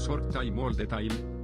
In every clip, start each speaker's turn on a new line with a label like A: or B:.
A: short time all the time.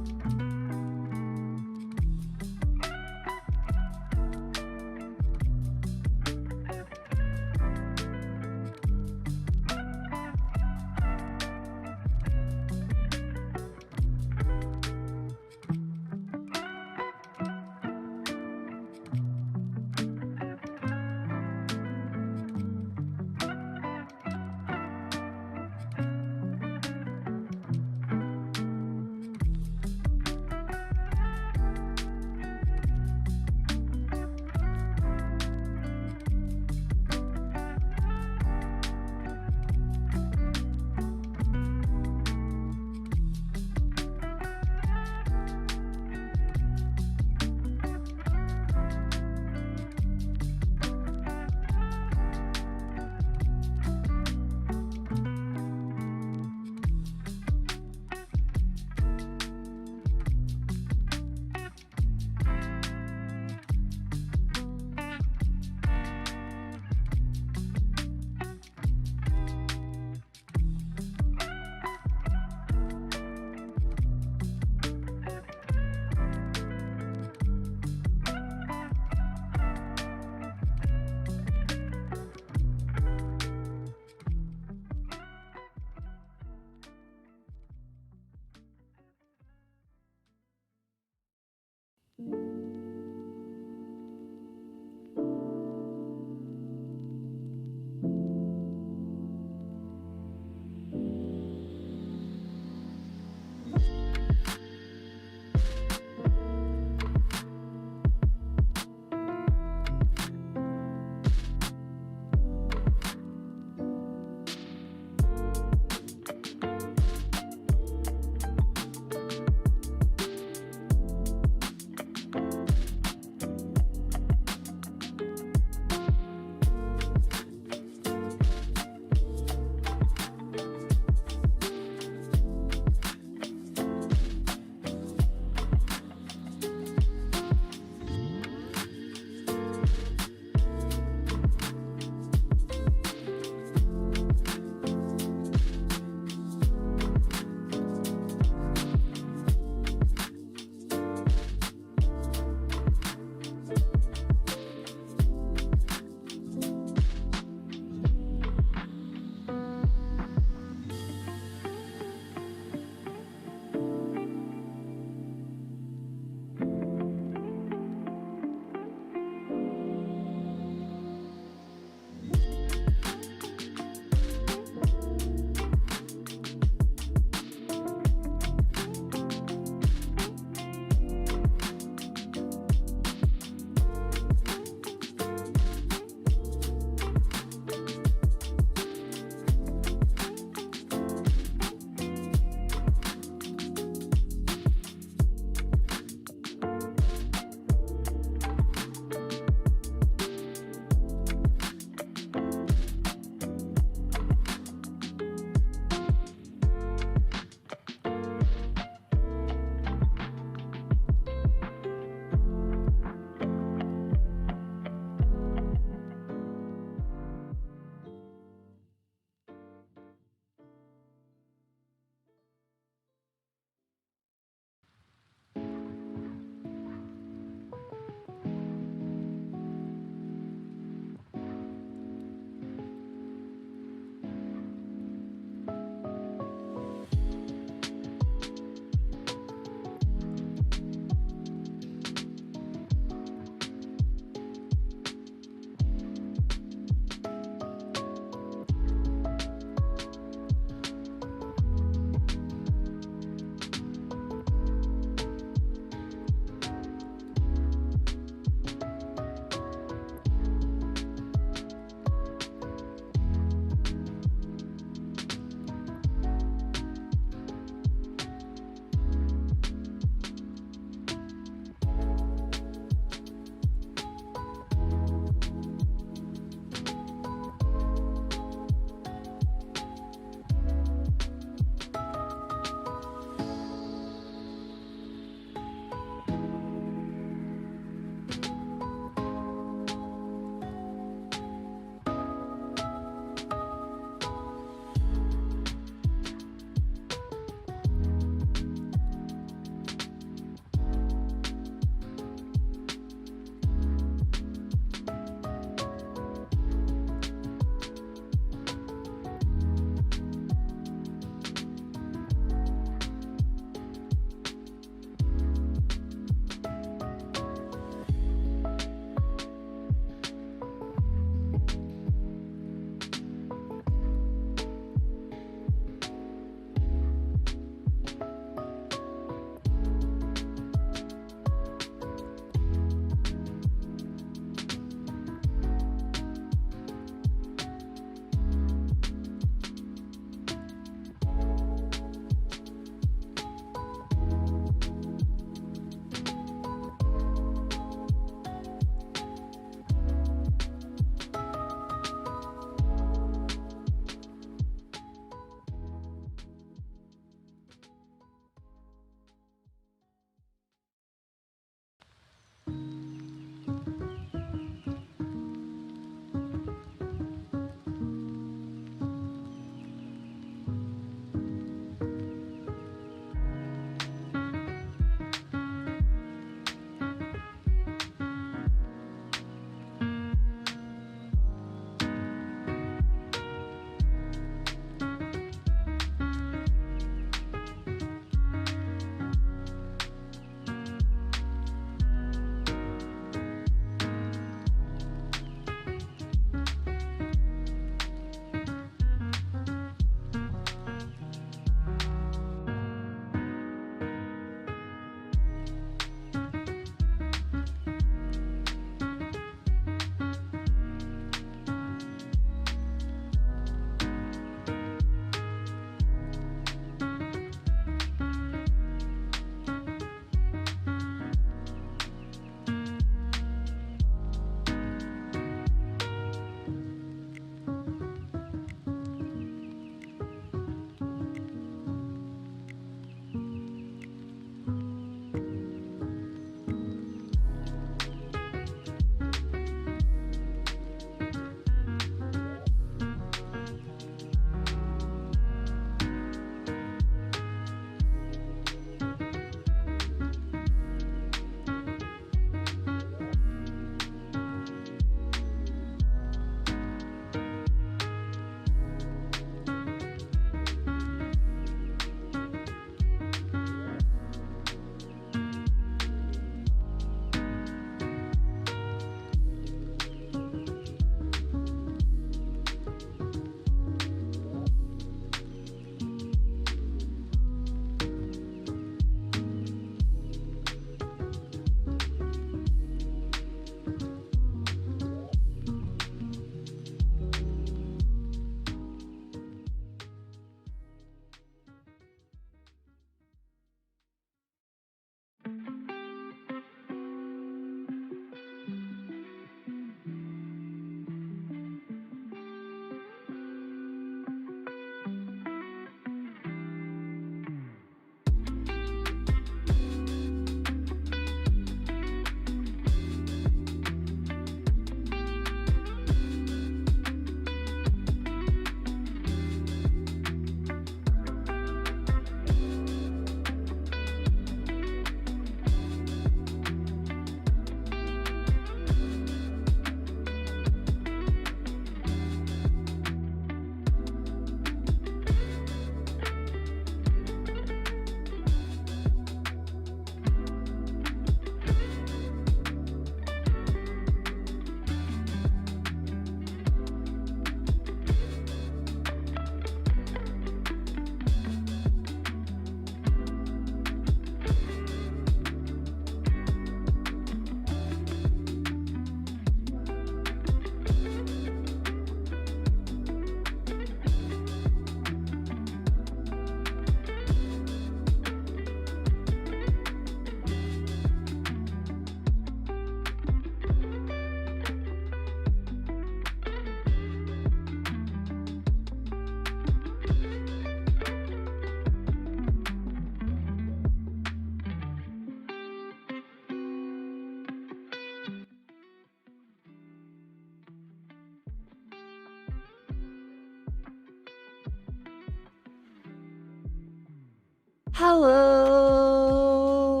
A: Hello!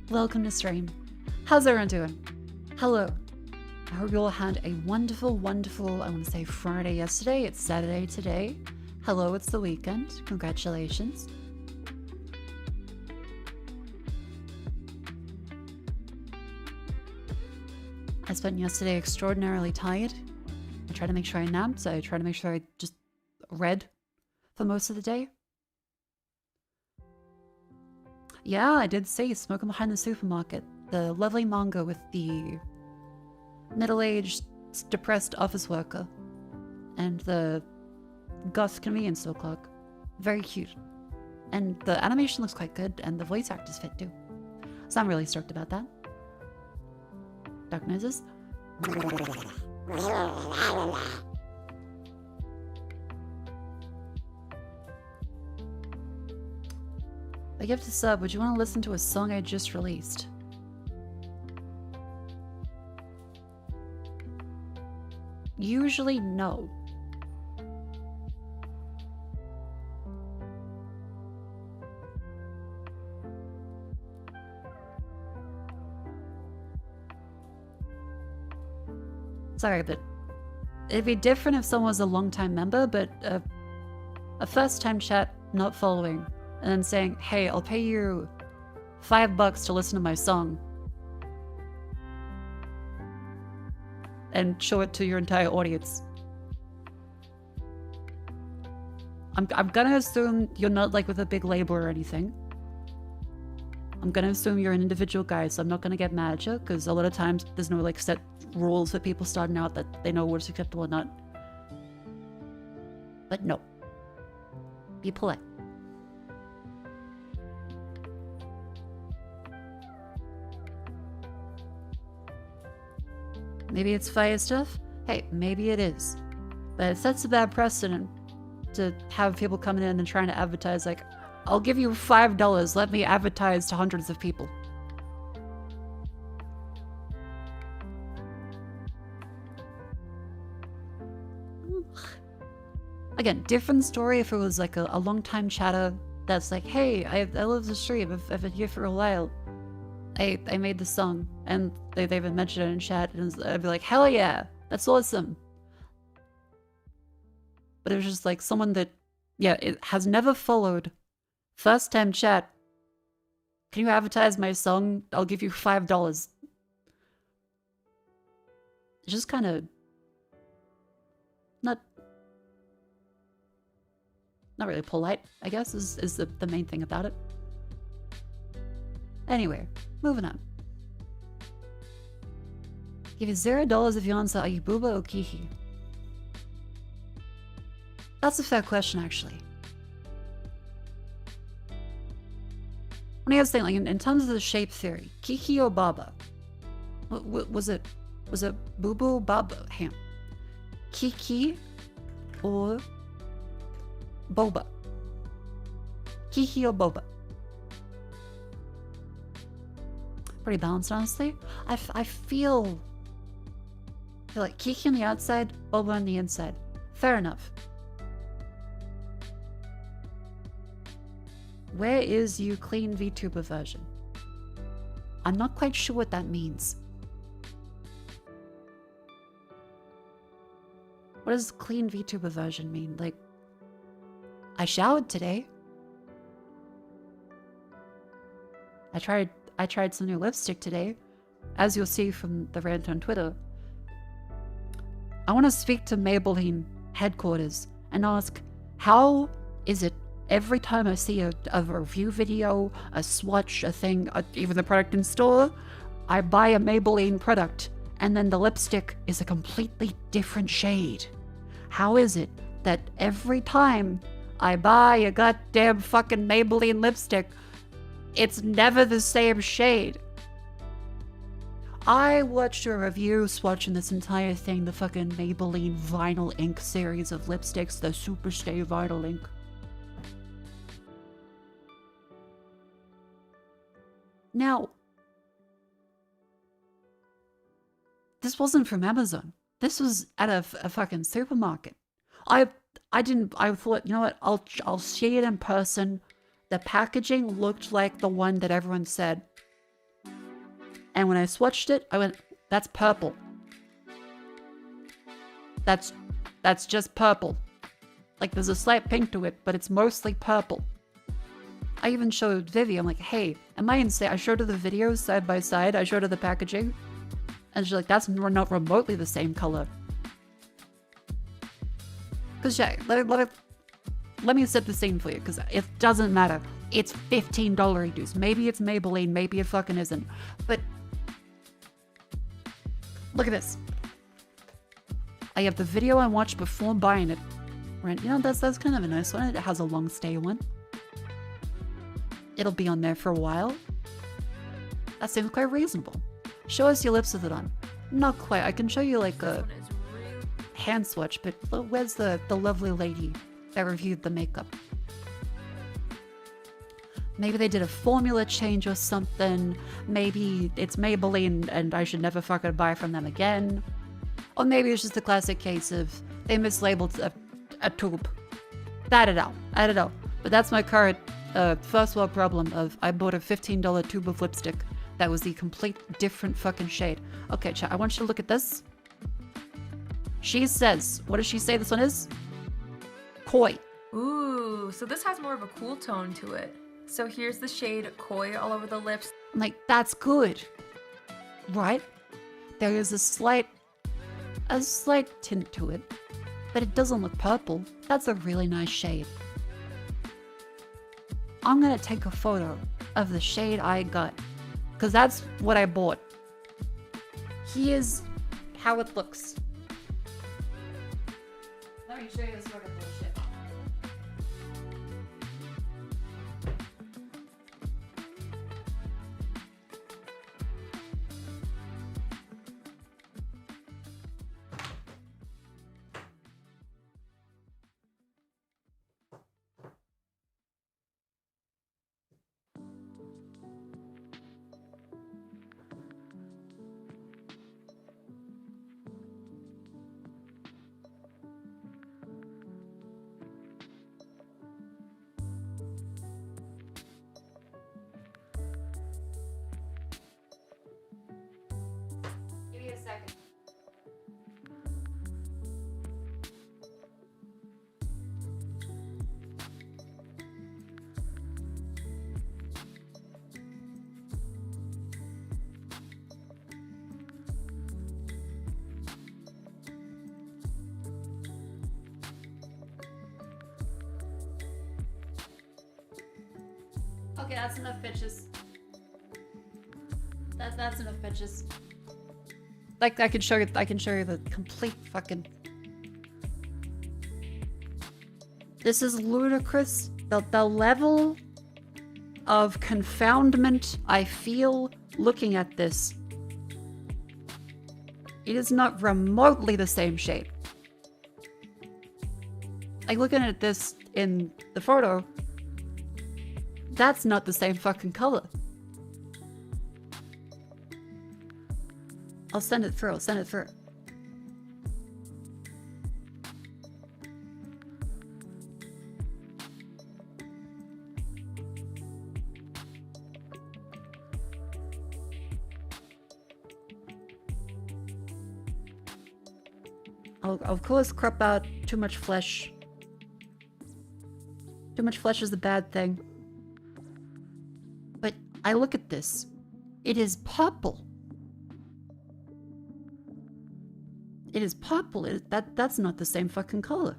A: Welcome to stream. How's everyone doing? Hello. I hope you all had a wonderful, wonderful, I want to say Friday yesterday. It's Saturday today. Hello, it's the weekend. Congratulations. I spent yesterday extraordinarily tired. I tried to make sure I napped. I tried to make sure I just read for most of the day. Yeah, I did see Smoking Behind the Supermarket, the lovely manga with the middle-aged, depressed office worker and the goth convenience store clerk. Very cute. And the animation looks quite good, and the voice actor's fit too. So I'm really stoked about that. Dark noises. I give to sub, would you want to listen to a song I just released? Usually no. Sorry, but it'd be different if someone was a long-time member, but a first-time chat not following and then saying, hey, I'll pay you $5 to listen to my song and show it to your entire audience. I'm gonna assume you're not like with a big label or anything. I'm gonna assume you're an individual guy, so I'm not gonna get mad at you, because a lot of times there's no like set rules for people starting out that they know what's acceptable or not. But no. Be polite. Maybe it's fire stuff? Hey, maybe it is. But it sets a bad precedent to have people coming in and trying to advertise like, I'll give you $5, let me advertise to hundreds of people. Again, different story if it was like a long-time chatter that's like, hey, I love the stream, I've been here for a while. I made the song, and they've even mentioned it in chat, and I'd be like, hell yeah, that's awesome. But it was just like someone that, yeah, it has never followed. First time chat. Can you advertise my song? I'll give you $5. It's just kind of not really polite, I guess, is the main thing about it. Anyway, moving on. Give you $0 if you answer, are you Booba or Kiki? That's a fair question, actually. When I was thinking, like, in terms of the shape theory, Kiki or Baba? Was it Boo Boo Baba? Hang on. Kiki or Boba? Kiki or Boba? Pretty balanced, honestly. I feel like Kiki on the outside, Boba on the inside. Fair enough. Where is you clean vtuber version? I'm not quite sure what that means. What does clean vtuber version mean? Like, I showered today. I tried some new lipstick today, as you'll see from the rant on Twitter. I want to speak to Maybelline headquarters and ask, how is it every time I see a review video, a swatch, a thing, even the product in store, I buy a Maybelline product and then the lipstick is a completely different shade? How is it that every time I buy a goddamn fucking Maybelline lipstick, it's never the same shade? I watched a review swatching this entire thing, the fucking Maybelline Vinyl Ink series of lipsticks, the Super Stay Vinyl Ink. Now, this wasn't from Amazon. This was at a fucking supermarket. I thought, you know what, I'll see it in person. The packaging looked like the one that everyone said. And when I swatched it, I went, that's purple. That's just purple. Like, there's a slight pink to it, but it's mostly purple. I even showed Vivi, I'm like, hey, am I insane? I showed her the videos side by side. I showed her the packaging. And she's like, that's not remotely the same color. Because, yeah, let me set the scene for you, because it doesn't matter. It's $15 dues. Maybe it's Maybelline, maybe it fucking isn't. But look at this. I have the video I watched before buying it. Right, you know, that's kind of a nice one. It has a long stay one. It'll be on there for a while. That seems quite reasonable. Show us your lips with it on. Not quite. I can show you like a hand swatch, but where's the lovely lady that reviewed the makeup? Maybe they did a formula change or something. Maybe it's Maybelline and I should never fucking buy from them again. Or maybe it's just a classic case of they mislabeled a tube. I don't know. But that's my current first world problem of I bought a $15 tube of lipstick that was the complete different fucking shade. Okay, chat, I want you to look at this. She says, what does she say this one is? Koi.
B: Ooh, so this has more of a cool tone to it. So here's the shade Koi all over the lips.
A: I'm like, that's good. Right? There is a slight tint to it, but it doesn't look purple. That's a really nice shade. I'm gonna take a photo of the shade I got, because that's what I bought. Here's how it looks. Let me show you this sort of bullshit. Give me a second. Okay, that's enough bitches. That's enough bitches. Like I can show you the complete fucking. This is ludicrous. The level of confoundment I feel looking at this. It is not remotely the same shade. Like looking at this in the photo, that's not the same fucking color. I'll send it through. I'll of course crop out too much flesh. Too much flesh is a bad thing. But I look at this. It is purple. It is purple. That's not the same fucking color.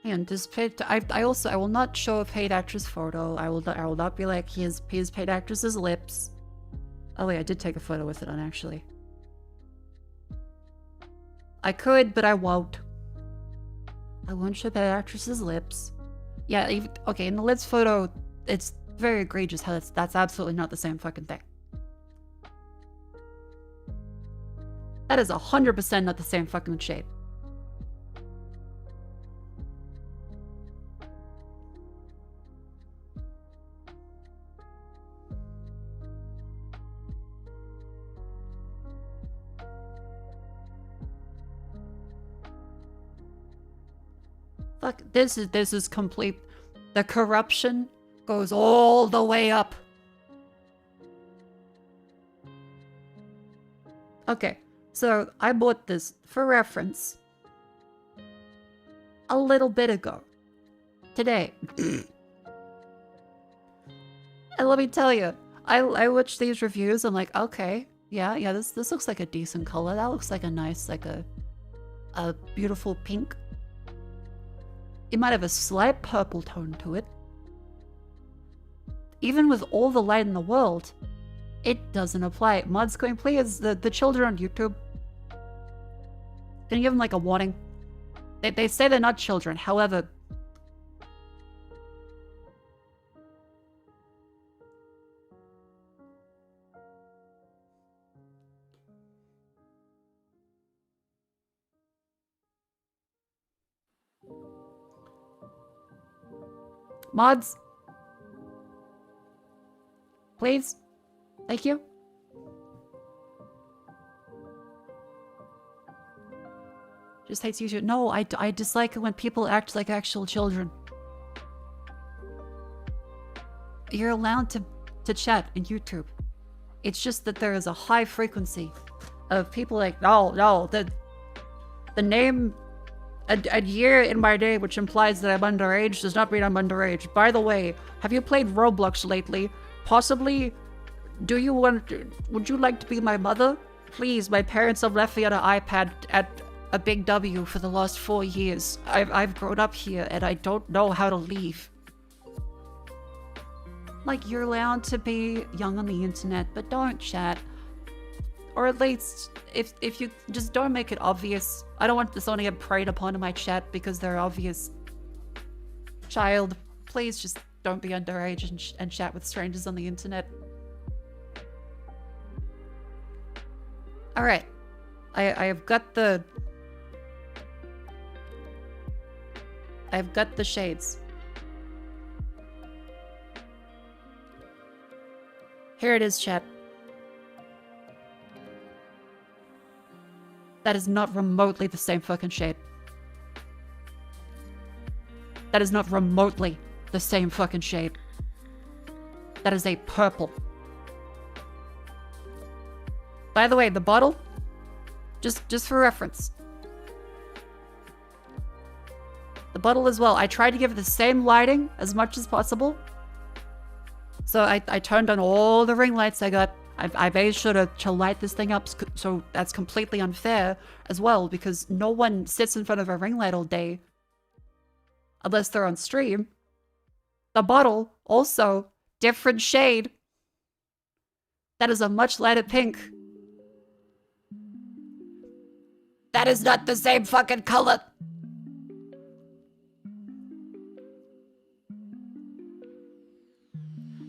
A: And this paid. I will not show a paid actress photo. I will not be like his paid actress's lips. Oh wait, I did take a photo with it on actually. I could, but I won't. I won't show that actress's lips. Yeah, okay, in the lips photo, it's very egregious how that's absolutely not the same fucking thing. That is 100% not the same fucking shade. Fuck, this is complete. The corruption goes all the way up. Okay, so I bought this for reference a little bit ago. Today. And let me tell you, I watched these reviews. I'm like, okay, yeah, this looks like a decent color. That looks like a nice, like a beautiful pink. It might have a slight purple tone to it. Even with all the light in the world, it doesn't apply. Mods going, please, the children on YouTube. Can you give them like a warning? They say they're not children, however... Mods. Please. Thank you. Just hates YouTube. No, I dislike it when people act like actual children. You're allowed to chat in YouTube. It's just that there is a high frequency of people like, no, the name, a year in my name, which implies that I'm underage, does not mean I'm underage. By the way, have you played Roblox lately? Possibly. Would you like to be my mother? Please, my parents have left me on an iPad at a big W for the last 4 years. I've grown up here and I don't know how to leave. Like, you're allowed to be young on the internet, but don't chat. Or at least, if you just don't make it obvious. I don't want someone to get preyed upon in my chat because they're obvious. Child, please just don't be underage and chat with strangers on the internet. Alright. I've got the shades. Here it is, chat. That is not remotely the same fucking shade. That is not remotely the same fucking shade. That is a purple. By the way, the bottle, just for reference. The bottle as well. I tried to give it the same lighting as much as possible. So I turned on all the ring lights I got. I made sure to light this thing up, so that's completely unfair as well, because no one sits in front of a ring light all day unless they're on stream. The bottle, also, different shade. That is a much lighter pink. That is not the same fucking color.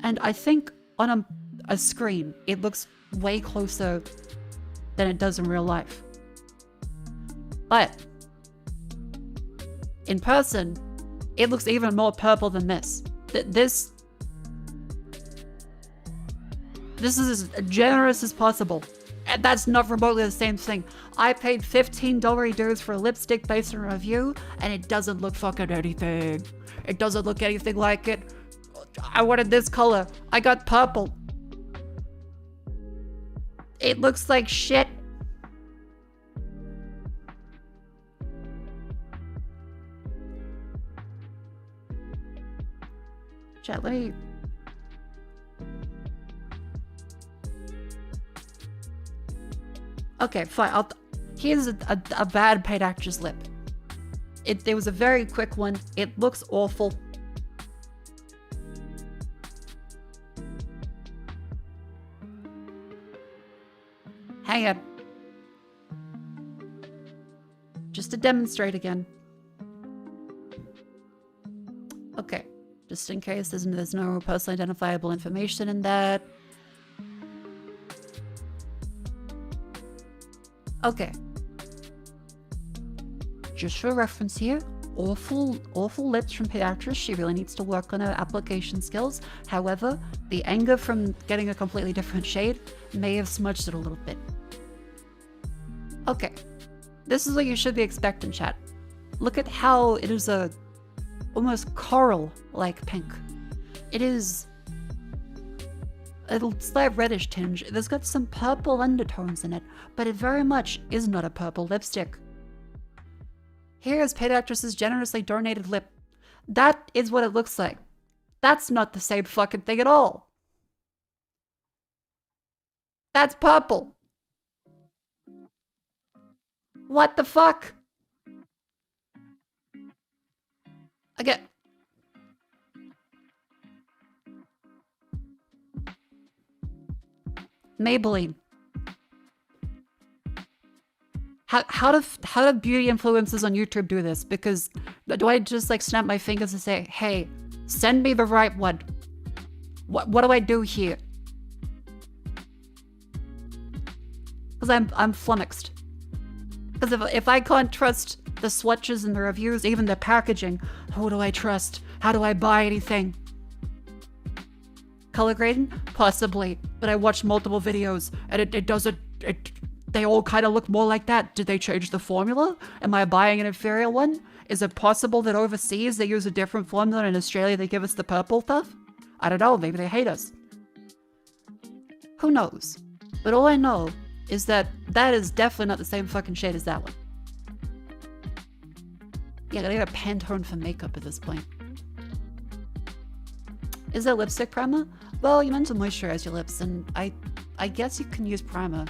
A: And I think on a screen, it looks way closer than it does in real life. But in person, it looks even more purple than this. This is as generous as possible. And that's not remotely the same thing. I paid $15 dues for a lipstick based on a review, and it doesn't look fucking anything. It doesn't look anything like it. I wanted this color. I got purple. It looks like shit. Chat, let me... Okay, fine. Here's a bad paid actress lip. It was a very quick one. It looks awful. Hang on. Just to demonstrate again. Okay. Just in case there's no personally identifiable information in that. Okay. Just for reference here, awful lips from PATRON. She really needs to work on her application skills. However, the anger from getting a completely different shade may have smudged it a little bit. Okay. This is what you should be expecting, chat. Look at how it is a almost coral-like pink. It is a slight reddish tinge. There's got some purple undertones in it, but it very much is not a purple lipstick. Here is paid actress's generously donated lip. That is what it looks like. That's not the same fucking thing at all. That's purple. What the fuck? Again. Maybelline. How do beauty influencers on YouTube do this? Because do I just like snap my fingers and say, hey, send me the right one? What do I do here? Because I'm flummoxed. Because if I can't trust the swatches and the reviews, even the packaging, who do I trust? How do I buy anything? Color grading? Possibly. But I watched multiple videos and it doesn't... They all kind of look more like that. Did they change the formula? Am I buying an inferior one? Is it possible that overseas they use a different formula and in Australia they give us the purple stuff? I don't know. Maybe they hate us. Who knows? But all I know is that that is definitely not the same fucking shade as that one. Yeah, I gotta get a Pantone for makeup at this point. Is that lipstick primer? Well, you meant to moisturize your lips, and I guess you can use primer,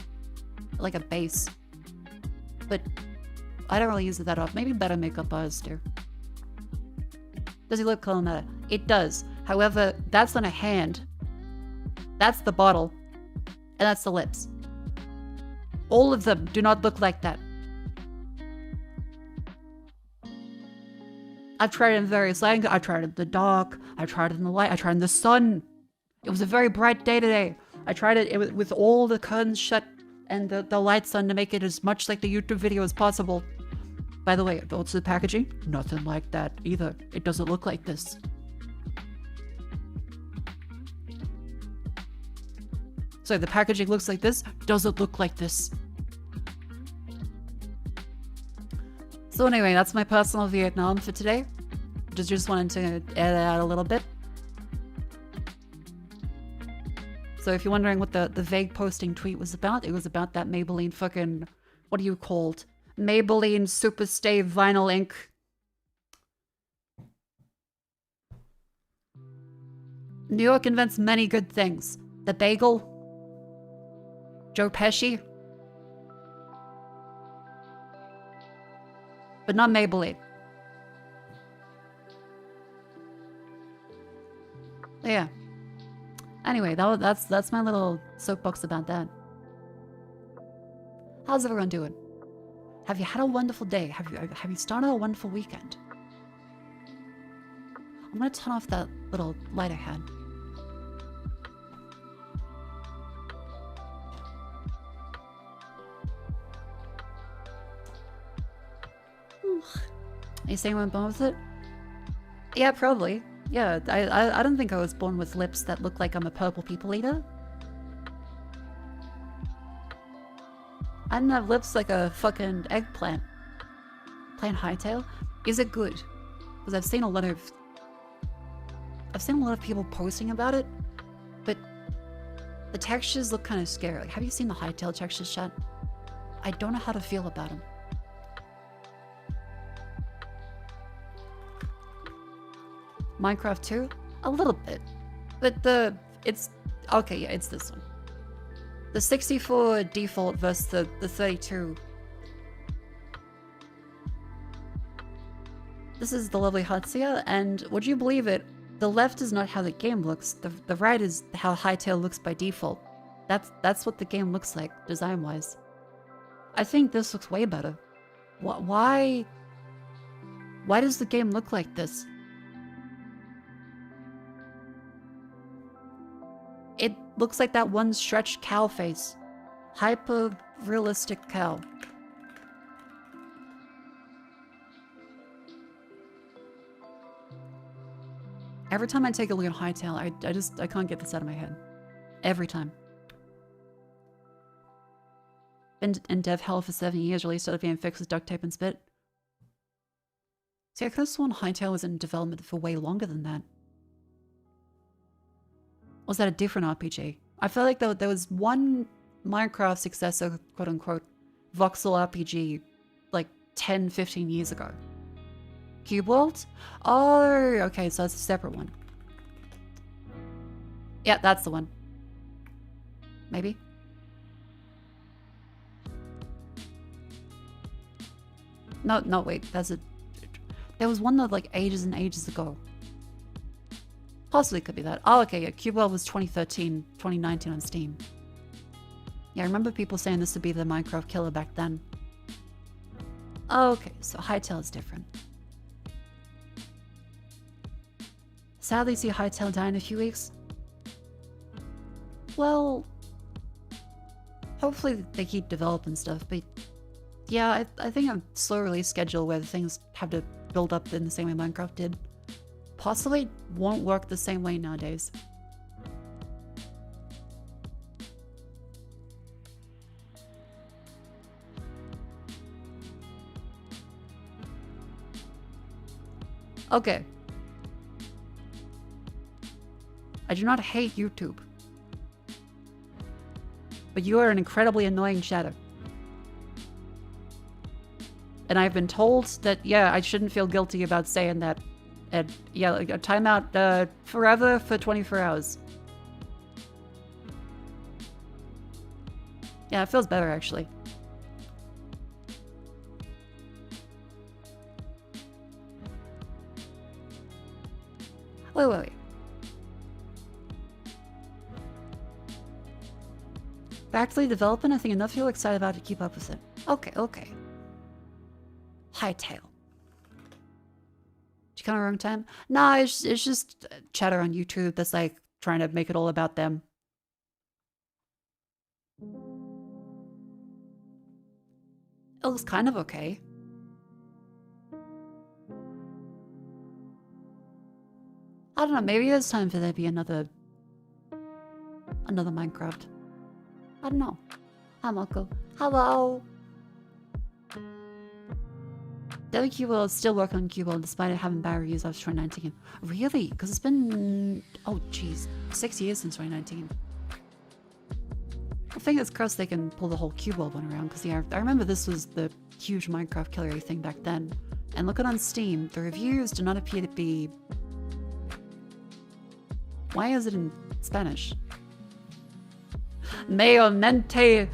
A: like a base. But I don't really use it that often. Maybe better makeup artists do. Does your lip color matter? It does. However, that's on a hand. That's the bottle. And that's the lips. All of them do not look like that. I've tried it in various lighting. I tried it in the dark. I tried it in the light. I tried it in the sun. It was a very bright day today. I tried it with all the curtains shut and the lights on to make it as much like the YouTube video as possible. By the way, what's the packaging? Nothing like that either. It doesn't look like this. So the packaging looks like this, doesn't look like this. So anyway, that's my personal Vietnam for today. Just wanted to add out a little bit. So if you're wondering what the vague posting tweet was about, it was about that Maybelline fucking, what are you called? Maybelline Super Stay Vinyl Ink. New York invents many good things. The bagel. Joe Pesci. But not Maybelline. Yeah. Anyway, that's my little soapbox about that. How's everyone doing? Have you had a wonderful day? Have you started a wonderful weekend? I'm gonna turn off that little light I had. Are you saying I'm born with it? Yeah, probably. Yeah, I don't think I was born with lips that look like I'm a purple people eater. I don't have lips like a fucking eggplant. Plant hightail? Is it good? Because I've seen a lot of people posting about it, but the textures look kind of scary. Like, have you seen the hightail textures, chat? I don't know how to feel about them. Minecraft 2? A little bit. But it's okay, yeah, it's this one. The 64 default versus the 32. This is the lovely Hatsia, and would you believe it? The left is not how the game looks. The right is how Hytale looks by default. That's what the game looks like, design-wise. I think this looks way better. Why does the game look like this? It looks like that one stretched cow face. Hyper-realistic cow. Every time I take a look at Hytale, I can't get this out of my head. Every time. Been in dev hell for 7 years, released out of being fixed with duct tape and spit. See, I could have sworn Hytale was in development for way longer than that. Or was that a different RPG? I feel like there was one Minecraft successor, quote unquote, voxel RPG like 10, 15 years ago. Cube World? Oh, okay, so it's a separate one. Yeah, that's the one. Maybe? No, wait, there was one that like ages and ages ago. Possibly could be that. Oh, okay, yeah, Cube World was 2013, 2019 on Steam. Yeah, I remember people saying this would be the Minecraft killer back then. Okay, so Hytale is different. Sadly see Hytale die in a few weeks. Well, hopefully they keep developing stuff, but yeah, I think a slow release schedule where things have to build up in the same way Minecraft did possibly won't work the same way nowadays. Okay. I do not hate YouTube. But you are an incredibly annoying shadow. And I've been told that, yeah, I shouldn't feel guilty about saying that. And yeah, like a timeout forever for 24 hours. Yeah, it feels better actually. Wait. Actually developing, I think enough people excited about it to keep up with it. Okay. Hytale. Did you come at the wrong time? Nah, it's just chatter on YouTube that's like trying to make it all about them. It looks kind of okay. I don't know, maybe there's time for there to be another Minecraft. I don't know. Hi, Mako. Hello. The Cube World is still working on Cube World despite it having bad reviews after 2019. Really? Because it's been, oh jeez, 6 years since 2019. I think it's crossed they can pull the whole Cube World one around because yeah, I remember this was the huge Minecraft killer thing back then. And look at on Steam, the reviews do not appear to be... Why is it in Spanish? Mayormente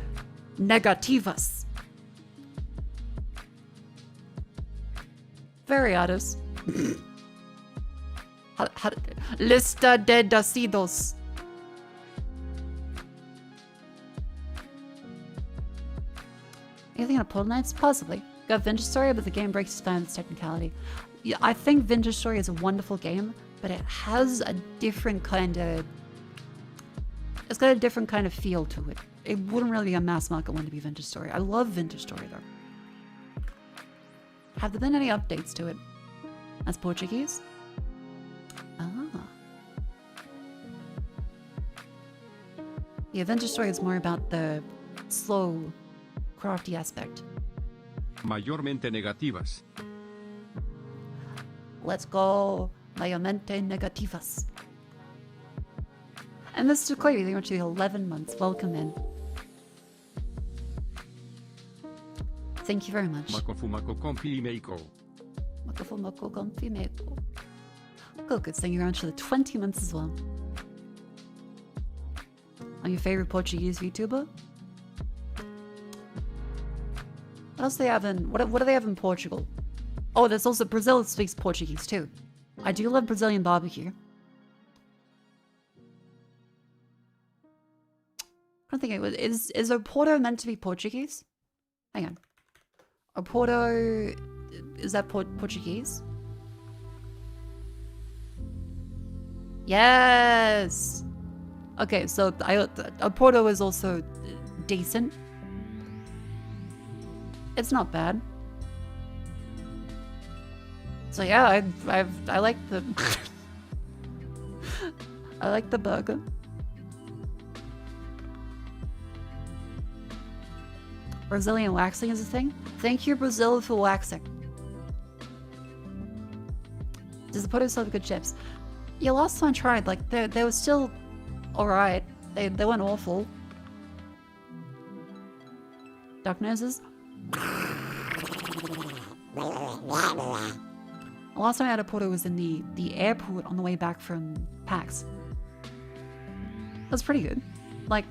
A: negativas. Very artist. Lista de nacidos. Anything on Portal Knights? Possibly. Got Vintage Story, but the game breaks its bounds technicality. Yeah, I think Vintage Story is a wonderful game, but it has a different kind of... It's got a different kind of feel to it. It wouldn't really be a mass market one to be Vintage Story. I love Vintage Story though. Have there been any updates to it? That's Portuguese? Ah. Yeah, Vintage Story is more about the slow, crafty aspect.
C: Mayormente negativas.
A: Let's go. Mayormente negativas. And Mr. Clay, they went to 11 months. Welcome in. Thank you very much.
C: Mako compi Mako.
A: Mako compi Mako. Good, good. Thank you very much for the 20 months as well. On your favorite Portuguese VTuber? What else do they have in... What do they have in Portugal? Oh, there's also Brazil that speaks Portuguese too. I do love Brazilian barbecue. I don't think it was... Is Oporto meant to be Portuguese? Hang on. Oporto... Is that Portuguese? Yes! Okay, so Oporto is also decent. It's not bad. So yeah, I like the... I like the burger. Brazilian waxing is a thing? Thank you, Brazil, for waxing. Does the potato still have good chips? Yeah, last time I tried, like, they were still alright. They weren't awful. Duck noses? Last time I had a porter was in the airport on the way back from PAX. That's pretty good. Like,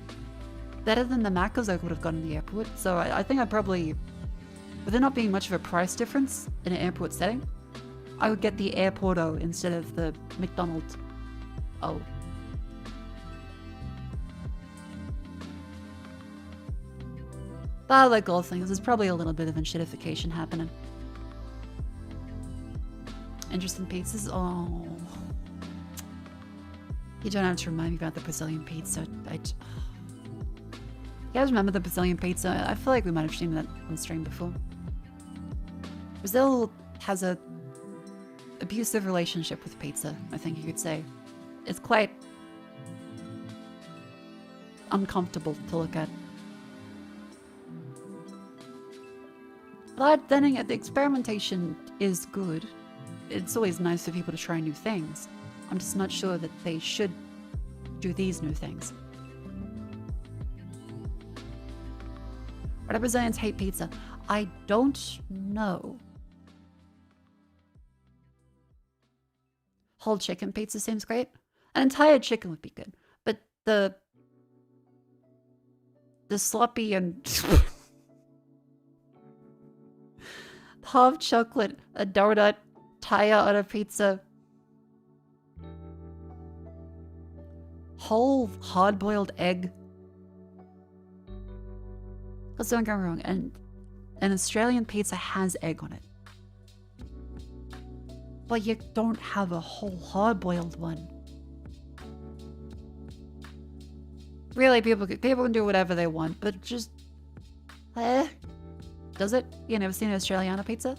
A: better than the Makos I would have gotten in the airport. So I think I probably, with there not being much of a price difference in an airport setting, I would get the airporto instead of the McDonald's. Oh. But like all things, there's probably a little bit of shitification happening. Interesting pizzas? Oh. You don't have to remind me about the Brazilian pizza. You guys remember the Brazilian pizza? I feel like we might have seen that on stream before. Brazil has a abusive relationship with pizza, I think you could say. It's quite uncomfortable to look at. But then again, the experimentation is good. It's always nice for people to try new things. I'm just not sure that they should do these new things. Why do Brazilians hate pizza? I don't know. Whole chicken pizza seems great. An entire chicken would be good. But the sloppy and half chocolate, a donut, tire on a pizza, whole hard-boiled egg. Let's don't get me wrong, and an Australian pizza has egg on it. But you don't have a whole hard-boiled one. Really, people can do whatever they want, but just... Does it? You never seen an Australiana pizza?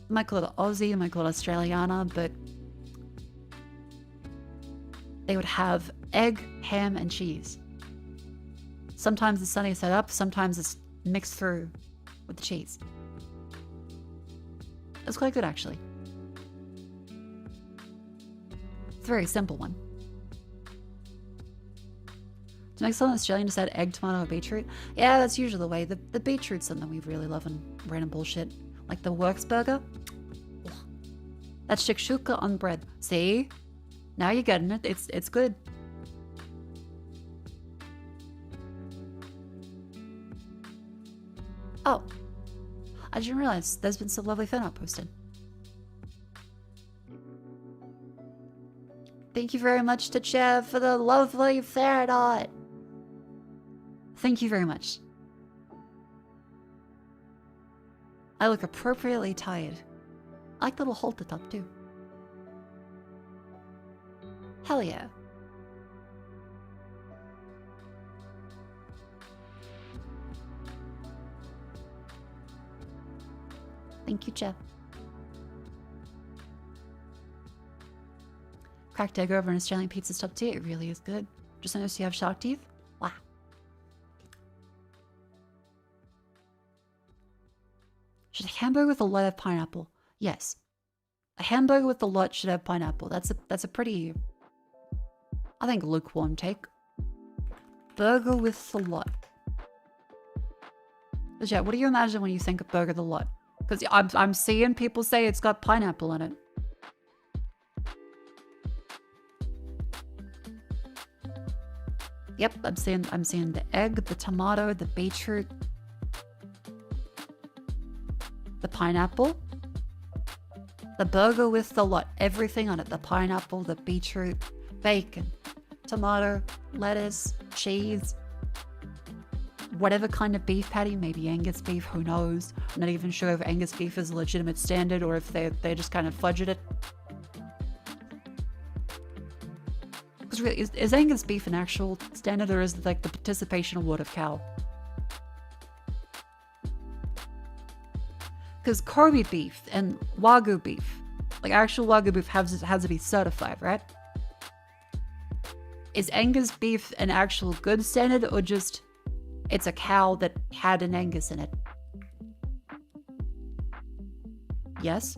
A: I might call it Aussie, I might call it Australiana, but they would have egg, ham, and cheese. Sometimes the sunny side up, sometimes it's mixed through with the cheese. It's quite good, actually. It's a very simple one. To make something Australian, just add egg, tomato, or beetroot. Yeah, that's usually the way. The beetroot's something we really love in random bullshit. Like the Works burger. Ugh. That's shakshuka on bread. See? Now you're getting it. It's good. Oh. I didn't realize there's been some lovely fan art posted. Thank you very much to Chev for the lovely fan art. Thank you very much. I look appropriately tired. I like the little halter top too. Hell yeah. Thank you, Jeff. Cracked egg over an Australian pizza's top tier. It really is good. Just noticed you have shark teeth. Wow. Should a hamburger with a lot have pineapple? Yes. A hamburger with a lot should have pineapple. That's a pretty, I think, lukewarm take. Burger with a lot. But yeah, what do you imagine when you think of burger with a lot? Because I'm seeing people say it's got pineapple in it. Yep, I'm seeing the egg, the tomato, the beetroot, the pineapple, the burger with the lot, everything on it. The pineapple, the beetroot, bacon, tomato, lettuce, cheese, whatever kind of beef patty, maybe Angus beef, who knows? I'm not even sure if Angus beef is a legitimate standard or if they just kind of fudged it. Because really, is Angus beef an actual standard, or is it like the participation award of cow? Because Kobe beef and Wagyu beef, like actual Wagyu beef has to be certified, right? Is Angus beef an actual good standard or just It's a cow that had an Angus in it. Yes?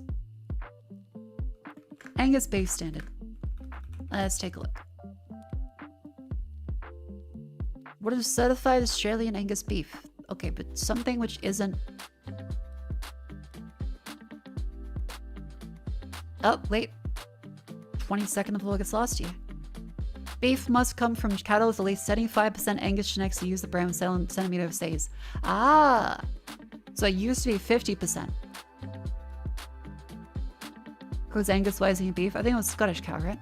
A: Angus beef standard. Let's take a look. What is certified Australian Angus beef? Okay, but something which isn't... Oh, wait. 22nd of August last year. Beef must come from cattle with at least 75% Angus genetics to use the brand with centimeter of stays. Ah! So it used to be 50%. Who's Angus Wising beef? I think it was Scottish cow, right?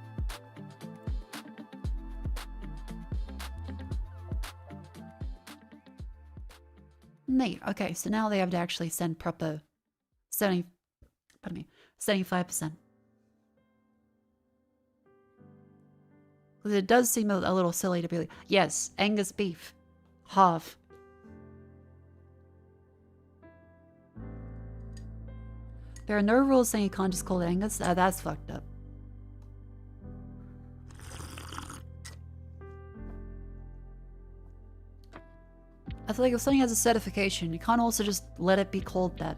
A: Neat. Okay, so now they have to actually send proper 75%. Because it does seem a little silly to be like, yes, Angus beef. Half. There are no rules saying you can't just call it Angus. That's fucked up. I feel like if something has a certification, you can't also just let it be called that.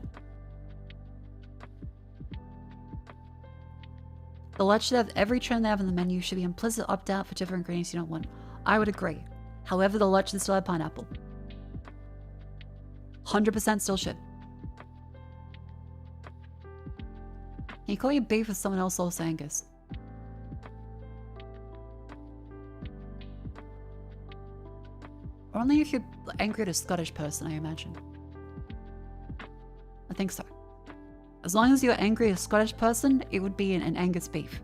A: The lunch should have every trend they have in the menu. Should be implicit opt-out for different ingredients you don't want. I would agree. However, the lunch should still have pineapple. 100% still should. Can you call your beef with someone else also Angus? Only if you're angry at a Scottish person, I imagine. I think so. As long as you're angry at a Scottish person, it would be an Angus beef.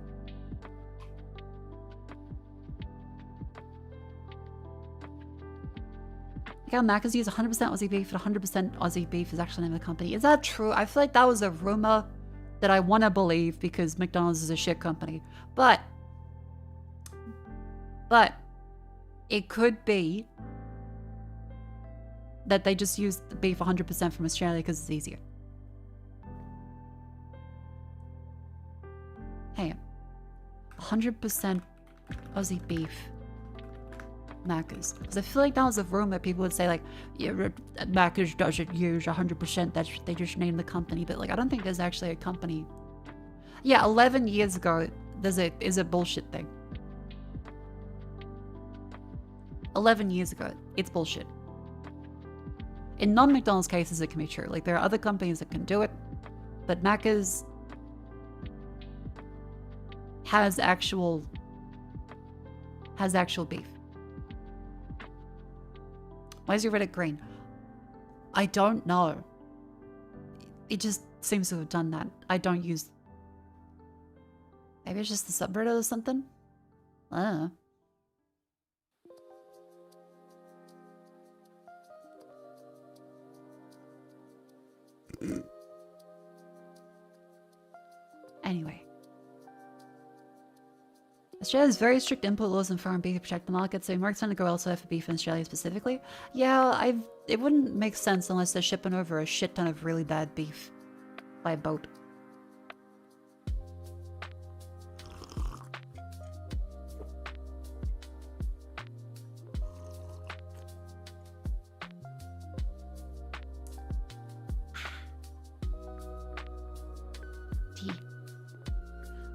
A: Like how Macca's use 100% Aussie beef and 100% Aussie beef is actually the name of the company. Is that true? I feel like that was a rumor that I want to believe because McDonald's is a shit company. But it could be that they just use the beef 100% from Australia because it's easier. Hey, 100% Aussie beef Macca's. Because I feel like that was a rumor. People would say like, yeah, Macca's doesn't use 100%. They just named the company. But like, I don't think there's actually a company. Yeah, 11 years ago, is a bullshit thing. 11 years ago, it's bullshit. In non-McDonald's cases, it can be true. Like, there are other companies that can do it, but Macca's has actual beef. Why is your Reddit green? I don't know. It just seems to have done that. I don't use... Maybe it's just the subreddit or something? I don't know. Anyway. Australia has very strict import laws and foreign beef to protect the market, so more expensive to go elsewhere for beef in Australia specifically. Yeah, it wouldn't make sense unless they're shipping over a shit ton of really bad beef by boat.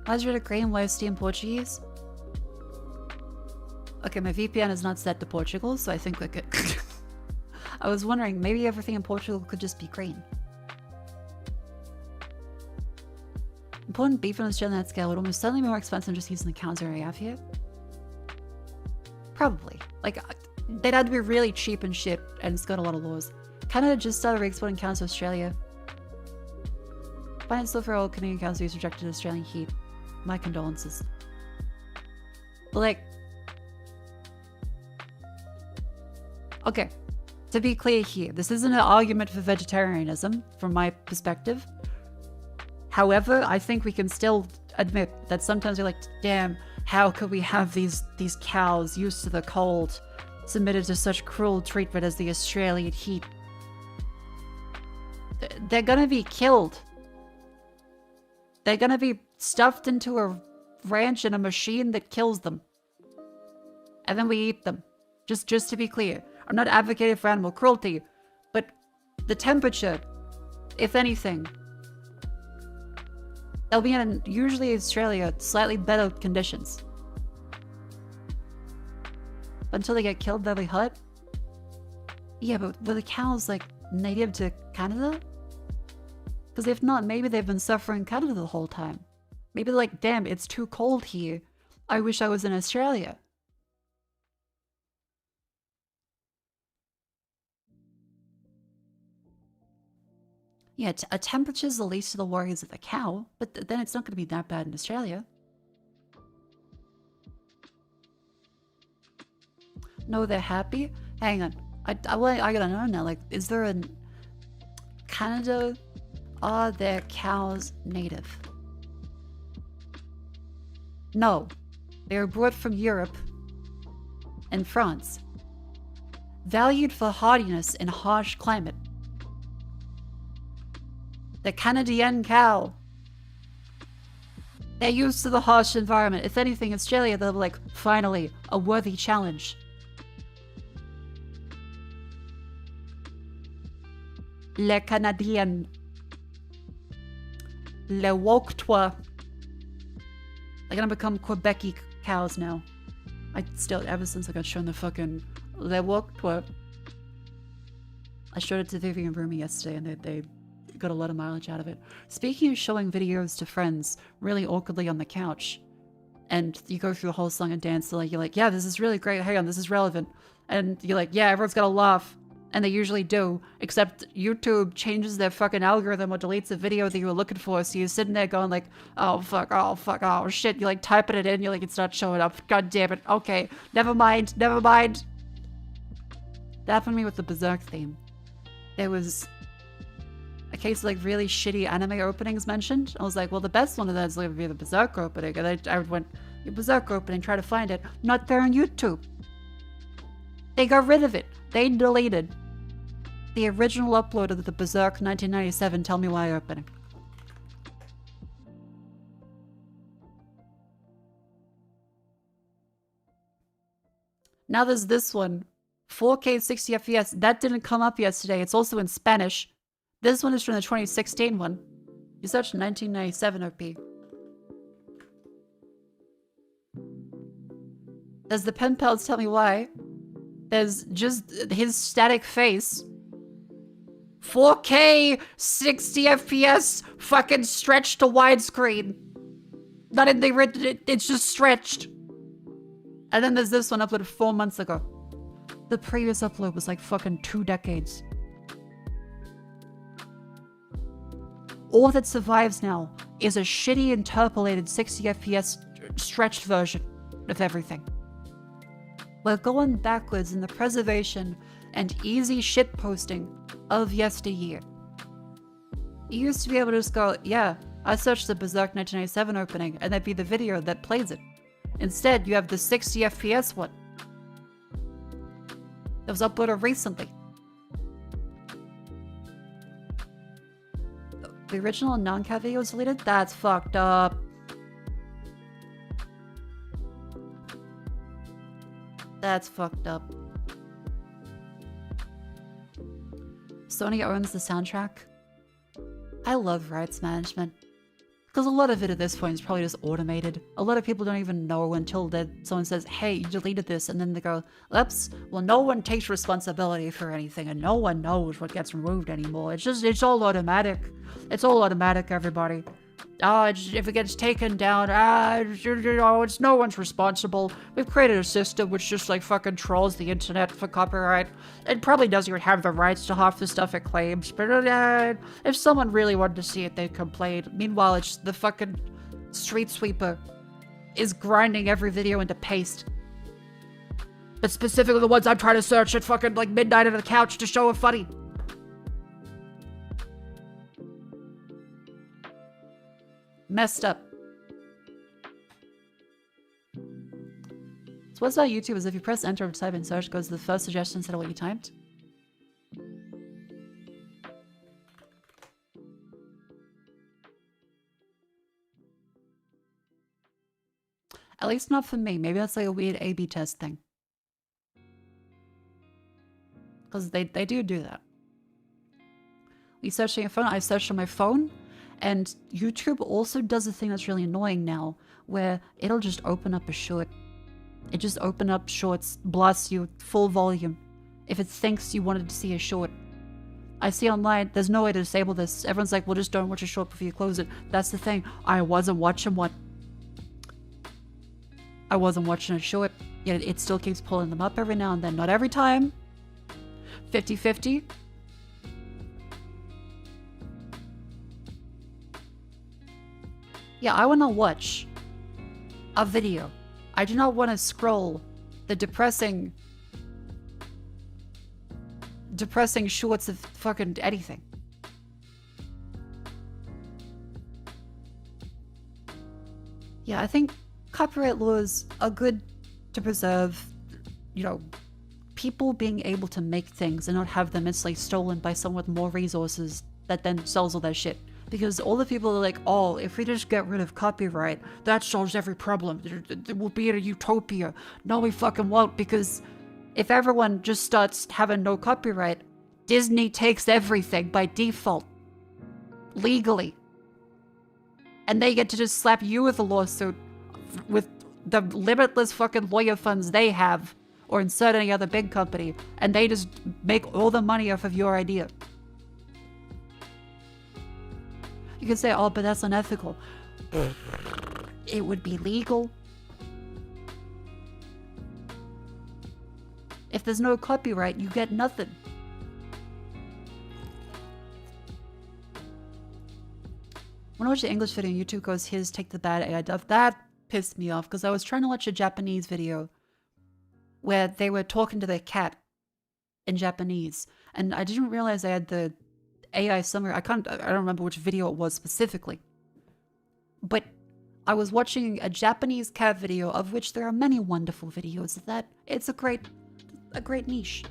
A: Why is it green? Why is tea in Portuguese? Okay, my VPN is not set to Portugal, so I think we could... I was wondering, maybe everything in Portugal could just be green. Important beef on Australian net scale would almost certainly be more expensive than just using the cows we have here. Probably. Like, they'd have to be really cheap and shit, and it's got a lot of laws. Canada just started re-exporting cows to Australia. Finance still for all Canadian cows use rejected Australian heat. My condolences. But like... Okay, to be clear here, this isn't an argument for vegetarianism, from my perspective. However, I think we can still admit that sometimes we're like, damn, how could we have these cows used to the cold, submitted to such cruel treatment as the Australian heat? They're gonna be killed. They're gonna be stuffed into a ranch in a machine that kills them. And then we eat them. Just to be clear. I'm not advocating for animal cruelty, but the temperature, if anything, they'll be in, usually Australia, slightly better conditions. But until they get killed, they'll be hurt. Yeah, but were the cows, like, native to Canada? Because if not, maybe they've been suffering in Canada the whole time. Maybe they're like, damn, it's too cold here. I wish I was in Australia. Yeah, a temperature's the least of the worries of the cow, but then it's not going to be that bad in Australia. No, they're happy? Hang on. I gotta know now, like, is there a... Canada... Are their cows native? No. They were brought from Europe and France. Valued for hardiness in harsh climate. The Canadian cow. They're used to the harsh environment. If anything, Australia, they're like, finally, a worthy challenge. Le Canadien. Le Woktois. They're gonna become Quebecy cows now. Ever since I got shown the fucking Le Woktois. I showed it to Vivian and Rumi yesterday and they got a lot of mileage out of it. Speaking of showing videos to friends really awkwardly on the couch, and you go through the whole song and dance, so like, you're like, yeah, this is really great, hang on, this is relevant. And you're like, yeah, everyone's gonna laugh. And they usually do, except YouTube changes their fucking algorithm or deletes the video that you were looking for, so you're sitting there going like, oh fuck, oh shit, you're like typing it in, you're like, it's not showing up, god damn it, okay, never mind. That happened to me with the Berserk theme. There was a case of like really shitty anime openings mentioned. I was like, well, the best one of that is going to be the Berserk opening, and I went, the Berserk opening, try to find it, not there on YouTube. They got rid of it. They deleted the original upload of the Berserk 1997 Tell Me Why opening. Now there's this one. 4K 60 FPS. That didn't come up yesterday. It's also in Spanish. This one is from the 2016 one. You search 1997 OP. There's the pen pals Tell Me Why. There's just his static face. 4K 60 FPS fucking stretched to widescreen. Not in the written, it's just stretched. And then there's this one uploaded 4 months ago. The previous upload was like fucking 2 decades. All that survives now is a shitty interpolated 60 FPS stretched version of everything. We're going backwards in the preservation and easy shitposting of yesteryear. You used to be able to just go, yeah, I searched the Berserk 1997 opening, and that'd be the video that plays it. Instead, you have the 60 FPS one. That was uploaded recently. The original non-cat video was deleted? That's fucked up. That's fucked up. Sony owns the soundtrack. I love rights management. Because a lot of it at this point is probably just automated. A lot of people don't even know until someone says, hey, you deleted this, and then they go, oops, well, no one takes responsibility for anything, and no one knows what gets removed anymore. It's all automatic. It's all automatic, everybody. If it gets taken down, it's no one's responsible. We've created a system which just like fucking trolls the internet for copyright. It probably doesn't even have the rights to half the stuff it claims, but if someone really wanted to see it, they'd complain. Meanwhile, it's the fucking street sweeper is grinding every video into paste. But specifically the ones I'm trying to search at fucking like midnight on the couch to show it funny. Messed up. So what's about YouTube is if you press enter or type in search, goes to the first suggestion instead of what you typed. At least not for me. Maybe that's like a weird A/B test thing. Because they do that. You search on your phone, I searched on my phone, and YouTube also does a thing that's really annoying now, where it'll just open up a short. It just open up shorts, blasts you full volume, if it thinks you wanted to see a short. I see online, there's no way to disable this. Everyone's like, well, just don't watch a short before you close it. That's the thing. I wasn't watching one. I wasn't watching a short, yet it still keeps pulling them up every now and then. Not every time. 50-50. Yeah, I want to watch a video. I do not want to scroll the depressing shorts of fucking anything. Yeah, I think copyright laws are good to preserve, you know, people being able to make things and not have them instantly stolen by someone with more resources that then sells all that shit. Because all the people are like, oh, if we just get rid of copyright, that solves every problem. It will be a utopia. No, we fucking won't, because if everyone just starts having no copyright, Disney takes everything by default. Legally. And they get to just slap you with a lawsuit with the limitless fucking lawyer funds they have, or insert any other big company, and they just make all the money off of your idea. You can say, oh, but that's unethical. It would be legal. If there's no copyright, you get nothing. When I watch the English video, YouTube goes, his take the bad AI dub. That pissed me off, because I was trying to watch a Japanese video where they were talking to their cat in Japanese, and I didn't realize they had the AI summary. I don't remember which video it was specifically, but I was watching a Japanese cat video, of which there are many wonderful videos of that. It's a great niche.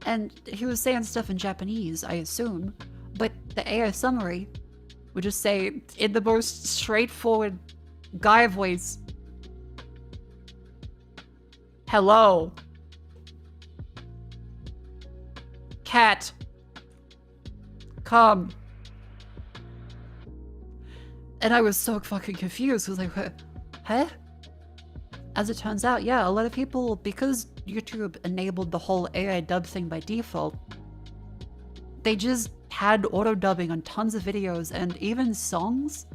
A: And he was saying stuff in Japanese, I assume, but the AI summary would just say, in the most straightforward guy voice, hello, cat, come. And I was so fucking confused. I was like, huh? As it turns out, yeah, a lot of people, because YouTube enabled the whole AI dub thing by default, they just had auto dubbing on tons of videos and even songs.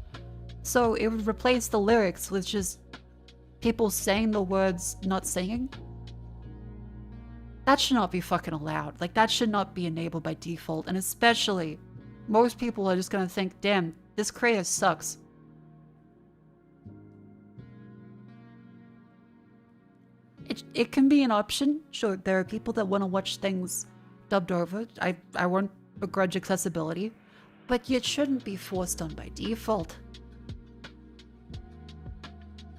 A: So it would replace the lyrics with just people saying the words, not singing. That should not be fucking allowed. Like, that should not be enabled by default. And especially, most people are just gonna think, damn, this creator sucks. It can be an option. Sure, there are people that want to watch things dubbed over. I won't begrudge accessibility. But it shouldn't be forced on by default.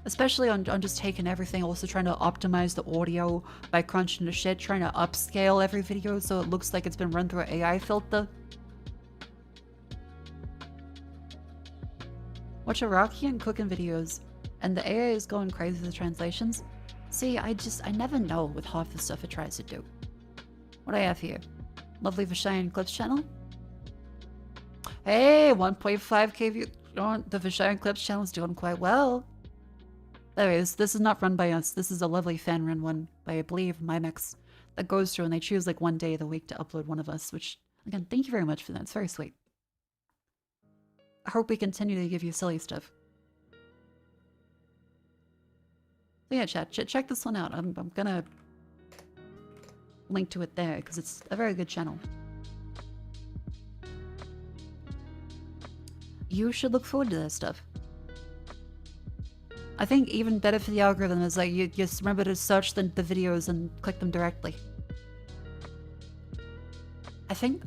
A: Especially on just taking everything, also trying to optimize the audio by crunching the shit, trying to upscale every video so it looks like it's been run through an AI filter. Watch Iraqian cooking videos, and the AI is going crazy with the translations. See, I never know with half the stuff it tries to do. What do I have here? Lovely Vishayan Clips channel. Hey, 1.5k view. The Vishayan Clips channel is doing quite well. Anyways, this is not run by us. This is a lovely fan-run one by, I believe, Mimex, that goes through and they choose like one day of the week to upload one of us, which, again, thank you very much for that. It's very sweet. I hope we continue to give you silly stuff. So yeah, chat, check this one out. I'm gonna link to it there because it's a very good channel. You should look forward to this stuff. I think even better for the algorithm is like you just remember to search the videos and click them directly. I think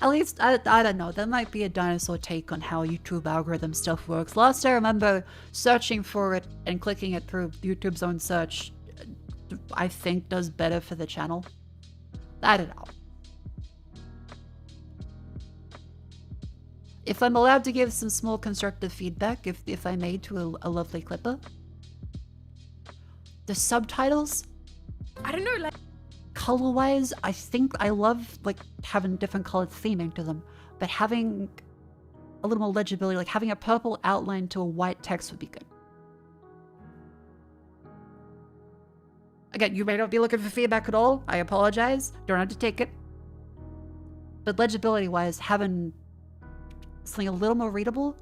A: at least I don't know, that might be a dinosaur take on how YouTube algorithm stuff works. Last I remember, searching for it and clicking it through YouTube's own search, I think does better for the channel. I don't know. If I'm allowed to give some small constructive feedback, if I may, to a lovely clipper. The subtitles?
B: I don't know, like...
A: color-wise, I think I love like having different colored theming to them, but having a little more legibility, like having a purple outline to a white text would be good. Again, you may not be looking for feedback at all. I apologize. Don't have to take it. But legibility-wise, having something a little more readable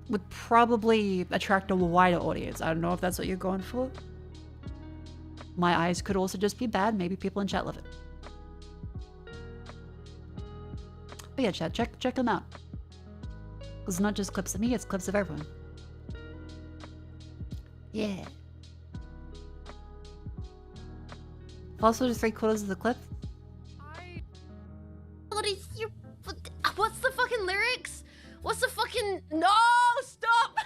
A: would probably attract a wider audience. I don't know if that's what you're going for. My eyes could also just be bad. Maybe people in chat love it. But yeah, chat, check them out. Because it's not just clips of me, it's clips of everyone. Yeah. Also, just 3/4 of the clip.
D: What is your... What's the fucking lyrics? What's the fucking... No! Stop!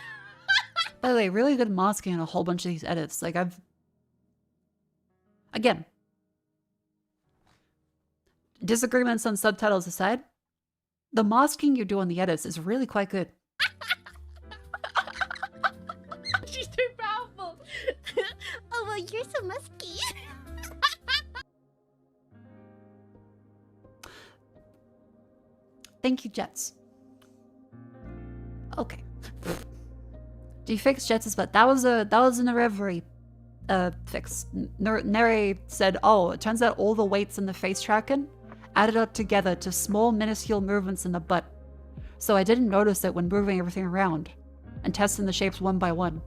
A: By the way, really good masking on a whole bunch of these edits. Like, I've... Again. Disagreements on subtitles aside, the masking you do on the edits is really quite good.
D: She's too powerful. Oh, well, you're so musky.
A: Thank you, Jets. Okay. Do you fix Jets' butt? That was an irreverie fix. Nere said, oh, it turns out all the weights in the face tracking added up together to small minuscule movements in the butt. So I didn't notice it when moving everything around and testing the shapes one by one.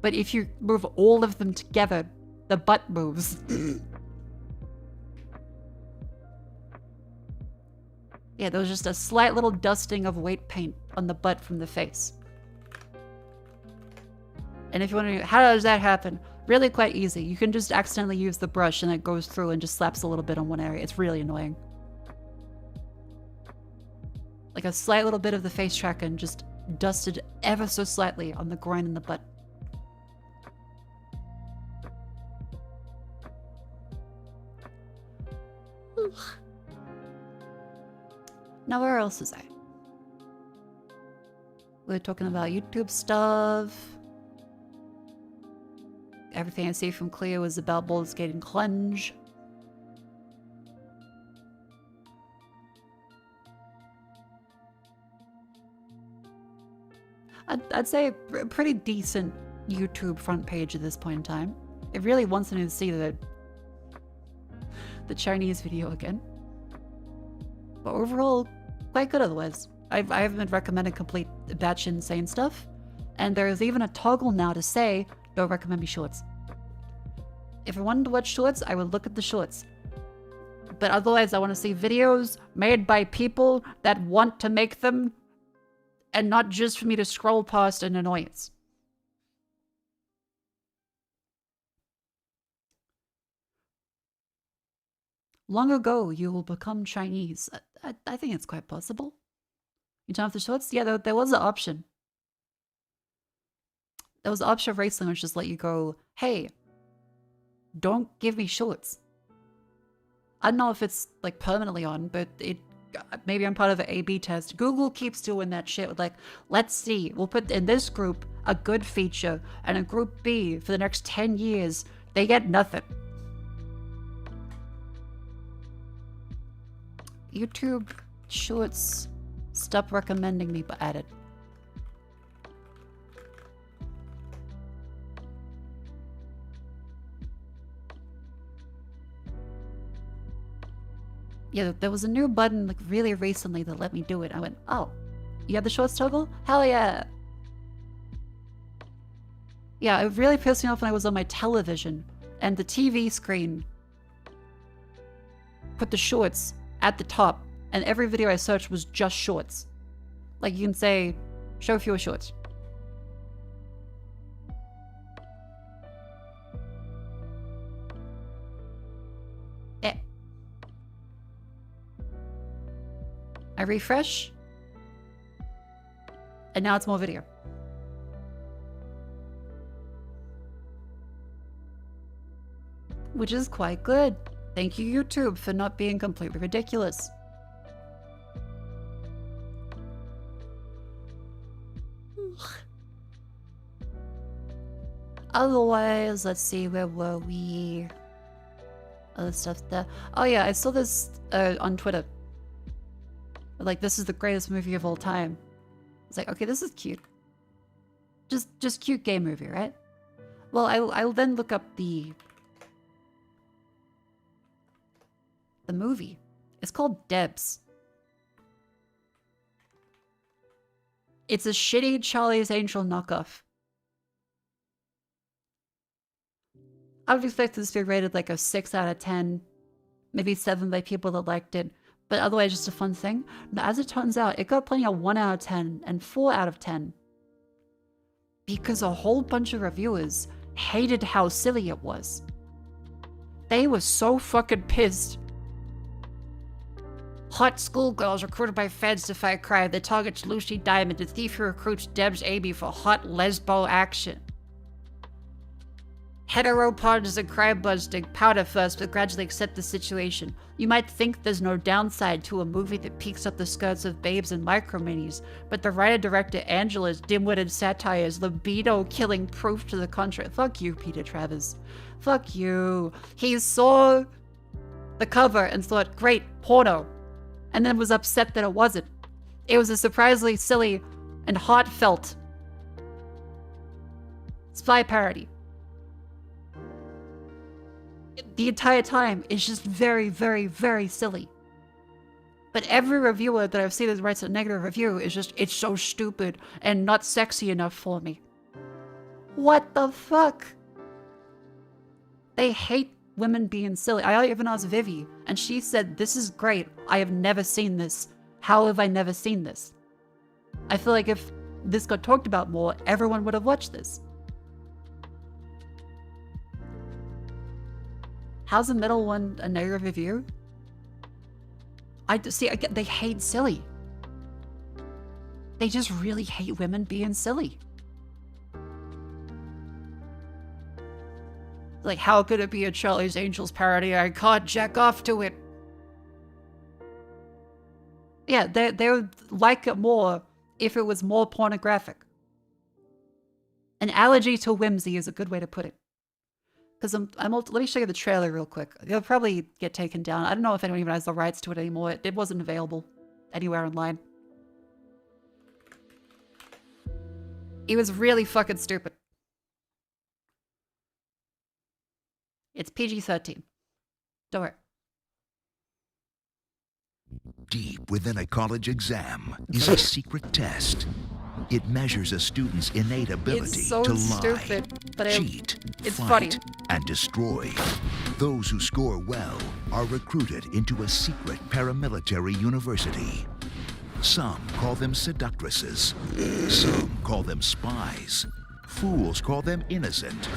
A: But if you move all of them together, the butt moves. Yeah, there was just a slight little dusting of weight paint on the butt from the face. And if you're wondering, how does that happen? Really quite easy. You can just accidentally use the brush and it goes through and just slaps a little bit on one area. It's really annoying. Like a slight little bit of the face tracking just dusted ever so slightly on the groin and the butt. Now, where else was I? We were talking about YouTube stuff. Everything I see from Cleo is about Baldur's Gate and Clunge. I'd say a pretty decent YouTube front page at this point in time. It really wants me to see the Chinese video again. But overall, quite good otherwise. I haven't been recommending complete batch insane stuff. And there's even a toggle now to say, don't recommend me shorts. If I wanted to watch shorts, I would look at the shorts. But otherwise, I want to see videos made by people that want to make them, and not just for me to scroll past an annoyance. Long ago, you will become Chinese. I think it's quite possible. You turn off the shorts? Yeah, there was an option. There was an option of Raceling which just let you go, hey, don't give me shorts. I don't know if it's like permanently on, but maybe I'm part of an A/B test. Google keeps doing that shit with like, let's see, we'll put in this group a good feature, and in group B for the next 10 years, they get nothing. YouTube shorts, stop recommending me, but add it. Yeah, there was a new button like really recently that let me do it. I went, oh, you have the shorts toggle? Hell yeah. Yeah, it really pissed me off when I was on my television and the TV screen put the shorts at the top and every video I searched was just shorts. Like you can say, show fewer shorts. I refresh, and now it's more video. Which is quite good. Thank you, YouTube, for not being completely ridiculous. Otherwise, let's see, where were we? other stuff there. Oh yeah, I saw this on Twitter. Like, this is the greatest movie of all time. It's like, okay, this is cute. Just cute gay movie, right? Well, I'll then look up the movie. It's called Debs. It's a shitty Charlie's Angel knockoff. I would expect this to be rated like a 6 out of 10, maybe 7 by people that liked it, but otherwise just a fun thing. But as it turns out, it got plenty of 1 out of 10 and 4 out of 10. Because a whole bunch of reviewers hated how silly it was. They were so fucking pissed. Hot schoolgirls recruited by feds to fight crime that targets Lucy Diamond, the thief who recruits Debs Amy for hot lesbo action. Hetero partisan crime busting, powder first, but gradually accept the situation. You might think there's no downside to a movie that peeks up the skirts of babes and micro-minis, but the writer-director Angela's dim-witted satire is libido-killing proof to the contrary. Fuck you, Peter Travers. Fuck you. He saw the cover and thought, great, porno. And then was upset that it wasn't. It was a surprisingly silly and heartfelt spy parody. The entire time is just very, very, very silly. But every reviewer that I've seen that writes a negative review is just, it's so stupid and not sexy enough for me. What the fuck? They hate women being silly. I even asked Vivi, and she said, this is great. I have never seen this. How have I never seen this? I feel like if this got talked about more, everyone would have watched this. How's the middle one a negative review? They hate silly. They just really hate women being silly. Like, how could it be a Charlie's Angels parody? I can't jack off to it. Yeah, they would like it more if it was more pornographic. An allergy to whimsy is a good way to put it. Because let me show you the trailer real quick. It'll probably get taken down. I don't know if anyone even has the rights to it anymore. It wasn't available anywhere online. It was really fucking stupid. It's PG-13. Don't worry.
E: Deep within a college exam is a secret test. It measures a student's innate ability
A: so
E: to lie,
A: stupid, but
E: cheat,
A: it's
E: fight,
A: funny.
E: and destroy. Those who score well are recruited into a secret paramilitary university. Some call them seductresses. Some call them spies. Fools call them innocent.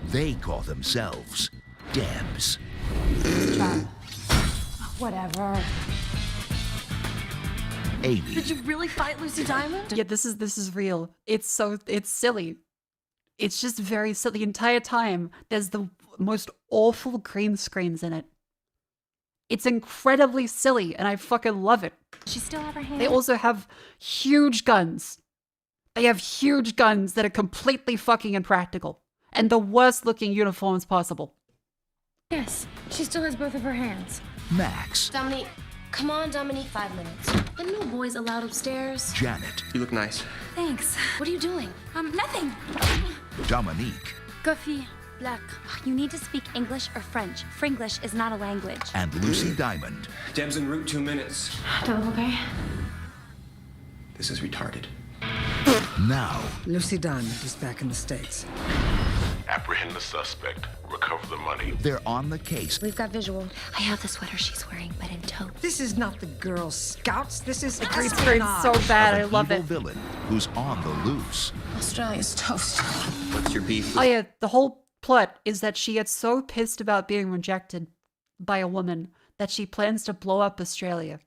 E: They call themselves Debs.
F: Whatever.
E: Amy.
D: Did you really fight Lucy Diamond?
A: Yeah, this is real. It's silly. It's just very silly. The entire time, there's the most awful green screens in it. It's incredibly silly, and I fucking love it.
F: She still have her hand.
A: They also have huge guns. They have huge guns that are completely fucking impractical. And the worst looking uniforms possible.
F: Yes, she still has both of her hands.
E: Max.
D: Dominique, come on, Dominique, 5 minutes. And no boys allowed upstairs.
E: Janet.
G: You look nice.
F: Thanks.
D: What are you doing?
F: Nothing.
E: Dominique.
F: Coffee, black. You need to speak English or French. Fringlish is not a language.
E: And Lucy Diamond.
G: Deb's en route, 2 minutes.
F: Do I look okay?
G: This is retarded.
E: Now.
H: Lucy Diamond is back in the States.
I: Apprehend the suspect. Recover the money.
E: They're on the case.
F: We've got visual.
D: I have the sweater she's wearing, but in taupe.
H: This is not the Girl Scouts. This is
A: Green screen so bad. I love
E: evil
A: it.
E: villain who's on the loose.
D: Australia's toast.
G: What's your beef?
A: Oh yeah, the whole plot is that she gets so pissed about being rejected by a woman that she plans to blow up Australia.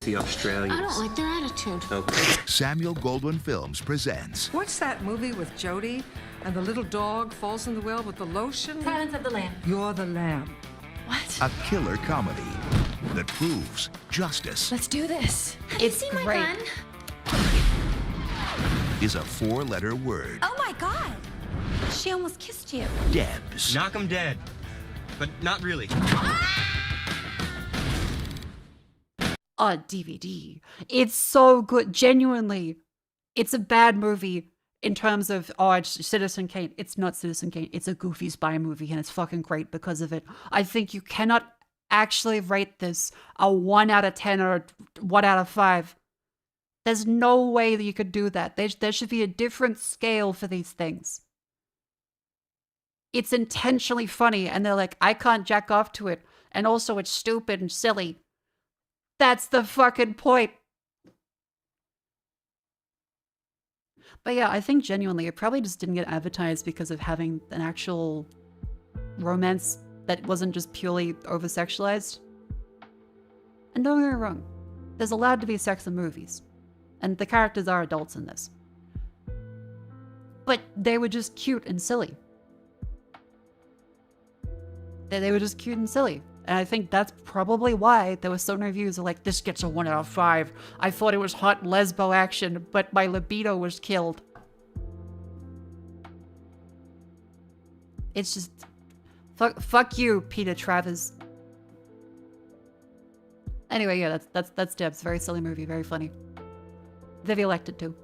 G: The Australians.
D: I don't like their attitude.
G: Okay.
E: Samuel Goldwyn Films presents
H: What's that movie with Jodie and the little dog falls in the well with the lotion?
F: Silence of the Lamb.
H: You're the lamb.
F: What?
E: a killer comedy that proves justice
F: Let's do this.
A: It's great.
E: is a 4-letter word.
F: Oh my god. She almost kissed you.
E: Debs.
G: Knock 'em dead. But not really.
A: On DVD. It's so good. Genuinely. It's a bad movie in terms of, oh, it's Citizen Kane. It's not Citizen Kane. It's a goofy spy movie, and it's fucking great because of it. I think you cannot actually rate this a 1 out of 10 or 1 out of 5. There's no way that you could do that. There should be a different scale for these things. It's intentionally funny, and they're like, I can't jack off to it. And also, it's stupid and silly. That's the fucking point. But yeah, I think genuinely, it probably just didn't get advertised because of having an actual romance that wasn't just purely over-sexualized. And don't get me wrong, there's allowed to be sex in movies. And the characters are adults in this. But they were just cute and silly. They were just cute and silly. And I think that's probably why there were some reviews are like, this gets a 1 out of 5. I thought it was hot lesbo action, but my libido was killed. It's just... Fuck you, Peter Travers. Anyway, yeah, that's Debs. Very silly movie, very funny. Vivi liked it too.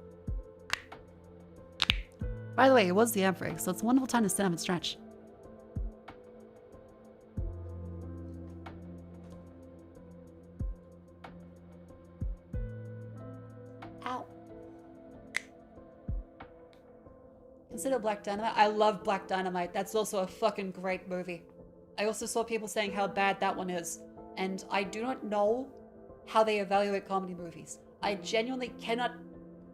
A: By the way, it was the ad break, so it's a wonderful time to sit down and stretch. Ow. Consider Black Dynamite. I love Black Dynamite. That's also a fucking great movie. I also saw people saying how bad that one is. And I do not know how they evaluate comedy movies. I genuinely cannot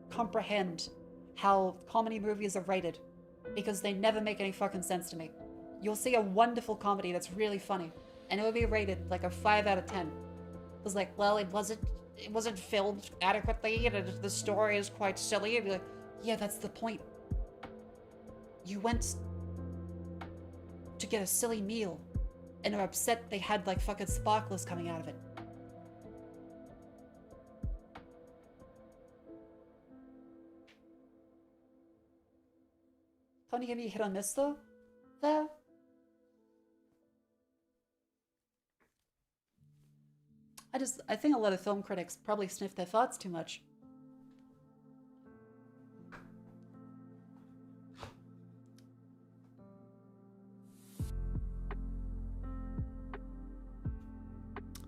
A: comprehend how comedy movies are rated. Because they never make any fucking sense to me. You'll see a wonderful comedy that's really funny. And it will be rated like a 5 out of 10. It was like, well, it wasn't filmed adequately, and the story is quite silly. And be like, yeah, that's the point. You went to get a silly meal, and are upset they had like fucking sparklers coming out of it. Tony, give me a hit on this though? There. I think a lot of film critics probably sniff their farts too much.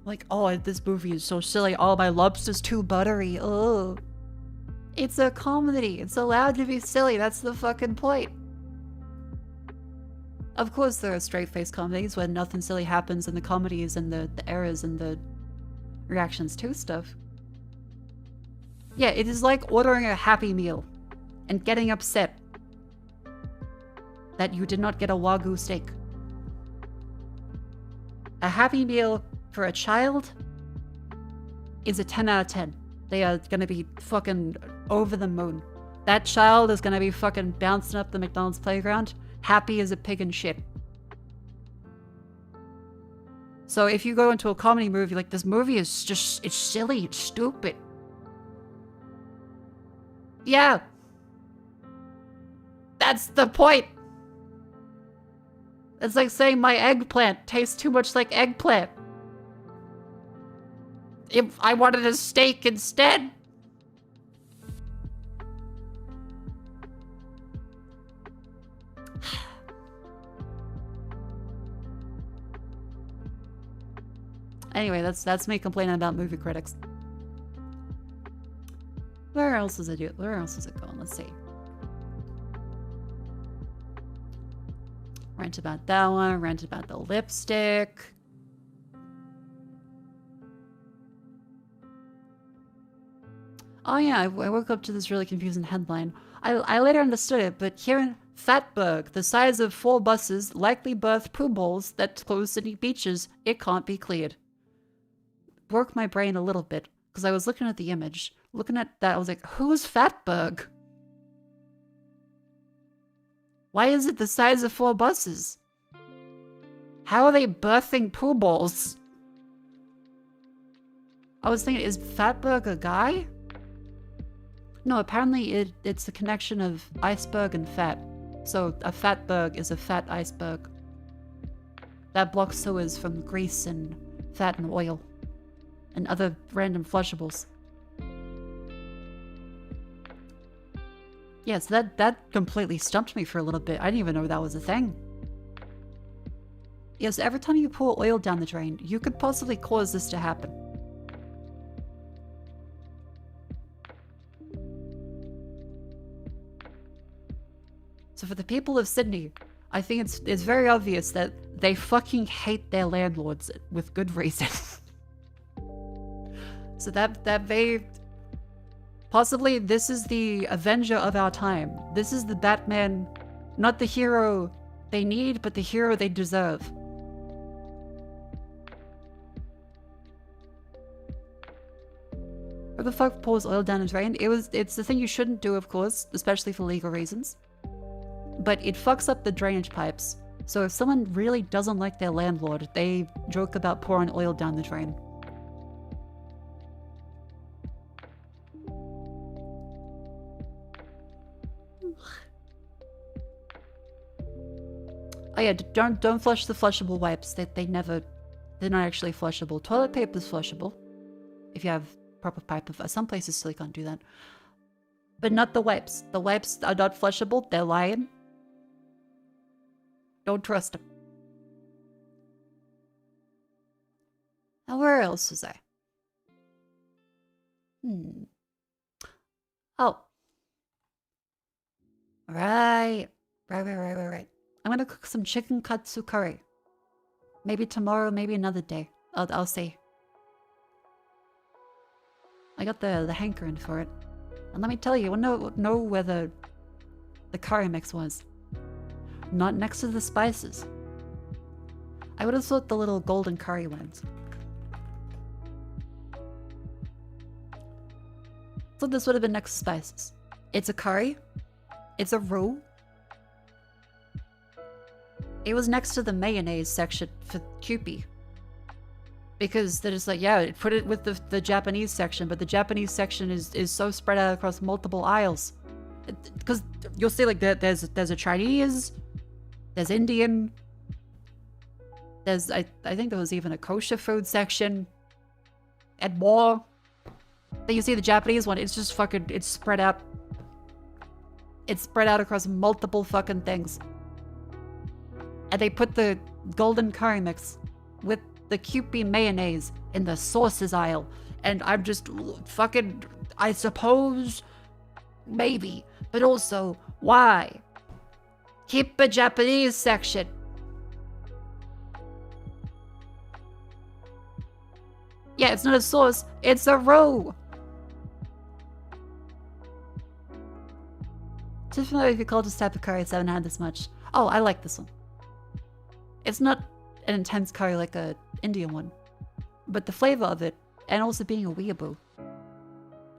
A: Like, oh, this movie is so silly. Oh, my lobster's too buttery. Oh. It's a comedy. It's allowed to be silly. That's the fucking point. Of course, there are straight-faced comedies where nothing silly happens, and the comedies and the errors and the reactions to stuff. Yeah, it is like ordering a Happy Meal and getting upset that you did not get a Wagyu steak. A Happy Meal for a child is a 10 out of 10. They are gonna be fucking over the moon. That child is gonna be fucking bouncing up the McDonald's playground, happy as a pig in shit. So if you go into a comedy movie, like, this movie is just, it's silly, it's stupid. Yeah. That's the point. It's like saying my eggplant tastes too much like eggplant. If I wanted a steak instead. Anyway, that's me complaining about movie critics. Where else is it? Where else is it going? Let's see. Rant about that one. Rant about the lipstick. Oh yeah, I woke up to this really confusing headline. I later understood it, but here in Fatberg, the size of 4 buses likely birthed poo balls that close city beaches. It can't be cleared. Broke my brain a little bit, because I was looking at the image. Looking at that, I was like, who's Fatberg? Why is it the size of 4 buses? How are they birthing poo balls? I was thinking, is Fatberg a guy? No, apparently it's the connection of iceberg and fat. So a fatberg is a fat iceberg. That blocks sewers from grease and fat and oil. And other random flushables. Yes, that completely stumped me for a little bit. I didn't even know that was a thing. Yes, every time you pour oil down the drain, you could possibly cause this to happen. So for the people of Sydney, I think it's very obvious that they fucking hate their landlords with good reason. So that they... Possibly this is the Avenger of our time. This is the Batman, not the hero they need, but the hero they deserve. Who the fuck pours oil down a drain? It's the thing you shouldn't do, of course, especially for legal reasons. But it fucks up the drainage pipes. So if someone really doesn't like their landlord, they joke about pouring oil down the drain. Oh yeah, don't flush the flushable wipes. They're not actually flushable. Toilet paper is flushable if you have proper pipe. Some places still can't do that. But not the wipes. The wipes are not flushable. They're lying. Don't trust them. Now where else was I? Oh. Right. I'm gonna cook some chicken katsu curry. Maybe tomorrow, maybe another day. I'll see. I got the hankering for it. And let me tell you, know where the curry mix was. Not next to the spices. I would have thought the little golden curry ones. So this would have been next to spices. It's a curry. It's a roux. It was next to the mayonnaise section for Kewpie. Because they're just like, yeah, put it with the Japanese section, but the Japanese section is so spread out across multiple aisles. Because you'll see, like, there's a Chinese, there's Indian, there's, I think there was even a kosher food section, and more. Then you see the Japanese one, it's just fucking, it's spread out. It's spread out across multiple fucking things. And they put the golden curry mix with the Kewpie mayonnaise in the sauces aisle. And I'm just fucking, I suppose, maybe. But also, why? Keep a Japanese section. Yeah, it's not a sauce, it's a roux. Just familiar if you call this type of curry, I haven't had this much. Oh, I like this one. It's not an intense curry like a Indian one, but the flavor of it, and also being a weeaboo,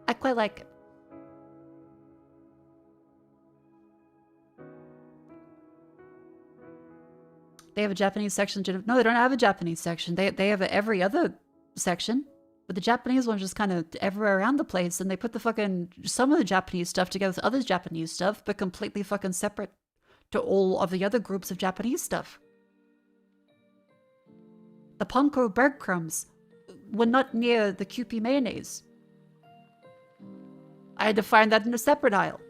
A: I quite like it. They have a Japanese section. No, they don't have a Japanese section. They have every other section, but the Japanese one's just kind of everywhere around the place, and they put the fucking some of the Japanese stuff together with other Japanese stuff, but completely fucking separate to all of the other groups of Japanese stuff. The panko breadcrumbs were not near the Kewpie mayonnaise. I had to find that in a separate aisle.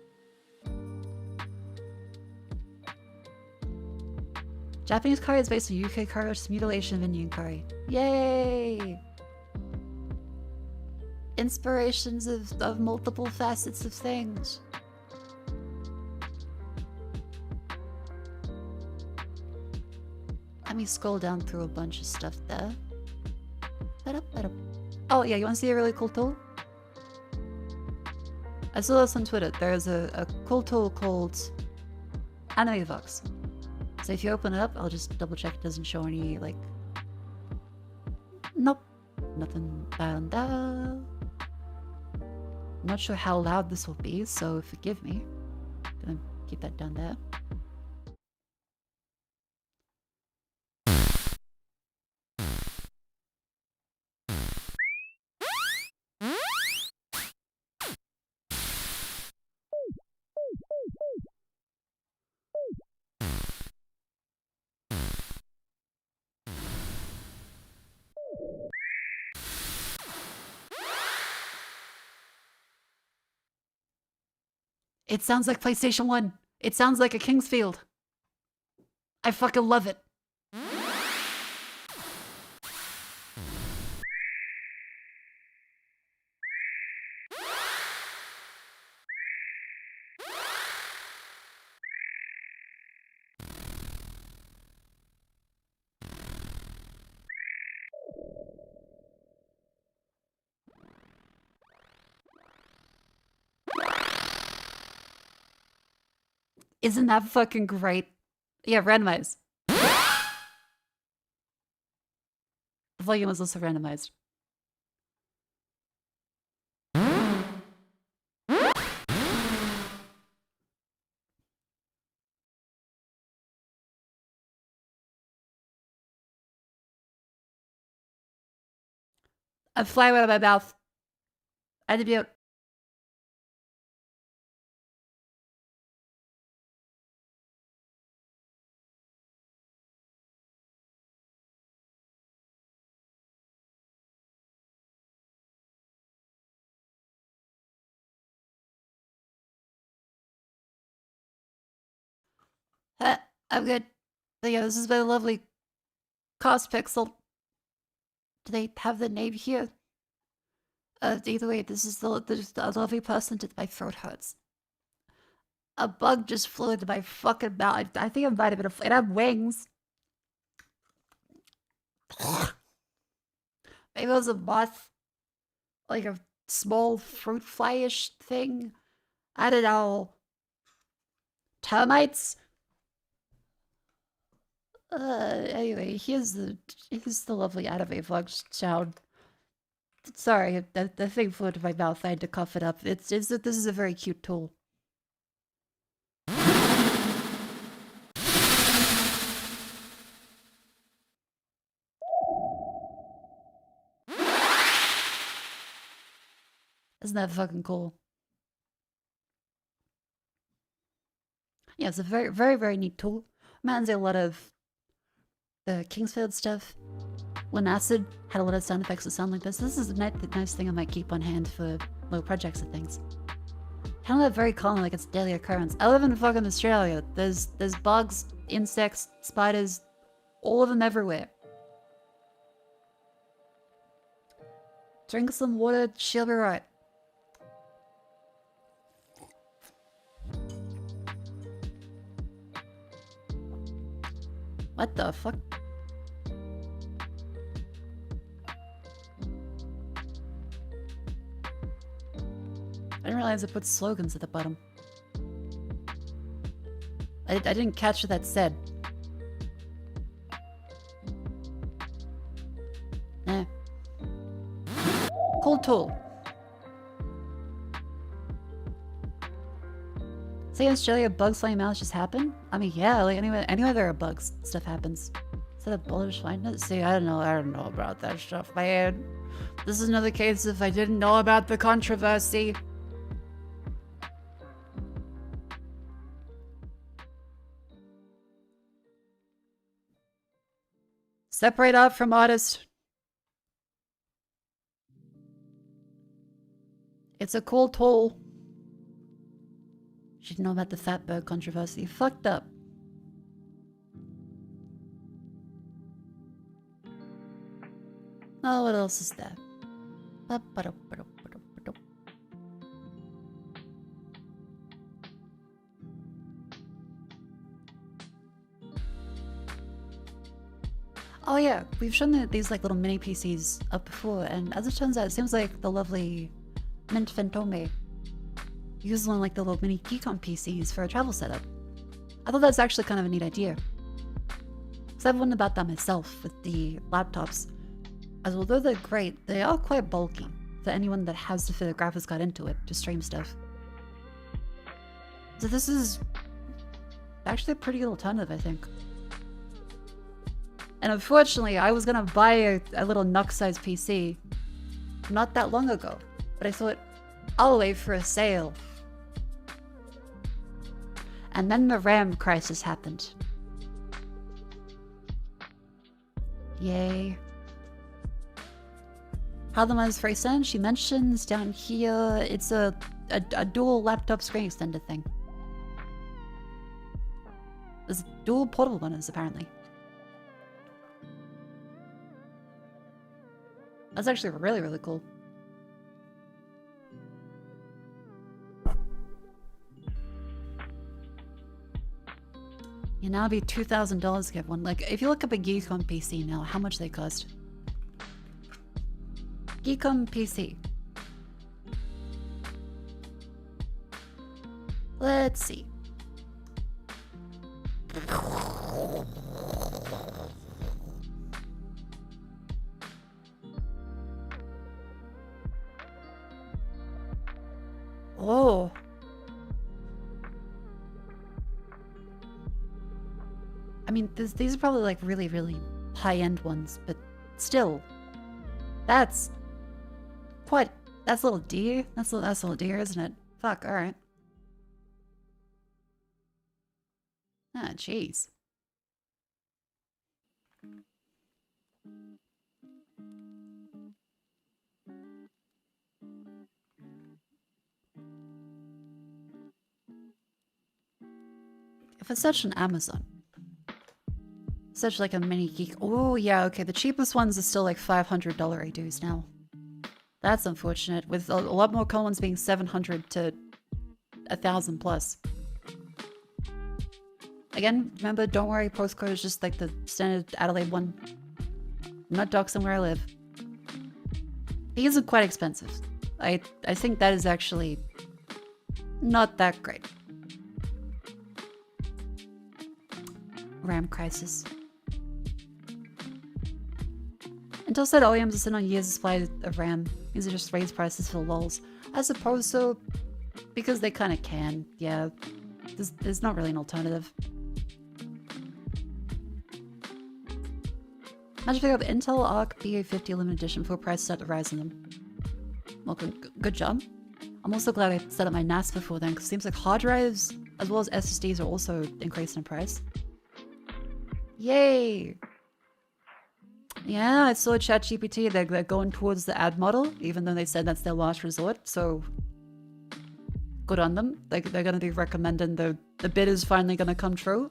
A: Japanese curry is based on UK curry, which is mutilation of Indian curry. Yay! Inspirations of multiple facets of things. Let me scroll down through a bunch of stuff there. Oh yeah, you want to see a really cool tool? I saw this on Twitter. There's a cool tool called AnimeVox. So if you open it up, I'll just double check it doesn't show any, like... Nope. Nothing down there. I'm not sure how loud this will be, so forgive me. Gonna keep that down there. It sounds like PlayStation 1. It sounds like a Kingsfield. I fucking love it. Isn't that fucking great? Yeah, randomize. The volume was also randomized. A fly out of my mouth. I had to be out. I'm good. But yeah, this has been a lovely Cost Pixel. Do they have the name here? Either way, this is a lovely person that my throat hurts. A bug just flew into my fucking mouth. I think it might have been it had wings. Maybe it was a moth. Like a small fruit fly-ish thing. I don't know. Termites? Anyway, here's the lovely anime vlog sound. Sorry, the thing flew into my mouth. I had to cough it up. This is a very cute tool. Isn't that fucking cool? Yeah, it's a very, very, very neat tool. Reminds me a lot of the Kingsfield stuff. When Acid had a lot of sound effects that sound like this. This is the nice thing I might keep on hand for little projects and things. Kind of very common, like it's a daily occurrence. I live in fucking Australia. There's bugs, insects, spiders, all of them everywhere. Drink some water, she'll be right. What the fuck? I didn't realize it put slogans at the bottom. I didn't catch what that said. Eh. Cold tool. Say in Australia, bugs flying mouths just happen? I mean, yeah, like anywhere there are bugs, stuff happens. Is that a bullish line? See, I don't know about that stuff, man. This is another case if I didn't know about the controversy. Separate art from artist. It's a cool tool. Should know about the fat bird controversy. Fucked up. Oh, what else is there? Oh yeah, we've shown these like little mini PCs up before, and as it turns out, it seems like the lovely Mint Fantome uses one of like the little mini Geekon PCs for a travel setup. I thought that's actually kind of a neat idea. Because I've wondered about that myself with the laptops. As although they're great, they are quite bulky for anyone that has to fit a graphics card into it to stream stuff. So this is actually a pretty good alternative, I think. And unfortunately, I was gonna buy a little Nux-sized PC not that long ago, but I thought, I'll wait for a sale. And then the RAM crisis happened. Yay. How the Mother's Freysen, she mentions down here, it's a a dual laptop screen extender thing. There's dual portable ones, apparently. That's actually really, really cool. You now be $2,000 to get one. Like, if you look up a Geekom PC now, how much they cost? Geekom PC. Let's see. Oh. I mean, these are probably like really, really high-end ones, but still, that's quite, that's a little dear. That's a little dear, isn't it? Fuck, alright. Ah, jeez. If I search on Amazon, search like a mini geek. Oh yeah, okay. The cheapest ones are still like $500 redos now. That's unfortunate. With a lot more common ones being 700 to 1,000 plus. Again, remember, don't worry. Postcode is just like the standard Adelaide one. I'm not doxing where I live. These are quite expensive. I think that is actually not that great. RAM crisis. Intel said OEMs are sitting on years of supply of RAM. These are just raise prices for lols. I suppose so, because they kind of can. Yeah, there's not really an alternative. Imagine picking up Intel Arc BA50 limited edition full price set to rise in them. Well, good job. I'm also glad I set up my NAS before then, because it seems like hard drives as well as SSDs are also increasing in price. Yay! Yeah, I saw ChatGPT. They're going towards the ad model, even though they said that's their last resort. So good on them. They're going to be recommending the bid is finally going to come true.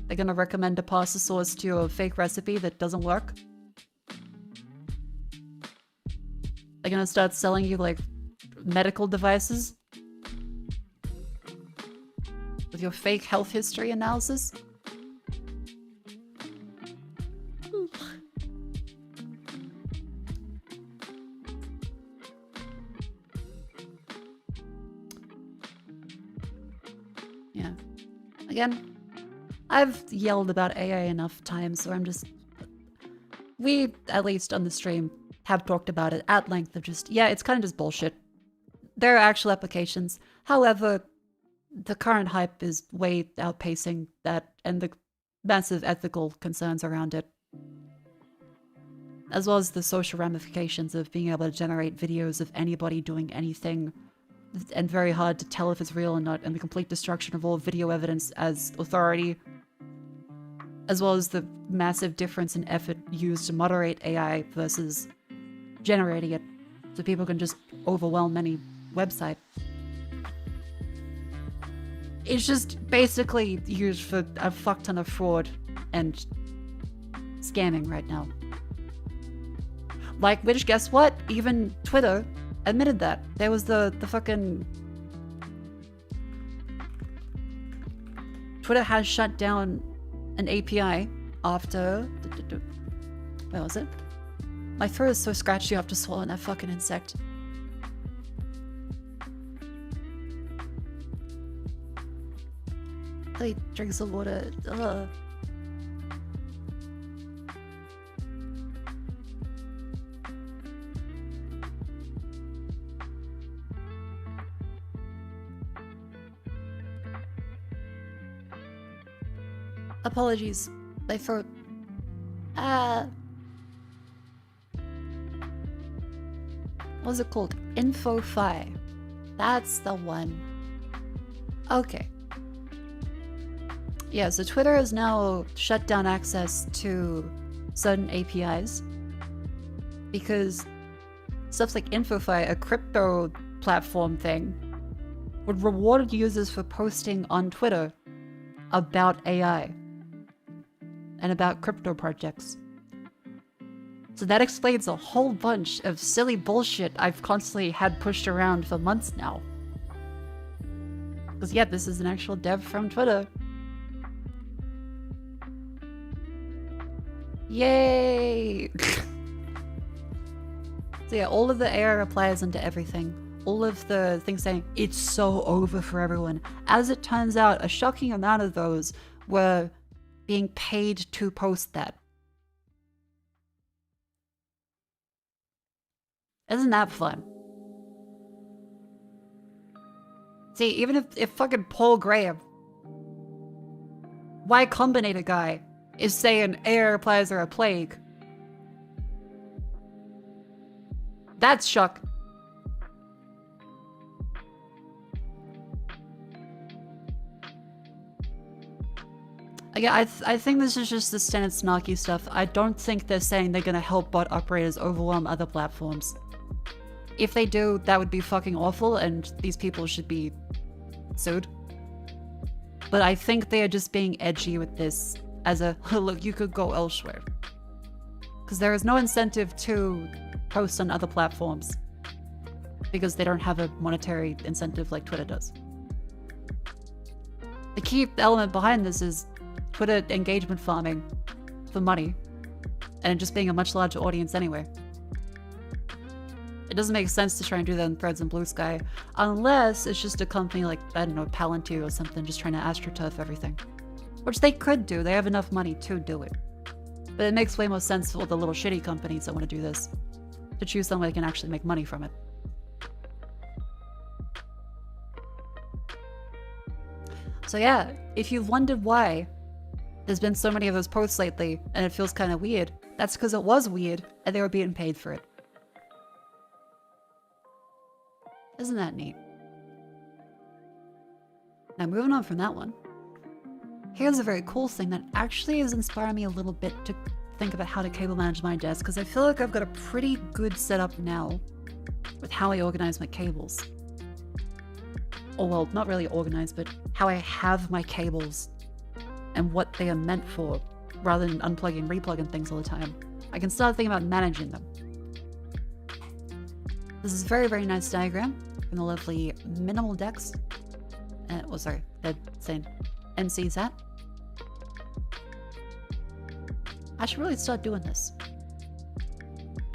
A: They're going to recommend a pasta sauce to a fake recipe that doesn't work. They're going to start selling you like medical devices with your fake health history analysis. Yeah. Again, I've yelled about AI enough times, so I'm just... We, at least on the stream, have talked about it at length of just, yeah, it's kind of just bullshit. There are actual applications. However, the current hype is way outpacing that and the massive ethical concerns around it. As well as the social ramifications of being able to generate videos of anybody doing anything, and very hard to tell if it's real or not, and the complete destruction of all video evidence as authority, as well as the massive difference in effort used to moderate AI versus generating it, so people can just overwhelm any website. It's just basically used for a fuck ton of fraud and scamming right now. Like, which, guess what? Even Twitter admitted that. There was the fucking... Twitter has shut down an API after... Where was it? My throat is so scratchy after swallowing that fucking insect. He drinks some water. Ugh. Apologies. My throat. What was it called? Info-Fi. That's the one. Okay. Yeah, so Twitter has now shut down access to certain APIs because stuff like Info-Fi, a crypto platform thing, would reward users for posting on Twitter about AI and about crypto projects. So that explains a whole bunch of silly bullshit I've constantly had pushed around for months now. Because yeah, this is an actual dev from Twitter. Yay! So yeah, all of the AI replies into everything. All of the things saying, it's so over for everyone. As it turns out, a shocking amount of those were being paid to post that. Isn't that fun? See, even if fucking Paul Graham, Y Combinator guy, is saying AI replies are a plague, that's shocking. Yeah, I think this is just the standard snarky stuff. I don't think they're saying they're gonna help bot operators overwhelm other platforms. If they do, that would be fucking awful, and these people should be sued. But I think they are just being edgy with this as a, look, you could go elsewhere. Because there is no incentive to post on other platforms. Because they don't have a monetary incentive like Twitter does. The key element behind this is Twitter engagement farming for money, and just being a much larger audience anyway. It doesn't make sense to try and do that in Threads and Blue Sky, unless it's just a company like, I don't know, Palantir or something, just trying to astroturf everything. Which they could do, they have enough money to do it. But it makes way more sense for all the little shitty companies that want to do this, to choose someone that can actually make money from it. So yeah, if you've wondered why there's been so many of those posts lately, and it feels kind of weird, that's because it was weird, and they were being paid for it. Isn't that neat? Now moving on from that one, here's a very cool thing that actually is inspiring me a little bit to think about how to cable manage my desk, because I feel like I've got a pretty good setup now with how I organize my cables. Or well, not really organized, but how I have my cables and what they are meant for, rather than unplugging and replugging things all the time. I can start thinking about managing them. This is a very, very nice diagram from the lovely Minimal Decks. Well, sorry, they're saying NCSat. I should really start doing this.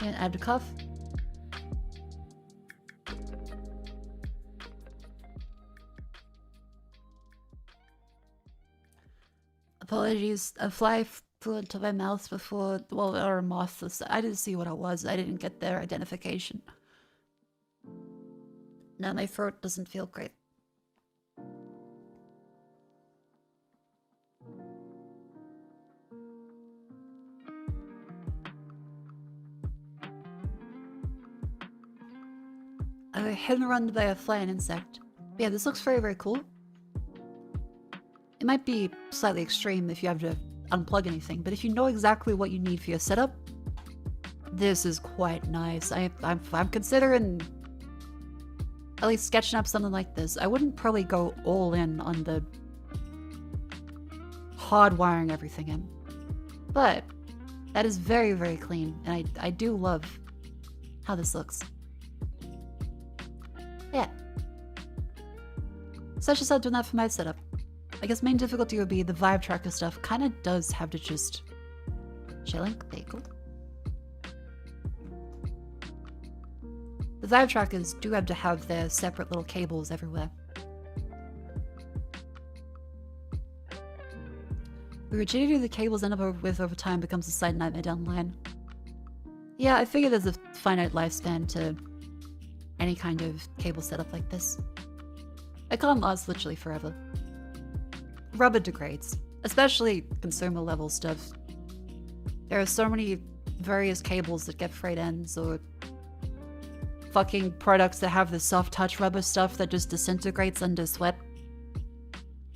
A: And add a cuff. Apologies, a fly flew into my mouth before, well, or a moth. I didn't see what it was. I didn't get their identification. Now my throat doesn't feel great. I got hit and run by a flying insect. But yeah, this looks very, very cool. It might be slightly extreme if you have to unplug anything, but if you know exactly what you need for your setup, this is quite nice. I'm considering at least sketching up something like this. I wouldn't probably go all in on the hardwiring everything in, but that is very, very clean, and I do love how this looks. Yeah. So I should start doing that for my setup. I guess main difficulty would be the vibe tracker stuff kind of does have to just chilling. There you go. The vibe trackers do have to have their separate little cables everywhere. The rigidity the cables end up with over time becomes a side nightmare down the line. Yeah, I figured there's a finite lifespan to any kind of cable setup like this. It can't last literally forever. Rubber degrades, especially consumer level stuff. There are so many various cables that get frayed ends, or fucking products that have the soft touch rubber stuff that just disintegrates under sweat.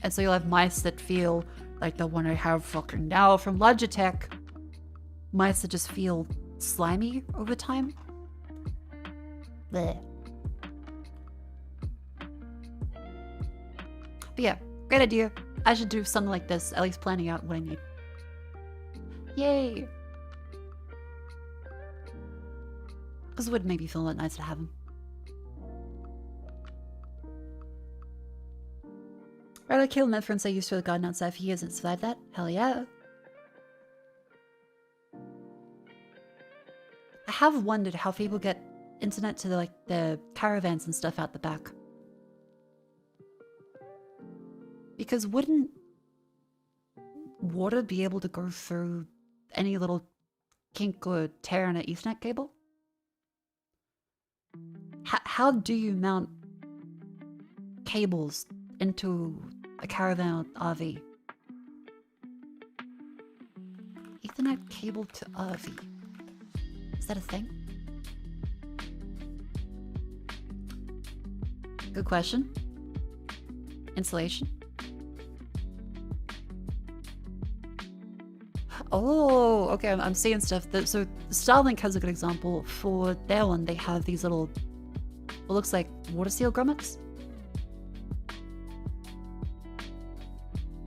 A: And so you'll have mice that feel like the one I have fucking now from Logitech. Mice that just feel slimy over time. Blech. But yeah, great idea. I should do something like this, at least planning out what I need. Yay! Because it would make me feel a lot nice to have him. Rather kill my friends I used to the garden outside for years and survived that? Hell yeah. I have wondered how people get internet to the caravans and stuff out the back. Because wouldn't water be able to go through any little kink or tear in an Ethernet cable? How do you mount cables into a caravan RV? Ethernet cable to RV. Is that a thing? Good question. Insulation. Oh, okay, I'm seeing stuff. So Starlink has a good example. For their one, they have these little, what looks like water seal grommets.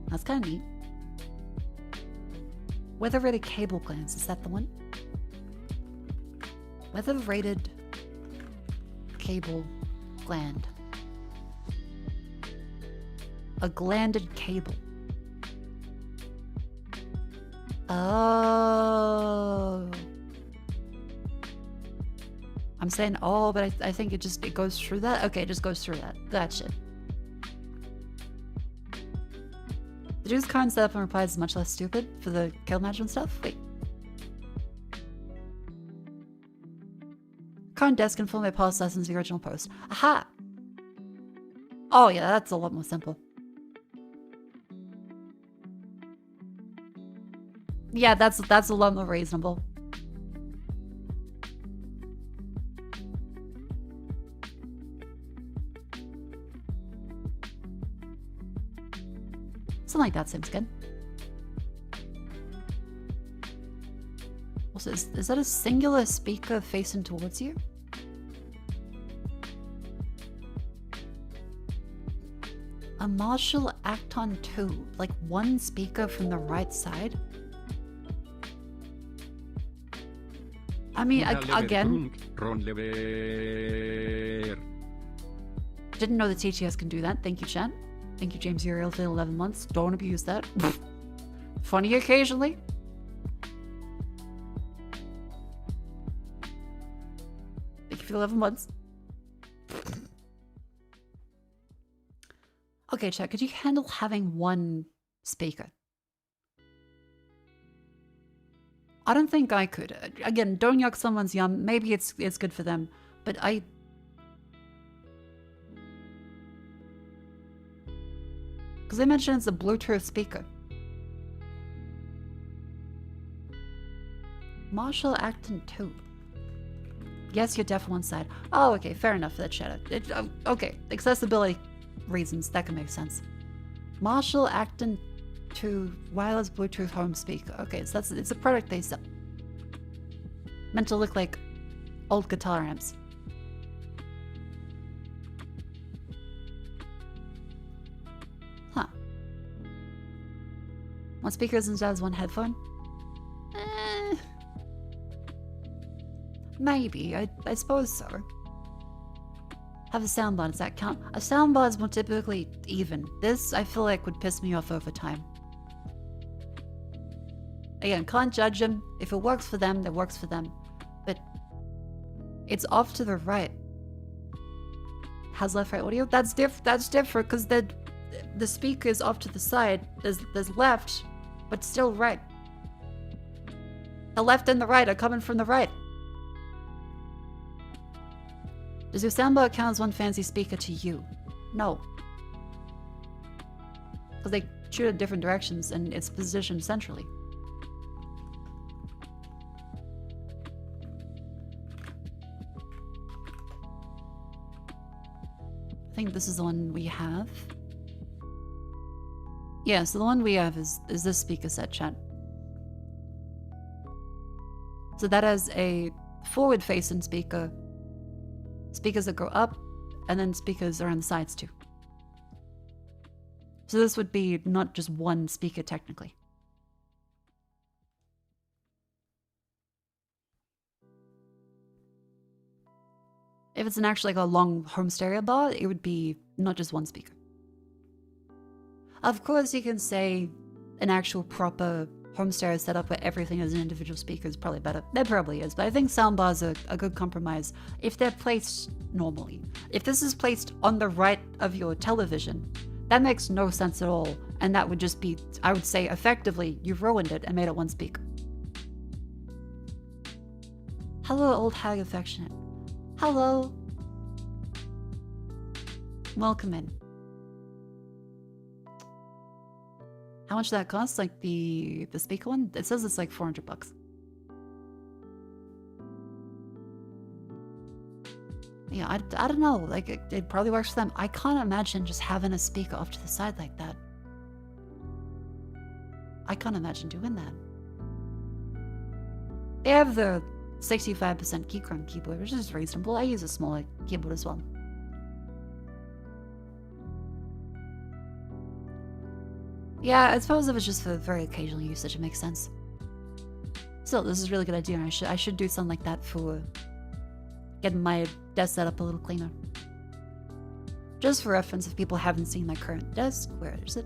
A: That's kind of neat. Weather-rated cable glands, is that the one? Weather-rated cable gland. A glanded cable. Oh. I'm saying oh, but I think it goes through that? Okay, it just goes through that. Gotcha. The dude's current setup and replies is much less stupid for the kill management stuff? Wait. Current desk can fill my past lessons the original post. Aha! Oh yeah, that's a lot more simple. Yeah, that's a lot more reasonable. Something like that seems good. Also, is that a singular speaker facing towards you? A Marshall Acton 2, like one speaker from the right side? I mean, again, didn't know the TTS can do that. Thank you, chat. Thank you, James Uriel, for 11 months. Don't abuse that. Funny occasionally. Thank you for 11 months. Okay, chat, could you handle having one speaker? I don't think I could. Again, don't yuck someone's yum. Maybe it's good for them, but because they mentioned it's a Bluetooth speaker. Marshall Acton 2. Yes, you're deaf on one side. Oh, okay, fair enough for that shadow. Okay, accessibility reasons, that can make sense. Marshall Acton 2 wireless Bluetooth home speaker. Okay, so it's a product they sell. Meant to look like old guitar amps. Huh. One speaker isn't as one headphone? Maybe, I suppose so. Have a soundbar, does that count? A soundbar is more typically even. This, I feel like, would piss me off over time. Again, can't judge them. If it works for them, it works for them. But it's off to the right. Has left-right audio? That's different because the speaker is off to the side. There's left, but still right. The left and the right are coming from the right. Does your soundbar count as one fancy speaker to you? No. Because they shoot in different directions and it's positioned centrally. I think this is the one we have. Yeah, so the one we have is this speaker set, chat. So that has a forward-facing speaker, speakers that go up, and then speakers around the sides too. So this would be not just one speaker technically. If it's an actually like a long home stereo bar, it would be not just one speaker. Of course, you can say an actual proper home stereo setup where everything is an individual speaker is probably better. There probably is, but I think soundbars are a good compromise if they're placed normally. If this is placed on the right of your television, that makes no sense at all, and that would just be, I would say, effectively, you've ruined it and made it one speaker. Hello, old hag affectionate. Hello. Welcome in. How much did that cost? Like the speaker one? It says it's like $400. Yeah, I don't know. Like it probably works for them. I can't imagine just having a speaker off to the side like that. I can't imagine doing that. They have the 65% keychrome keyboard, which is reasonable. I use a smaller keyboard as well. Yeah, I suppose if it's just for very occasional usage, it makes sense. Still, this is a really good idea. I should do something like that for getting my desk set up a little cleaner. Just for reference, if people haven't seen my current desk, where is it?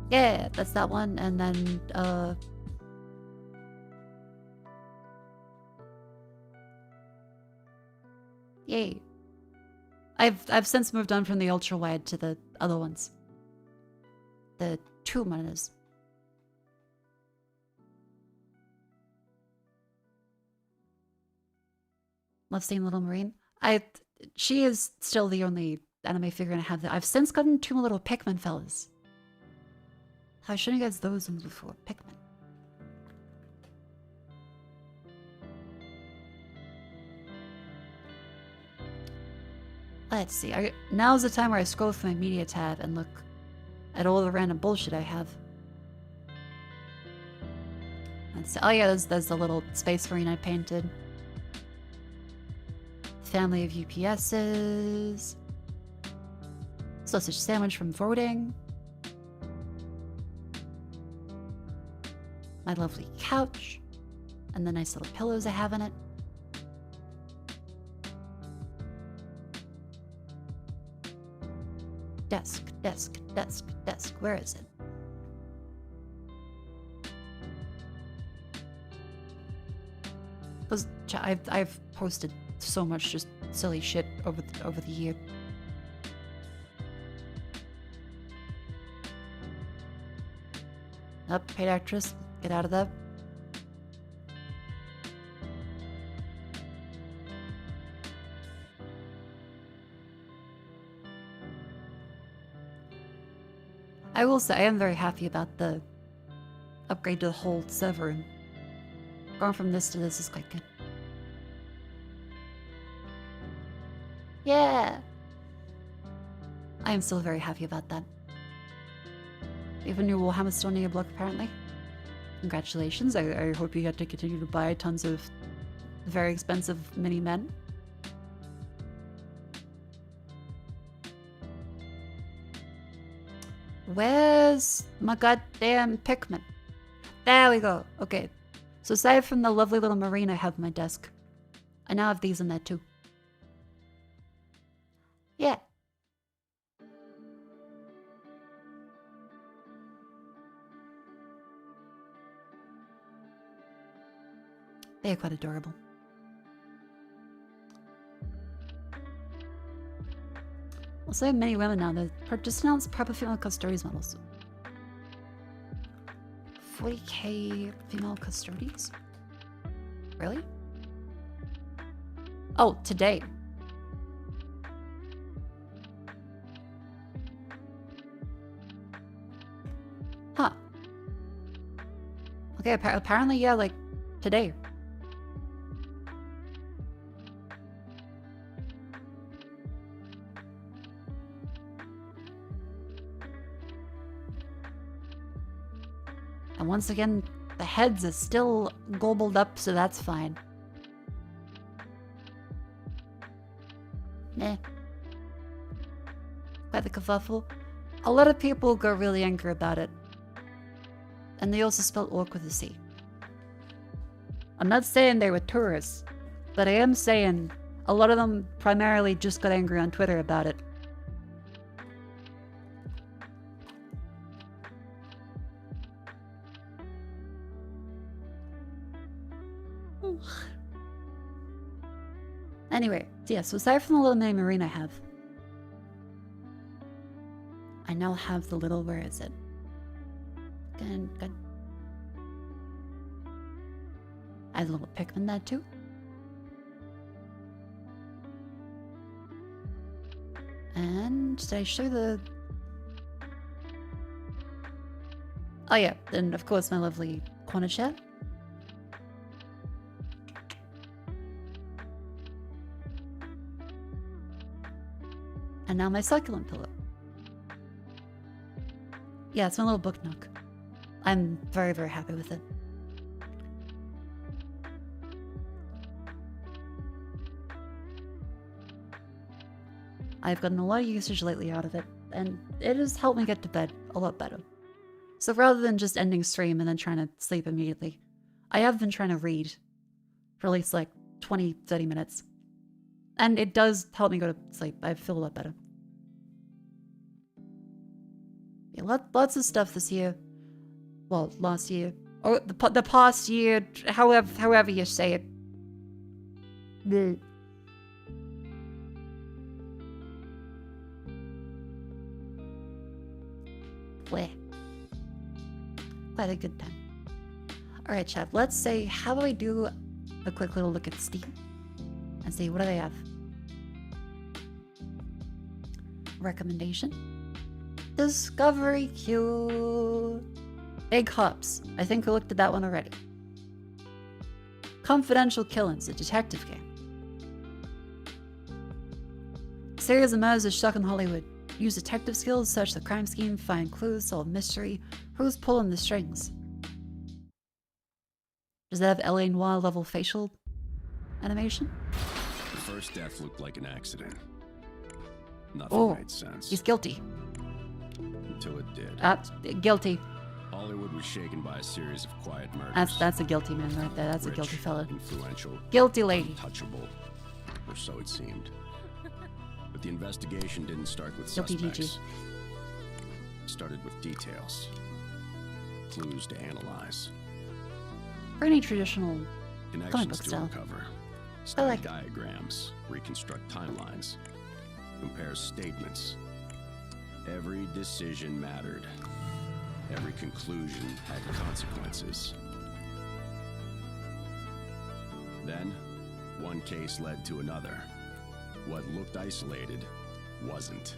A: Yeah, that's that one, and then yay. I've since moved on from the ultra wide to the other ones. The 2 monitors. Love seeing Little Marine. She is still the only anime figure I have that. I've since gotten 2 little Pikmin fellas. I showed you guys those ones before. Pikmin. Let's see. Now's the time where I scroll through my media tab and look at all the random bullshit I have. Let's see. Oh yeah, there's the little space marine I painted. Family of UPSs. Sausage sandwich from voting. My lovely couch. And the nice little pillows I have in it. Desk, desk, desk, desk. Where is it? Because I've posted so much just silly shit over the year. Up, paid actress. Get out of that. I will say I am very happy about the upgrade to the whole server room. Going from this to this is quite good. Yeah! I am still very happy about that. We have a new Warhammer store near your block apparently. Congratulations, I hope you get to continue to buy tons of very expensive mini-men. Where's my goddamn Pikmin? There we go. Okay. So aside from the lovely little marine I have on my desk, I now have these in there too. Yeah. They are quite adorable. Also, many women now. They're just announced proper female custodies models. 40k female custodies? Really? Oh, today. Huh. Okay, apparently, yeah, like, today. And once again, The heads are still gobbled up, so that's fine. Meh. By the kerfuffle. A lot of people got really angry about it. And they also spelled orc with a C. I'm not saying they were tourists, but I am saying a lot of them primarily just got angry on Twitter about it. Anyway, yeah, so aside from the little mini marine I have, I now have the little, where is it? Good. I have a little Pikmin there too. And did I show the... Oh yeah, then of course my lovely corner chair. And now my succulent pillow. Yeah, it's my little book nook. I'm very, very happy with it. I've gotten a lot of usage lately out of it, and it has helped me get to bed a lot better. So rather than just ending stream and then trying to sleep immediately, I have been trying to read for at least like 20-30 minutes. And it does help me go to sleep. I feel a lot better. Yeah, lots of stuff this year. Well, last year. Or the past year, however you say it. Bleh. Bleh. Quite a good time. Alright, chat, let's say, how do I do a quick little look at Steam? And see, what do they have? Recommendation. Discovery queue. Big Hops. I think we looked at that one already. Confidential Killings, a detective game. Series of murders stuck in Hollywood. Use detective skills, search the crime scheme, find clues, solve mystery. Who's pulling the strings? Does that have LA Noire level facial animation?
J: The first death looked like an accident. Nothing made sense.
A: He's guilty.
J: Until it did.
A: Guilty.
J: Hollywood was shaken by a series of quiet murders.
A: That's a guilty man right there. That's
J: Rich,
A: a guilty fella.
J: Influential.
A: Guilty lady.
J: Untouchable. Or so it seemed. But the investigation didn't start with
A: Guilty
J: suspects. It started with details. Clues to analyze.
A: Pretty traditional comic
J: Connections
A: book
J: to
A: style.
J: uncover.
A: I
J: Study
A: like it.
J: diagrams. Reconstruct timelines. Compare statements. Every decision mattered. Every conclusion had consequences. Then, one case led to another. What looked isolated wasn't.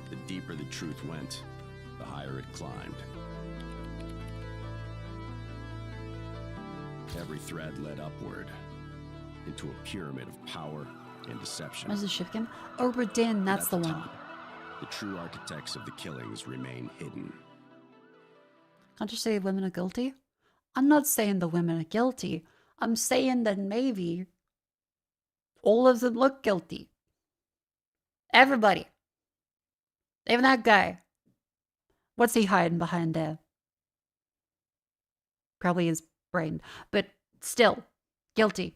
J: The deeper the truth went, the higher it climbed. Every thread led upward into a pyramid of power and deception.
A: Where's the ship game? Oberdin, that's
J: At
A: the one.
J: top, the true architects of the killings remain hidden.
A: Can't you say women are guilty? I'm not saying the women are guilty. I'm saying that maybe all of them look guilty. Everybody. Even that guy. What's he hiding behind there? Probably his brain. But still, guilty.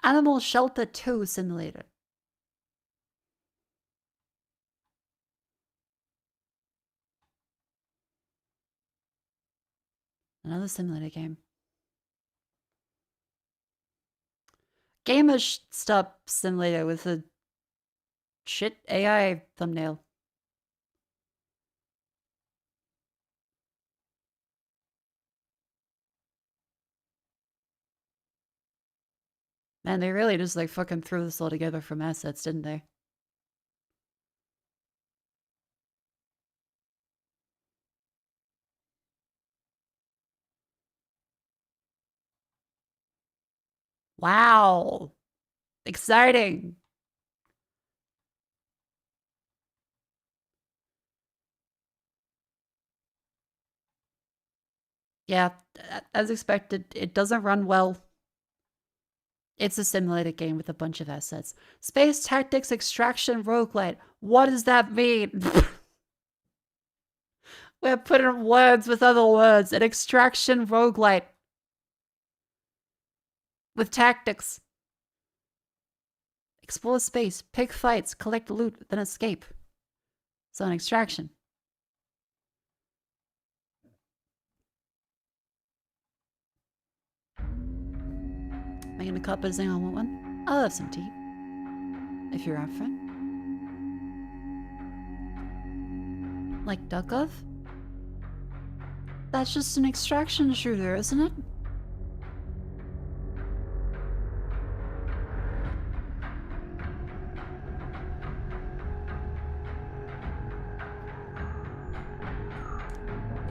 A: Animal Shelter 2 Simulator. Another simulator game. Gamer Stop Simulator with a shit AI thumbnail. Man, they really just like fucking threw this all together from assets, didn't they? Wow. Exciting. Yeah, as expected, it doesn't run well. It's a simulated game with a bunch of assets. Space Tactics Extraction Roguelite. What does that mean? We're putting words with other words. An extraction roguelite. With tactics. Explore space, pick fights, collect loot, then escape. So an extraction. Making a cup of zing, I want one. I'll have some tea. If you're up for it. Like Duckov? That's just an extraction shooter, isn't it?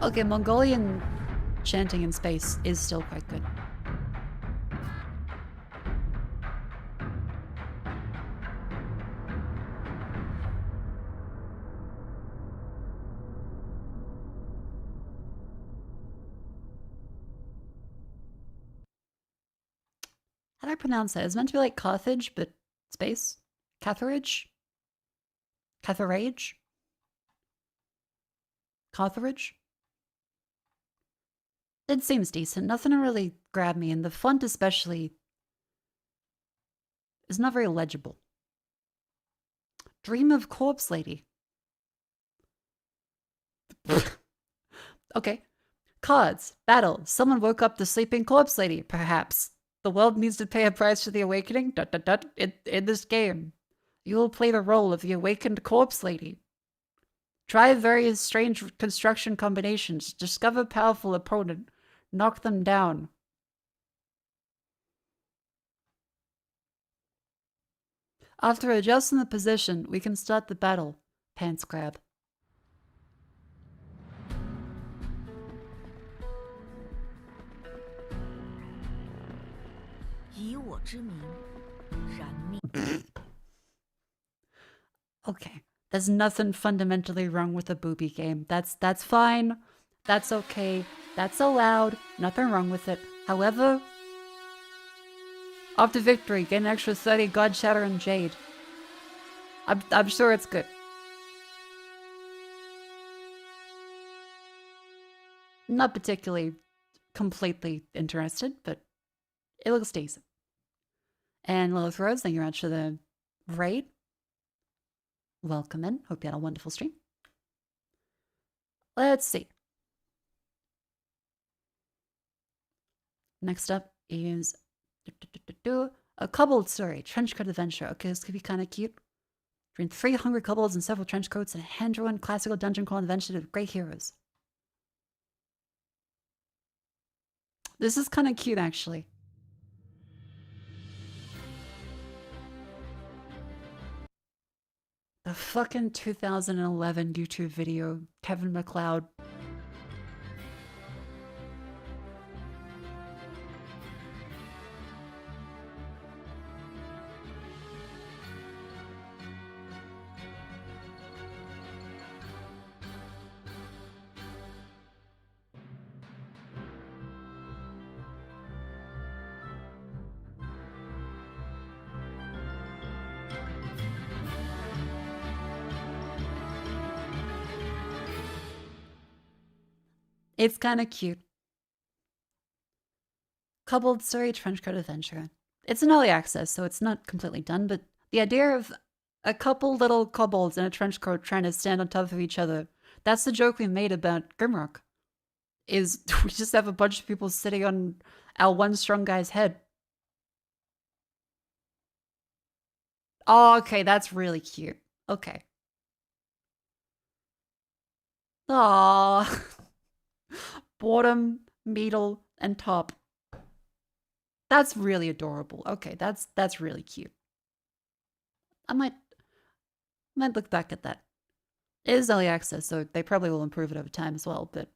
A: Okay, Mongolian chanting in space is still quite good. How do I pronounce that? It's meant to be like Carthage, but space? Carthage? Carthage? Carthage? It seems decent. Nothing to really grab me, and the font especially is not very legible. Dream of Corpse Lady. Okay. Cards. Battle. Someone woke up the sleeping corpse lady, perhaps. The world needs to pay a price for the awakening. ... In this game, you will play the role of the awakened corpse lady. Try various strange construction combinations. Discover powerful opponent. Knock them down. After adjusting the position, we can start the battle. Pants grab. Okay. There's nothing fundamentally wrong with a booby game. That's fine. That's okay. That's allowed. Nothing wrong with it. However, after victory, get an extra 30 God Shatter and Jade. I'm sure it's good. Not particularly completely interested, but it looks decent. And Lilith Rose, thank you very much for the raid. Welcome in. Hope you had a wonderful stream. Let's see. Next up is a kobold story, trenchcoat adventure. Okay, this could be kind of cute. Between 3 hungry kobolds and several trenchcoats and a hand-drawn classical dungeon crawl adventure of great heroes. This is kind of cute, actually. The fucking 2011 YouTube video, Kevin MacLeod. It's kind of cute. Kobold Story Trenchcoat Adventure. It's an early access, so it's not completely done, but the idea of a couple little kobolds in a trenchcoat trying to stand on top of each other, that's the joke we made about Grimrock. Is we just have a bunch of people sitting on our one strong guy's head. Oh, okay, that's really cute. Okay. Aww. Bottom, middle, and top. That's really adorable. Okay, that's really cute. I might look back at that. It is early access, so they probably will improve it over time as well, but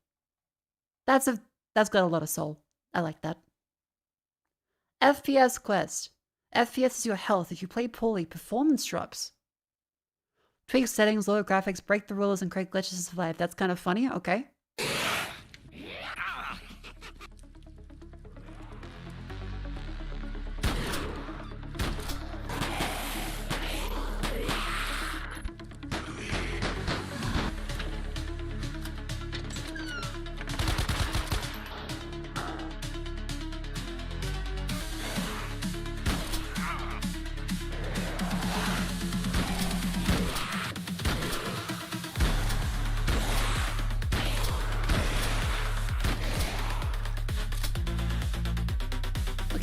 A: that's got a lot of soul. I like that. FPS quest. FPS is your health. If you play poorly, performance drops. Tweak settings, lower graphics, break the rules, and create glitches to survive. That's kind of funny. Okay.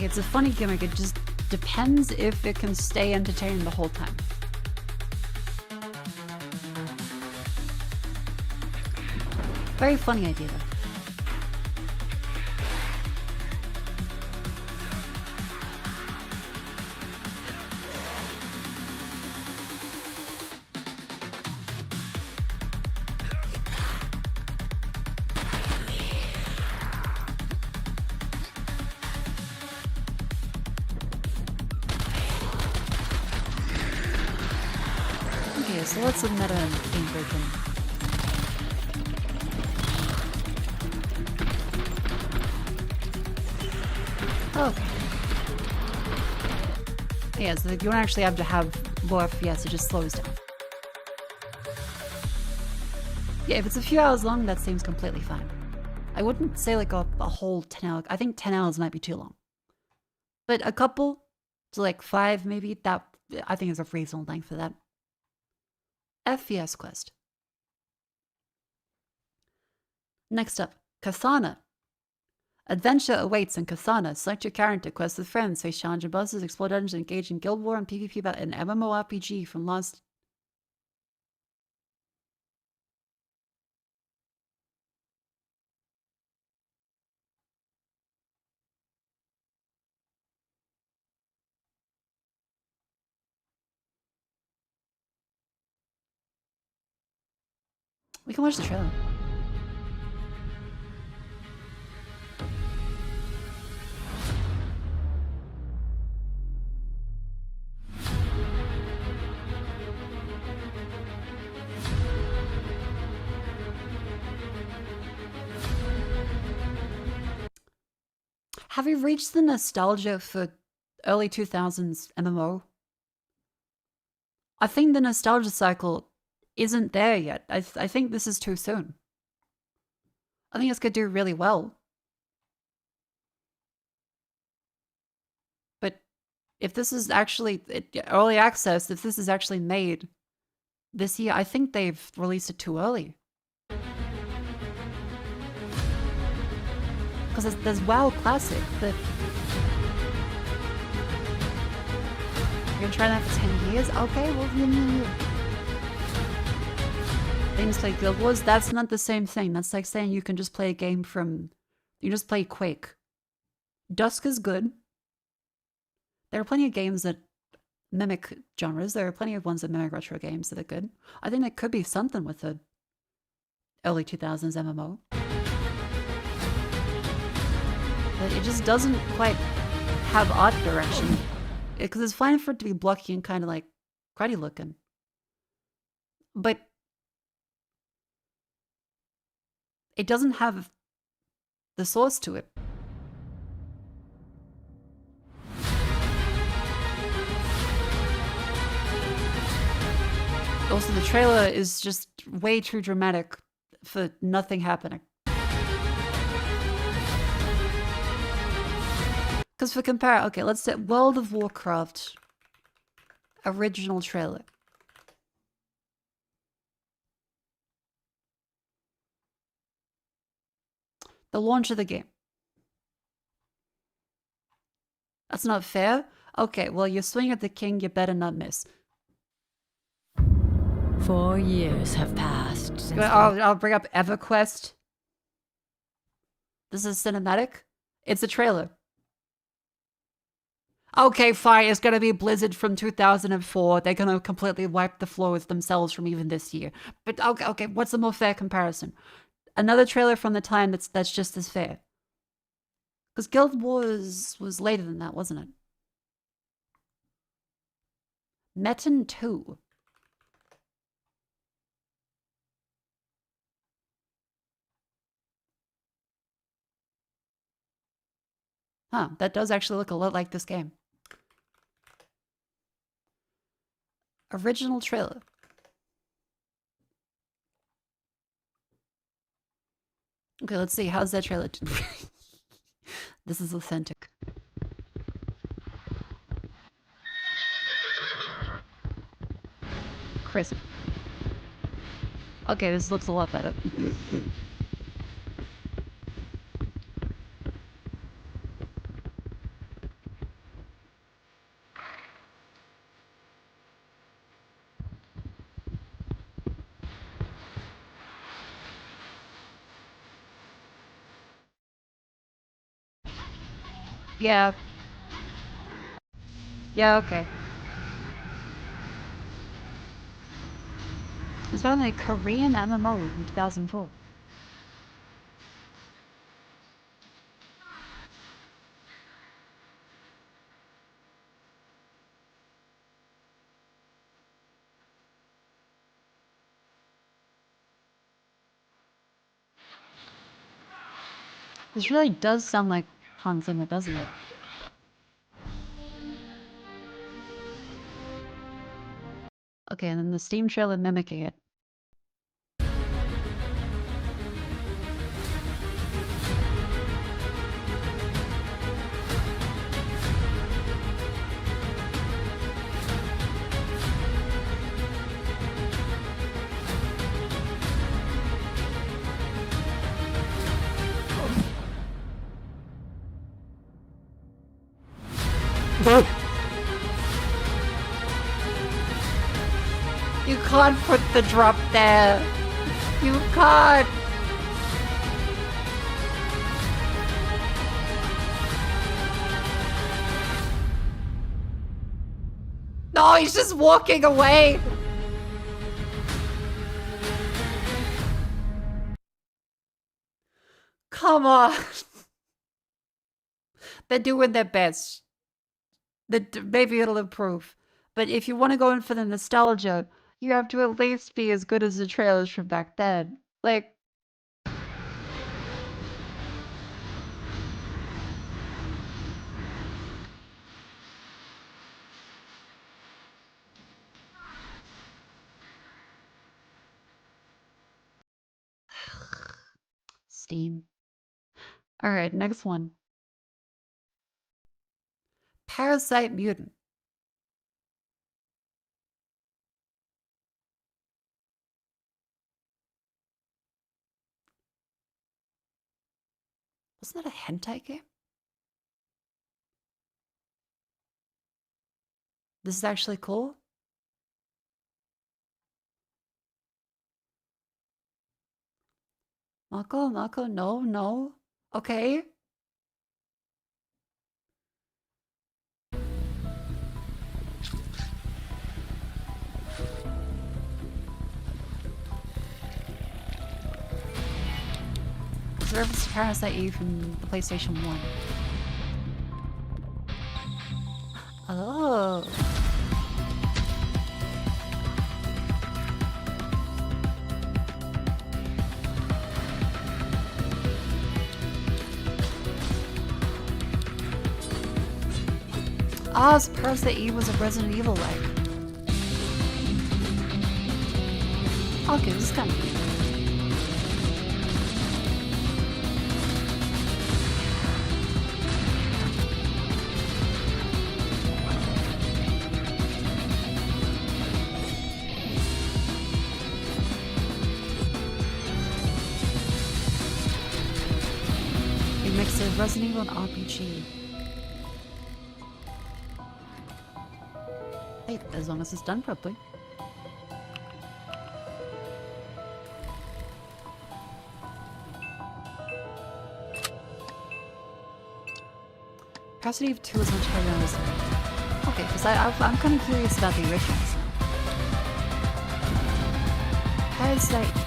A: It's a funny gimmick. It just depends if it can stay entertaining the whole time. Very funny idea, though. Okay, so what's the meta game breaking? Okay. Yeah, so you don't actually have to have low FPS, it just slows down. Yeah, if it's a few hours long, that seems completely fine. I wouldn't say like a whole 10 hour, I think 10 hours might be too long. But a couple, to like 5 maybe, that I think is a reasonable length for that. FPS quest. Next up, Kathana. Adventure awaits in Kathana. Select your character, quest with friends, face challenger bosses, explore dungeons, engage in guild war and PvP about an MMORPG from last. We can watch the trailer. Have you reached the nostalgia for early 2000s MMO? I think the nostalgia cycle isn't there yet. I think this is too soon. I think it's going to do really well. But if this is actually early access, if this is actually made this year, I think they've released it too early. Because there's WoW Classic that you're gonna try that for 10 years? Okay, well, things like Guild Wars, that's not the same thing. That's like saying you can just play a game from, you just play Quake. Dusk is good. There are plenty of games that mimic genres. There are plenty of ones that mimic retro games that are good. I think there could be something with the early 2000s MMO. But it just doesn't quite have art direction. Because it's fine for it to be blocky and kind of like cruddy looking. But it doesn't have the source to it. Also, the trailer is just way too dramatic for nothing happening. Because for compare, okay, let's say World of Warcraft original trailer. The launch of the game. That's not fair? Okay, well, you swing at the king, you better not miss.
K: 4 years have passed since
A: I'll bring up EverQuest. This is cinematic. It's a trailer. Okay, fine, it's gonna be Blizzard from 2004. They're gonna completely wipe the floor with themselves from even this year. But okay, what's the more fair comparison? Another trailer from the time that's just as fair. Because Guild Wars was later than that, wasn't it? Metin 2. Huh, that does actually look a lot like this game. Original trailer. Okay, let's see. How's that trailer? This is authentic. Crisp. Okay, this looks a lot better. Yeah. Yeah, okay. It's found a Korean MMO in 2004. This really does sound like Hans Zimmer, doesn't it? Okay, and then the Steam trailer mimicking it. You can't put the drop there. You can't. No, he's just walking away. Come on. They're doing their best. Maybe it'll improve. But if you want to go in for the nostalgia, you have to at least be as good as the trailers from back then. Like, Steam. Alright, next one. Parasite Mutant. Wasn't that a hentai game? This is actually cool. Mako, no. Okay. It's a reference to Parasite Eve from the PlayStation 1. Oh. Ah, oh, Parasite Eve was a Resident Evil like. Okay, this is kind of cool. It mixed a Resident Evil and RPG. Hey, as long as it's done properly. Parasite Eve 2 is much harder than this one. Okay, because I'm kind of curious about the originals. Parasite Eve.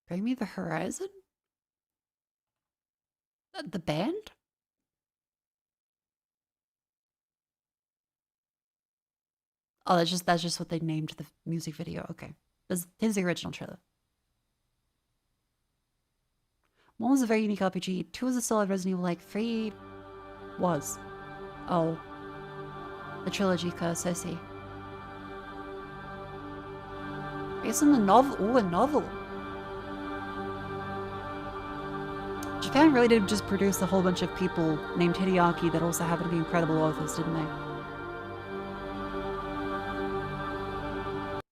A: Bring Me the Horizon? The band? Oh, that's just what they named the music video. Okay. Here's the original trailer. 1 was a very unique RPG, 2 was a solid Resident Evil like, 3 was. Oh. The trilogy curse, I see. Based on the novel. Ooh, a novel. Japan really did just produce a whole bunch of people named Hideaki that also happen to be incredible authors, didn't they?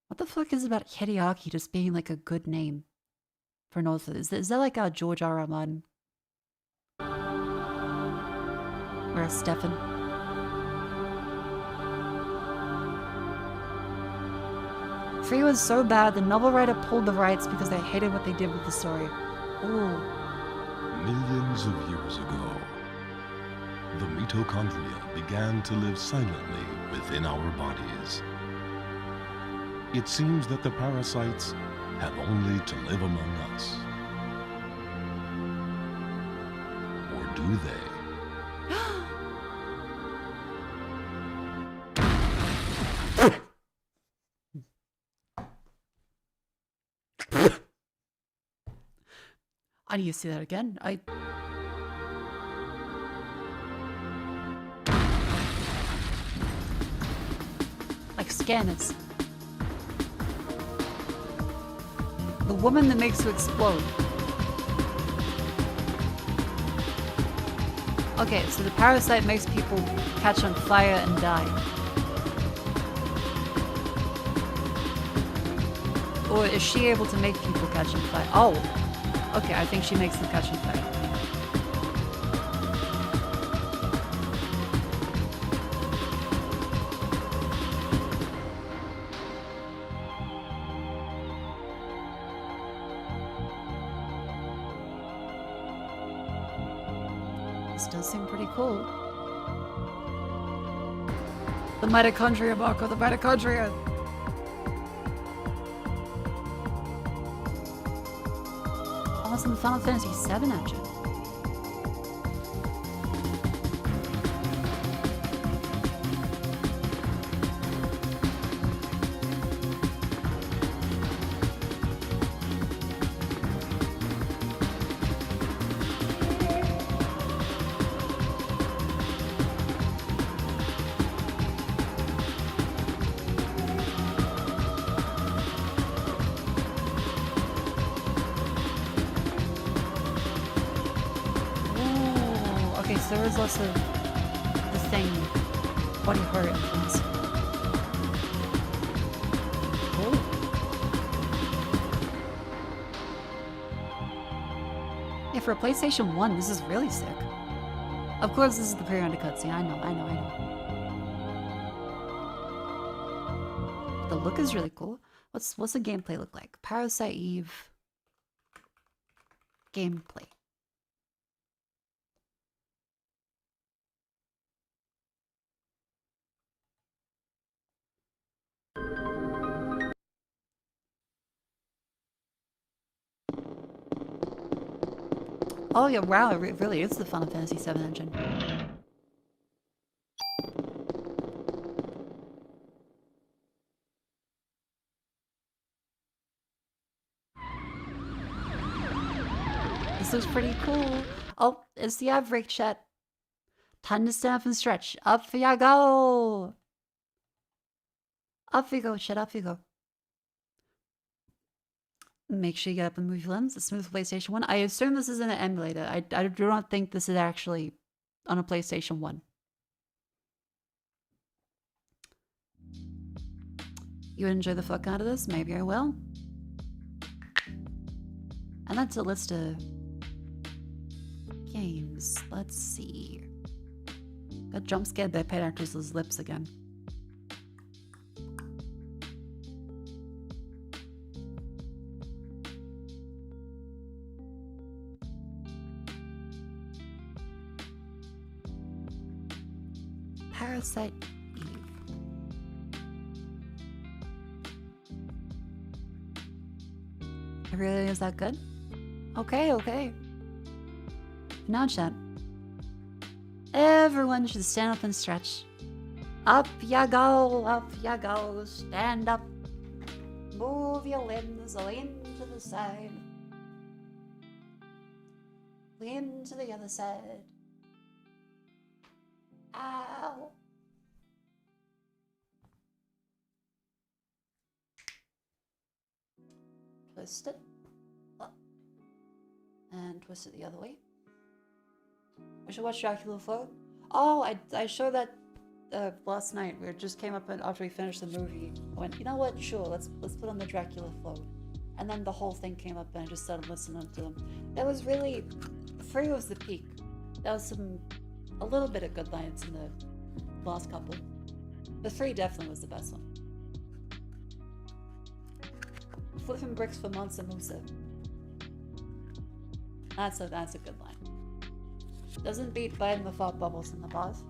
A: What the fuck is it about Hideaki just being like a good name for an author? Is that like George R. R. Martin? Where's Stefan? Free was so bad, the novel writer pulled the rights because they hated what they did with the story. Ooh.
L: Millions of years ago, the mitochondria began to live silently within our bodies. It seems that the parasites have only to live among us. Or do they?
A: I need to see that again. Like scanners. The woman that makes you explode. Okay, so the parasite makes people catch on fire and die. Or is she able to make people catch on fire? Oh! Okay, I think she makes them catch on fire. This does seem pretty cool. The mitochondria, Mako, the mitochondria! Almost in the Final Fantasy VII engine. So there was also the thing, body horror influence. Cool. Yeah, for a PlayStation 1, this is really sick. Of course, this is the pre-rendered cutscene. I know. The look is really cool. What's the gameplay look like? Parasite Eve gameplay. Oh yeah, wow, it really is the Final Fantasy VII engine. This looks pretty cool. Oh, it's the ad break chat. Time to stand up and stretch. Up ya go! Up we go, chat, up we go. Make sure you get up and move your limbs. The smooth PlayStation 1. I assume this is in an emulator. I do not think this is actually on a PlayStation 1. You would enjoy the fuck out of this? Maybe I will. And that's a list of games. Let's see. Got jump scared by pet actors' lips again. Parasite Eve. It really is that good? Okay. Now chat. Everyone should stand up and stretch. Up ya go, stand up. Move your limbs, lean to the side. Lean to the other side. Ow. Twist it up and twist it the other way. We should watch Dracula Flow. Oh, I showed that last night. We just came up and after we finished the movie. I went, you know what? Sure, let's put on the Dracula Flow. And then the whole thing came up and I just started listening to them. That was really, 3 was the peak. That was some a little bit of good lines in the last couple. The 3 definitely was the best one. Flipping bricks for Mansa Musa. That's a good line. Doesn't beat biting the thought bubbles in the bars.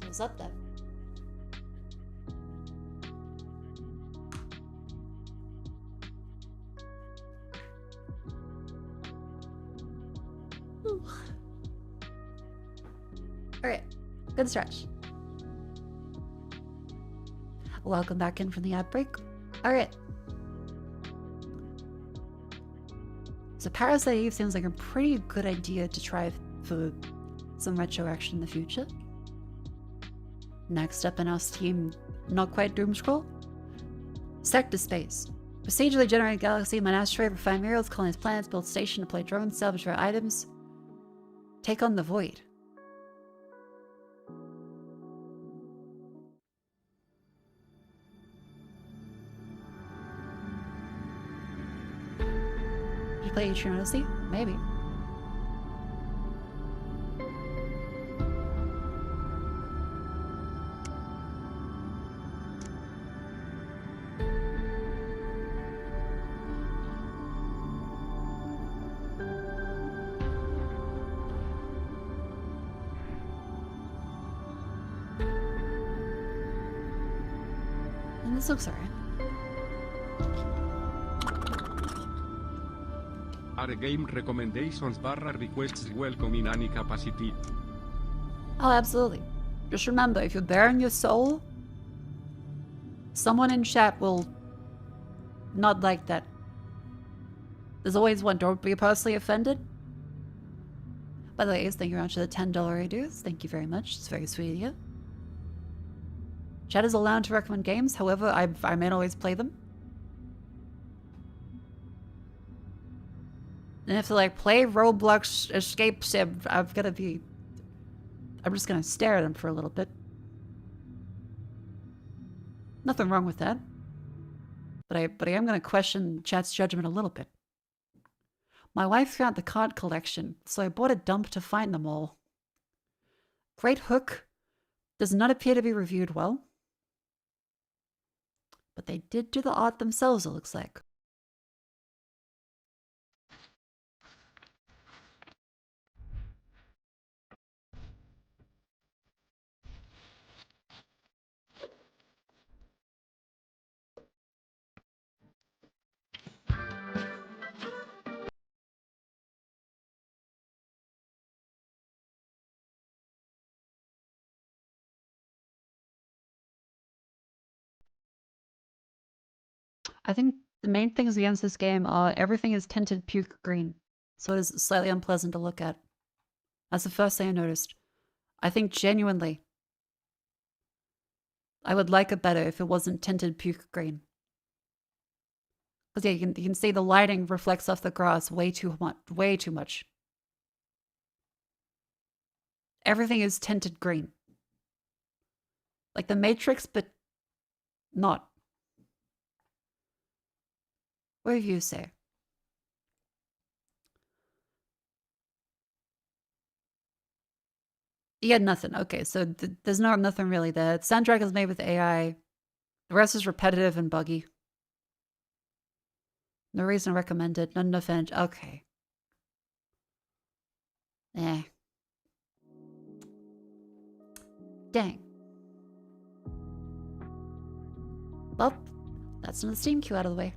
A: It was up there. Alright, good stretch. Welcome back in from the ad break. Alright. So Parasite Eve seems like a pretty good idea to try for some retro action in the future. Next up in our Steam not quite doom scroll. Sector Space. Procedurally generated galaxy, mine asteroid, refine minerals, colonize planets, build station, deploy drones, salvage rare items. Take on the void. You play Atrium Odyssey? Maybe. And this looks alright.
C: Are game recommendations / requests welcome in any capacity.
A: Oh, absolutely. Just remember, if you're bearing your soul, someone in chat will not like that. There's always one. Don't be personally offended. By the way, Ace, thank you very much for the $10 dues. Thank you very much. It's very sweet of you. Chat is allowed to recommend games. However, I may not always play them. And if they like play Roblox Escape Sim, I'm just gonna stare at them for a little bit. Nothing wrong with that. But I am gonna question chat's judgment a little bit. My wife found the card collection, so I bought a dump to find them all. Great hook. Does not appear to be reviewed well. But they did do the art themselves, it looks like. I think the main things against this game are everything is tinted puke green, so it is slightly unpleasant to look at. That's the first thing I noticed. I think genuinely, I would like it better if it wasn't tinted puke green. Because yeah, you can see the lighting reflects off the grass way too much. Everything is tinted green. Like the Matrix, but not. What do you say? You had nothing. Okay, so there's nothing really there. The soundtrack is made with AI. The rest is repetitive and buggy. No reason to recommend it. Not enough energy. Okay. Eh. Dang. Well, that's another Steam queue out of the way.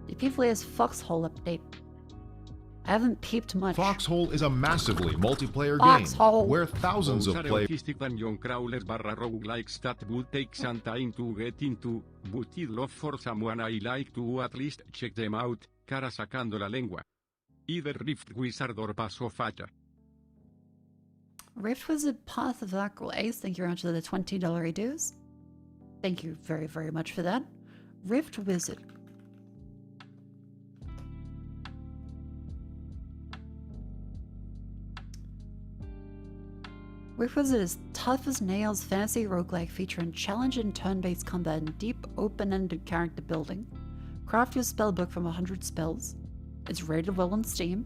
A: The P4's Foxhole update. I haven't peeped much.
M: Foxhole is a massively multiplayer
A: Foxhole.
M: game where thousands of players.
C: Autistic dungeon crawlers / roguelikes that would take some time to get into, but I'd love for someone I like to at least check them out, cara sacando la lengua. Either Rift Wizard or Paso Falla.
A: Rift Wizard Path of Aqua Ace, thank you very much for the $20 dues. Thank you very, very much for that. Rift Wizard. Requisite is tough as nails, fantasy roguelike featuring challenge and turn-based combat and deep, open-ended character building. Craft your spellbook from 100 spells. It's rated well on Steam.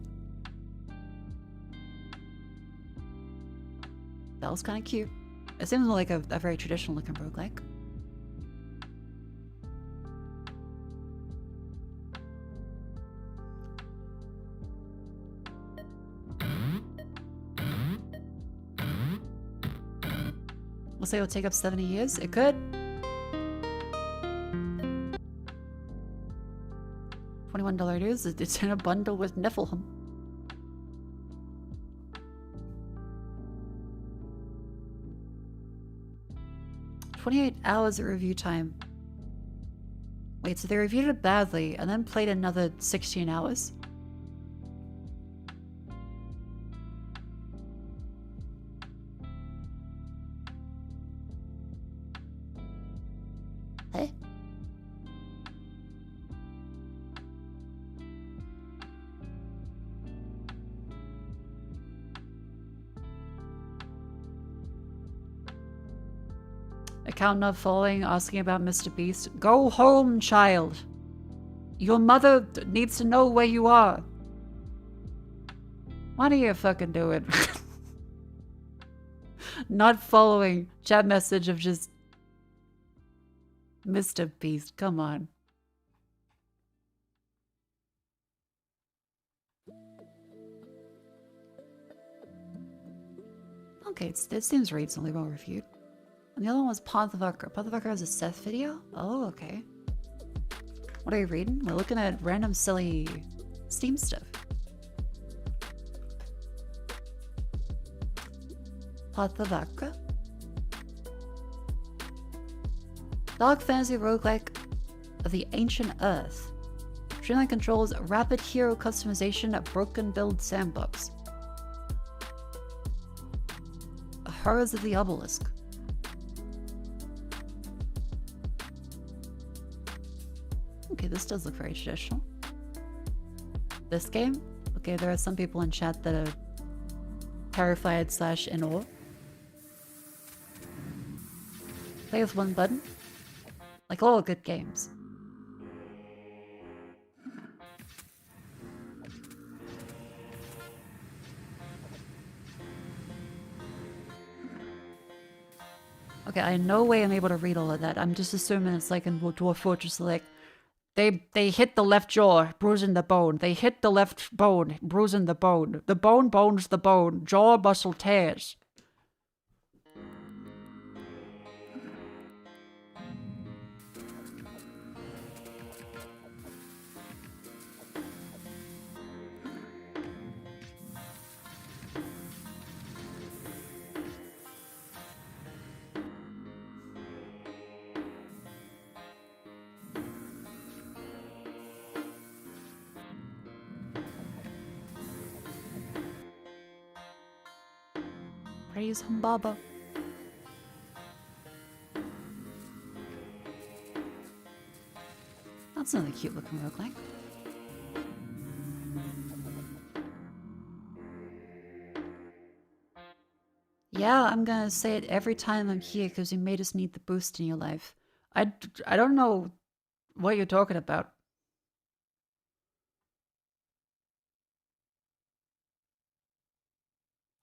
A: That was kind of cute. It seems like a very traditional looking roguelike. We'll say it'll take up 70 years. It could. $21 dues. It's in a bundle with Niflheim. $28 hours of review time. Wait, so they reviewed it badly and then played another 16 hours? Hey? Account not following, asking about Mr. Beast. Go home, child. Your mother needs to know where you are. Why do you fucking do it? Not following. Chat message of just Mr. Beast. Come on. Okay, this seems reasonably well reviewed. And the other one was Pathfucker. Pathfucker has a Seth video? Oh, okay. What are you reading? We're looking at random silly Steam stuff. Pathfucker. Dark fantasy roguelike of the ancient earth. Streamline controls, rapid hero customization, a broken build sandbox. Horrors of the obelisk. Okay, this does look very traditional. This game? Okay, there are some people in chat that are terrified / in awe. Play with one button. Like all good games. Okay, I in no way am able to read all of that. I'm just assuming it's like in Dwarf Fortress, like they hit the left jaw, bruising the bone. They hit the left bone, bruising the bone. The bone bones the bone. Jaw muscle tears. Praise Humbaba. That's another cute looking roguelike. Yeah, I'm gonna say it every time I'm here because you made us need the boost in your life. I don't know what you're talking about.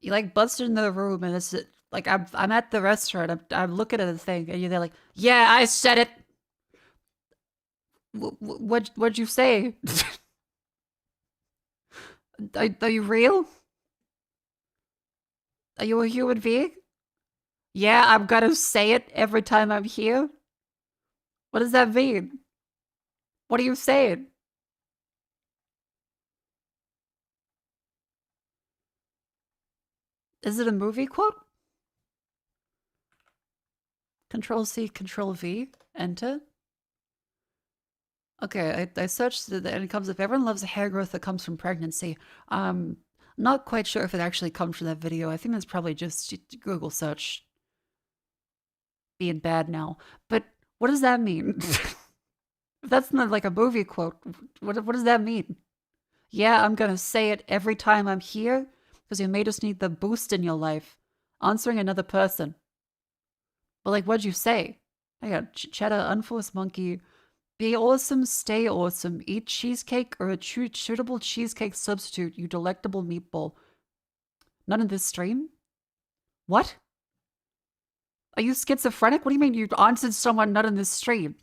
A: You like busted in the room and it's like I'm at the restaurant. I'm looking at the thing and you're there like, yeah, I said it. What'd you say? Are you real? Are you a human being? Yeah, I'm gonna say it every time I'm here. What does that mean? What are you saying? Is it a movie quote? Control C, Control V, enter. Okay, I searched and it comes up. Everyone loves the hair growth that comes from pregnancy. Not quite sure if it actually comes from that video. I think that's probably just Google search being bad now. But what does that mean? If that's not like a movie quote, what does that mean? Yeah, I'm gonna say it every time I'm here because you made us need the boost in your life. answering another person. But like, what'd you say? I got cheddar, unforced monkey. Be awesome, stay awesome. Eat cheesecake or a suitable cheesecake substitute, you delectable meatball. Not in this stream? What? Are you schizophrenic? What do you mean you answered someone not in this stream?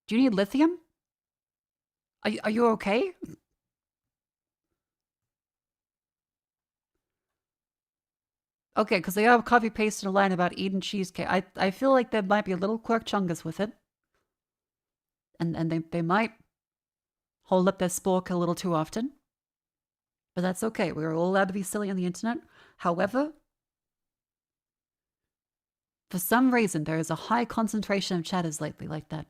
A: Do you need lithium? Are you okay? Okay, because they have copy pasted a line about eating cheesecake. I feel like there might be a little quirk chungus with it. And they might hold up their spork a little too often. But that's okay. We're all allowed to be silly on the internet. However, for some reason, there is a high concentration of chatters lately like that.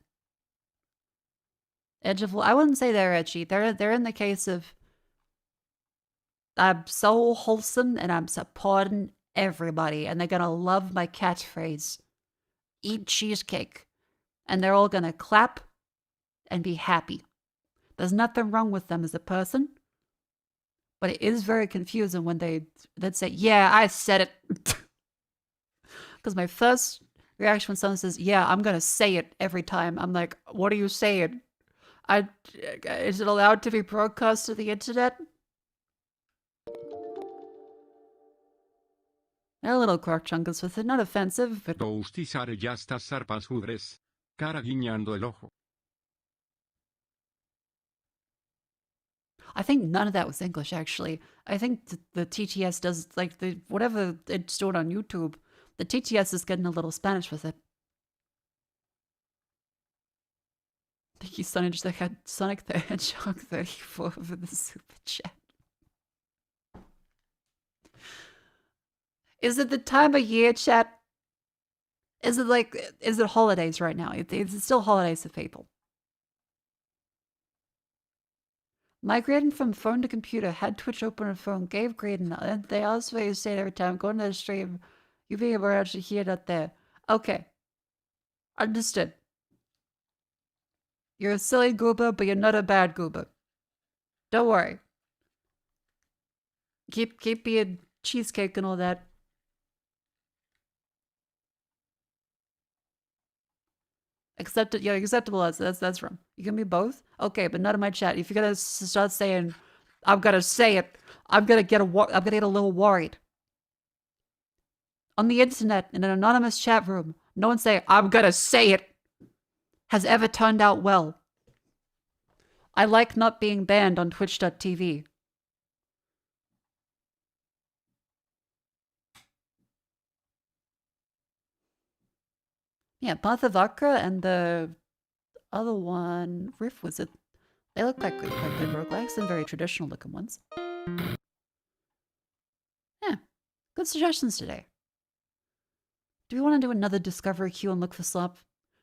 A: Edge of... I wouldn't say they're edgy. They're in the case of... I'm so wholesome and I'm supporting everybody. And they're gonna love my catchphrase. Eat cheesecake. And they're all gonna clap and be happy. There's nothing wrong with them as a person. But it is very confusing when they'd say, yeah, I said it. Because my first reaction when someone says, yeah, I'm gonna say it every time. I'm like, what are you saying? Is it allowed to be broadcast to the internet? They're a little quirk chungus with it, not offensive, but...
C: Toastizar ya estas zarpas udres. Cara guiñando el ojo.
A: I think none of that was English, actually. I think the TTS does, like, whatever it's stored on YouTube, the TTS is getting a little Spanish with it. Thank you, Sonage. They had Sonic the Hedgehog 34 for the super chat. Is it the time of year, chat? Is it holidays right now? It's still holidays for people. Migrating from phone to computer, had Twitch open on phone, gave Graydon, and they also you say it every time, going to the stream, you being able to actually hear that there. Okay. Understood. You're a silly goober, but you're not a bad goober. Don't worry. Keep being cheesecake and all that. Acceptable as that's wrong. You can be both? Okay, but not in my chat. If you're gonna start saying, I'm gonna say it, I'm gonna get a little worried. On the internet, in an anonymous chat room, no one saying, I'm gonna say it, has ever turned out well. I like not being banned on twitch.tv. Yeah, Path of Akra and the other one, Riff was it? They look quite good roguelikes and very traditional looking ones. Yeah, good suggestions today. Do we want to do another discovery queue and look for slop?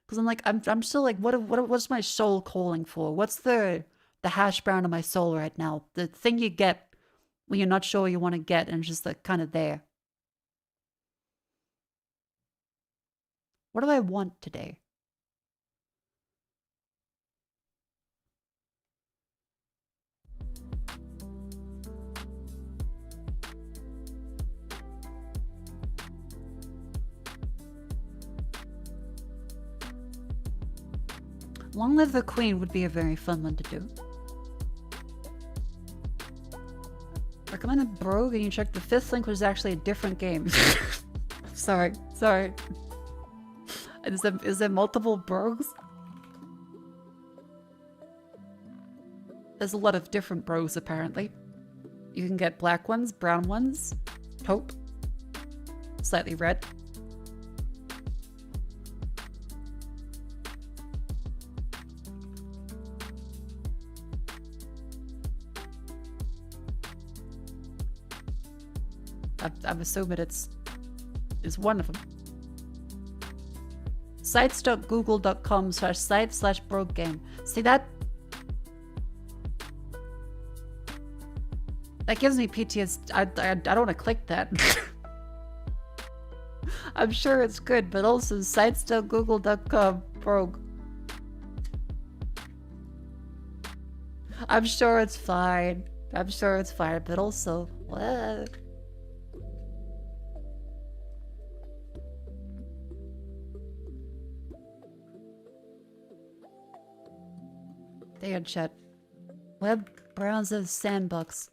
A: Because I'm like, I'm still like, what's my soul calling for? What's the hash brown of my soul right now? The thing you get when you're not sure you want to get and it's just like kind of there. What do I want today? Long Live the Queen would be a very fun one to do. Recommended Brogue and you check the 5th link, which is actually a different game. Sorry. Is there multiple Brogues? There's a lot of different Brogues apparently. You can get black ones, brown ones, taupe, slightly red. I'm assuming it's one of them. Sites.google.com/site/brogue-game. See that? That gives me PTSD. I don't want to click that. I'm sure it's good, but also sites.google.com/brogue. I'm sure it's fine. I'm sure it's fine, but also, what? They had chat. Web browser sandbox.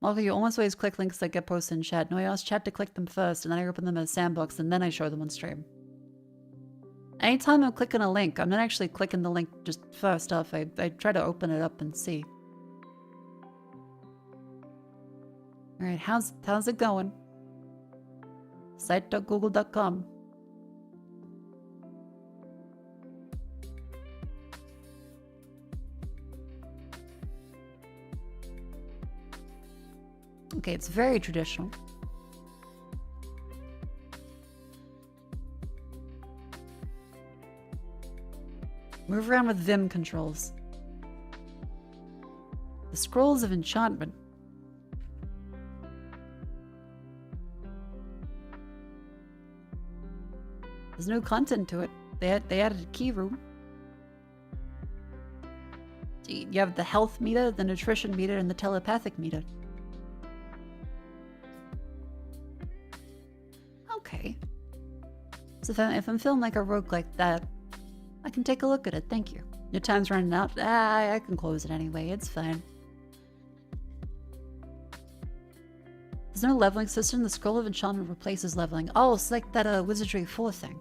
A: Mako, you almost always click links that get posted in chat. No, I ask chat to click them first, and then I open them as sandbox, and then I show them on stream. Anytime I'm clicking a link, I'm not actually clicking the link just first off. I try to open it up and see. Alright, how's it going? Site.google.com. Okay, it's very traditional. Move around with Vim controls. The Scrolls of Enchantment. There's no content to it. They added a key room. You have the health meter, the nutrition meter, and the telepathic meter. Okay. So if I'm feeling like a rogue like that, I can take a look at it, thank you. Your time's running out. I can close it anyway, it's fine. There's no leveling system. The Scroll of Enchantment replaces leveling. Oh, it's like that Wizardry 4 thing.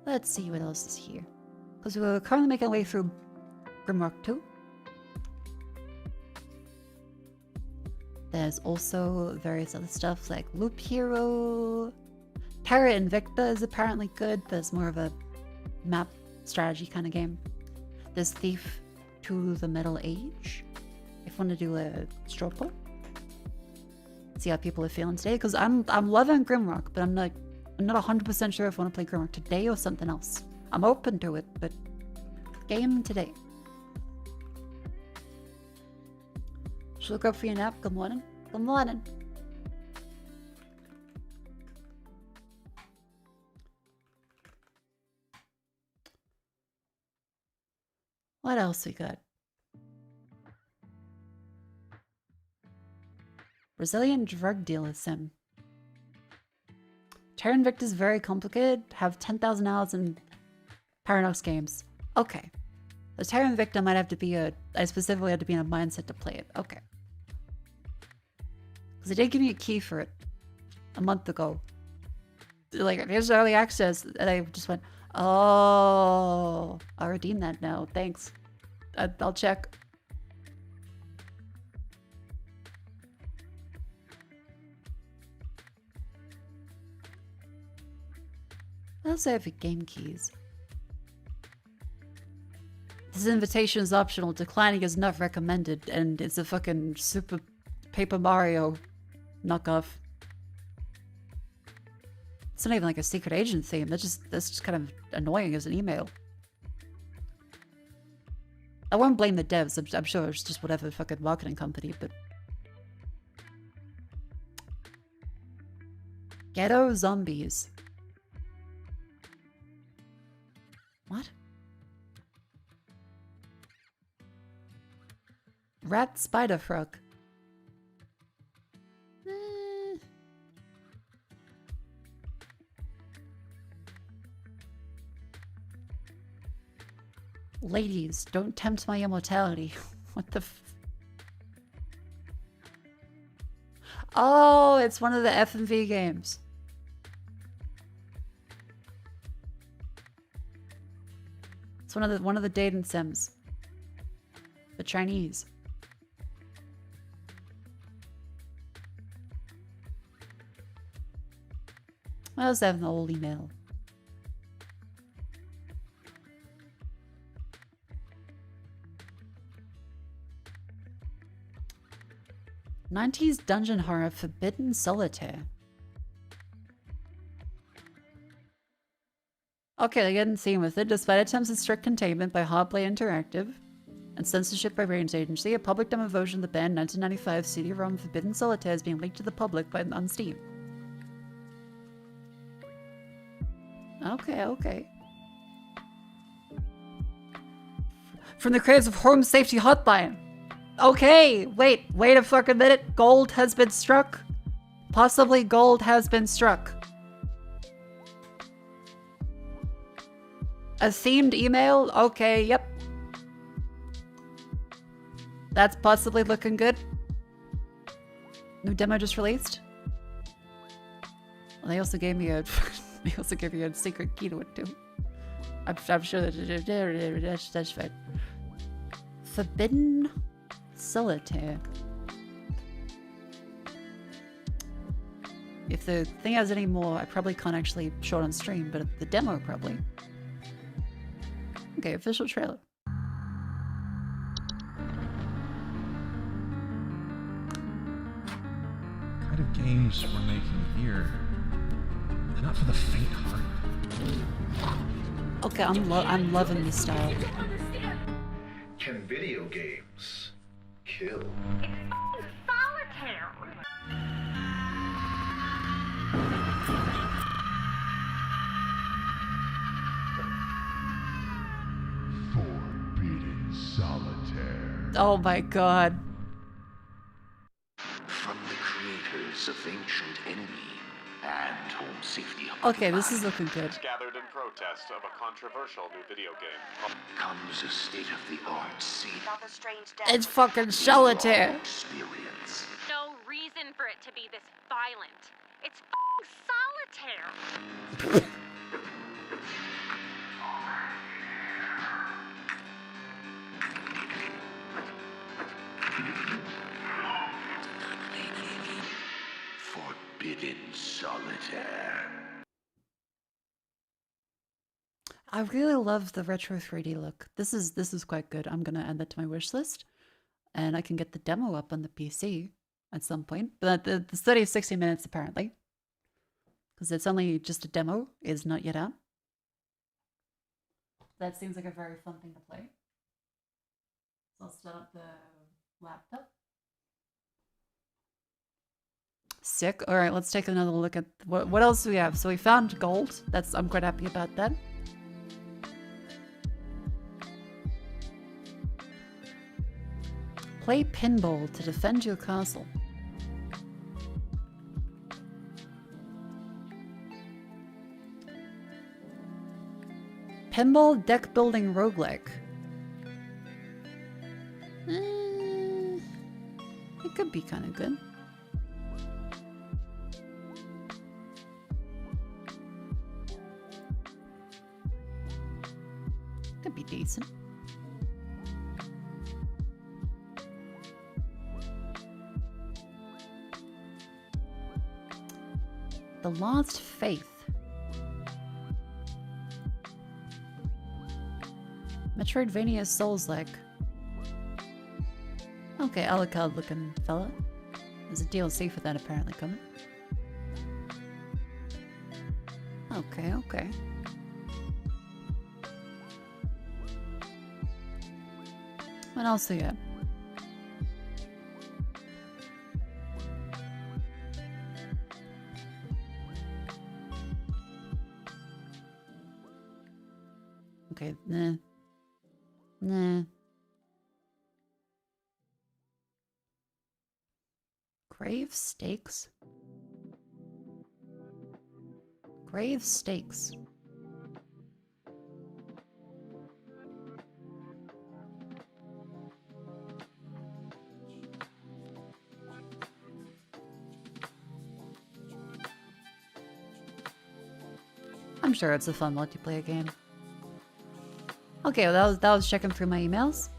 A: Let's see what else is here. Because we're currently making our way through Grimrock 2. There's also various other stuff like Loop Hero. Terra Invicta is apparently good, but it's more of a map strategy kind of game. There's Thief to the Middle Age. If you want to do a straw poll. See how people are feeling today, because I'm loving Grimrock, but I'm not 100% sure if I want to play Grimrock today or something else. I'm open to it, but game today. Should look up for your nap. Good morning. Good morning. What else we got? Brazilian drug dealer sim. Terra Invicta is very complicated. Have 10,000 hours in Paradox games. Okay. The Terra Invicta might have to be I specifically had to be in a mindset to play it. Okay. Because they did give me a key for it a month ago. Like, here's early access. And I just went, oh, I'll redeem that now. Thanks. I'll check. I also have game keys. This invitation is optional. Declining is not recommended, and it's a fucking Super Paper Mario knockoff. It's not even like a secret agent theme. That's just kind of annoying as an email. I won't blame the devs. I'm sure it's just whatever fucking marketing company, but Ghetto Zombies. What? Rat Spider Frog. Ladies, don't tempt my immortality. What the Oh, it's one of the FMV games. It's one of the dating sims. The Chinese. I also have an old email. '90s dungeon horror Forbidden Solitaire. Okay, they're getting seen with it. Despite attempts at strict containment by Hardplay Interactive and censorship by Range Agency, a public demo version of the banned 1995 CD-ROM Forbidden Solitaire is being leaked to the public on Steam. Okay, okay. From the creators of Home Safety Hotline. Okay, wait a fucking minute. Gold has been struck. Possibly gold has been struck. A themed email? Okay, yep. That's possibly looking good. New demo just released. Well, they also gave me a they also gave me a secret key to it too. I'm sure that's fine. Forbidden Solitaire. If the thing has any more, I probably can't actually show it on stream, but the demo probably. Okay, official trailer.
M: What kind of games we're making here? They're not for the faint-hearted.
A: Okay, I'm loving this style.
E: Can video games kill?
D: Solitaire.
E: Forbidden Solitaire.
A: Oh my god.
E: From the creators of Ancient Enemy and Home Safety
A: Okay, this is looking good.
N: Gathered in protest of a controversial new video game.
E: Comes a state-of-the-art scene.
A: It's fucking Solitaire.
E: Experience.
D: No reason for it to be this violent. It's solitaire.
E: Forbidden Solitaire.
A: I really love the retro 3D look. This is quite good. I'm gonna add that to my wish list, and I can get the demo up on the PC at some point. But the study is 60 minutes apparently, because it's only just a demo. Is not yet out. That seems like a very fun thing to play. So I'll start up the laptop. Sick. All right, let's take another look at what else do we have. So we found gold. I'm quite happy about that. Play pinball to defend your castle. Pinball deck building roguelike. It could be kind of good. Could be decent. The Lost Faith. Metroidvania Souls-like. Okay, Alucard looking fella. There's a DLC for that apparently coming. Okay, okay. What else do you got? Okay, nah. Nah. Grave stakes? Grave stakes. I'm sure it's a fun multiplayer game. Okay, well, that was checking through my emails.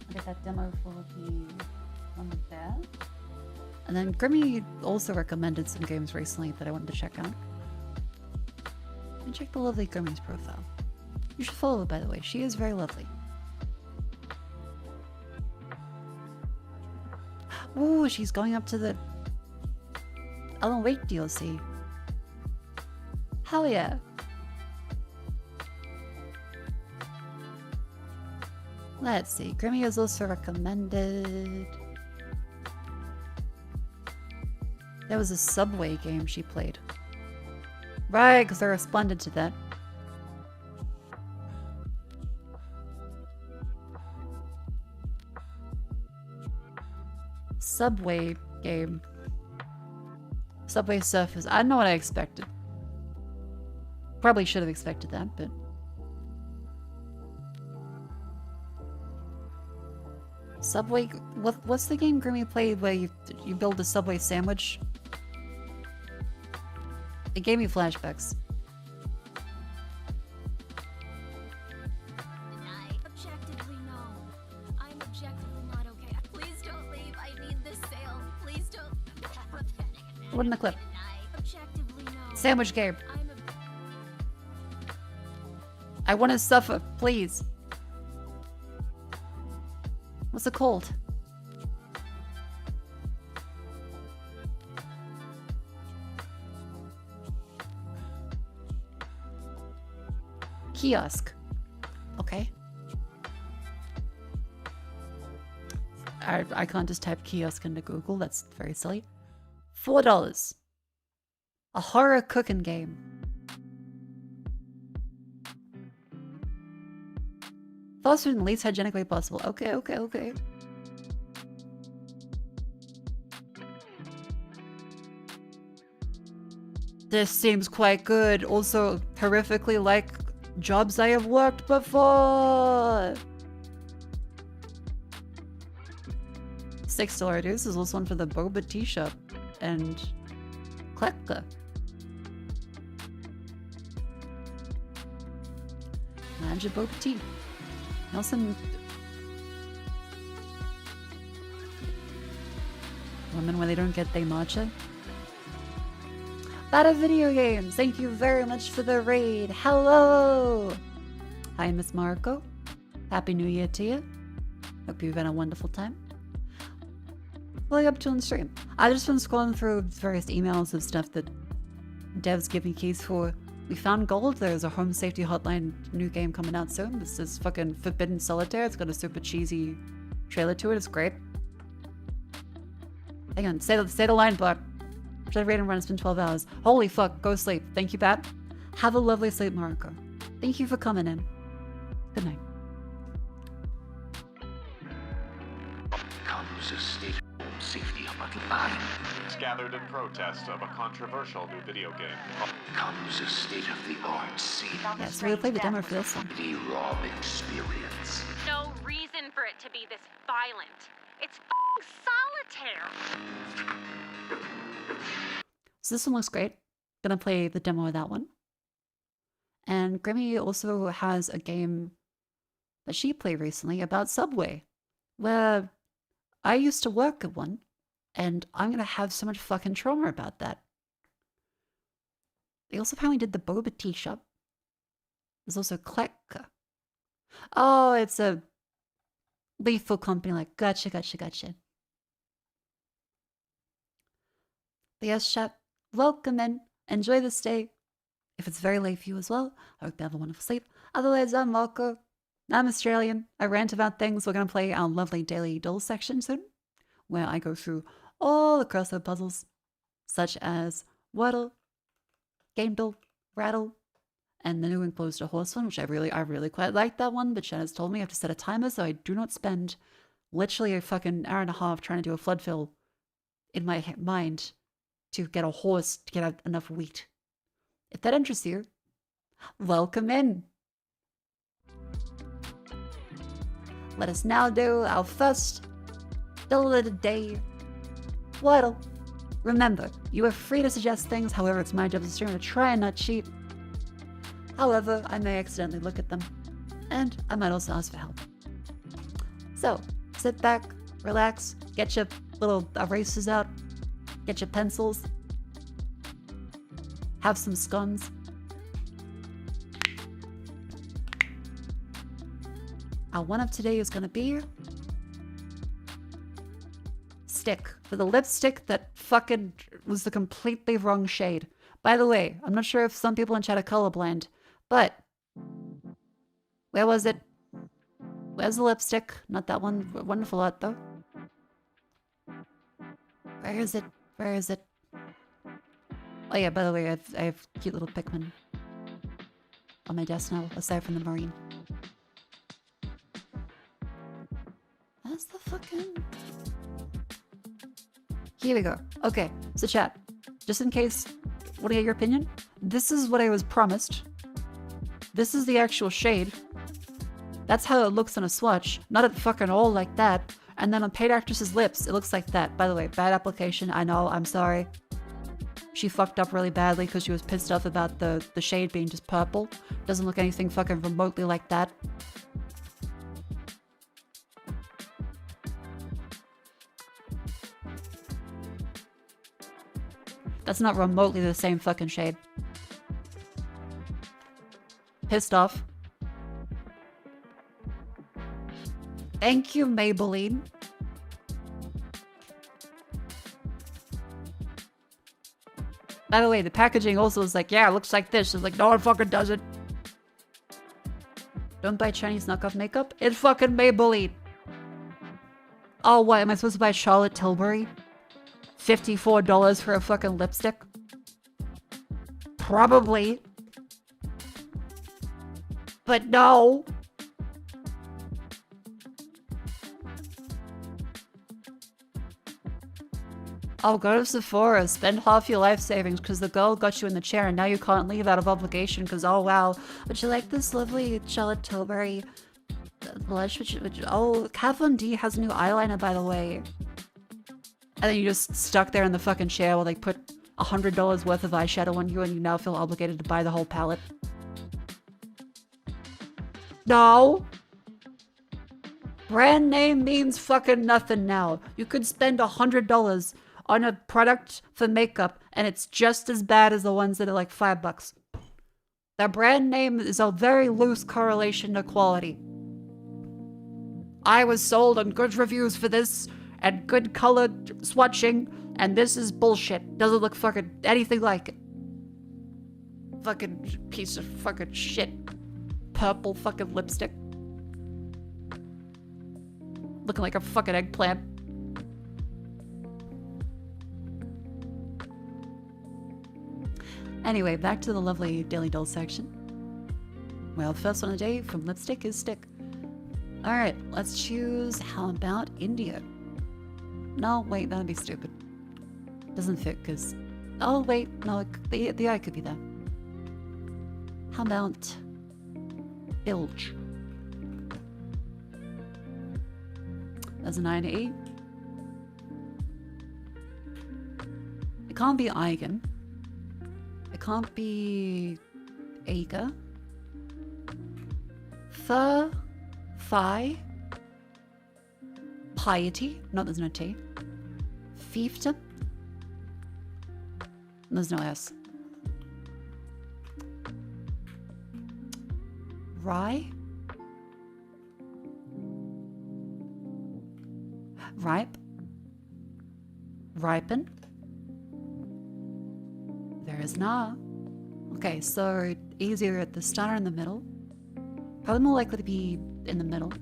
A: I got that demo for the one there. And then Grimmy also recommended some games recently that I wanted to check out. And check the lovely Grimmy's profile. You should follow her, by the way. She is very lovely. Ooh, she's going up to the Alan Wake DLC. Hell yeah. Let's see. Grimmy has also recommended. There was a Subway game she played. Right, because I responded to that. Subway game. Subway Surfers. I don't know what I expected. Probably should have expected that, but... Subway... What's the game Grimmy played where you build a Subway sandwich? It gave me flashbacks.
D: Objectively, no. I'm objectively not okay. Please don't leave. I need this sale. Please don't.
A: What in the clip?
D: Objectively, no.
A: Sandwich game. I want to suffer, please. What's it called? Kiosk. Okay. I can't just type kiosk into Google. That's very silly. $4. A horror cooking game. Fast food in the least hygienic way possible. Okay, okay, okay. This seems quite good. Also, horrifically like jobs I have worked before. $6 dude. This is also one for the boba tea shop and Klekka. Magic boba tea. Nelson. Women where they don't get their matcha. Bada Video Games, thank you very much for the raid. Hello! Hi, Miss Mako. Happy New Year to you. Hope you've had a wonderful time. What are you up to on stream? I've just been scrolling through various emails of stuff that devs give me keys for. We found gold. There's a home safety hotline new game coming out soon. This is fucking Forbidden Solitaire. It's got a super cheesy trailer to it. It's great. Hang on, say the line, Buck. Should I read and run? It's been 12 hours. Holy fuck, go sleep. Thank you, Pat. Have a lovely sleep, Mariko. Thank you for coming in. Good night.
E: Comes a state of home safety hotline.
N: It's gathered in protest of a controversial new video game.
E: Comes a state-of-the-art safe.
A: Yes, we'll play the demo for this one.
E: Raw experience.
O: No reason for it to be this violent. It's f***ing solitaire.
A: So this one looks great. Gonna play the demo of that one. And Grimmy also has a game that she played recently about Subway, where I used to work at one, and I'm gonna have so much fucking trauma about that. They also apparently did the boba tea shop. There's also Klekka. Oh, it's a lethal company. Like, gotcha. But yes, chat. Welcome in. Enjoy this day. If it's very late for you as well, I hope you have a wonderful sleep. Otherwise, I'm Mako. I'm Australian. I rant about things. We're going to play our lovely daily dolls section soon, where I go through all the crossword puzzles, such as Wordle, Game Doll, Rattle, and the new Enclosed a Horse one, which I really quite like that one, but Shanna's told me I have to set a timer so I do not spend literally a fucking hour and a half trying to do a flood fill in my mind to get a horse to get out enough wheat. If that interests you, welcome in. Let us now do our first doll of the day, Wordle. Remember, you are free to suggest things, however it's my job as a streamer to try and not cheat. However, I may accidentally look at them, and I might also ask for help. So, sit back, relax, get your little erasers out, get your pencils, have some scones. Our one of today is going to be stick, for the lipstick that fucking was the completely wrong shade. By the way, I'm not sure if some people in chat are colorblind, but where was it? Where's the lipstick? Not that one. Wonderful art, though. Where is it? Where is it? Oh yeah, by the way, I have cute little Pikmin on my desk now, aside from the Marine. That's the fucking... Here we go. Okay, so chat, just in case, want to get your opinion? This is what I was promised. This is the actual shade. That's how it looks on a swatch. Not at fucking all like that. And then on Paid Actress's lips, it looks like that. By the way, bad application. I know, I'm sorry. She fucked up really badly because she was pissed off about the shade being just purple. Doesn't look anything fucking remotely like that. That's not remotely the same fucking shade. Pissed off. Thank you, Maybelline. By the way, the packaging also was like, yeah, it looks like this. It's like, no, it fucking doesn't. Don't buy Chinese knockoff makeup. It's fucking Maybelline. Oh, what? Am I supposed to buy Charlotte Tilbury? $54 for a fucking lipstick? Probably. But no. Oh, go to Sephora, spend half your life savings because the girl got you in the chair and now you can't leave out of obligation because, oh wow, would you like this lovely Charlotte Tilbury blush? Oh, Kat Von D has a new eyeliner, by the way. And then you just stuck there in the fucking chair while they put $100 worth of eyeshadow on you and you now feel obligated to buy the whole palette. No! Brand name means fucking nothing now. You could spend $100 on a product for makeup and it's just as bad as the ones that are like $5. The brand name is a very loose correlation to quality. I was sold on good reviews for this and good colored swatching, and this is bullshit. Doesn't look fucking anything like it. Fucking piece of fucking shit. Purple fucking lipstick. Looking like a fucking eggplant. Anyway, back to the lovely Daily Doll section. Well, first one of the day from lipstick is stick. Alright, let's choose, how about India? No, wait, that'd be stupid. Doesn't fit, because... Oh, wait, no, the eye could be there. How about... Bilge? That's a 9-8. It can't be Eigen. It can't be... Aga. Phi. Piety. No, there's no T. Fiefdom. There's no S. Rye. Ripe. Ripen. There is na. Okay, so easier at the start or in the middle. Probably more likely to be in the middle.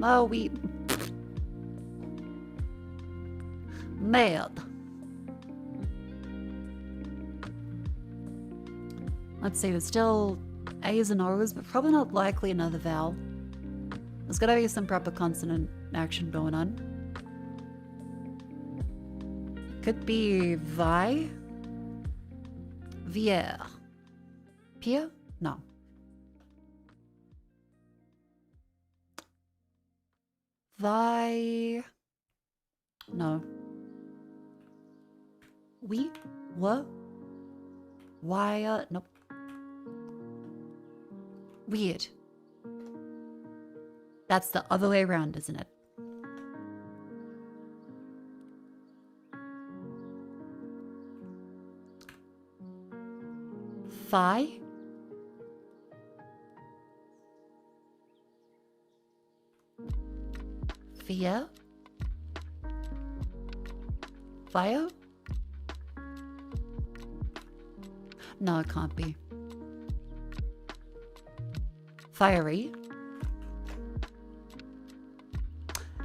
A: Oh, we... Mad. Let's see, there's still A's and O's, but probably not likely another vowel. There's gotta be some proper consonant action going on. Could be Vi. Vier. Pia? No. Vi. No. We? What? Why? Nope. Weird. That's the other way around, isn't it? Phi? Fia? Fio? No, it can't be. Fiery?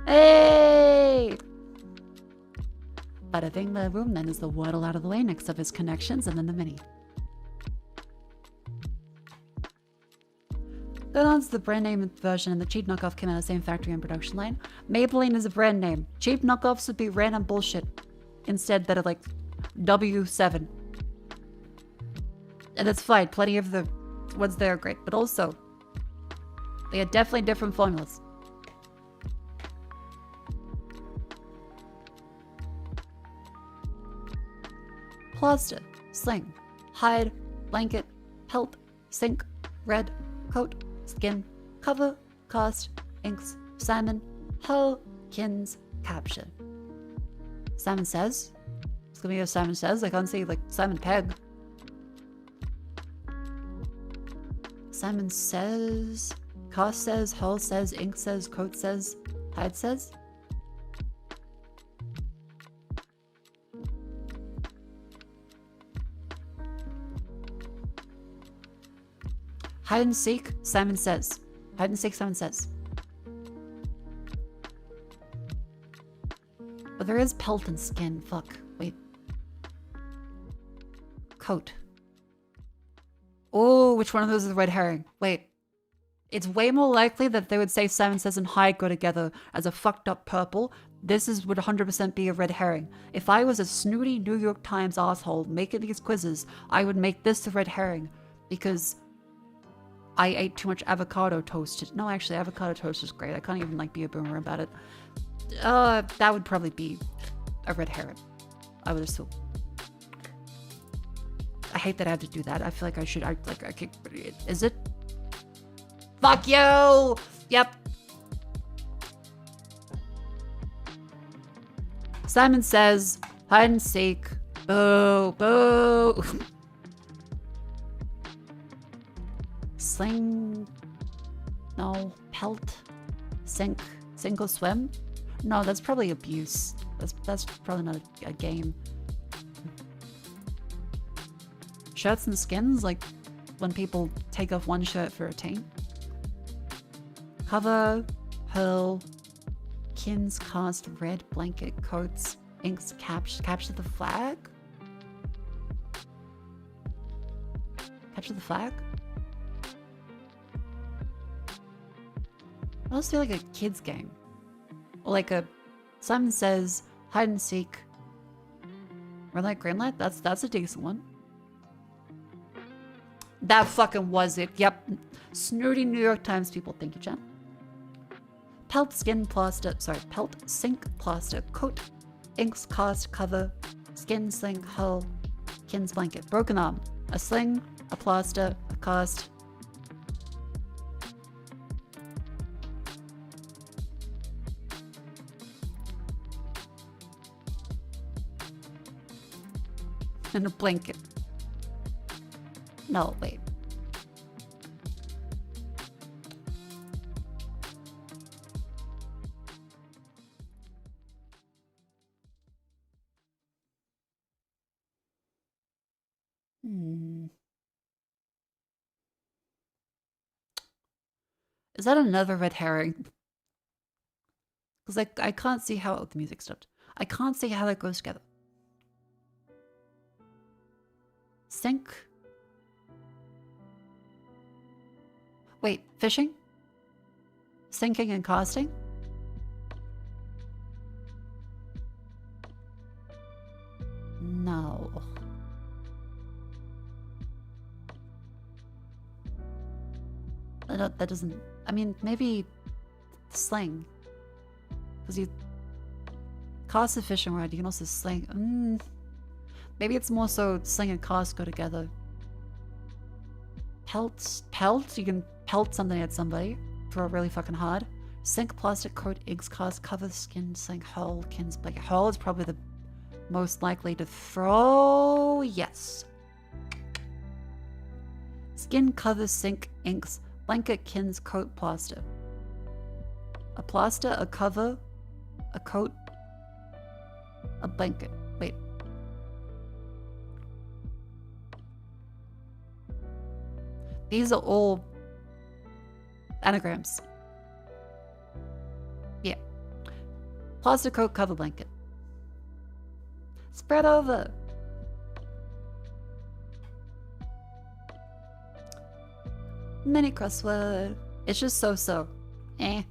A: Hey! Bada bing, bada boom. Then is the waddle out of the way next of his connections, and then the mini. Then on's the brand name version, and the cheap knockoff came out of the same factory and production line. Maybelline is a brand name. Cheap knockoffs would be random bullshit. Instead, that are like W7. And that's fine. Plenty of the ones there are great. But also, they are definitely different formulas. Plaster, sling, hide, blanket, pelt, sink, red, coat, skin, cover, cast, inks, salmon, hull, kins, capture. Simon Says? It's gonna be a Simon Says. I can't see like Simon Pegg. Simon Says, cast says, hull says, ink says, coat says, hide says. Hide and seek, Simon Says. Hide and seek, Simon Says. But there is pelt and skin. Fuck. Wait. Coat. Oh, which one of those is the red herring? Wait. It's way more likely that they would say Simon Says and hide go together as a fucked up purple. This would 100% be a red herring. If I was a snooty New York Times asshole making these quizzes, I would make this the red herring. Because I ate too much avocado toast. No, actually, avocado toast is great. I can't even like be a boomer about it. That would probably be a red herring, I would assume. I hate that I have to do that. I feel like I should. Is it? Fuck you! Yep. Simon Says, hide and seek. Boo, boo. Sling. No. Pelt. Sink. Single swim. No, that's probably abuse. That's probably not a game. Shirts and skins, like when people take off one shirt for a team. Cover, hurl, kins, cast, red, blanket, coats, inks, capture the flag? Capture the flag? I also feel like a kid's game. Or like a Simon Says, hide and seek. Red light, green light? That's a decent one. That fucking was it. Yep. Snooty New York Times people. Thank you, Jen. Pelt, skin, plaster. Sorry. Pelt, sink, plaster, coat, inks, cast, cover, skin, sling, hull, kins, blanket. Broken arm. A sling, a plaster, a cast. And a blanket. No, wait. Is that another red herring? Because I can't see how... Oh, the music stopped. I can't see how that goes together. Sink. Wait, fishing? Sinking and casting? No. That doesn't... I mean, maybe sling. Because you cast a fishing rod, you can also sling. Maybe it's more so sling and cast go together. Pelt? You can pelt something at somebody. Throw it really fucking hard. Sink, plastic, coat, eggs, cast, cover, skin, sink, hull, kins, blanket. Hull is probably the most likely to throw. Yes. Skin, cover, sink, inks, blanket, kins, coat, plaster. A plaster, a cover, a coat, a blanket. Wait. These are all anagrams. Yeah. Plaster, coat, cover, blanket. Spread over. Mini crossword. It's just so-so. Eh.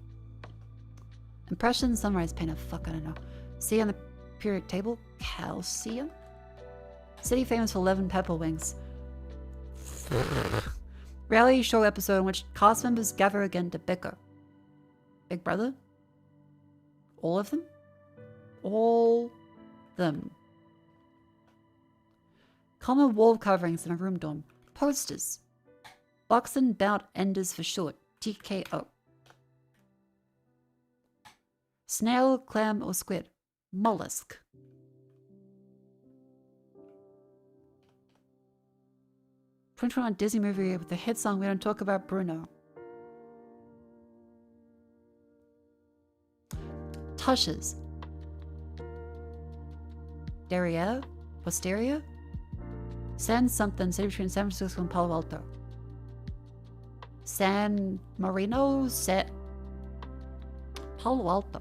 A: Impression, summarize, paint a fuck, I don't know. See on the periodic table? Calcium? City famous for 11 pepper wings. Reality show episode in which cast members gather again to bicker. Big Brother? All of them? All them. Common wall coverings in a room dorm. Posters. Boxing bout enders for short. TKO. Snail, clam, or squid. Mollusk. Print on Disney movie with the hit song We Don't Talk About Bruno. Tushes. Derriere? Posterior? San something, city between San Francisco and Palo Alto. San Marino? Palo Alto.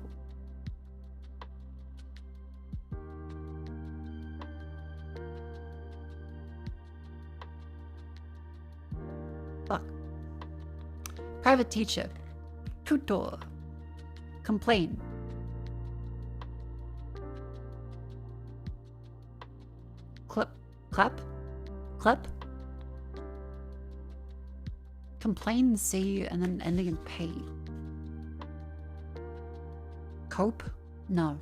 A: Fuck. Private teacher. Tutor. Complain. Clap? Complain, see, and then ending in pay. Cope? No.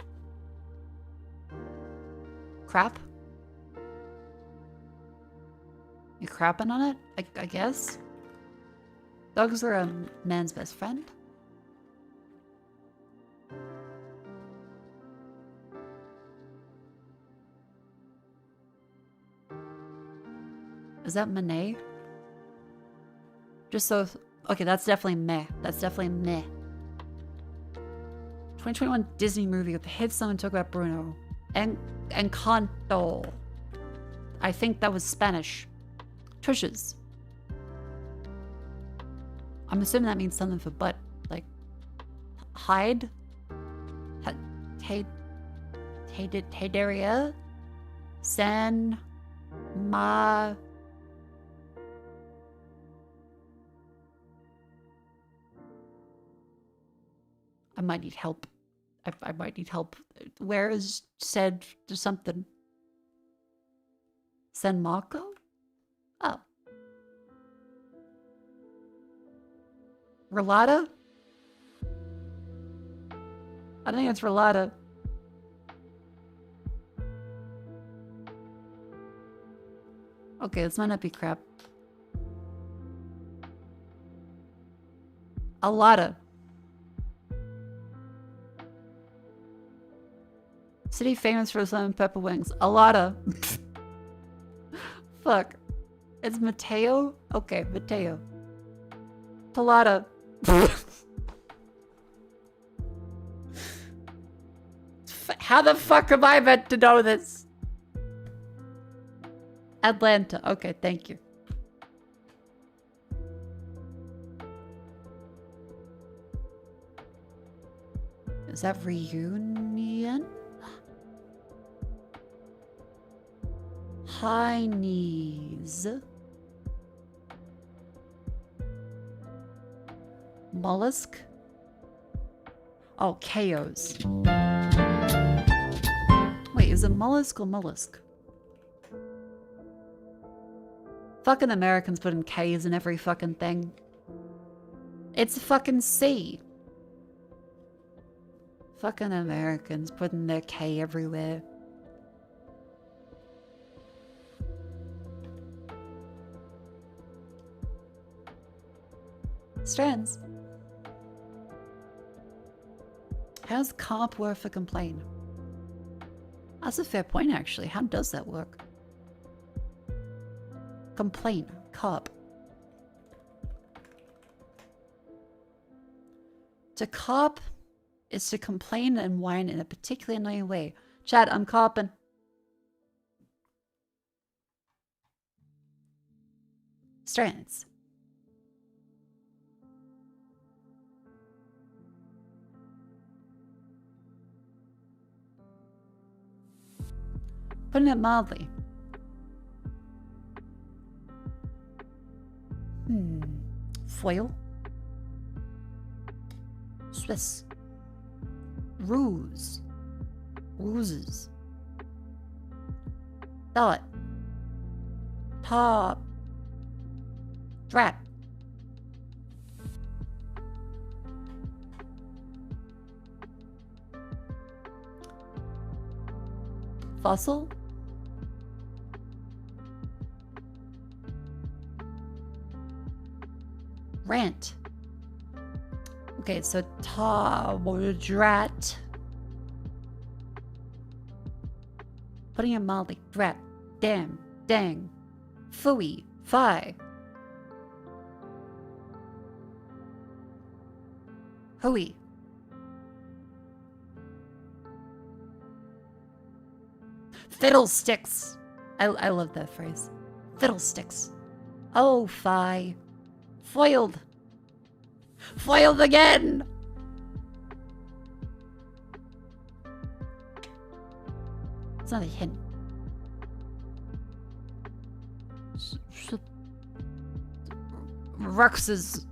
A: Crap? You crapping on it? I guess? Dogs are a man's best friend? Is that Monet? Just so... Okay, that's definitely meh. That's definitely meh. 2021 Disney movie with the hit song Talk About Bruno. Encanto. I think that was Spanish. Tushes. I'm assuming that means something for butt. Like... Hide? Hey Daria? San... Ma... I might need help. I might need help. Where is said something? San Mako? Oh. Relata? I think it's Relata. Okay, this might not be crap. Alada. City famous for lemon pepper wings. Alada. Fuck. It's Mateo? Okay, Mateo. Palada. How the fuck am I meant to know this? Atlanta. Okay, thank you. Is that reunion? High knees. Mollusk? Oh, KOs. Wait, is it mollusk or mollusk? Fucking Americans putting K's in every fucking thing. It's a fucking C. Fucking Americans putting their K everywhere. Strands. How's comp work for complain? That's a fair point, actually. How does that work? Complain. Cop. To cop is to complain and whine in a particularly annoying way. Chat, I'm copping. Strands. Putting it mildly. Foil. Swiss. Ruse. Ruses. Dot. Top. Drat. Fossil. Rant. Okay, so drat. Putting it mildly. Drat. Damn. Dang. Phooey. Fi. Hooey. Fiddlesticks. I love that phrase. Fiddlesticks. Oh, fi. Foiled. Foiled again! It's not a hint. Ruxes.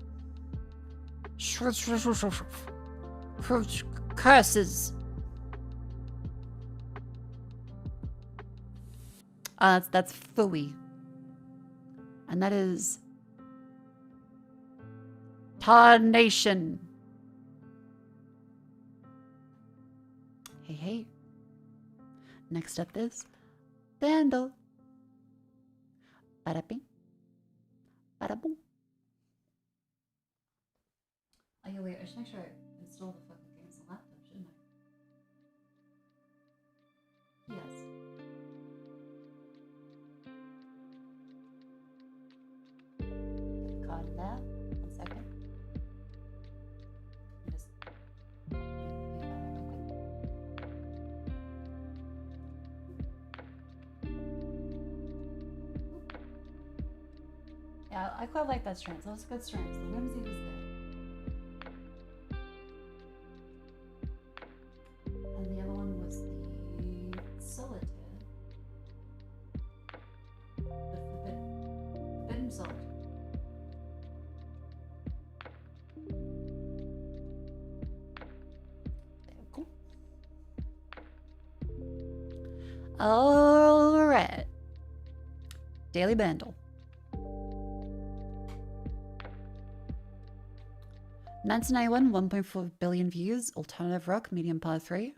A: Curses. That's phooey. And that is Tarnation. Hey, hey. Next up is Vandal. Bada bing. Bada boom. Oh, yeah, wait, I should make sure I install the fucking games on the laptop, shouldn't I? Yes. Get the card in there. 1 second. Just yeah, I quite like that strength. That was good strength. The whimsy was there. And the other one was the solitaire. The forbidden solitaire. Cool. Alright. Daily Bundle. 1991, 1.4 billion views. Alternative rock, medium par 3.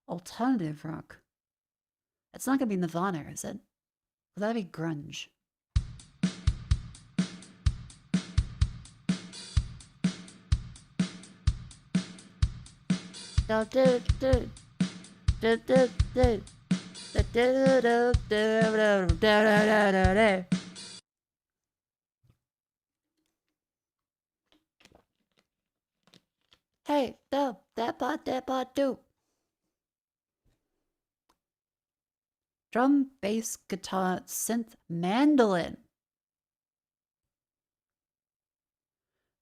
A: Alternative rock. It's not gonna be Nirvana, is it? Well, that'd be grunge. Hey, that part, do. Drum, bass, guitar, synth, mandolin.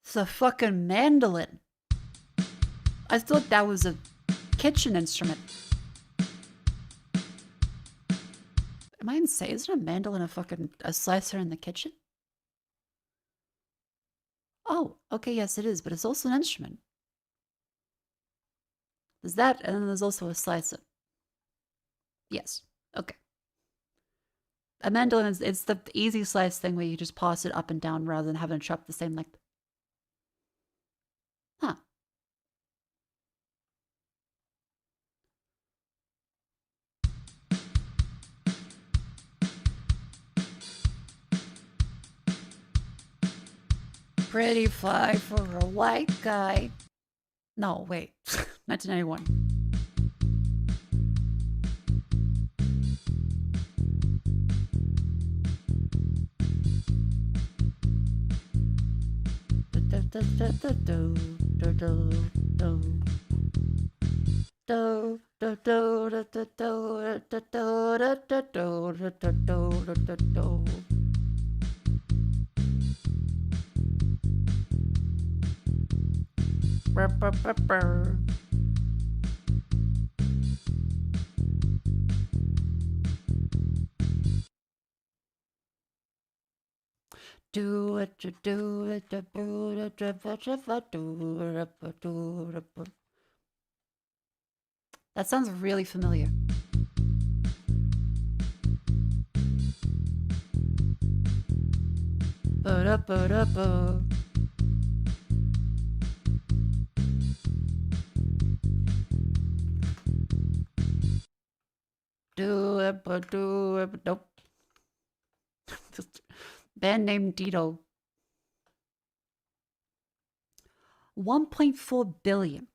A: It's a fucking mandolin. I thought that was a kitchen instrument. Am I insane? Isn't a mandolin a slicer in the kitchen? Oh, okay, yes it is, but it's also an instrument. There's that, and then there's also a slicer. Yes, okay. A mandolin is it's the easy slice thing where you just pass it up and down rather than having to chop the same length. Huh. Pretty fly for a white guy. No, wait. 1991. Do it, do it, do it, that sounds really familiar. Ba-da-ba-da-ba. Do it, but do it, but nope. Band name Dito. 1.4 billion.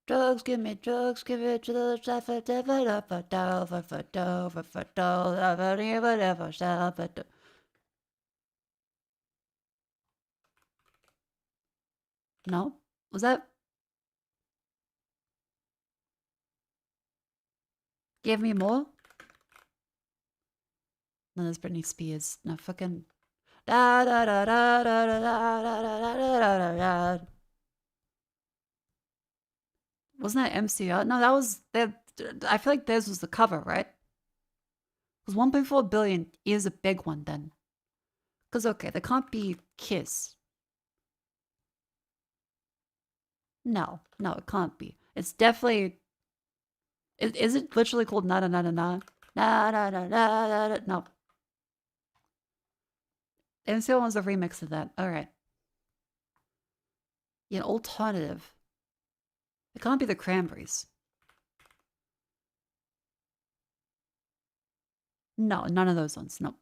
A: Drugs, give me drugs, give it to the No? Was that? Give me more? No, that's Britney Spears. No, fucking. Da da da da da da da da da da da da. Wasn't that MCR? No, that was that. I feel like theirs was the cover, right? Because 1.4 billion is a big one then. Because okay, there can't be Kiss. No, no, it can't be. It's definitely. Is it literally called na na na na na na na na na na? No. MCR was a remix of that. All right. Yeah, an alternative. It can't be the Cranberries. No, none of those ones. Nope.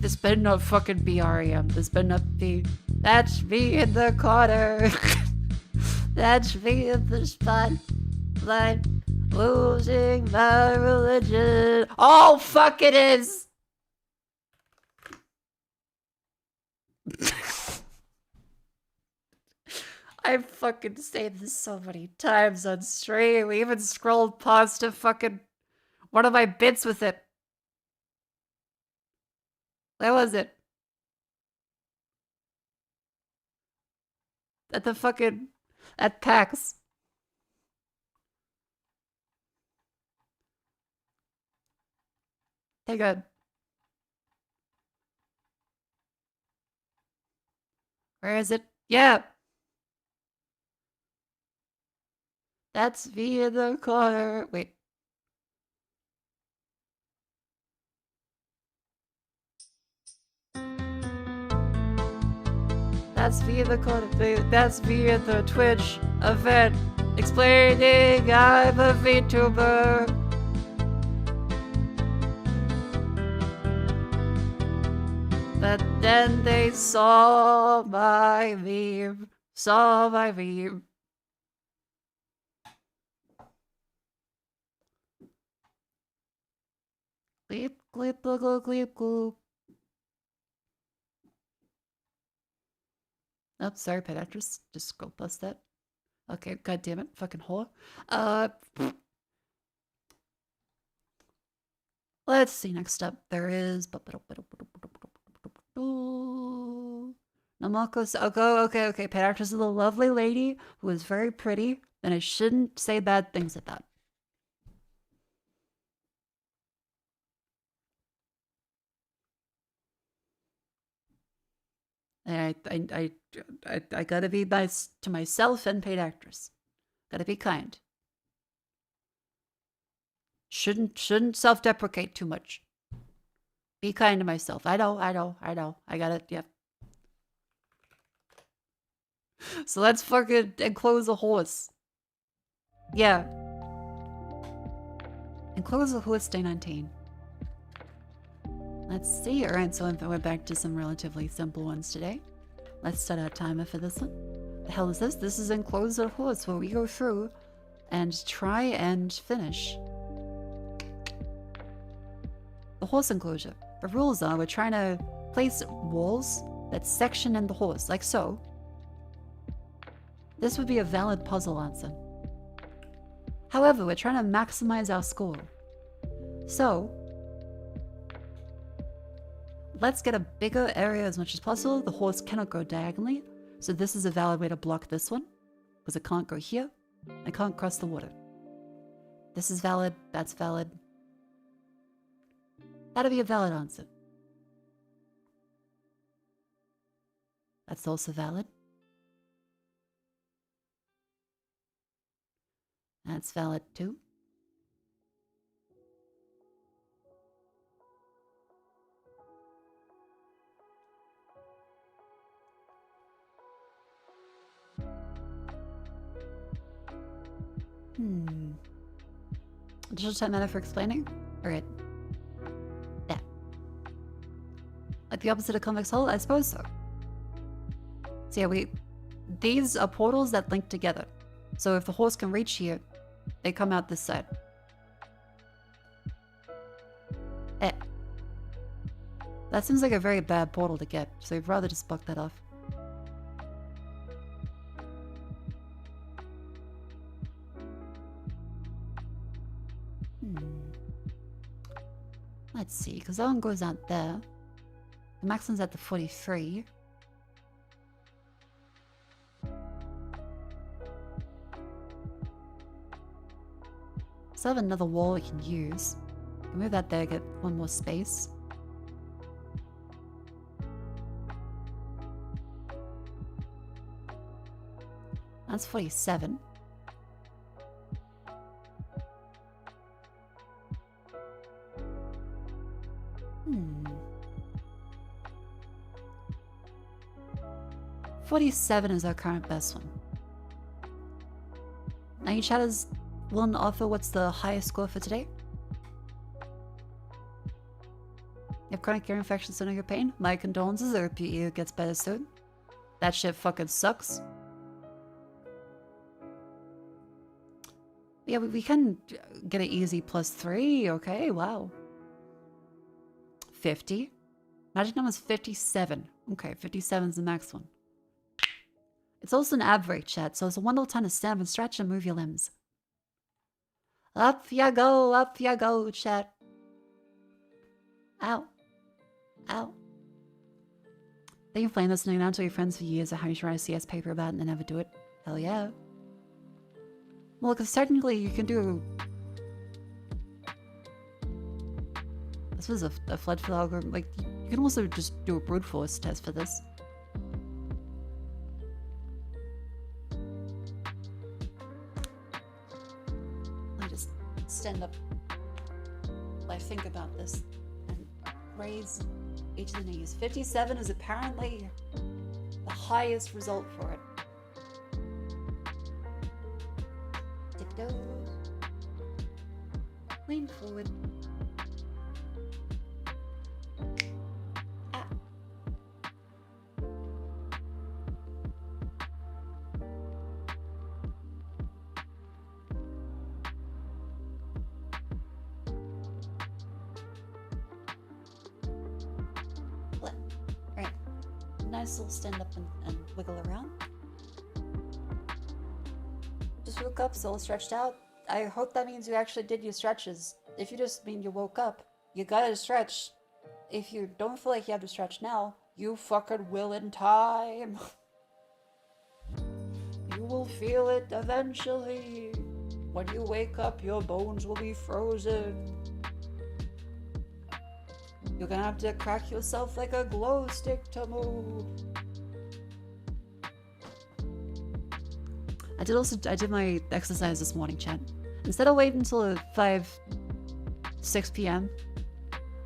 A: This better not fucking be REM. This better not be. That's me in the corner. That's me in the spotlight. Losing my religion. Oh, fuck it is. I've fucking said this so many times on stream. We even scrolled past to fucking one of my bits with it. Where was it? At the fucking... At PAX. Hang on. Where is it? Yeah! That's me in the corner. Wait. That's me in the corner. That's me at the Twitch event explaining I'm a vtuber. But then they saw my meme. Saw my meme. Clip, clip, clip, clip, clip. Oh, sorry, pet actress. Just scroll past that. Okay, god damn it, fucking whore. Let's see. Next up, there is. Namako's. Okay. Pet actress is a lovely lady who is very pretty, and I shouldn't say bad things at that. I gotta be nice to myself and paid actress. Gotta be kind. Shouldn't self-deprecate too much. Be kind to myself. I know. I got it. Yep. So let's fucking enclose a horse. Yeah. Enclose a horse, day 19. Let's see. Alright, so we're back to some relatively simple ones today. Let's set our timer for this one. The hell is this? This is Enclose a Horse, where we go through and try and finish the horse enclosure. The rules are we're trying to place walls that section in the horse, like so. This would be a valid puzzle answer. However, we're trying to maximize our score. So, let's get a bigger area as much as possible. The horse cannot go diagonally. So this is a valid way to block this one. Because it can't go here. It can't cross the water. This is valid. That's valid. That'll be a valid answer. That's also valid. That's valid too. Additional time matter for explaining? Alright. Yeah. Like the opposite of convex hull? I suppose so. So yeah, these are portals that link together. So if the horse can reach here, they come out this side. That seems like a very bad portal to get, so I'd rather just block that off. Let's see, because that one goes out there. The maximum's at the 43. So I have another wall we can use. We can move that there, get one more space. That's 47. 47 is our current best one. Now you chatters willing to offer what's the highest score for today? You have chronic ear infection, so no your pain. My condolences, I hope your ear gets better soon. That shit fucking sucks. Yeah, we can get an easy +3, okay, wow. 50. Magic number's 57. Okay, 57 is the max one. It's also an ab break, chat, so it's a wonderful time to stand up and stretch and move your limbs. Up ya go, chat. Ow. Ow. Thank you for playing this and out to your friends for years of how you should write a CS paper about it and then never do it. Hell yeah. Well, because technically you can do... This was a Floodfield algorithm. Like, you can also just do a brute force test for this. Let me just stand up while I think about this and raise each of the knees. 57 is apparently the highest result for it. Tiptoe. Lean forward. Ah. Right. Nice little stand up and wiggle around. Just woke up, so all stretched out. I hope that means you actually did your stretches. If you just mean you woke up, you gotta stretch. If you don't feel like you have to stretch now, you fucking will in time. You will feel it eventually. When you wake up, your bones will be frozen. You're gonna have to crack yourself like a glow stick to move. I did my exercise this morning, chat. Instead of waiting until 6 p.m.,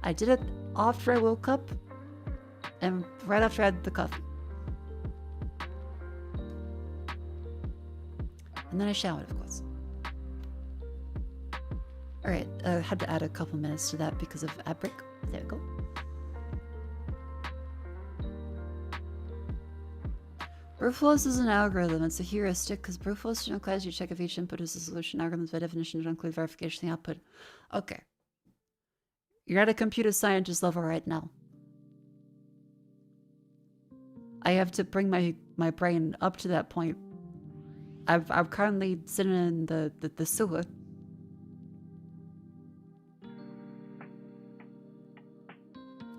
A: I did it after I woke up and right after I had the coffee. And then I showered, of course. Alright, I had to add a couple minutes to that because of ad break. There we go. Brute force is an algorithm. It's a heuristic because brute force requires you to check if each input is a solution. Algorithms by definition don't include verification of the output. Okay. You're at a computer scientist level right now. I have to bring my brain up to that point. I'm currently sitting in the sewer.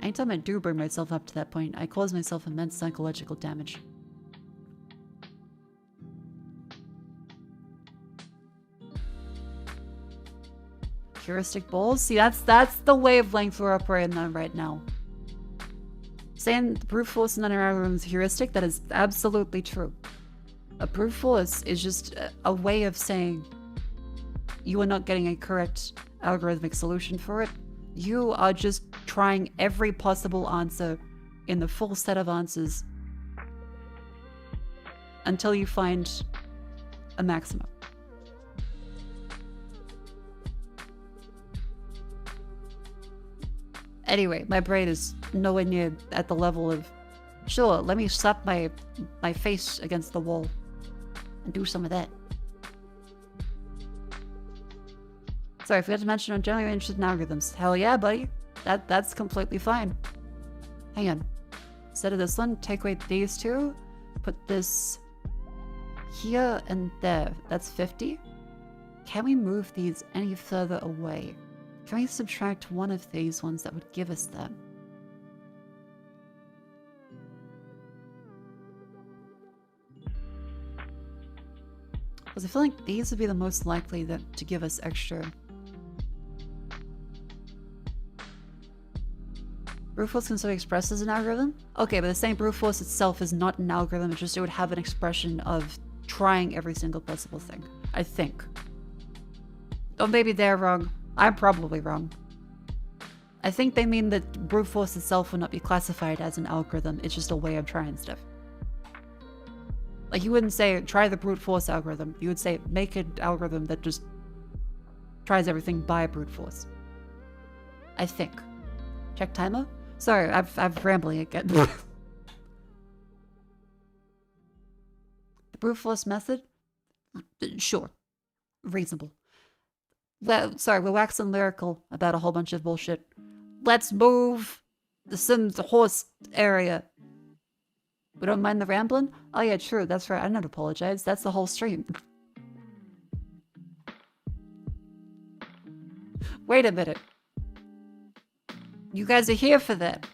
A: Anytime I do bring myself up to that point, I cause myself immense psychological damage. Heuristic balls? See, that's the wavelength we're operating on right now. Saying brute force in an algorithm is heuristic, that is absolutely true. A brute force is just a way of saying you are not getting a correct algorithmic solution for it. You are just trying every possible answer in the full set of answers until you find a maximum. Anyway, my brain is nowhere near at the level of, sure, let me slap my face against the wall and do some of that. Sorry, I forgot to mention I'm generally interested in algorithms. Hell yeah, buddy. That's completely fine. Hang on. Instead of this one, take away these two. Put this here and there. That's 50. Can we move these any further away? Can we subtract one of these ones that would give us that? Because I feel like these would be the most likely to give us extra. Brute force can still be expressed as an algorithm? Okay, but the same brute force itself is not an algorithm, it's just it would have an expression of trying every single possible thing. I think. Or maybe they're wrong. I'm probably wrong. I think they mean that brute force itself will not be classified as an algorithm, it's just a way of trying stuff. Like, you wouldn't say, try the brute force algorithm. You would say, make an algorithm that just tries everything by brute force. I think. Check timer? Sorry, I'm rambling again. The brute force method? Sure. Reasonable. Well, sorry, we're waxing lyrical about a whole bunch of bullshit. Let's move the Sims horse area. We don't mind the rambling? Oh yeah, true, that's right, I don't apologize. That's the whole stream. Wait a minute. You guys are here for that.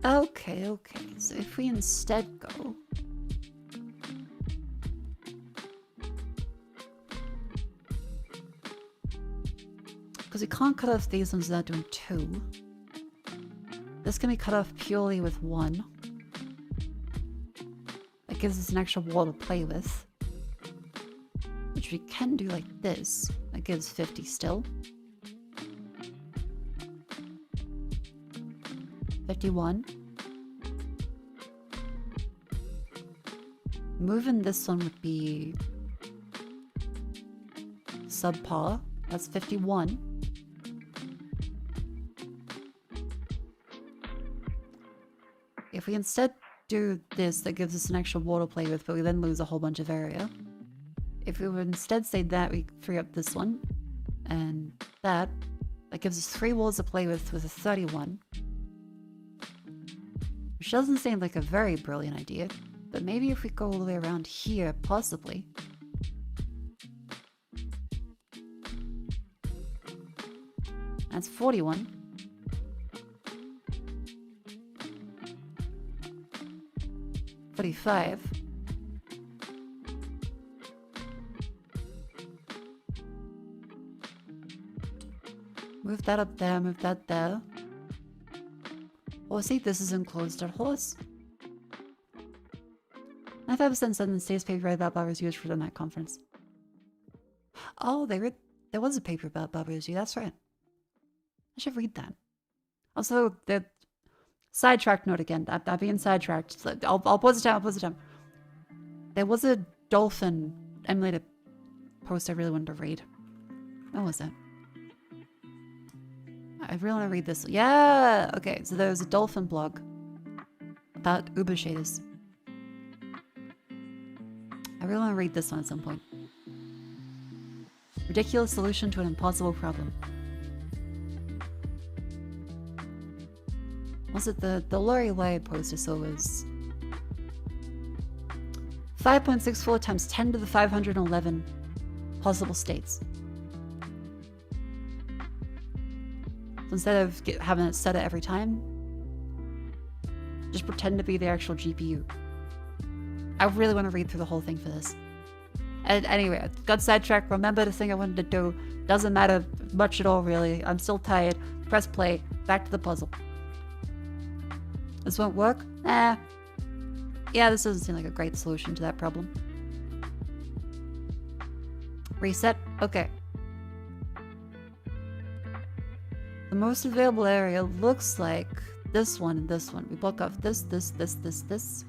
A: Okay, so if we instead go... Because we can't cut off these ones without doing 2. This can be cut off purely with 1. That gives us an extra wall to play with. Which we can do like this. That gives 50 still. 51. Moving this one would be subpar. That's 51. If we instead do this, that gives us an extra wall to play with, but we then lose a whole bunch of area. If we would instead say that, we free up this one. And that gives us 3 walls to play with a 31. Which doesn't seem like a very brilliant idea, but maybe if we go all the way around here, possibly. That's 41. $45. Move that up there, move that there. Oh, see, this is enclosed at horse. 95% said in the state's paper that Baba was used for the night conference. Oh, there was a paper about Baba Uzi, that's right. I should read that. Also, the sidetrack note again. I'm being sidetracked. I'll pause it down, There was a dolphin emulated post I really wanted to read. What was it? I really want to read this. Yeah! Okay, so there was a dolphin blog about Uber shaders. I really want to read this one at some point. Ridiculous solution to an impossible problem. Was it the Lori Wyatt post I saw was 5.64 times 10 to the 511 possible states. So instead of having it set it every time, just pretend to be the actual GPU. I really want to read through the whole thing for this. And anyway, I got sidetracked. Remember the thing I wanted to do. Doesn't matter much at all, really. I'm still tired. Press play. Back to the puzzle. This won't work? Nah. Yeah, this doesn't seem like a great solution to that problem. Reset? Okay. The most available area looks like this one and this one. We block off this, this, this, this, this.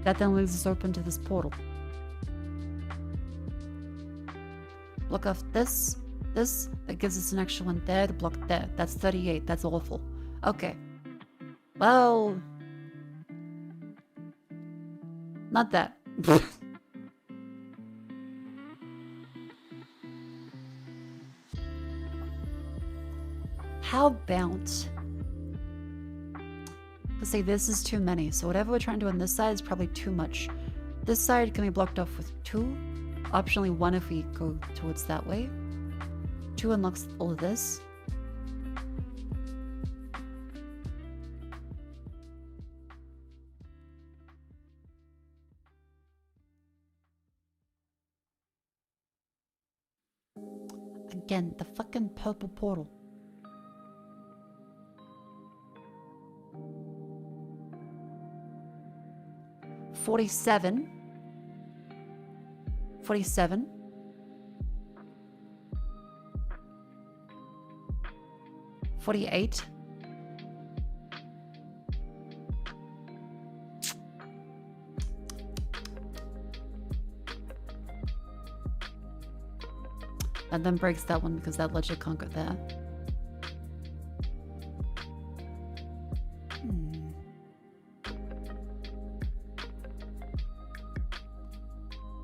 A: That then leaves us open to this portal. Block off this, this. That gives us an extra one there to block there. That's 38. That's awful. Okay. Well... not that. How about... let's say this is too many, so whatever we're trying to do on this side is probably too much. This side can be blocked off with 2. Optionally 1 if we go towards that way. 2 unlocks all of this. Again, the fucking purple portal. $47. 47. $48. And then breaks that one because that legit can't go there.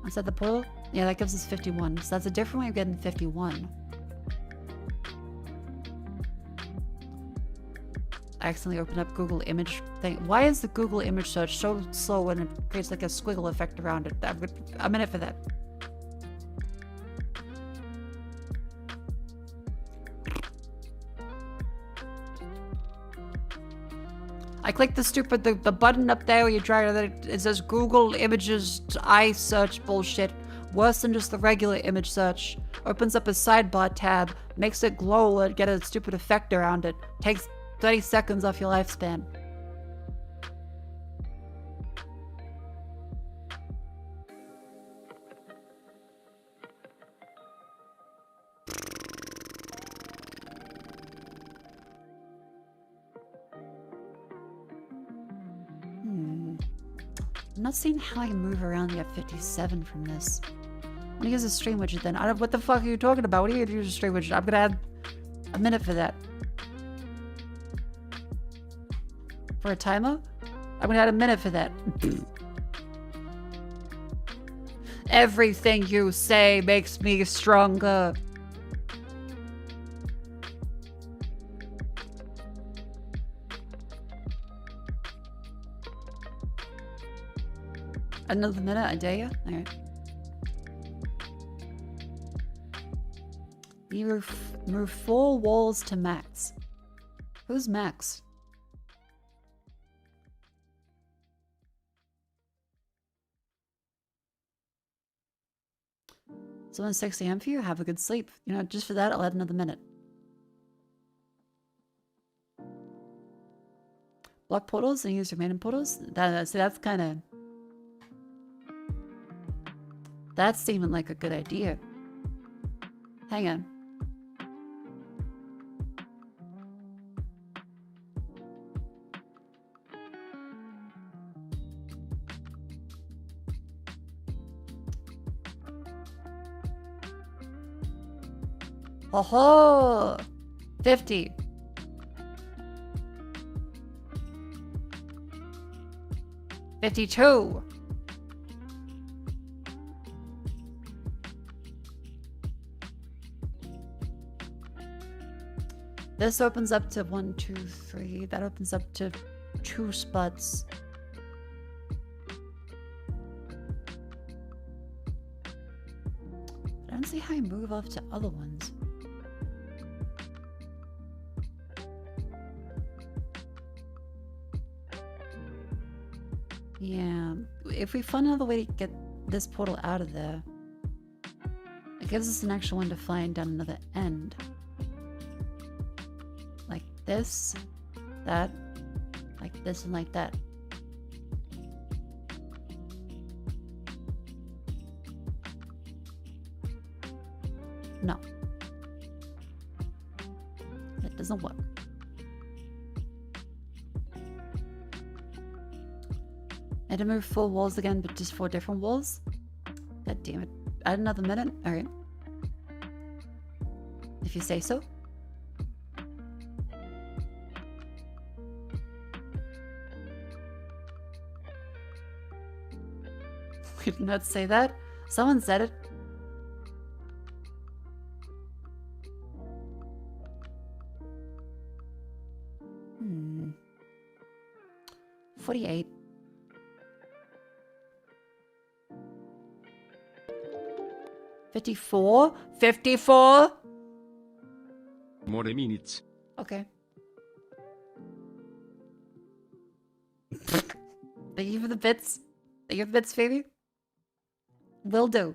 A: Is that the portal? Yeah, that gives us 51. So that's a different way of getting 51. I accidentally opened up Google image thing. Why is the Google image search so slow when it creates like a squiggle effect around it? A minute for that. I clicked the button up there where you drag it. It says Google Images I search bullshit. Worse than just the regular image search. Opens up a sidebar tab, makes it glow and get a stupid effect around it. Takes 30 seconds off your lifespan. I'm not seeing how I can move around the F57 from this. I'm gonna use a stream widget then. What the fuck are you talking about? What are you gonna use a stream widget? I'm gonna add a minute for that. For a timer? I'm gonna add a minute for that. Everything you say makes me stronger. Another minute, I dare you. Alright. You move 4 walls to Max. Who's Max? So when it's 6 AM for you, have a good sleep. You know, just for that, I'll add another minute. Block portals and use random portals? See, that's kind of... that's seeming like a good idea. Hang on. Oh, 50. $52. This opens up to 1, 2, 3. That opens up to 2 spots. I don't see how you move off to other ones. Yeah, if we find another way to get this portal out of there, it gives us an extra one to find down another end. Like this, that, like this, and like that. No. That doesn't work. I had to move 4 walls again, but just 4 different walls? God damn it. Add another minute? Alright. If you say so. We did not say that. Someone said it. Hmm. 48. 54? 54?
C: More minutes.
A: Okay. Thank you for the bits. Thank you for the bits, baby. Will do.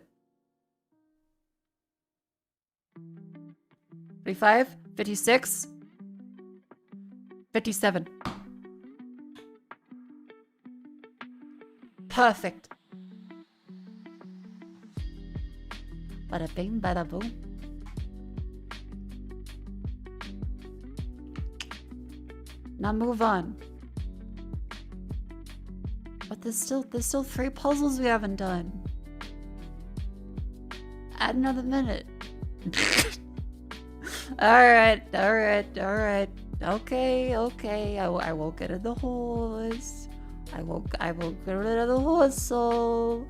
A: 55, 56, 57. Perfect. Bada bing, bada boom. Now move on. But there's still 3 puzzles we haven't done. Add another minute. Alright. Okay. I won't get in the horse. I won't get rid of the horse soul.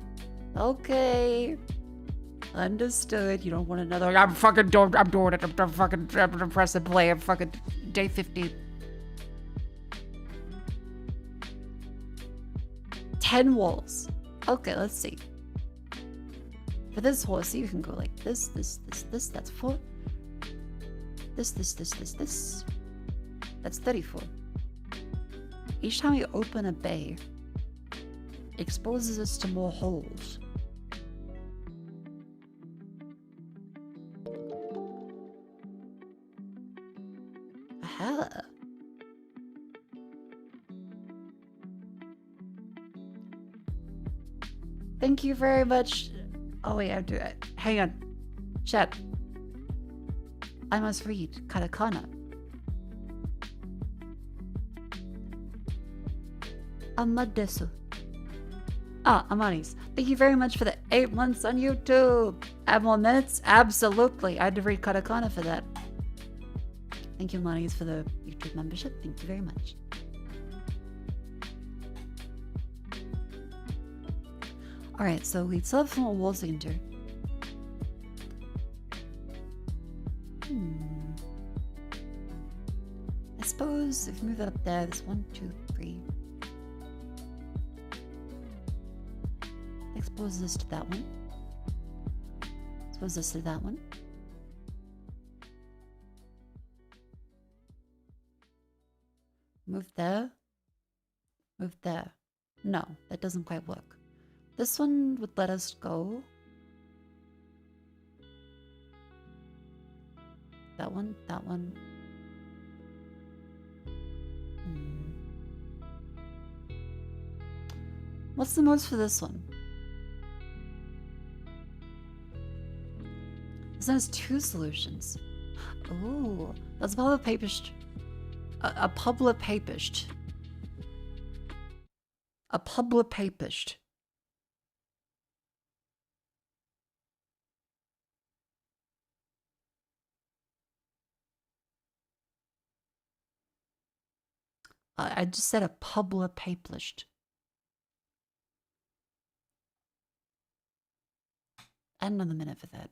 A: Okay. Understood. You don't want another. I'm doing it. I'm pressing play. I'm fucking day 50. 10 walls. Okay, let's see. For this horse, you can go like this. That's 4. This. That's 34. Each time you open a bay, it exposes us to more holes. Aha. Thank you very much. Oh wait, I have to. Hang on. Chat. I must read katakana. Amadesu. Amanis. Thank you very much for the 8 months on YouTube. Add more minutes? Absolutely. I had to read katakana for that. Thank you, Amanis, for the YouTube membership. Thank you very much. Alright, so we still have some more walls we can do. I suppose if we move that up there, there's 1, 2, 3. Expose this to that one. Expose this to that one. Move there. Move there. No, that doesn't quite work. This one would let us go. That one, that one. What's the most for this one? This one has 2 solutions. Oh, that's a papist. A public papist. A public papist. I just said a public papist. Add another minute for that.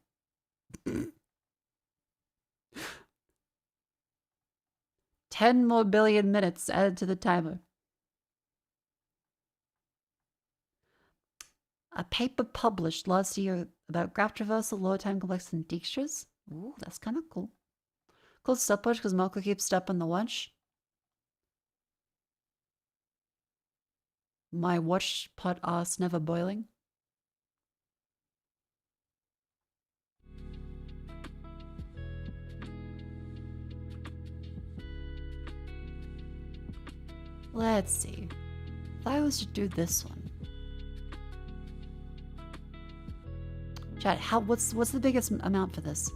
A: 10 more billion minutes added to the timer. A paper published last year about graph traversal, lower time complexity, and Dijkstra's. Ooh, that's kind of cool. Cool stopwatch because Mako keeps stopping the watch. My watch pot ass never boiling. Let's see. If I was to do this one. Chat, what's the biggest amount for this?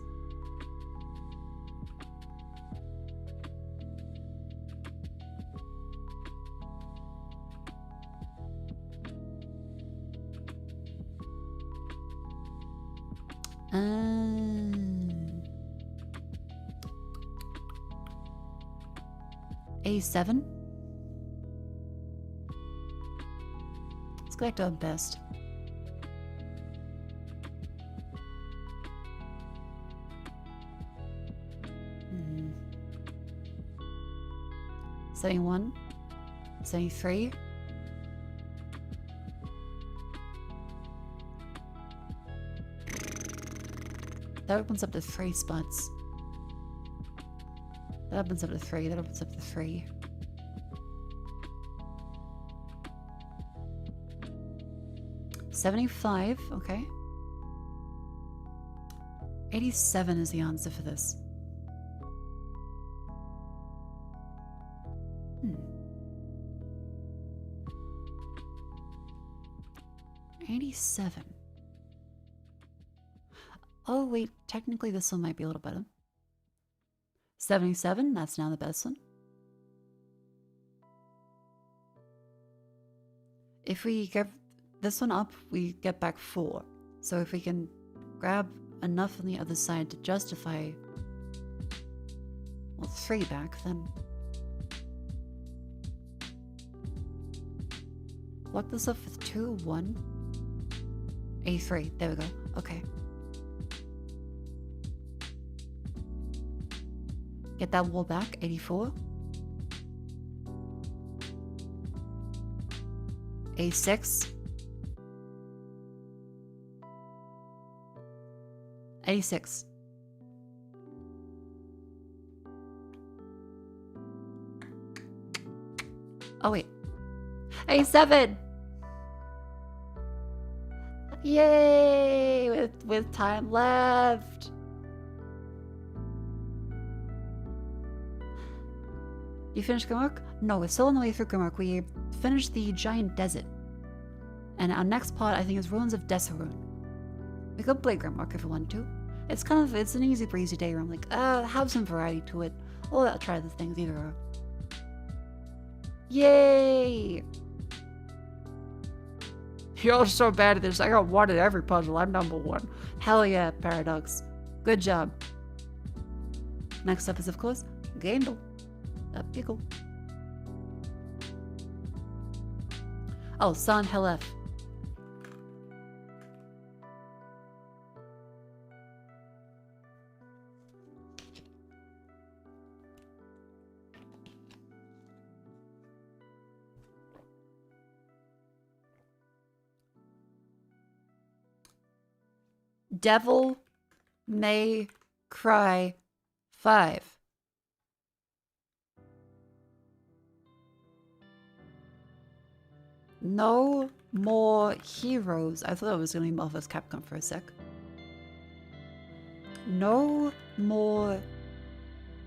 A: A7. Let's go back to our best. Hmm. 71. 73. That opens up to 3 spots. That opens up to 3. That opens up to 3. $75. Okay. 87 is the answer for this. 87. Oh wait, technically this one might be a little better. 77, that's now the best one. If we give this one up, we get back 4. So if we can grab enough on the other side to justify, well, 3 back, then block this off with 2, 1, A3. There we go. Okay. Get that wall back, 84. A6. 86. Oh wait. A7. Yay! With time left. You finished Grimrock? No, we're still on the way through Grimrock. We finished the giant desert. And our next part, I think, is Ruins of Desarune. We could play Grimrock if we want to. It's an easy breezy day where I'm like, have some variety to it. Or I'll try the things either or. Yay! You're so bad at this. I got 1 at every puzzle. I'm number 1. Hell yeah, Paradox. Good job. Next up is, of course, Gaindle. A pickle. Oh, San Helef. Devil May Cry 5. No more heroes. I thought it was going to be Marvel's Capcom for a sec. No more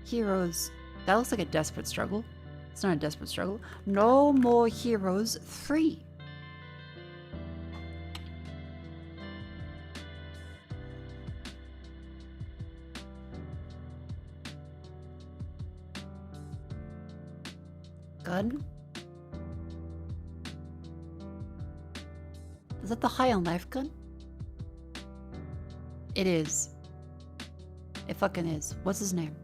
A: heroes. That looks like a desperate struggle. It's not a desperate struggle. No more heroes 3. Gun. Is that the High on Life gun? It is. It fucking is. What's his name?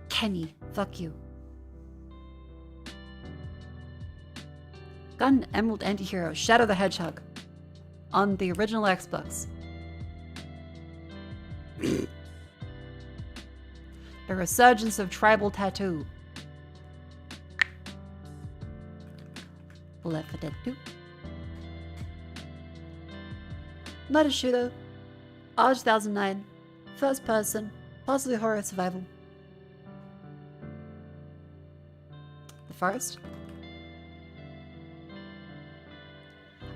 A: Kenny. Fuck you. Gun Emerald Antihero. Shadow the Hedgehog. On the original Xbox. The resurgence of tribal tattoo. Left 4 Dead 2. Murder shooter. Arch 2009. First person. Possibly horror survival. The Forest.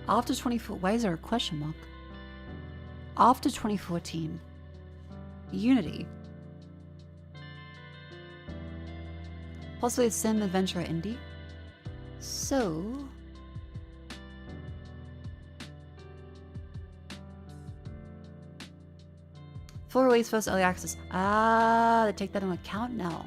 A: After 24... Why is there a question mark? After 2014. Unity. Possibly a sim adventure indie. So... Full release, first early access. Ah, they take that into account now.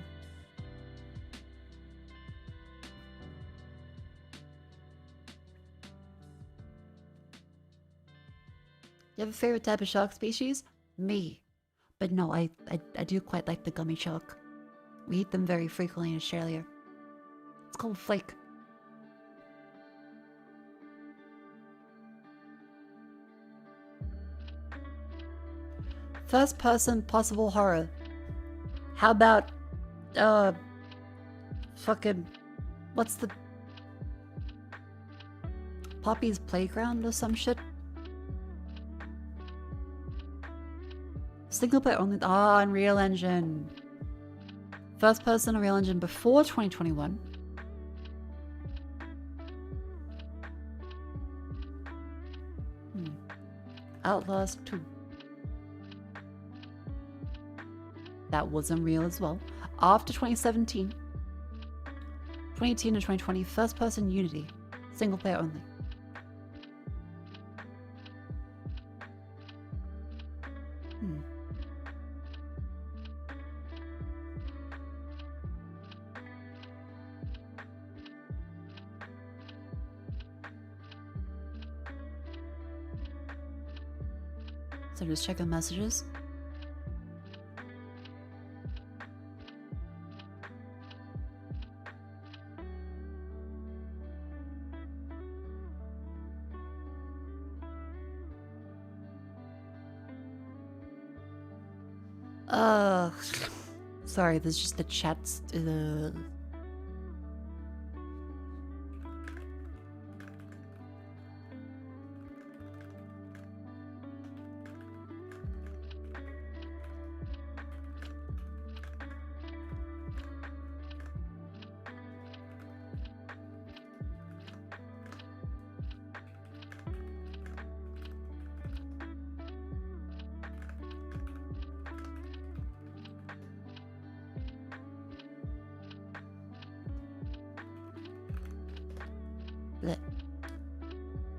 A: You have a favorite type of shark species? Me. But no, I do quite like the gummy shark. We eat them very frequently in Australia. It's called flake. First person possible horror. How about fucking what's the Poppy's Playground or some shit? Single player only. Ah, Unreal Engine. First person Unreal Engine before 2021. Outlast 2. That was Unreal as well. After 2017. 2018 and 2020, first person Unity. Single player only. So just check the messages. Sorry, there's just the chats.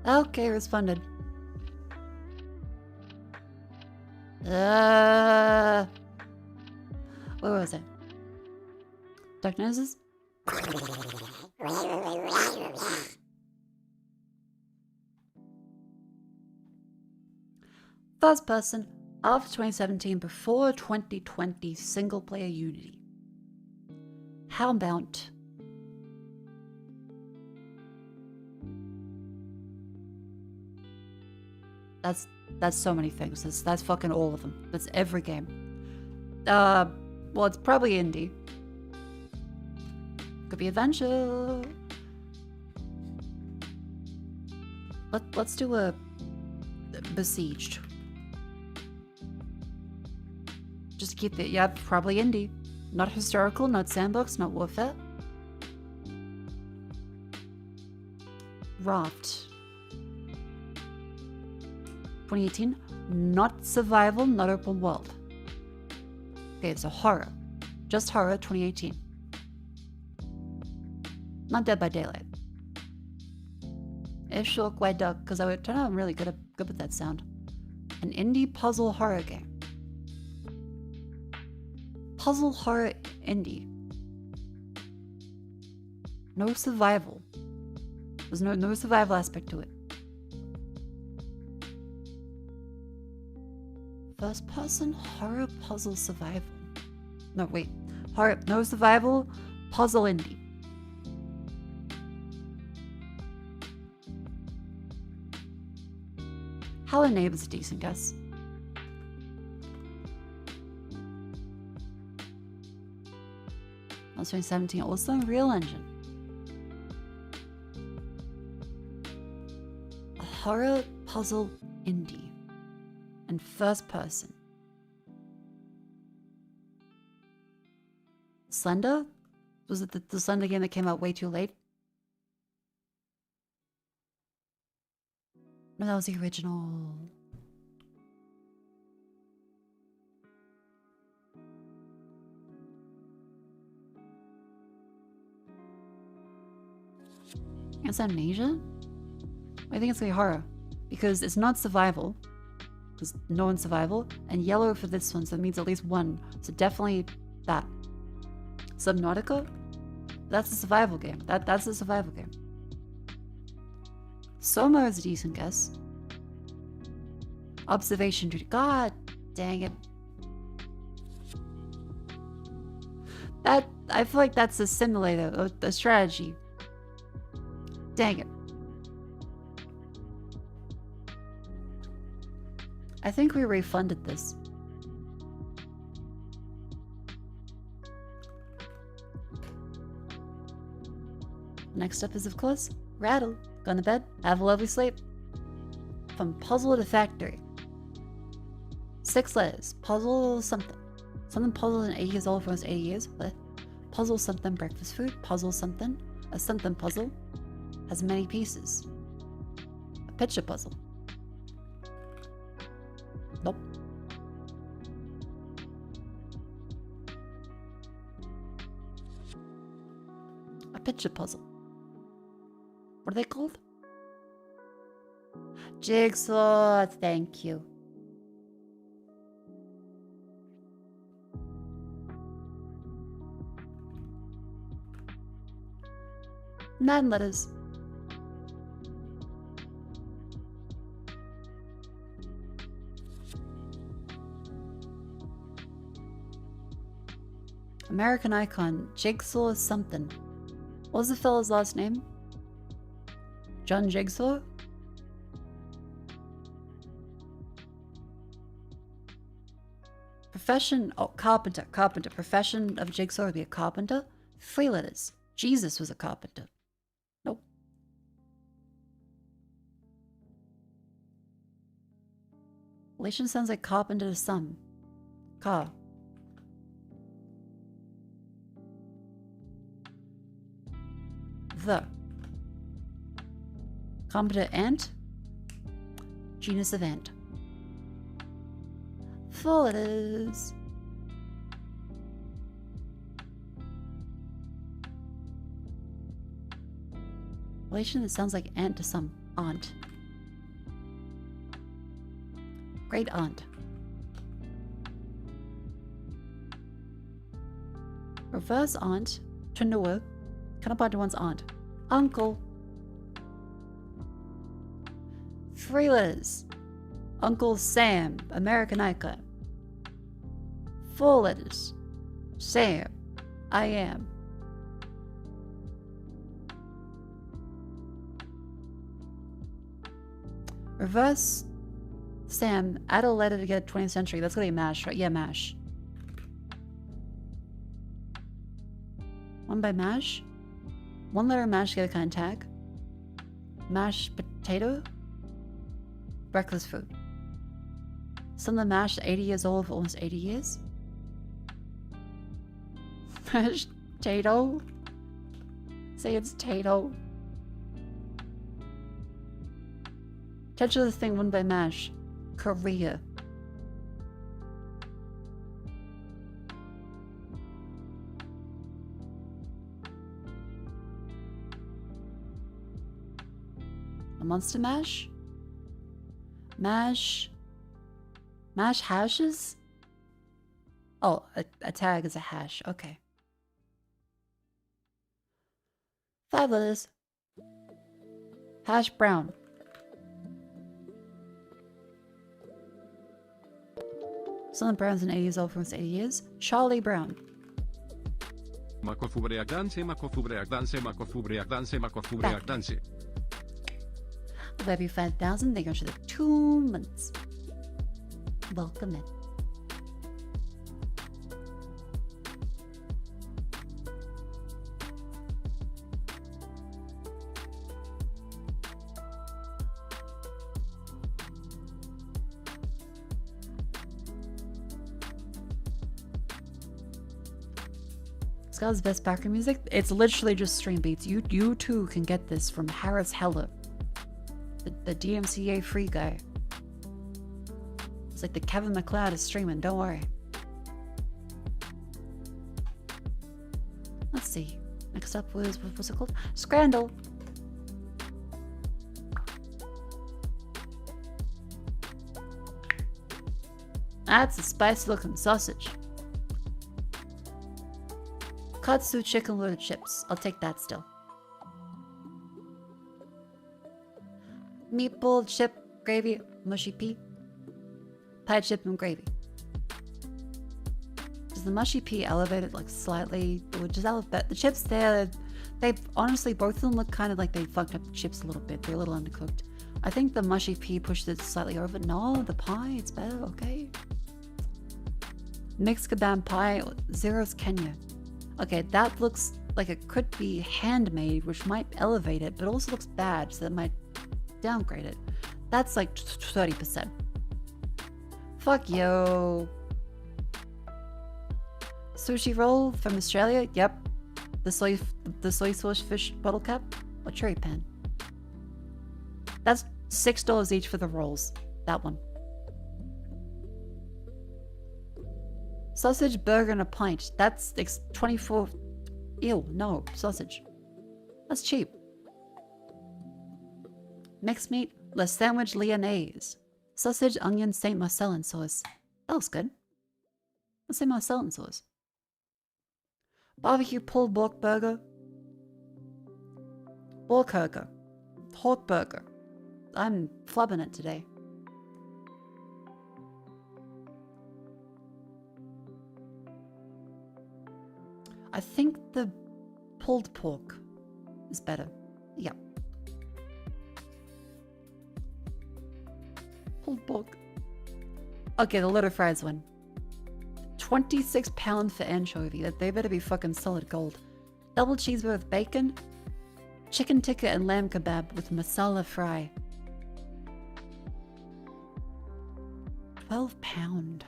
A: Okay, responded. Where was it? Dark noses? First person, after 2017, before 2020, single player Unity. Hellbound. That's so many things. That's fucking all of them. That's every game. Well, it's probably indie. Could be adventure. Let's do a Besieged. Just keep it. Yeah, probably indie. Not historical, not sandbox, not warfare. Raft. 2018, not survival, not open world. Okay, so horror. Just horror, 2018. Not Dead by Daylight. If Shulk White Duck, because I would turn out I'm really good with that sound. An indie puzzle horror game. Puzzle horror indie. No survival. There's no survival aspect to it. First person horror puzzle survival. No, wait. Horror, no survival, puzzle indie. Hello Neighbor's a decent guess. That was 2017. Also Real Engine. A horror puzzle indie. And first person. Slender? Was it the Slender game that came out way too late? No, that was the original. It's amnesia? I think it's gonna be horror. Because it's not survival. There's no one survival. And yellow for this one, so it means at least one. So definitely that. Subnautica? That's a survival game. That's a survival game. Soma is a decent guess. Observation duty. God dang it. I feel like that's a simulator, a strategy. Dang it. I think we refunded this. Next up is, of course, Rattle. Go to bed, have a lovely sleep. From puzzle to factory. 6 letters. Puzzle something. Something puzzle in 8 years old for almost 80 years. What? Puzzle something breakfast food. Puzzle something. A something puzzle. Has many pieces. A picture puzzle. Nope. A picture puzzle. What are they called? Jigsaw, thank you. 9 letters. American icon, Jigsaw something. What was the fella's last name? John Jigsaw? Profession, oh, carpenter. Profession of Jigsaw would be a carpenter. 3 letters. Jesus was a carpenter. Nope. Relation sounds like carpenter to some. Car. The. Carpenter ant. Genus of ant. 4 letters. Relation that sounds like aunt to some. Aunt. Great aunt. Reverse aunt. Tanua. Counterpart to one's aunt. Uncle. 3 letters. Uncle Sam. American icon. 4 letters. Sam. I am. Reverse Sam. Add a letter to get 20th century. That's gonna be MASH, right? Yeah, MASH. 1 by MASH. 1 letter MASH to get a kind of tag. Mashed potato. Breakfast food. Something mashed 80 years old for almost 80 years. Mashed potato. Say it's tato. Catch the thing 1 by MASH. Korea. A monster mash? Mash hashes? Oh, a tag is a hash. Okay. 5 letters. Hash brown. Son Brown's an 80 years old for almost 80 years. Charlie Brown.
C: Mako break dance, Mako break dance, Mako break dance, Mako break dance.
A: Webby 5000, thank you for the 2 months. Welcome in. This guy's best background music. It's literally just stream beats. You too can get this from Harris Heller, the DMCA free guy. It's like the Kevin MacLeod is streaming. Don't worry. Let's see. Next up was what's it called? Scrandle. That's a spicy looking sausage. Katsu chicken loaded chips. I'll take that still. Meatball chip gravy, mushy pea. Pie chip and gravy. Does the mushy pea elevate it like slightly? Or just elevate the chips there? They honestly, both of them look kind of like they fucked up the chips a little bit. They're a little undercooked. I think the mushy pea pushed it slightly over. No, the pie, it's better. Okay. Mixed kebab pie, Zero's Kenya. Okay, that looks like it could be handmade, which might elevate it, but also looks bad, so that might downgrade it. That's like 30%. Fuck yo. Sushi roll from Australia? Yep. The soy sauce fish bottle cap? Or cherry pan? That's $6 each for the rolls. That one. Sausage burger and a pint. That's 24. Ew, no, sausage. That's cheap. Mixed meat, Le Sandwich Lyonnaise. Sausage, onion, Saint Marcellin sauce. That looks good. What's Saint Marcellin sauce? Barbecue pulled pork burger. Pork burger. Pork burger. I'm flubbing it today. I think the pulled pork is better. Yeah. Pulled pork. Okay, the little fries one. £26 for anchovy. That they better be fucking solid gold. Double cheeseburger with bacon. Chicken tikka and lamb kebab with masala fry. £12.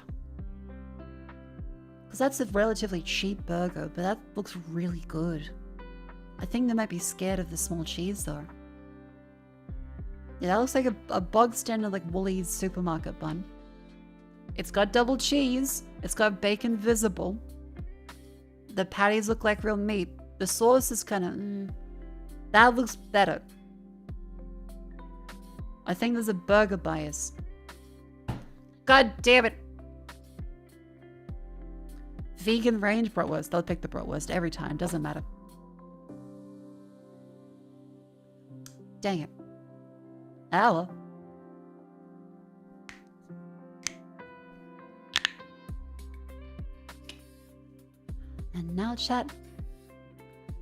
A: Because that's a relatively cheap burger, but that looks really good. I think they might be scared of the small cheese though. Yeah, that looks like a bog standard like Woolies supermarket bun. It's got double cheese. It's got bacon visible. The patties look like real meat. The sauce is kind of... that looks better. I think there's a burger bias. God damn it. Vegan range bratwurst. They'll pick the bratwurst every time. Doesn't matter. Dang it. Ah, well. And now, chat.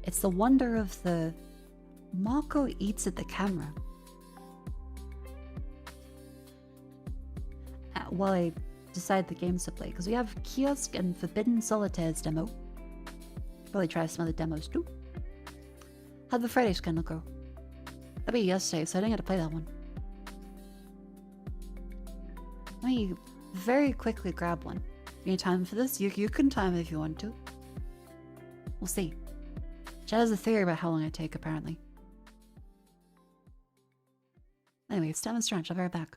A: It's the wonder of the... Mako eats at the camera. While I decide the games to play, because we have Kiosk and Forbidden Solitaire's demo. Probably try some other demos too. How'd the Friday schedule go? That'd be yesterday, so I didn't get to play that one. Let me very quickly grab one. You need time for this? You can time it if you want to. We'll see. Chad has a theory about how long I take, apparently. Anyway, it's time and stretch. I'll be right back.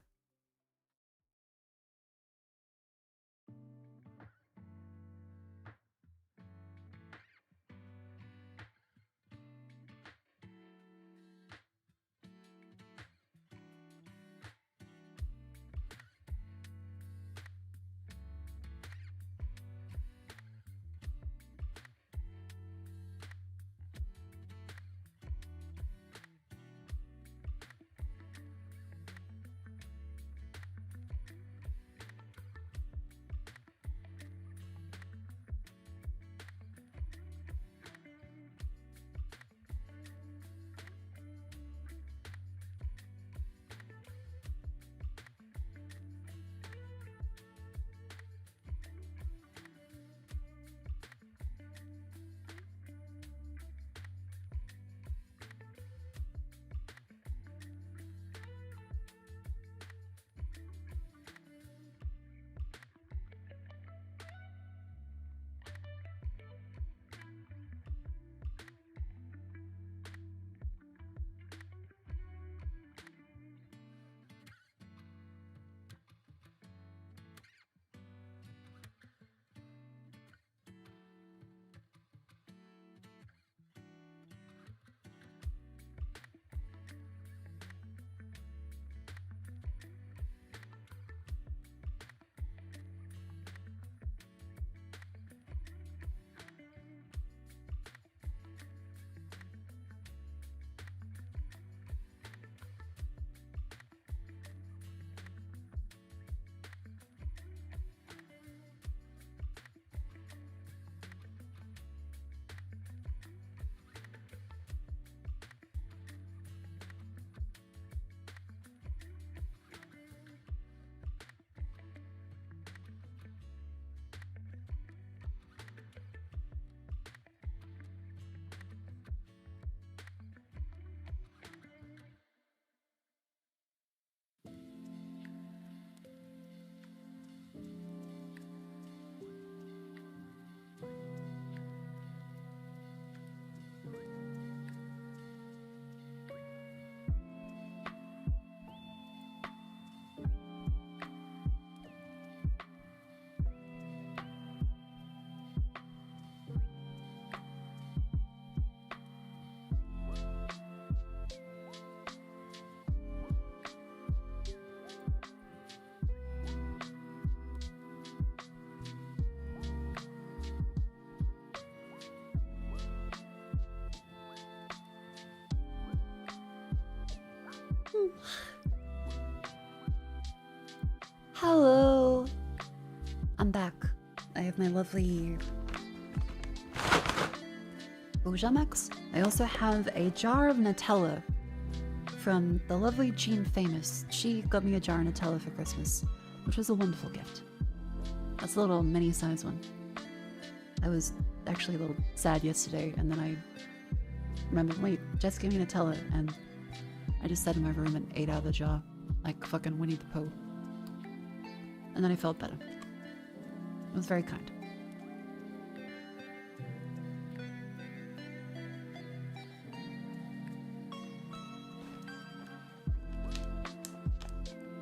A: my lovely Bouja mix. I also have a jar of Nutella from the lovely Jean Famous. She got me a jar of Nutella for Christmas, which was a wonderful gift. That's a little mini-size one. I was actually a little sad yesterday, and then I remembered, wait, Jess gave me Nutella, and I just sat in my room and ate out of the jar, like fucking Winnie the Pooh. And then I felt better. It was very kind.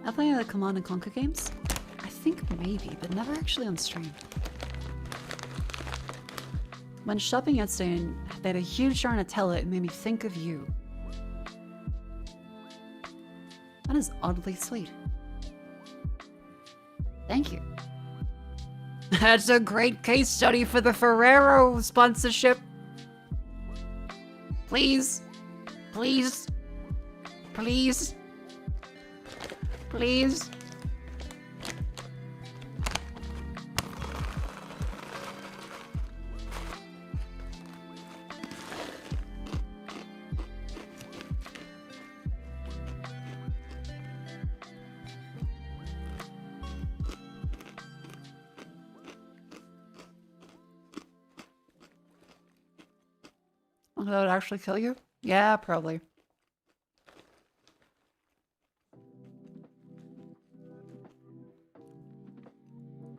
A: I play the Command and Conquer games? I think maybe, but never actually on stream. When shopping yesterday and they had a huge jar of Nutella, it made me think of you. That is oddly sweet. Thank you. That's a great case study for the Ferrero sponsorship. Please. Please. Please. Please. That would actually kill you? Yeah, probably.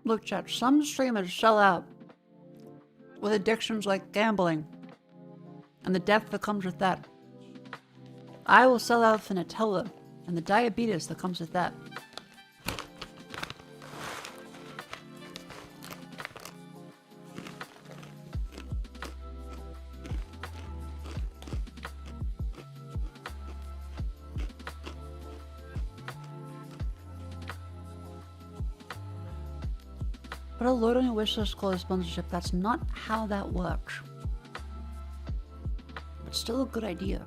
A: Look, chat, some streamers sell out with addictions like gambling and the death that comes with that. I will sell out for Nutella and the diabetes that comes with that. But a load on your wish list called a sponsorship. That's not how that works. But still a good idea.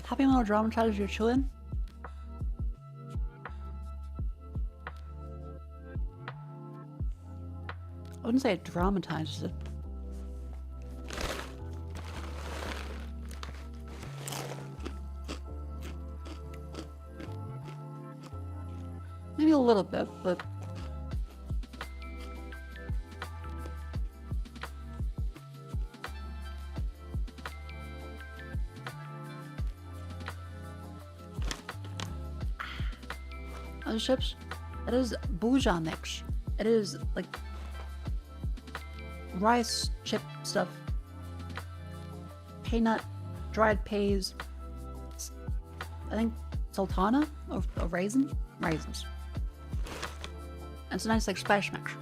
A: Happy melodramatized you're chewing? I wouldn't say it dramatizes it. Maybe a little bit, but those chips, it is Bouja mix. It is like rice chip stuff. Peanut, dried peas, I think sultana or raisins. And it's a nice like spice mix.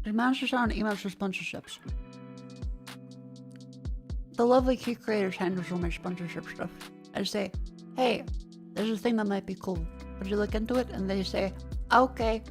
A: We managed to send emails for sponsorships. The lovely key creators handle all my sponsorship stuff. I just say, hey, there's a thing that might be cool. Would you look into it? And they say, okay.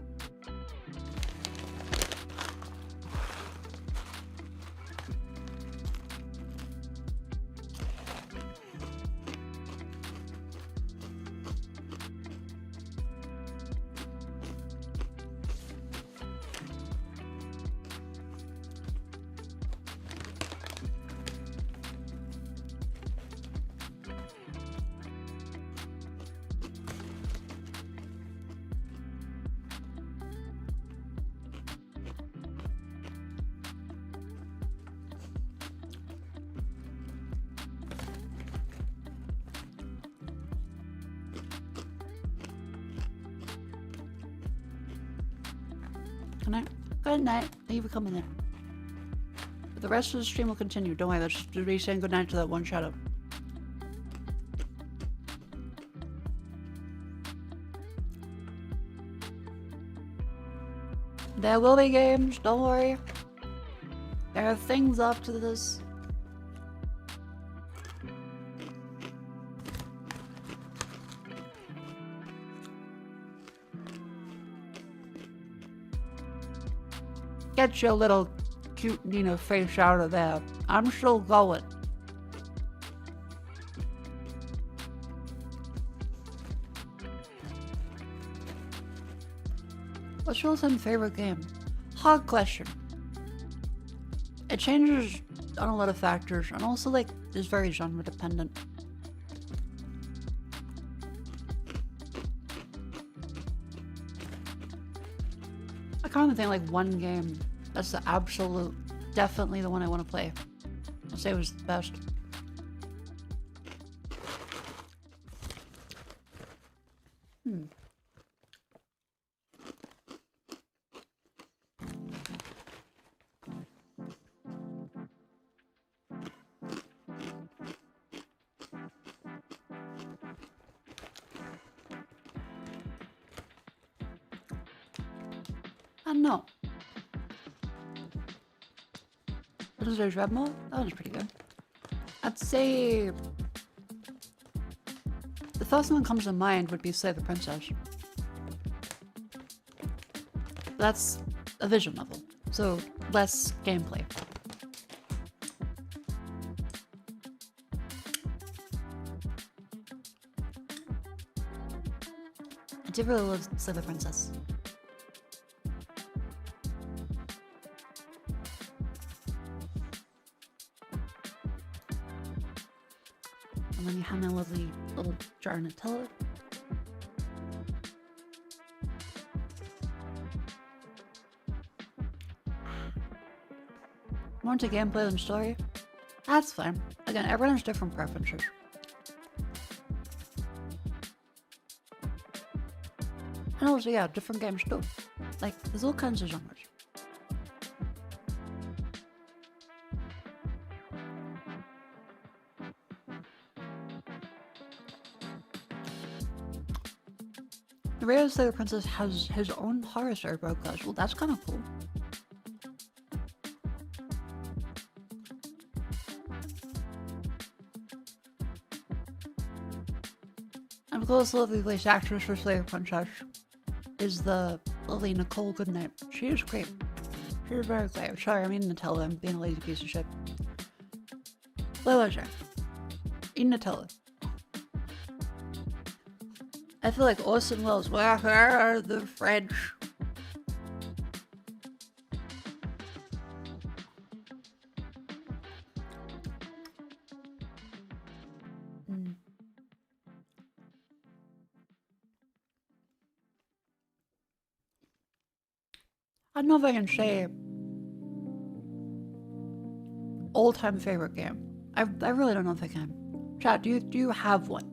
A: Good night. Good night. Thank you for coming in. But the rest of the stream will continue. Don't worry, that's just me saying good night to that one shadow. There will be games, don't worry. There are things after this. Get your little cute Nina face out of there. I'm still going. What's your all-time favorite game? Hard question. It changes on a lot of factors, and also like is very genre dependent. I can't even think like one game that's the absolute, definitely the one I want to play. I'd say it was the best. I don't know. There's Red Mall? That one's pretty good. I'd say the first one that comes to mind would be Slay the Princess. That's a vision level, so less gameplay. I did really love Slay the Princess. And then you have my lovely little jar of Nutella. More into gameplay than story? That's fine. Again, everyone has different preferences. And also, yeah, different games too. Like, there's all kinds of genres. The Rare Slayer Princess has his own horror story broadcast. Well, that's kind of cool. And of course, the lovely voice actress for Slayer Princess is the lovely Nicole Goodnight. She is great. She is very great. Sorry, I mean Nutella. I'm being a lazy piece of shit. Layla Jack. Eat Nutella. I feel like Orson Welles. Where are the French? I don't know if I can say all-time favorite game. I really don't know if I can. Chat, do you have one?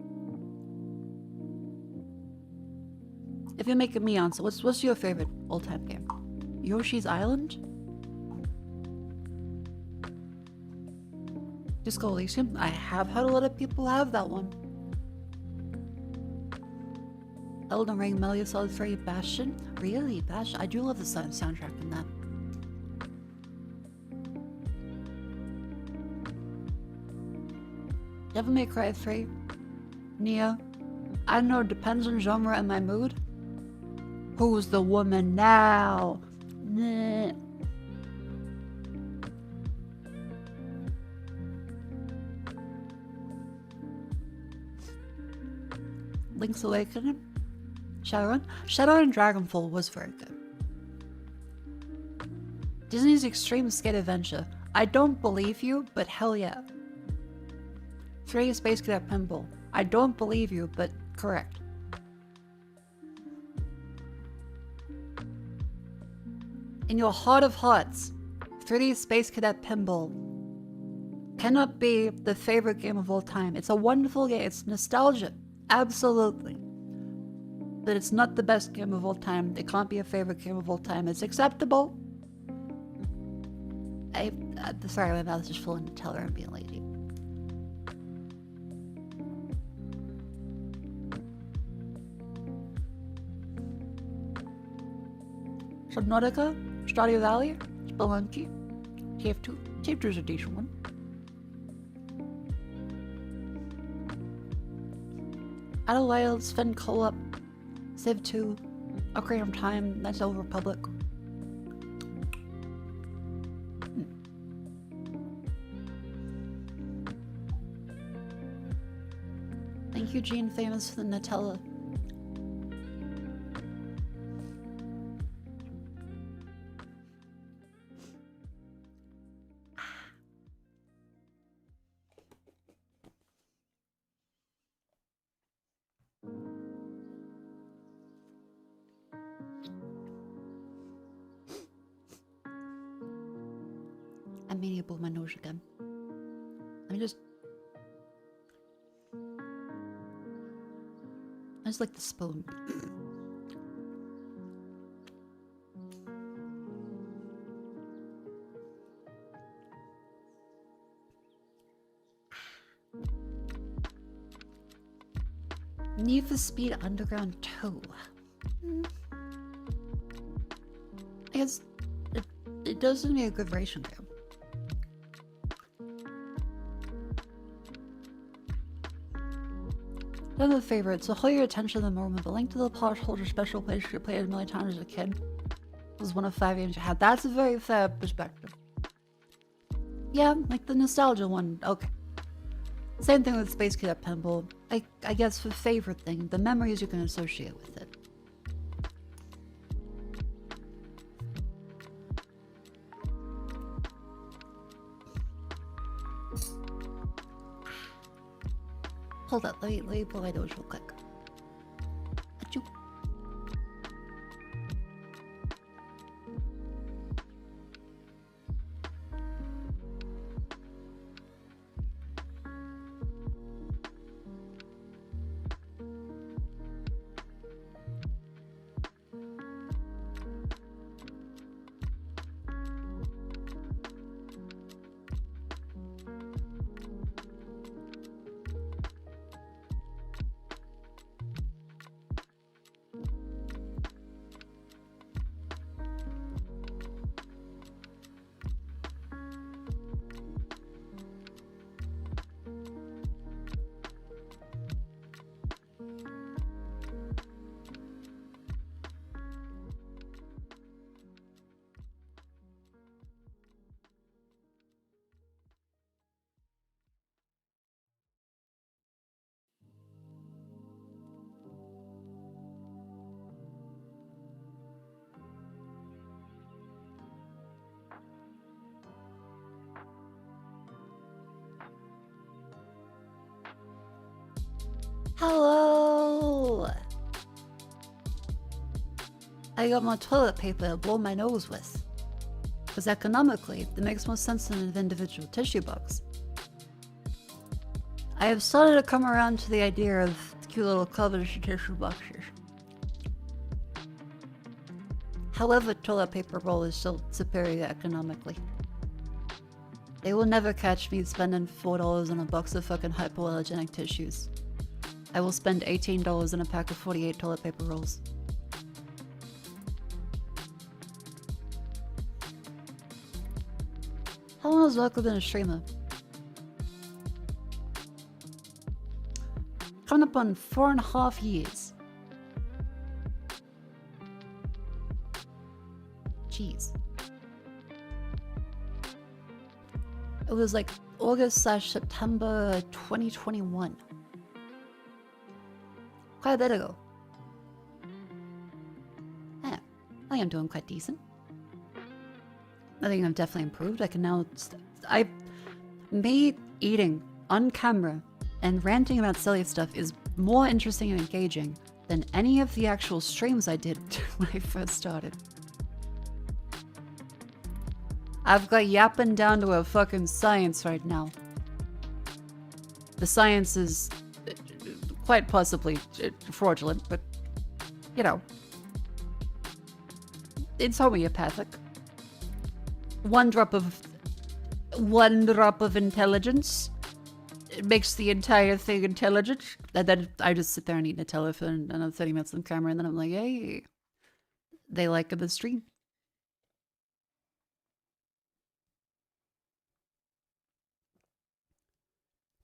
A: If you're making me answer, what's your favorite all-time game? Yoshi's Island? Disco Elysium? I have heard a lot of people have that one. Elden Ring, Metal Gear Solid 3, Bastion? Really? Bastion? I do love the soundtrack in that. Devil May Cry 3? Neo? I don't know, it depends on genre and my mood. Who's the woman now? Nah. Link's Awakening? Shadowrun? Shadowrun Dragonfall was very good. Disney's Extreme Skate Adventure. I don't believe you, but hell yeah. 3 Space Cadet Pinball. I don't believe you, but correct. In your heart of hearts, 3D Space Cadet Pinball cannot be the favorite game of all time. It's a wonderful game. It's nostalgia. Absolutely. but it's not the best game of all time. It can't be a favorite game of all time. It's acceptable. Sorry, my mouth is just full of Nutella. I'm being lazy. Subnautica, Stardew Valley, Spelunky, TF2. TF2 is a decent one. Outer Wilds, Sven Co-op, Civ 2, Ocarina of Time, Knights of the Republic. Thank you, Gene Famous, for the Nutella. I'm meaning to blow my nose again. Let me just... I just like the spoon. Need for Speed Underground 2. I guess it does seem to be a good racing game. Another favorite, so hold your attention to the moment. The Link to the Past holds a special place. You played it a million times as a kid. It was one of 5 games you had. That's a very fair perspective. Yeah, like the nostalgia one. Okay. Same thing with Space Cadet Pinball. I guess for favorite thing, the memories you can associate with it. Hold up, let me pull my nose real quick. Achoo. Hello! I got more toilet paper to blow my nose with. Because economically, it makes more sense than an individual tissue box. I have started to come around to the idea of cute little covered tissue boxes. However, toilet paper roll is still superior economically. They will never catch me spending $4 on a box of fucking hypoallergenic tissues. I will spend $18 on a pack of 48 toilet paper rolls. How long has Mako been a streamer? Coming up on 4.5 years. Jeez. It was like August/September 2021. Quite a bit ago. Yeah, I think I'm doing quite decent. I think I've definitely improved. I can now... Me eating on camera and ranting about silly stuff is more interesting and engaging than any of the actual streams I did when I first started. I've got yapping down to a fucking science right now. The science is quite possibly fraudulent, but you know, it's homeopathic. One drop of intelligence, it makes the entire thing intelligent. And then I just sit there and eat Nutella for another 30 minutes on camera, and then I'm like, hey, they like the stream.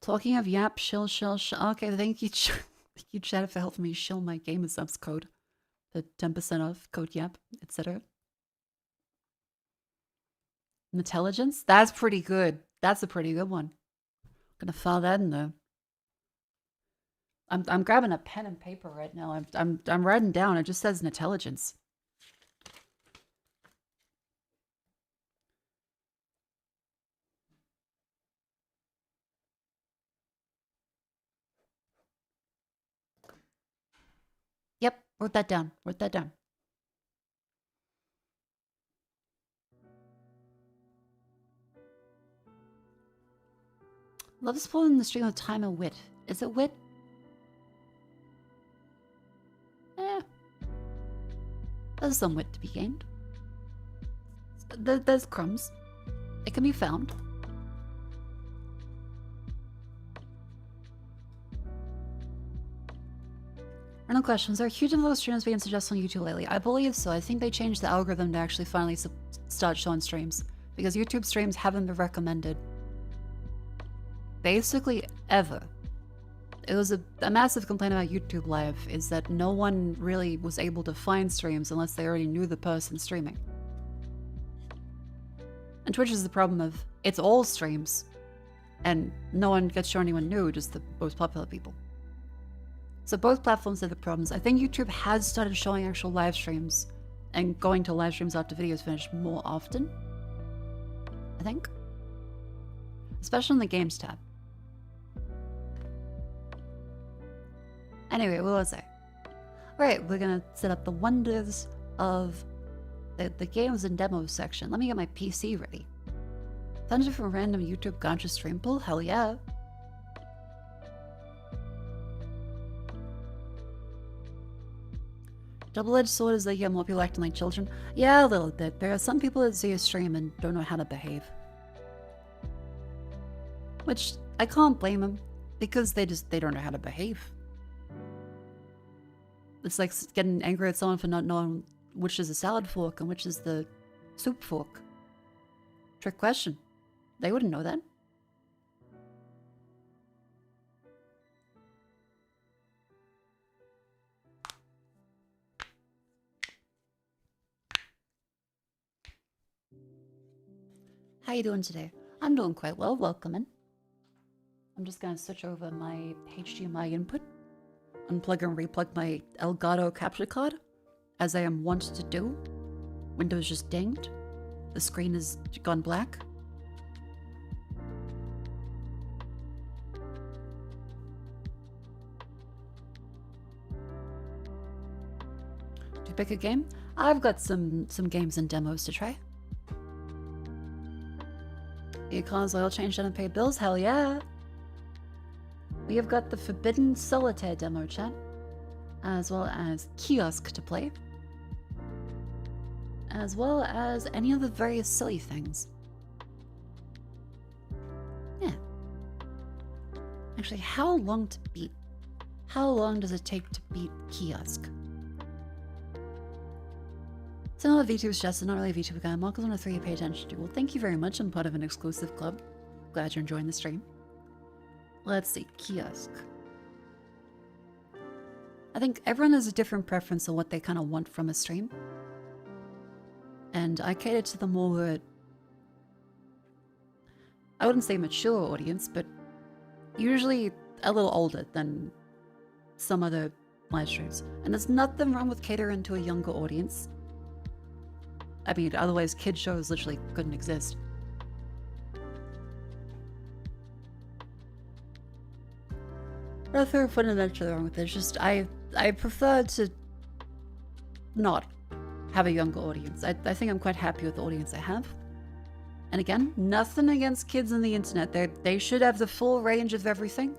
A: Talking of yap, shill. Okay, thank you, thank you, chat, for helping me shill my gamer subs code. The 10% off, code yap, etc. Intelligence? That's pretty good. That's a pretty good one. Gonna file that in there. I'm grabbing a pen and paper right now. I'm writing down. It just says intelligence. Yep, wrote that down. Wrote that down. Love spoiling the stream of time and wit. Is it wit? There's some wit to be gained. There's crumbs. It can be found. Random questions. Are huge influx of streams being suggested on YouTube lately? I believe so. I think they changed the algorithm to actually finally start showing streams. Because YouTube streams haven't been recommended. Basically, ever. It was a massive complaint about YouTube Live, is that no one really was able to find streams unless they already knew the person streaming. And Twitch is the problem of, it's all streams, and no one gets shown anyone new, just the most popular people. So both platforms have the problems. I think YouTube has started showing actual live streams, and going to live streams after videos finished more often. I think. Especially in the games tab. Anyway, what was I? Right, we're gonna set up the wonders of the games and demos section. Let me get my PC ready. Thunder from random YouTube gotcha stream pool? Hell yeah. Double-edged sword is that you get more people acting like children? Yeah, a little bit. There are some people that see a stream and don't know how to behave. Which, I can't blame them, because they don't know how to behave. It's like getting angry at someone for not knowing which is a salad fork and which is the soup fork. Trick question. They wouldn't know that. How you doing today? I'm doing quite well. Welcome in. I'm just going to switch over my HDMI input. Unplug and replug my Elgato capture card, as I am wont to do. Windows just dinged. The screen has gone black. Do you pick a game? I've got some games and demos to try. Your car's oil changed and paid bills? Hell yeah! We have got the Forbidden Solitaire demo chat, as well as Kiosk to play, as well as any of the various silly things. Yeah. Actually, how long to beat? How long does it take to beat Kiosk? So not a VTuber suggested, not really a VTuber guy. Mako's one of 3 you pay attention to. Well, thank you very much. I'm part of an exclusive club. Glad you're enjoying the stream. Let's see, Kiosk. I think everyone has a different preference on what they kind of want from a stream. And I cater to the more, I wouldn't say mature audience, but usually a little older than some other live streams. And there's nothing wrong with catering to a younger audience. I mean, otherwise kid shows literally couldn't exist. Nothing fundamentally wrong with it. It's just I prefer to not have a younger audience. I think I'm quite happy with the audience I have. And again, nothing against kids on the internet. They should have the full range of everything,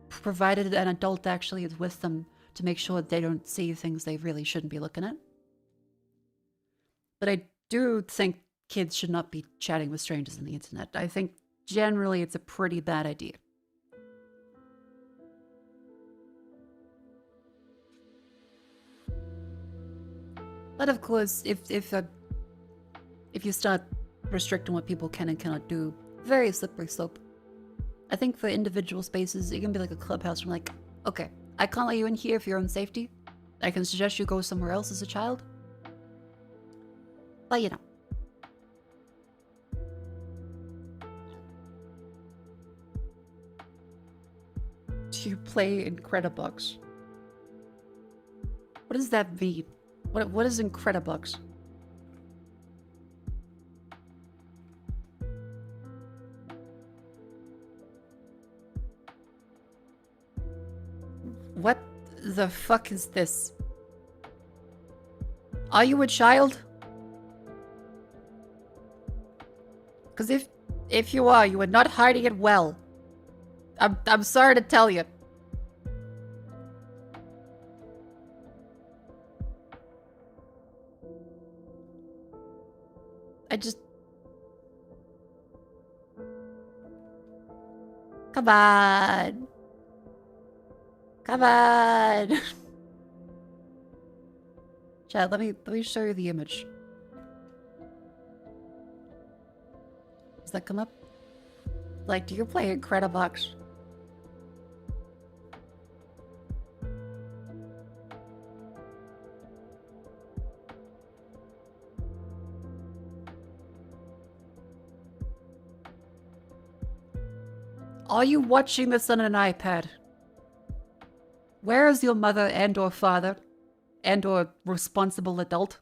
A: provided an adult actually is with them to make sure they don't see things they really shouldn't be looking at. But I do think kids should not be chatting with strangers on the internet. I think generally it's a pretty bad idea. But of course, if you start restricting what people can and cannot do, very slippery slope. I think for individual spaces, it can be like a clubhouse from like, okay, I can't let you in here for your own safety. I can suggest you go somewhere else as a child. But you know. Do you play Incredibox? What does that mean? What is Incredibox? What the fuck is this? Are you a child? Because if you are, you are not hiding it well. I'm sorry to tell you. I just... Come on. Come on. Chad, let me show you the image. Does that come up? Like, do you play Incredibox? Are you watching this on an iPad? Where is your mother and or father and or responsible adult?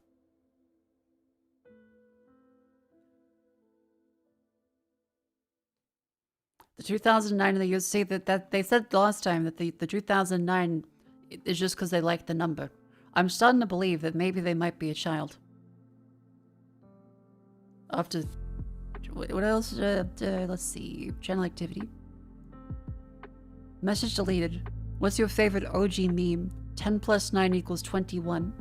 A: The 2009 and the years say that they said last time that the 2009 is just because they like the number. I'm starting to believe that maybe they might be a child. After what else? Let's see. Channel activity. Message deleted. What's your favorite OG meme? 10 plus 9 equals 21.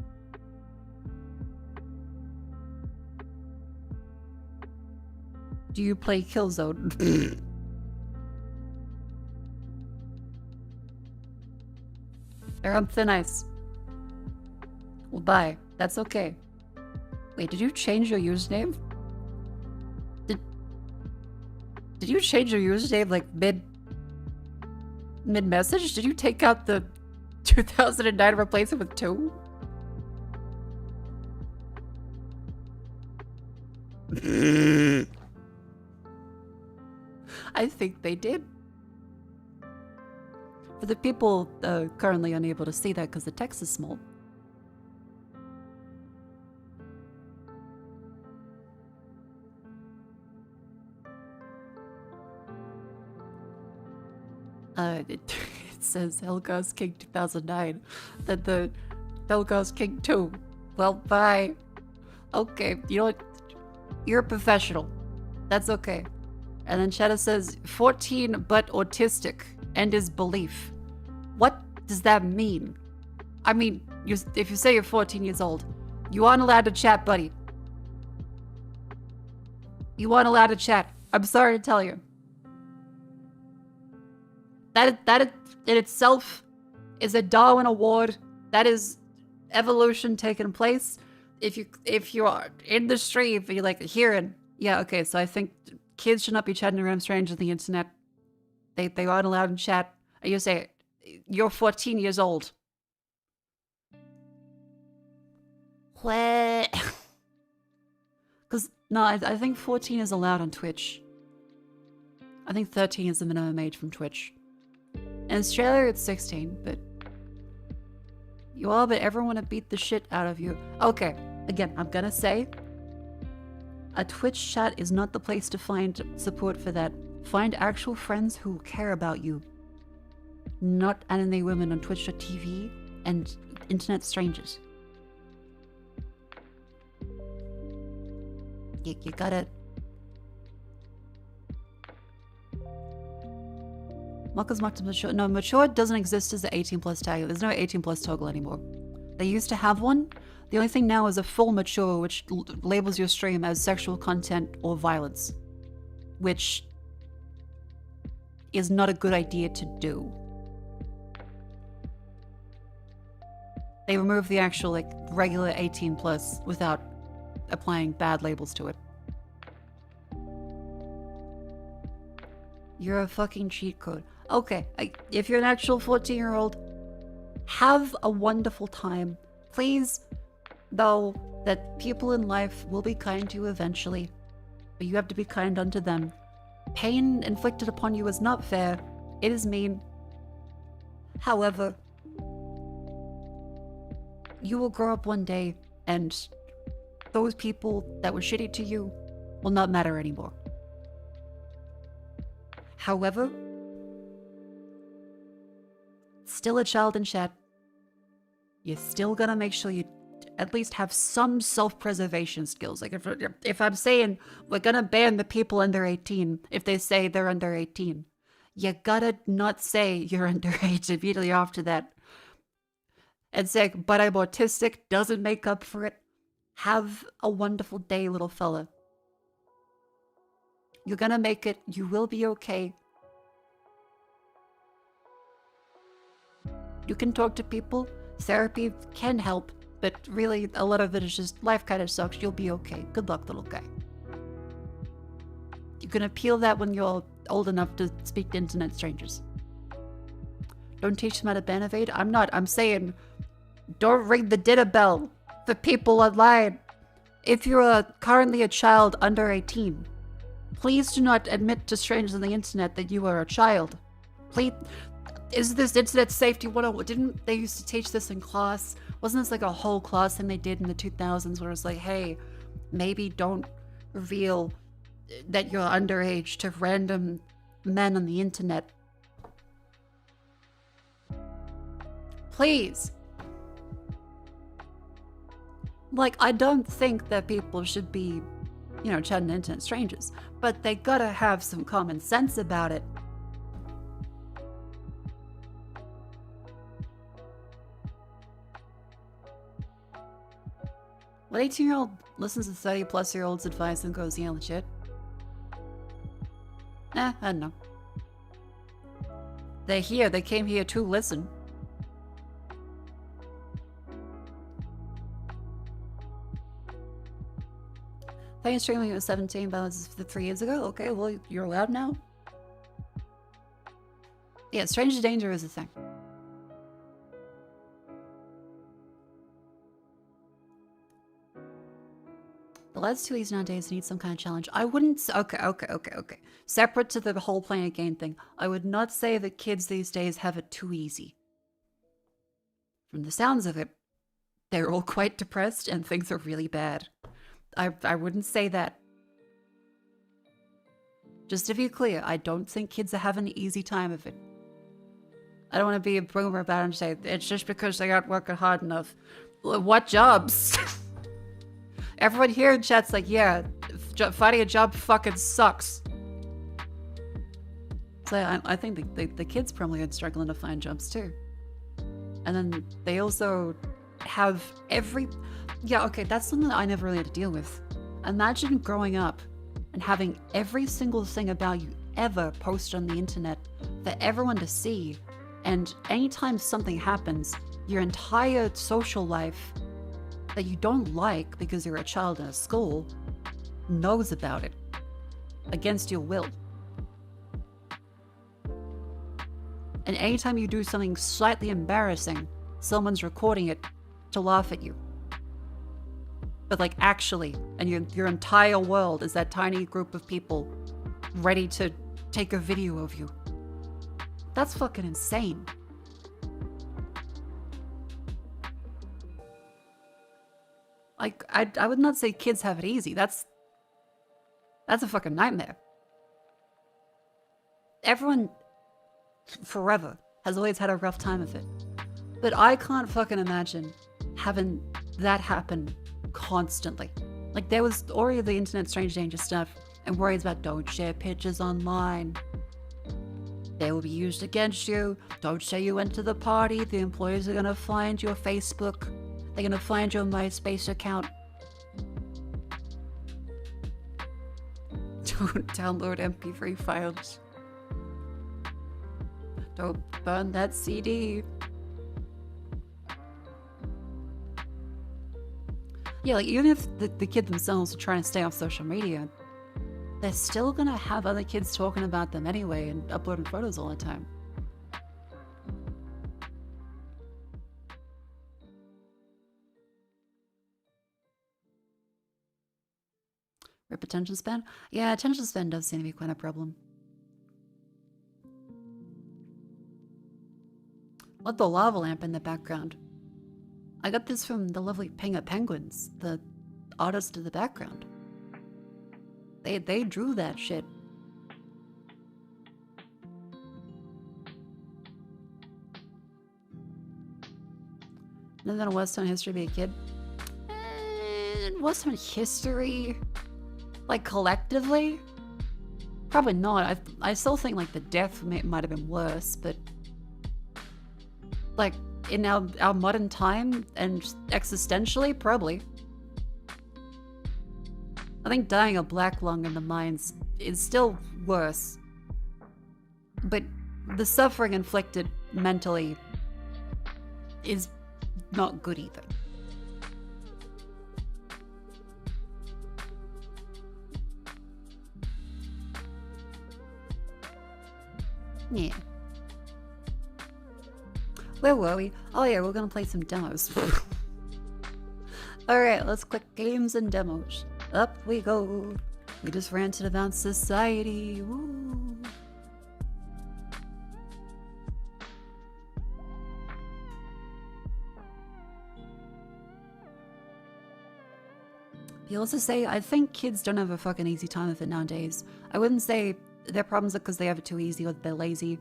A: Do you play Killzone? They're on thin ice. Well, bye. That's okay. Wait, did you change your username? Did you change your username like mid-message? Did you take out the 2009 and replace it with 2? I think they did. For the people currently unable to see that because the text is small. It says Helga's King 2009. Then the Helga's King 2. Well, bye. Okay, you know what? You're a professional. That's okay. And then Shadow says 14 but autistic and is belief. What does that mean? I mean, if you say you're 14 years old, you aren't allowed to chat, buddy. You aren't allowed to chat. I'm sorry to tell you. That in itself is a Darwin Award. That is evolution taking place. If you are in the stream and you're like hearing, yeah, okay, so I think kids should not be chatting around strangers on the internet. They aren't allowed in chat. And you say you're 14 years old. What? Because no, I think 14 is allowed on Twitch. I think 13 is the minimum age from Twitch. In Australia, it's 16, but you all but everyone want to beat the shit out of you. Okay, again, I'm gonna say a Twitch chat is not the place to find support for that. Find actual friends who care about you. Not anime women on Twitch.tv and internet strangers. You gotta... Mako's marked as mature. No, mature doesn't exist as the 18 plus tag. There's no 18 plus toggle anymore. They used to have one. The only thing now is a full mature, which labels your stream as sexual content or violence, which is not a good idea to do. They removed the actual, like, regular 18 plus without applying bad labels to it. You're a fucking cheat code. Okay, if you're an actual 14-year-old, have a wonderful time. Please, though, that people in life will be kind to you eventually, but you have to be kind unto them. Pain inflicted upon you is not fair. It is mean. However, you will grow up one day, and those people that were shitty to you will not matter anymore. However, still a child in chat. You're still gonna make sure you at least have some self-preservation skills. Like if I'm saying we're gonna ban the people under 18 if they say they're under 18, you gotta not say you're underage immediately after that. And say, but I'm autistic doesn't make up for it. Have a wonderful day, little fella. You're gonna make it. You will be okay. You can talk to people. Therapy can help, but really a lot of it is just life kind of sucks. You'll be okay. Good luck, little guy. You can appeal that when you're old enough to speak to internet strangers. Don't teach them how to Benevade. I'm saying don't ring the dinner bell for people online. If you're currently a child under 18, please do not admit to strangers on the internet that you are a child. Please, is this internet safety 101? Didn't they used to teach this in class? Wasn't this like a whole class thing they did in the 2000s where it was like, hey, maybe don't reveal that you're underage to random men on the internet. Please. Like, I don't think that people should be, you know, chatting to internet strangers, but they gotta have some common sense about it. What 18-year-old listens to 30-plus-year-old's advice and goes, yeah, legit? I don't know. They're here. They came here to listen. Playing streaming when you were 17, but this was 3 years ago? Okay, well, you're allowed now? Yeah, stranger danger is a thing. The lads too easy nowadays need some kind of challenge. I wouldn't... Okay. Separate to the whole playing a game thing, I would not say that kids these days have it too easy. From the sounds of it, they're all quite depressed and things are really bad. I wouldn't say that. Just to be clear, I don't think kids are having an easy time of it. I don't want to be a boomer about it and say, it's just because they aren't working hard enough. What jobs? Everyone here in chat's like, yeah, finding a job fucking sucks. So I think the kids probably are struggling to find jobs too. And then they also have every... Yeah, okay, that's something that I never really had to deal with. Imagine growing up and having every single thing about you ever posted on the internet for everyone to see. And anytime something happens, your entire social life that you don't like because you're a child in a school knows about it against your will. And anytime you do something slightly embarrassing, someone's recording it to laugh at you. But like actually, and your entire world is that tiny group of people ready to take a video of you. That's fucking insane. Like, I would not say kids have it easy. That's a fucking nightmare. Everyone, forever, has always had a rough time of it. But I can't fucking imagine having that happen constantly. Like, there was already the internet strange danger stuff and worries about don't share pictures online. They will be used against you. Don't say you went to the party. The employers are gonna find your Facebook. They're gonna find your MySpace account. Don't download MP3 files. Don't burn that CD. Yeah, like even if the kid themselves are trying to stay off social media, they're still gonna have other kids talking about them anyway and uploading photos all the time. Rip attention span? Yeah, attention span does seem to be quite a problem. What the lava lamp in the background? I got this from the lovely Pinga Penguins, the artist of the background. They drew that shit. Never done a Western history be a kid. Western history, like collectively, probably not. I still think like the death might have been worse, but like in our modern time and existentially, probably. I think dying of black lung in the mines is still worse. But the suffering inflicted mentally is not good either. Yeah. Where were we? Oh yeah, we're gonna play some demos. Alright, let's click games and demos. Up we go. We just ranted about society. Woo. You also say, I think kids don't have a fucking easy time of it nowadays. I wouldn't say their problems are because they have it too easy or they're lazy.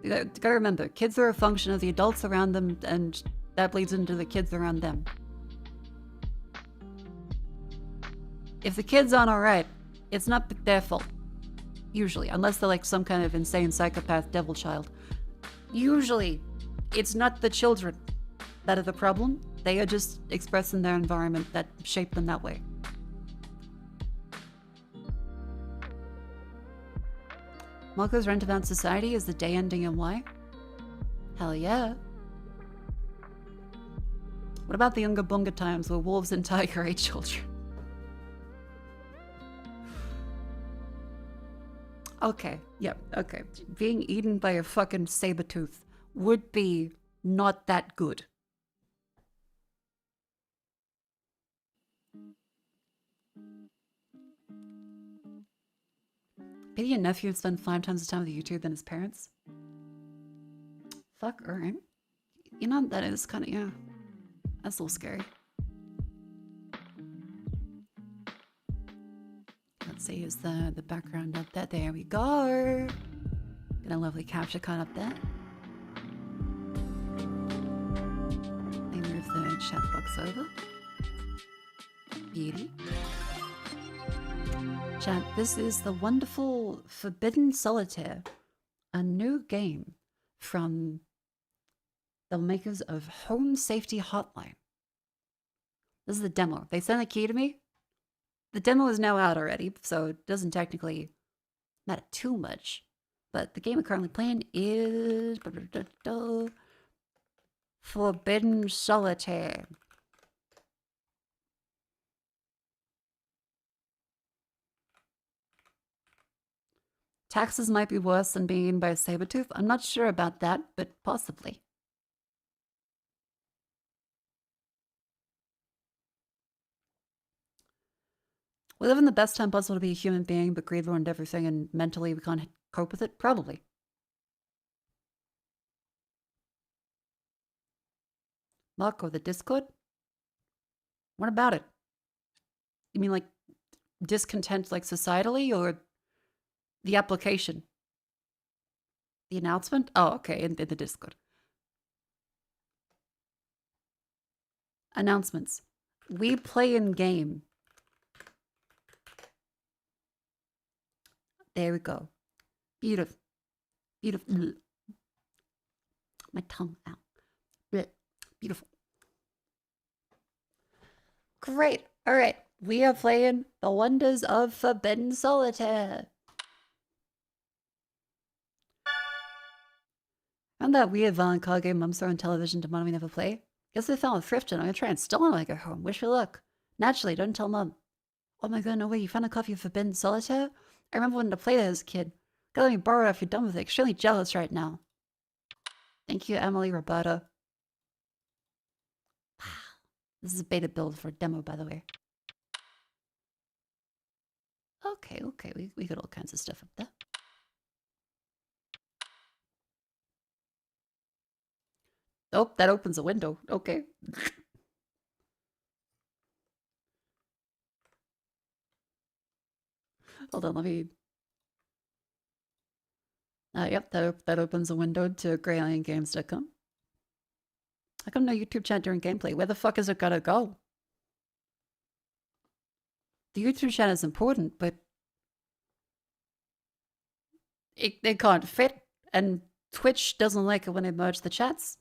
A: You gotta remember, kids are a function of the adults around them, and that bleeds into the kids around them. If the kids aren't alright, it's not their fault. Usually, unless they're like some kind of insane psychopath devil child. Usually, it's not the children that are the problem. They are just expressing their environment that shaped them that way. Mako's rant about society is the day ending in Y? Hell yeah. What about the Unga Bunga times where wolves and tiger ate children? Okay, yep, okay. Being eaten by a fucking saber-tooth would be not that good. Maybe your nephew would spend 5 times the time with YouTube than his parents. Fuck, alright. You know, that is kind of, yeah. That's a little scary. Let's see, is the background up there? There we go. Got a lovely capture card up there. Let me move the chat box over. Beauty. Chat, this is the wonderful Forbidden Solitaire, a new game from the makers of Home Safety Hotline. This is the demo. They sent a key to me. The demo is now out already, so it doesn't technically matter too much. But the game we're currently playing is Forbidden Solitaire. Taxes might be worse than being eaten by a saber-tooth. I'm not sure about that, but possibly. We live in the best time possible to be a human being, but greed ruined everything, and mentally we can't cope with it? Probably. Mako, the Discord? What about it? You mean like discontent like societally, or the application? The announcement? Oh, okay, in the Discord. Announcements. We play in game. There we go. Beautiful. Beautiful. My tongue out. Beautiful. Great. All right. We are playing The Wonders of Forbidden Solitaire. Found that weird violent card game mums throw on television to mom we never play. Guess they found a thrift and I'm gonna try and steal it when I go home. Wish me luck. Naturally, don't tell mom. Oh my god, no way, you found a copy of Forbidden Solitaire? I remember wanting to play that as a kid. Gotta let me borrow it if you're done with it. Extremely jealous right now. Thank you, Emily Roberta. This is a beta build for a demo, by the way. Okay, we got all kinds of stuff up there. Oh, that opens a window. Okay. Hold on, let me... yep, that opens a window to GreyLionGames.com. How come no YouTube chat during gameplay? Where the fuck is it gotta go? The YouTube chat is important, but... It can't fit, and Twitch doesn't like it when they merge the chats.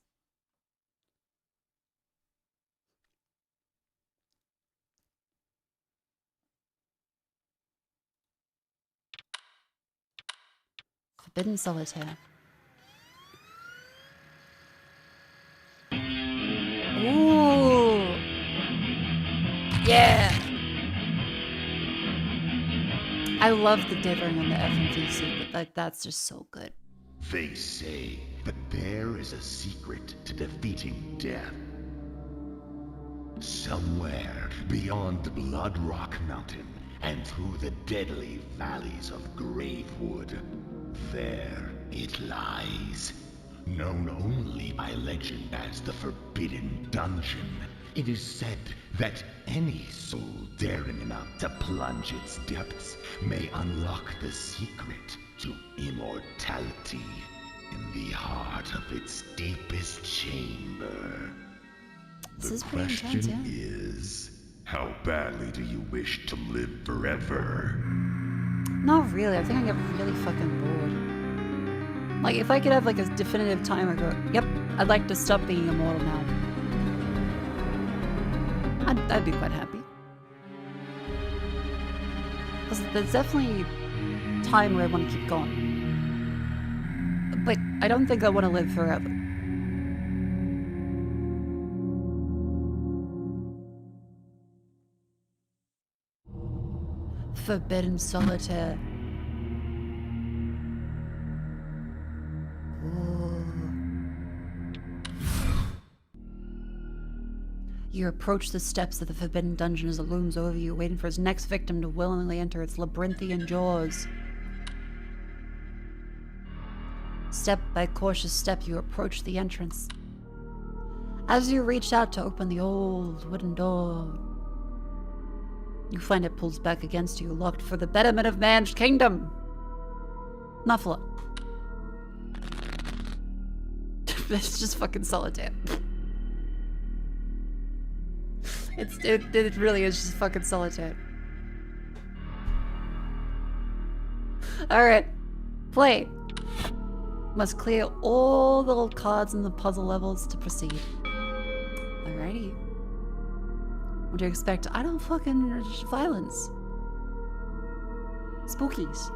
A: Forbidden Solitaire. Ooh! Yeah! I love the dithering on the FMVC, but that's just so good.
E: They say that there is a secret to defeating death. Somewhere beyond Bloodrock Mountain and through the deadly valleys of Gravewood, there it lies. Known only by legend as the Forbidden Dungeon, it is said that any soul daring enough to plunge its depths may unlock the secret to immortality in the heart of its deepest chamber.
A: This
E: The question is, how badly do you wish to live forever?
A: Not really. I think I get really fucking bored. Like, if I could have like a definitive time, I'd go, yep, I'd like to stop being immortal now. I'd be quite happy. Because there's definitely time where I want to keep going. But I don't think I want to live forever. Forbidden Solitaire. You approach the steps of the Forbidden Dungeon as it looms over you, waiting for its next victim to willingly enter its labyrinthian jaws. Step by cautious step, you approach the entrance. As you reach out to open the old wooden door, you find it pulls back against you, locked for the betterment of man's kingdom. Muffler. It's just fucking Solitaire. It really is just fucking Solitaire. Alright. Play. Must clear all the little cards in the puzzle levels to proceed. Alrighty. What do you expect? I don't fucking violence. Spookies.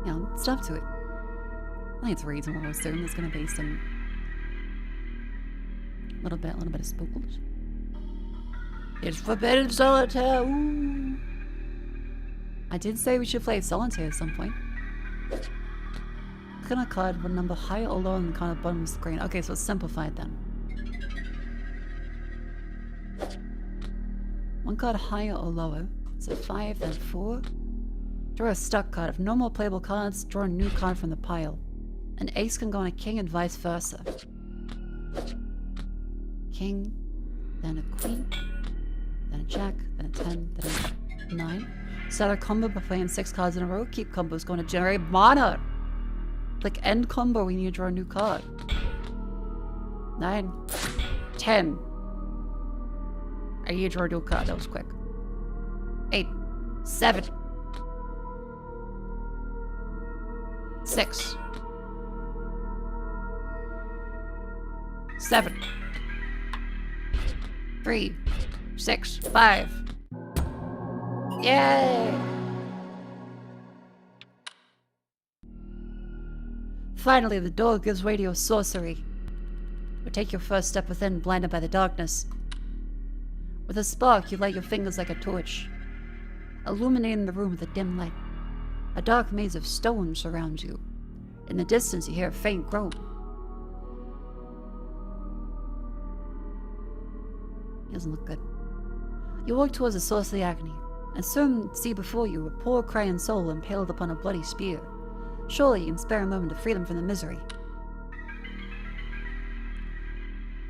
A: You know, stuff to it. I think it's reasonable to assume there's gonna be some little bit of spookles. It's Forbidden Solitaire. Ooh. I did say we should play Solitaire at some point. Click on a card, one number higher or lower than the card at the bottom of the screen. Okay, so it's simplified then. One card higher or lower. So 5, then 4. Draw a stuck card. If no more playable cards, draw a new card from the pile. An ace can go on a king and vice versa. King, then a queen, then a jack, then a 10, then a 9. Start a combo by playing 6 cards in a row. Keep combos going to generate mana. Click end combo when you draw a new card. 9, 10. You draw a new card. That was quick. 8, 7, 6, 7, 3, 6, 5. Yay! Finally, the door gives way to your sorcery. You take your first step within, blinded by the darkness. With a spark, you light your fingers like a torch, illuminating the room with a dim light. A dark maze of stone surrounds you. In the distance, you hear a faint groan. He doesn't look good. You walk towards the source of the agony, and soon see before you a poor crying soul impaled upon a bloody spear. Surely you can spare a moment to free them from the misery.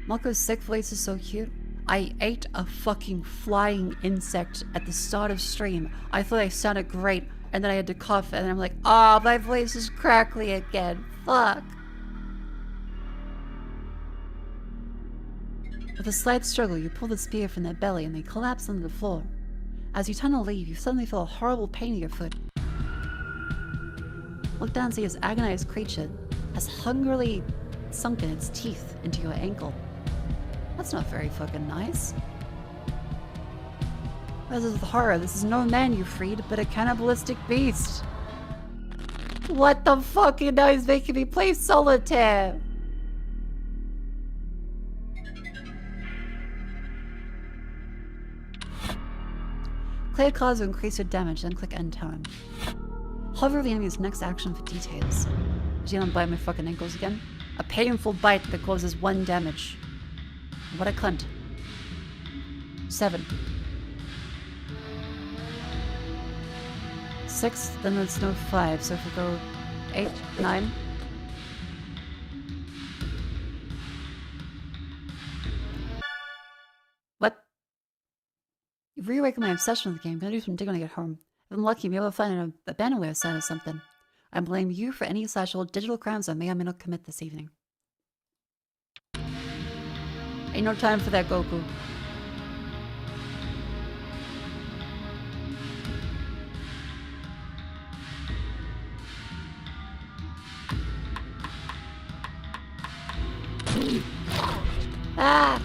A: Mako's sick voice is so cute. I ate a fucking flying insect at the start of stream. I thought I sounded great, and then I had to cough, and I'm like, oh, my voice is crackly again. Fuck. With a slight struggle, you pull the spear from their belly, and they collapse onto the floor. As you turn to leave, you suddenly feel a horrible pain in your foot. Look down and see this agonized creature has hungrily sunken its teeth into your ankle. That's not very fucking nice. This is horror. This is no man you freed, but a cannibalistic beast. What the fuck? And now he's making me play solitaire. Clear cards will increase your damage, then click end time. Hover the enemy's next action for details. Is he gonna bite my fucking ankles again? A painful bite that causes 1 damage. What a cunt. 7. 6, then there's no 5, so if we go 8, 9. What? You've reawakened my obsession with the game. I'm gonna do some digging when I get home. If I'm lucky, maybe I'll find an abandonware sign or something. I blame you for any / digital crimes I may or may not commit this evening. Ain't no time for that, Goku. Ah!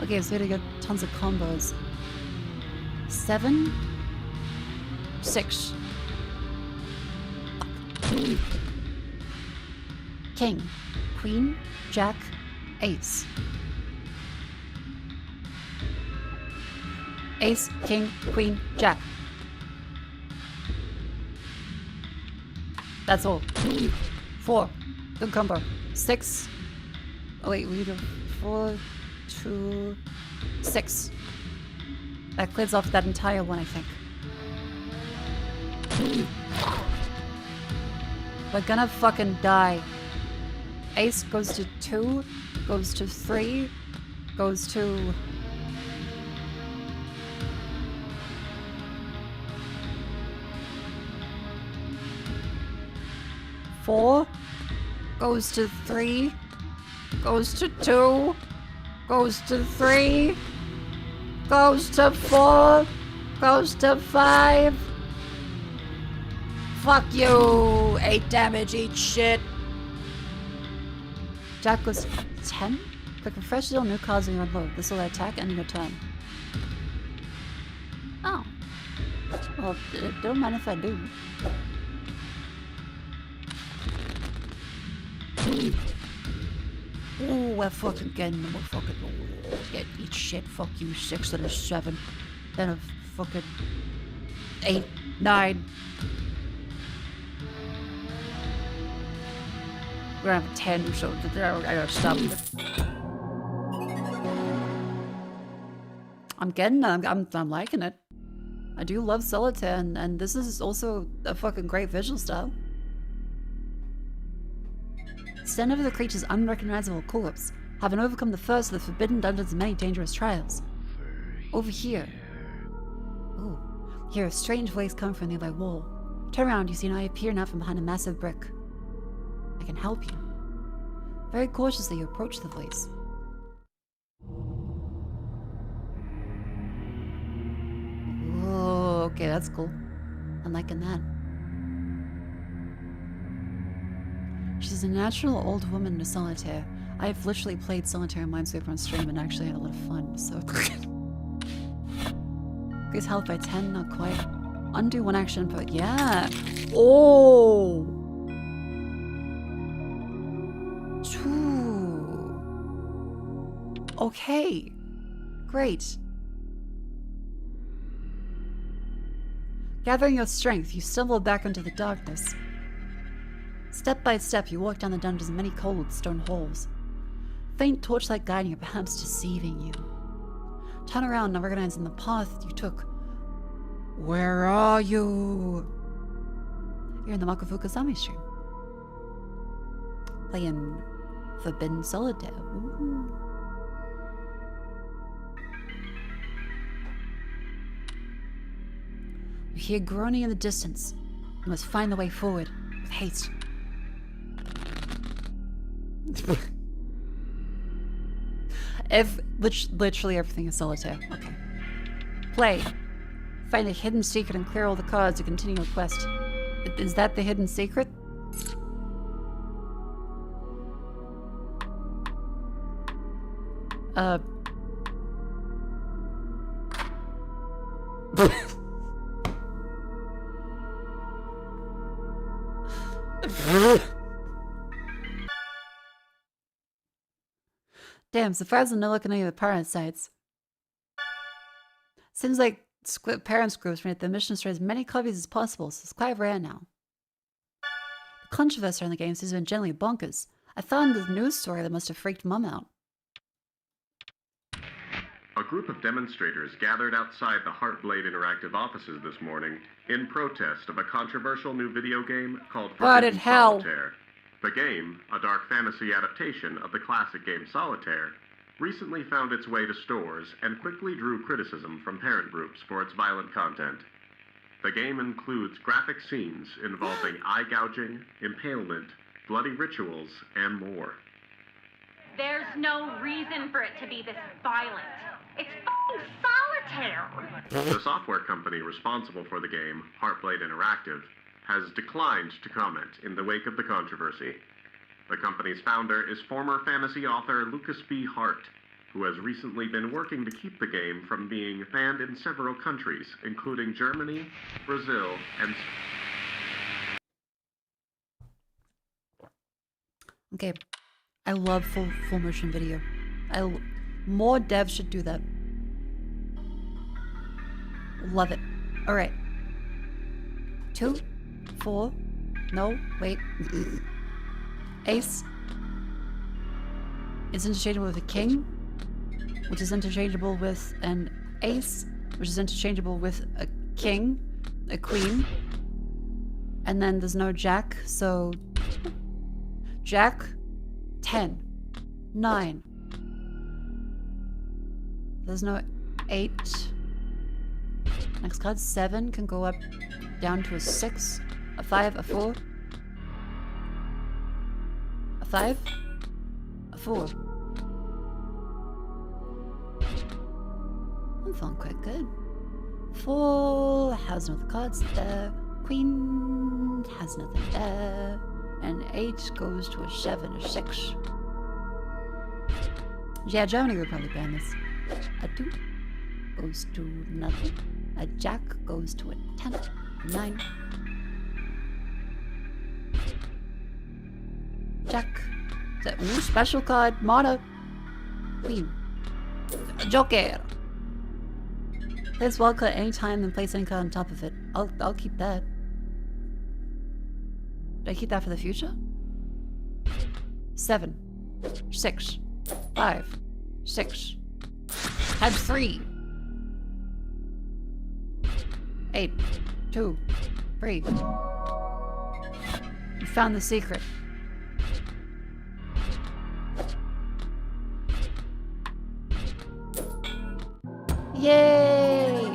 A: Okay, so we gotta get tons of combos. 7, 6. King, Queen, Jack, Ace. Ace, King, Queen, Jack. That's all. 4. Good combo. 6. Oh wait, we do 4, 2, 6. That clears off that entire one, I think. We're gonna fucking die. Ace goes to 2, goes to 3, goes to... Four, goes to 3, goes to 2, goes to 3, goes to 4, goes to 5. Fuck you! 8 damage, eat shit. Jack goes 10. Click refresh to deal new cards when you unload. This will attack ending your turn. Oh. Well, it don't mind if I do. Ooh, we're fucking getting them. We're fucking eat shit. Fuck you. 6 and a 7. Then a fucking 8, 9. We're gonna have a 10, so I gotta stop it. I'm getting it. I'm liking it. I do love solitaire, and this is also a fucking great visual style. Stand over the creature's unrecognizable corpse, having overcome the first of the forbidden dungeon's many dangerous trials. Over here. Ooh. Hear a strange voice come from the nearby wall. Turn around, you see an eye appear now from behind a massive brick. I can help you. Very cautiously, you approach the voice. Oh, okay, that's cool. I'm liking that. She's a natural old woman to solitaire, I've literally played Solitaire and Minesweeper on stream and actually had a lot of fun, so... Increase health by 10, not quite. Undo one action, but yeah! Oh! 2. Okay. Great. Gathering your strength, you stumble back into the darkness. Step by step, you walk down the dungeon's many cold stone halls. Faint torchlight guiding you, perhaps deceiving you. Turn around, now recognizing the path you took. Where are you? You're in the Mako stream. Playing Forbidden Solitaire. Ooh. You hear groaning in the distance. You must find the way forward with haste. Literally everything is Solitaire. Okay. Play. Find a hidden secret and clear all the cards to continue your quest. Is that the hidden secret? Damn, surprised I'm not looking at any of the parent sites. Seems like parents groups made the mission straight as many copies as possible, so it's quite rare now. The controversy around the game has been generally bonkers. I found the news story that must have freaked Mum out.
N: A group of demonstrators gathered outside the Heartblade Interactive offices this morning in protest of a controversial new video game called Forbidden Solitaire. The game, a dark fantasy adaptation of the classic game Solitaire, recently found its way to stores and quickly drew criticism from parent groups for its violent content. The game includes graphic scenes involving eye gouging, impalement, bloody rituals, and more.
O: There's no reason for it to be this violent. It's f***ing Solitaire!
N: The software company responsible for the game, Heartblade Interactive, has declined to comment in the wake of the controversy. The company's founder is former fantasy author Lucas B. Hart, who has recently been working to keep the game from being banned in several countries, including Germany, Brazil, and...
A: Okay, I love full motion video. More devs should do that. Love it. Alright. 2, 4, no, wait. Ace is interchangeable with a king, which is interchangeable with an ace, which is interchangeable with a king, a queen, and then there's no jack, so jack, 10, 9. There's no 8. Next card, 7 can go up down to a 6, a 5, a 4, a 5, a 4. I'm feeling quite good. 4 has no other cards there. Queen has nothing there. And 8 goes to a 7, a 6. Yeah, Germany would probably ban this. A 2 goes to nothing. A jack goes to a 10, a 9. Jack. Ooh, special card. Mana. Queen. Joker. Plays wildcard anytime, then place any card on top of it. I'll keep that. Do I keep that for the future? 7, 6, 5, 6. Had 3. 8, 2, 3. You found the secret. Yay!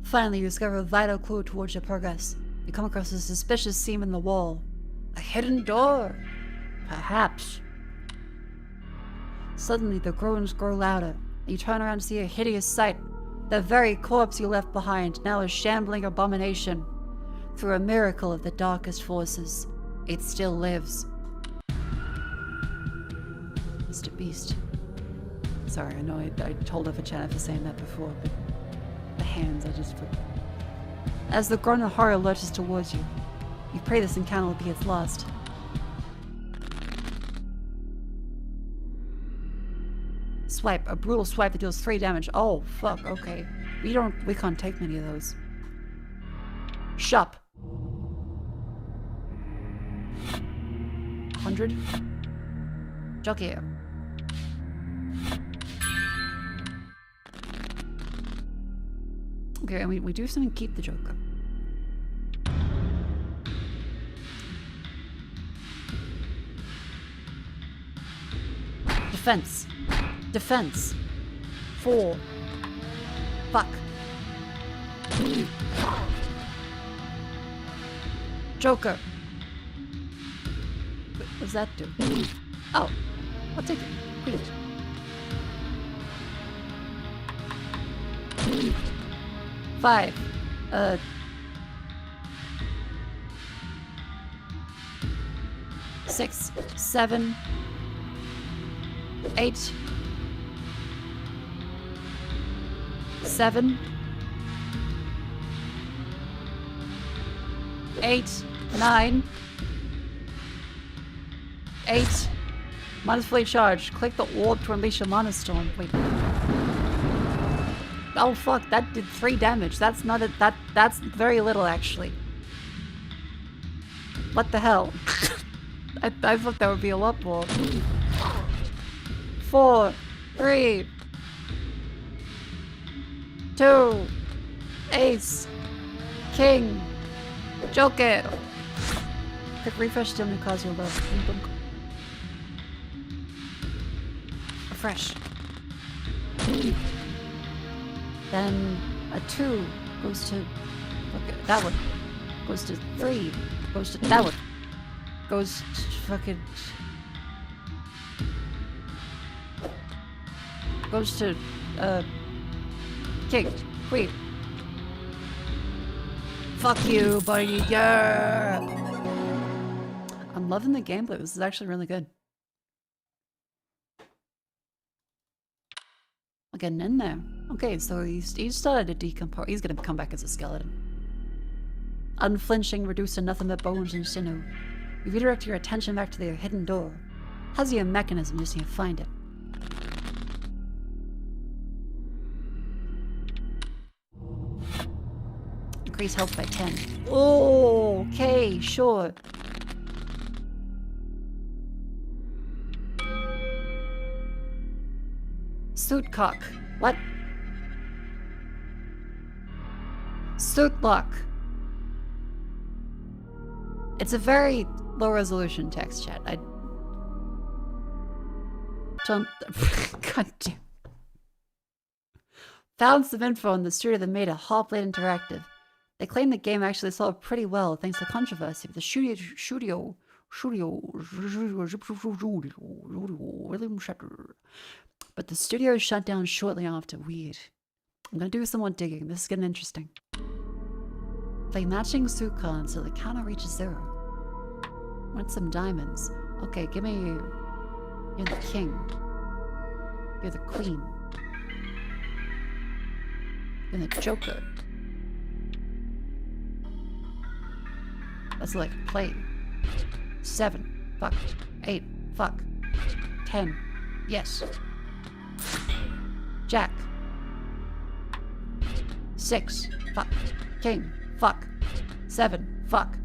A: Finally, you discover a vital clue towards your progress. You come across a suspicious seam in the wall. A hidden door. Perhaps. Suddenly, the groans grow louder, and you turn around to see a hideous sight. The very corpse you left behind, now a shambling abomination. Through a miracle of the darkest forces, it still lives. Mr. Beast. Sorry, I know I told off a channel for saying that before, but the hands, I just... As the groan of horror lurches towards you, you pray this encounter will be its last. Swipe. A brutal swipe that deals 3 damage. Oh, fuck, okay. We can't take many of those. Shop. 100. Jockey. Okay, and we do something, keep the Joker. Defense. Defense. 4. Fuck. Joker. What does that do? Oh, I'll take it. Please. 5. 6, 7, 8, 7, 8, 9, 8. Mana's fully charged. Click the orb to unleash a mana storm. Wait. Oh fuck, that did 3 damage. That's not a, that's very little actually. What the hell? I thought that would be a lot more. 4, 3, 2, Ace, King, Joker. Quick refresh still may cause you a love. Refresh. Then a 2 goes to that one. Goes to 3. Goes to that one. Goes to fucking. Goes to King, Queen. Fuck you, buddy. Yeah. I'm loving the gameplay. This is actually really good. I'm getting in there. Okay, so he started to decompose. He's gonna come back as a skeleton. Unflinching, reduced to nothing but bones and sinew. You redirect your attention back to their hidden door. How's your mechanism? Just need to find it. Increase health by 10. Oh, okay, sure. Suit cock. What? Suit lock. It's a very low resolution text chat. I don't. God damn. Found some info on the studio that made a Hotblade interactive. They claim the game actually sold pretty well thanks to controversy. But the studio. But the studio shut down shortly after. Weird. I'm gonna do some more digging. This is getting interesting. Play matching suit cards so the counter reaches 0. Want some diamonds? Okay, give me. You're the king. You're the queen. You're the Joker. That's like play. 7. Fuck. 8. Fuck. 10. Yes. Jack. 6. Fuck. King. Fuck. 7. Fuck.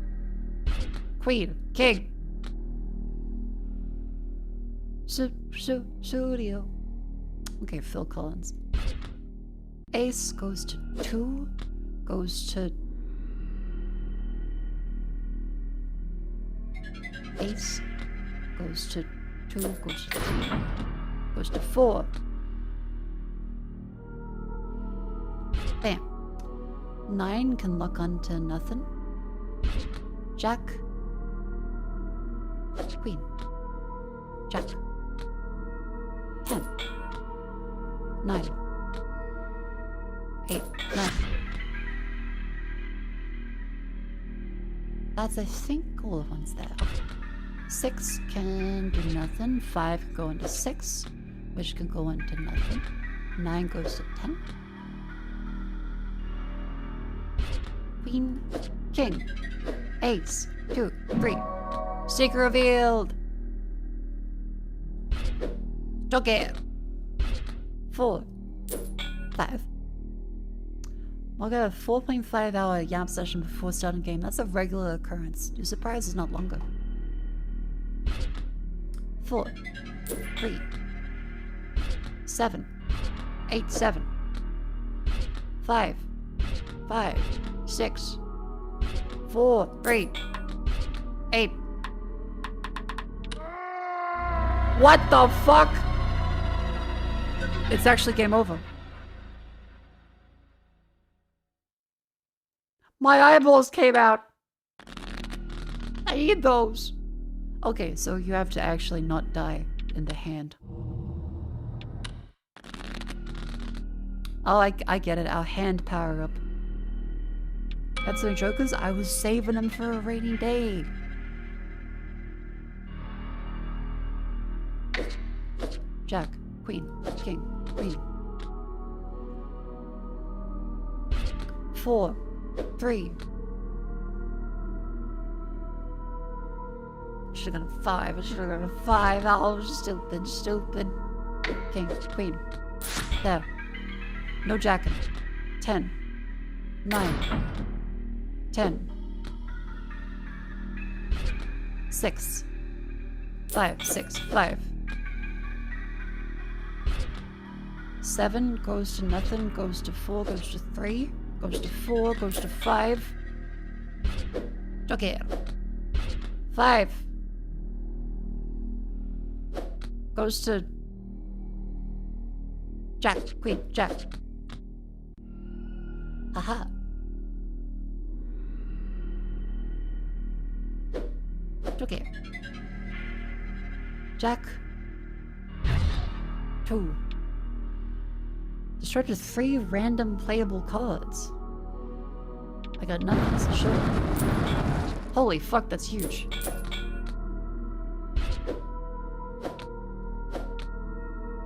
A: Queen. King. Studio. Okay, Phil Collins. Ace goes to 2. Goes to... Ace. Goes to 2. Goes to 3. Goes to 4. Bam. 9 can lock onto nothing. Jack. Queen. Jack. 10. 9. 8. 9. That's, I think, all the ones there. 6 can do nothing. 5 can go into 6, which can go into nothing. 9 goes to 10. Queen, king, ace, 2, 3. Secret revealed. Joker. 4, 5. I'll get a 4.5 hour yap session before starting game. That's a regular occurrence. You're surprised it's not longer. 4, 3, 7, 8, 7, 5, 5, 6, 4, 3, 8. What the fuck? It's actually game over. My eyeballs came out. I need those. Okay, so you have to actually not die in the hand. Oh, I get it. Our hand power up. That's no jokers. I was saving them for a rainy day. Jack, queen, king, queen. 4, 3. Should've gone a 5. I should've gone a 5. Oh, stupid, stupid. King, queen. There. No jacking. 10. 9. 10. 6. 5, 6, 5. 7 goes to nothing, goes to 4, goes to 3, goes to 4, goes to 5. Okay. 5. Goes to Jack, Queen, Jack. Haha. Okay. Jack. 2. Destroyed with 3 random playable cards. I got nothing to show. Holy fuck, that's huge.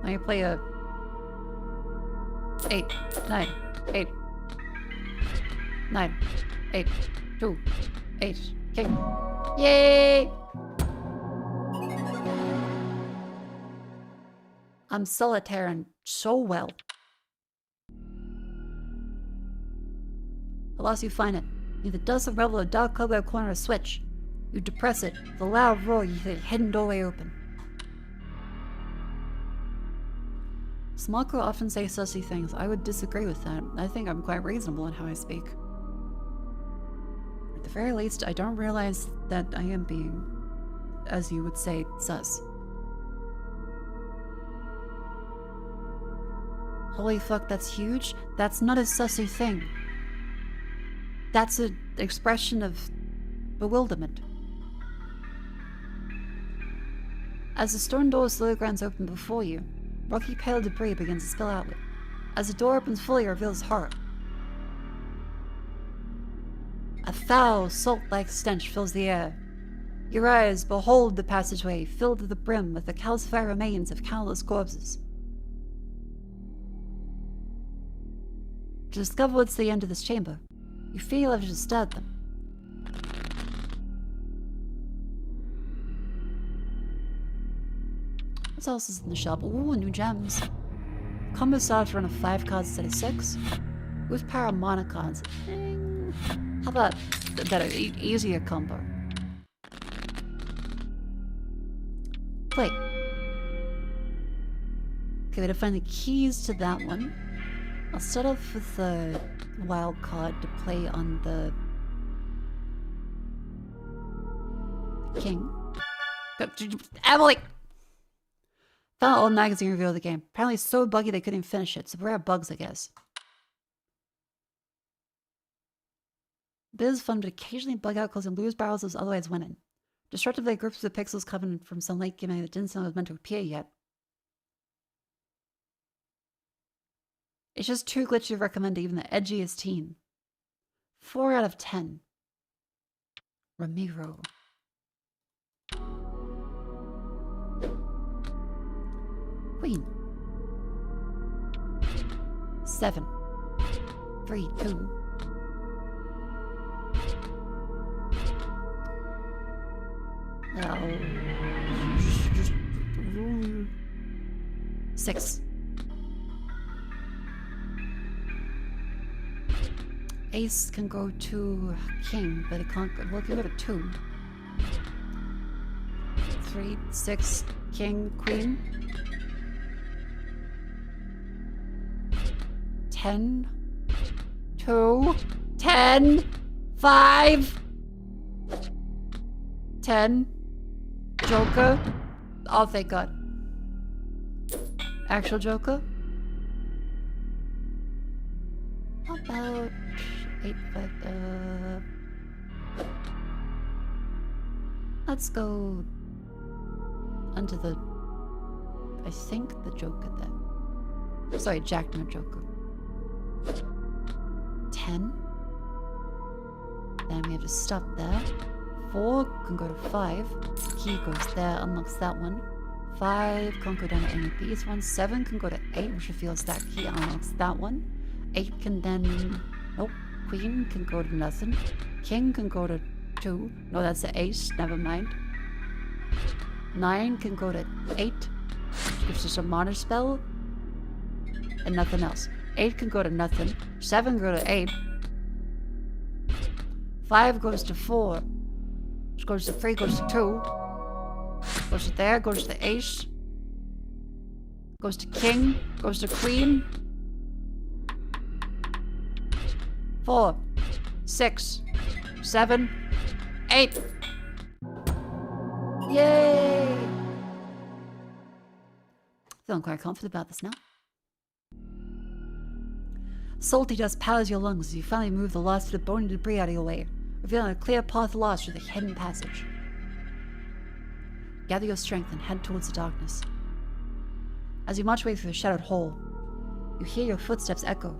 A: I play a 8, 9, 8, 9, 8, 2, 8, king. Yay! I'm solitairing so well. Unless you find it. Either dust a revel a dark cobweb corner or switch. You depress it. With a loud roar, you hear the hidden doorway open. Mako often say sussy things. I would disagree with that. I think I'm quite reasonable in how I speak. At the very least, I don't realize that I am being, as you would say, sus. Holy fuck, that's huge? That's not a sussy thing. That's an expression of bewilderment. As the stone door slowly grinds open before you, rocky pale debris begins to spill outward. As the door opens fully, it reveals horror. A foul, salt-like stench fills the air. Your eyes behold the passageway, filled to the brim with the calcified remains of countless corpses. To discover what's the end of this chamber, you feel as if to disturb them. What else is in the shop? Ooh, new gems. Combo starts run of 5 cards instead of 6. With power mana cards. How about a better, easier combo? Play. Okay, we gotta find the keys to that one. I'll start off with the wild card to play on the king. Emily! Found an old magazine review of the game. Apparently it's so buggy they couldn't finish it, so beware of bugs, I guess. Bit is fun, but occasionally bug out causing lose barrels is otherwise winning. Destructive like groups of pixels coming from some late gaming that didn't sound like it was meant to appear yet. It's just too glitchy to recommend to even the edgiest teen. 4 out of 10. Ramiro. Queen. 7. 3, 2. Just 6. Ace can go to king, but it can't go. Well, it can go to 2. 3, 6, king, queen. 10, 2, 10, 5, 10, Joker. Oh, thank God. Actual Joker. How about 8, 5, let's go under the, I think the Joker then. Sorry, Jack, not Joker. 10. Then we have to stop there. 4 can go to 5. Key goes there, unlocks that one. 5 can't go down to any of these ones. 7 can go to 8, which reveals that key, unlocks that one. 8 can then... Nope. Queen can go to nothing. King can go to 2. No, that's the ace. Never mind. 9 can go to 8. Which gives us a mana spell. And nothing else. 8 can go to nothing. 7 go to 8. 5 goes to 4. Which goes to 3, goes to 2. Goes to there, goes to ace. Goes to king. Goes to queen. 4, 6, 7, 8. Yay! Feeling quite confident about this now. Salty dust powders your lungs as you finally move the last bit of bony debris out of your way, revealing a clear path lost through the hidden passage. Gather your strength and head towards the darkness. As you march away through the shadowed hall, you hear your footsteps echo.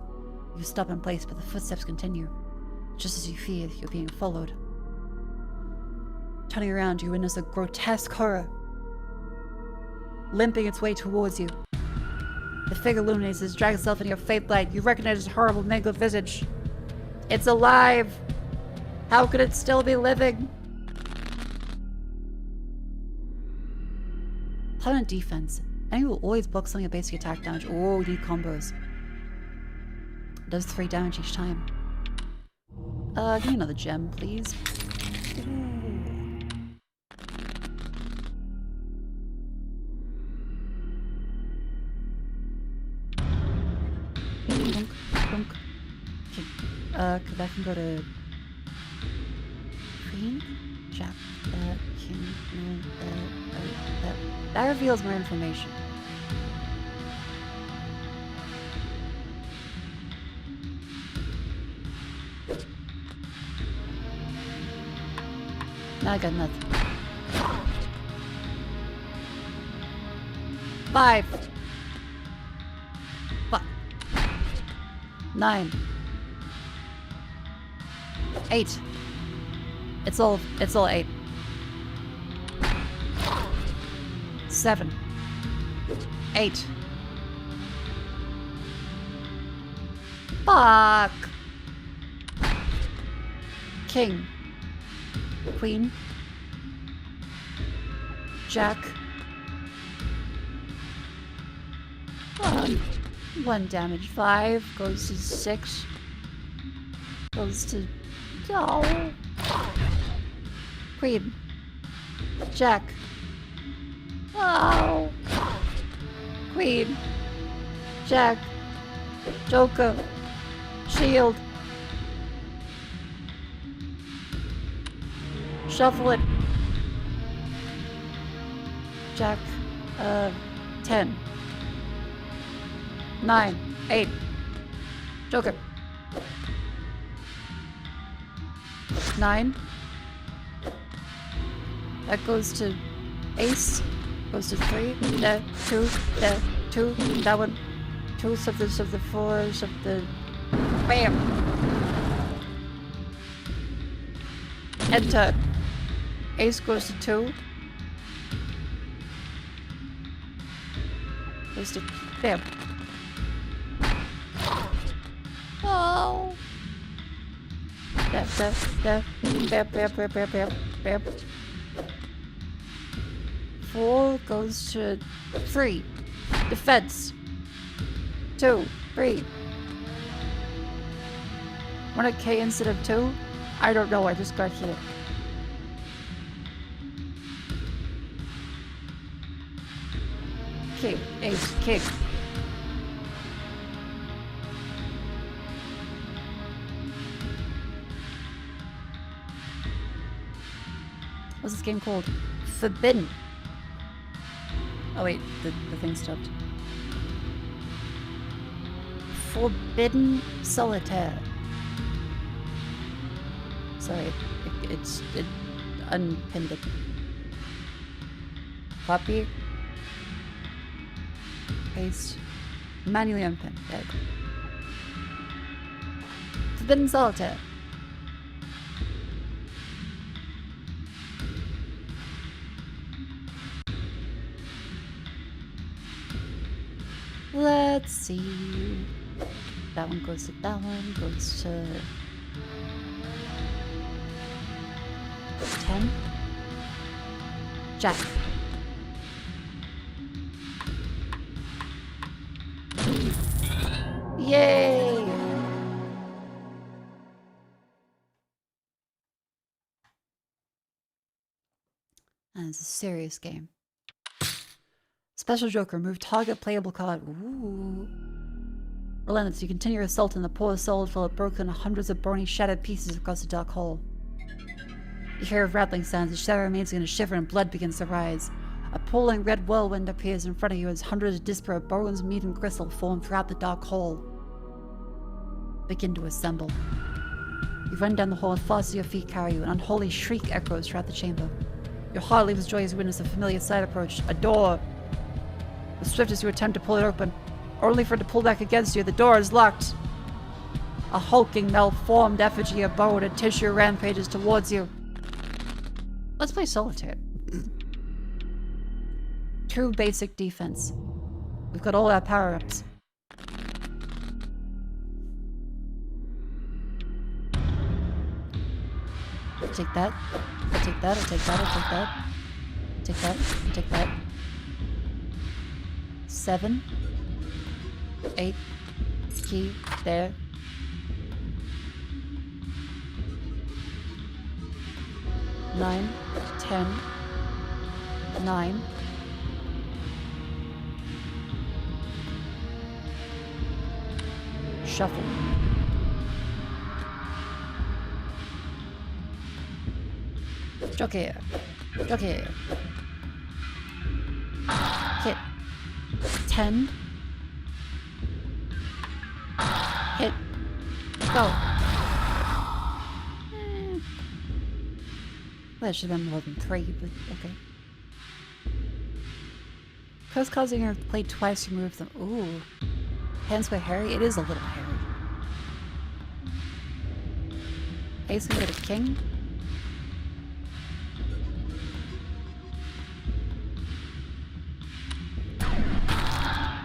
A: You stop in place, but the footsteps continue, just as you fear you're being followed. Turning around, you witness a grotesque horror, limping its way towards you. The figure illuminates as it drags itself into your faint light. You recognize its horrible, mangled visage. It's alive! How could it still be living? Permanent defense. Enemy will always block some of your basic attack damage. Oh, we need combos. It does 3 damage each time. Give me another gem, please. Dunk, dunk. Okay. That can go to queen, jack, king, that reveals more information. I got nothing. 5. 9. 8. It's all 8. 7. 8. Fuck. King. Queen. Jack. 1 damage. 5 goes to 6. Goes to... Oh. Queen. Jack. Oh. Queen. Jack. Joker. Shield. Shuffle it. Jack. 10. 9. 8. Joker. 9. That goes to ace. Goes to 3. There. 2. There. 2. That one. 2 of the 4s of the... Bam! Enter. Ace goes to 2. Goes to... There. Oh. There. 4 goes to 3. Defense. 2, 3. 1 a K instead of 2? I don't know, I just got hit. Kick, ace, kick. What's this game called? Forbidden. Oh wait, the thing stopped. Forbidden Solitaire. Sorry, it unpinned it. Copy. Paste. Manually unpin. There. Forbidden Solitaire. Let's see. That one goes to that one, goes to 10. Jack. Yay! And it's a serious game. Special Joker, remove target playable card. Ooh. Relentless, you continue your assault in the poor soul until it broken hundreds of bony, shattered pieces across the dark hole. You hear rattling sounds, the shadow remains in a shiver and blood begins to rise. A pulling red whirlwind appears in front of you as hundreds of disparate bones, meat, and gristle form throughout the dark hole. Begin to assemble. You run down the hall as fast as your feet carry you. An unholy shriek echoes throughout the chamber. Your heart leaves joy as you witness a familiar sight approach. A door. As swift as you attempt to pull it open, only for it to pull back against you, the door is locked. A hulking, malformed effigy of bone and tissue rampages towards you. Let's play solitaire. True basic defense. We've got all our power-ups. I'll take that. I'll take that. I'll take that. I'll take that. Take that. I'll take that. 7, 8, key, there. 9, 10, 9. Shuffle. Joker. Joker. Hit. 10. Hit. Go. Well, it should have been more than 3, but okay. Because causing her to play twice, remove them. Ooh. Hands by hairy? It is a little hairy. Ace can go to king.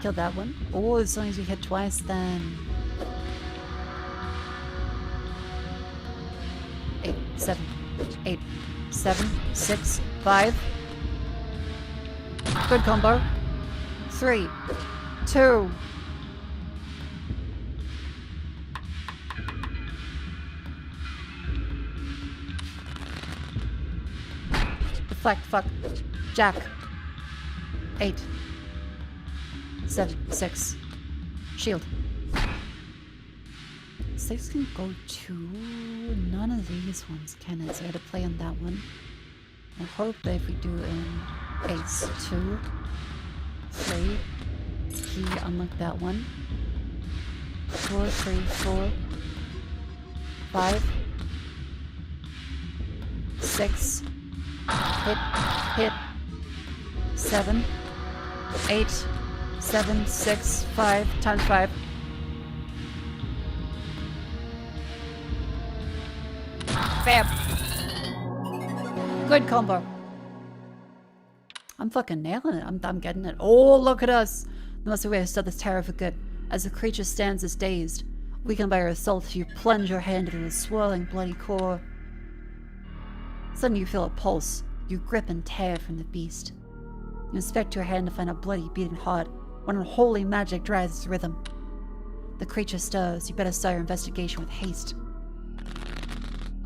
A: Kill that one. Oh, as long as you hit twice, then 8, 7, 8, 7, 6, 5. Good combo. 3, 2. Deflect, fuck. Jack. 8. 7, 6. Shield. 6 can go to... None of these ones can it, so I gotta play on that one. I hope that if we do an ace, 2, 3, key, unlock that one. 4, 3, 4, 5, 6, hit, 7, 8, 7, 6, 5, times 5. Bam! Good combo. I'm fucking nailing it. I'm getting it. Oh, look at us. There must be a way to stop this terror for good. As the creature stands as dazed, weakened by her assault, you plunge your hand into the swirling bloody core. Suddenly you feel a pulse. You grip and tear from the beast. You inspect your hand to find a bloody beating heart when unholy magic drives its rhythm. The creature stirs. You better start your investigation with haste.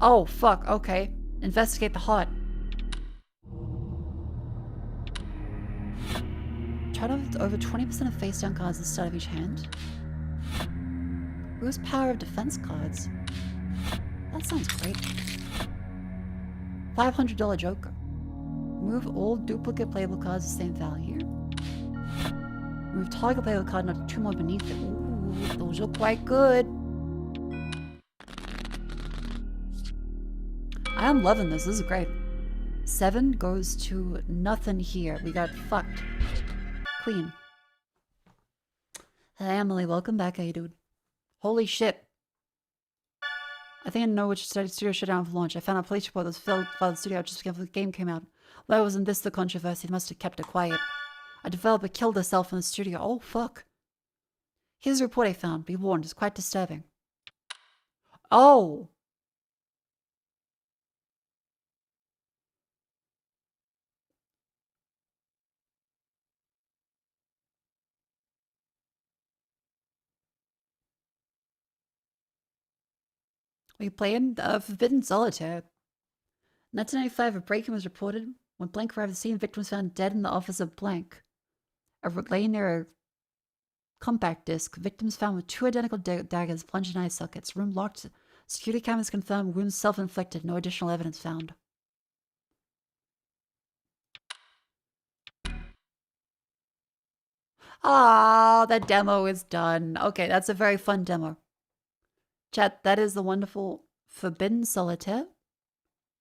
A: Oh, fuck. Okay. Investigate the heart. Try to over 20% of face-down cards at the start of each hand. Boost power of defense cards. That sounds great. $500 Joker. Remove all duplicate playable cards the same value. Remove target playable card not 2 more beneath it. Ooh, those look quite good. I am loving this. This is great. 7 goes to nothing here. We got fucked. Queen. Hey, Emily. Welcome back. How you doing? Holy shit. I think I know which studio shut down for launch. I found a police report that was filled by the studio just before the game came out. Why wasn't this the controversy? They must have kept it quiet. A developer killed herself in the studio. Oh, fuck. Here's a report I found. Be warned, it's quite disturbing. Oh! We playing Forbidden Solitaire. 1995, a break-in was reported. When Blank arrived at the scene, the victim was found dead in the office of Blank. Laying near a compact disc. Victims found with 2 identical daggers plunged in eye sockets. Room locked. Security cameras confirmed wounds self-inflicted. No additional evidence found. Ah, that demo is done. Okay, that's a very fun demo. Chat, that is the wonderful Forbidden Solitaire.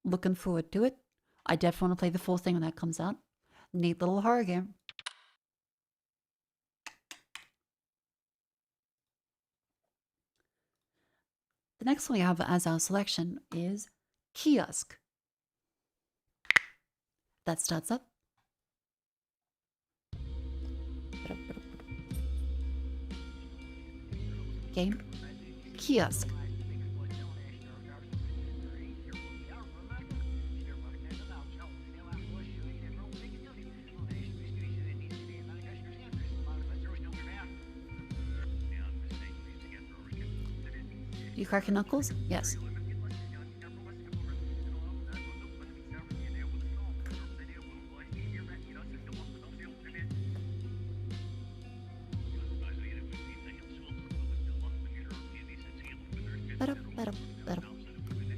A: Looking forward to it. I definitely want to play the full thing when that comes out. Neat little horror game. The next one we have as our selection is Kiosk. That starts up. Game. Kiosk. You cracking knuckles? Yes.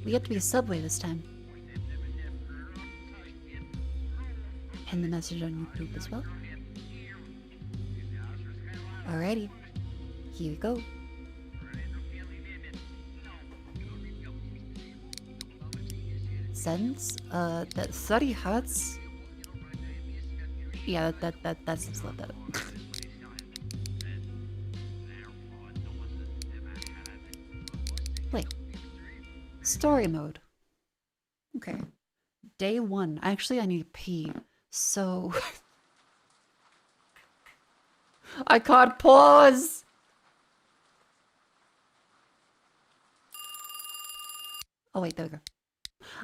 A: We get to be a subway this time. Pin the message on YouTube as well. Alrighty. Here we go. Cents? That 30 hertz? Yeah, that's slow that. Wait. Story mode. Okay. Day 1. Actually, I need to pee. So... I can't pause! Oh wait, there we go.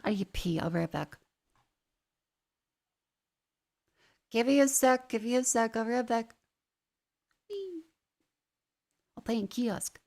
A: I need to pee. I'll be right back. Give me a sec. I'll be right back. I'll play in Kiosk.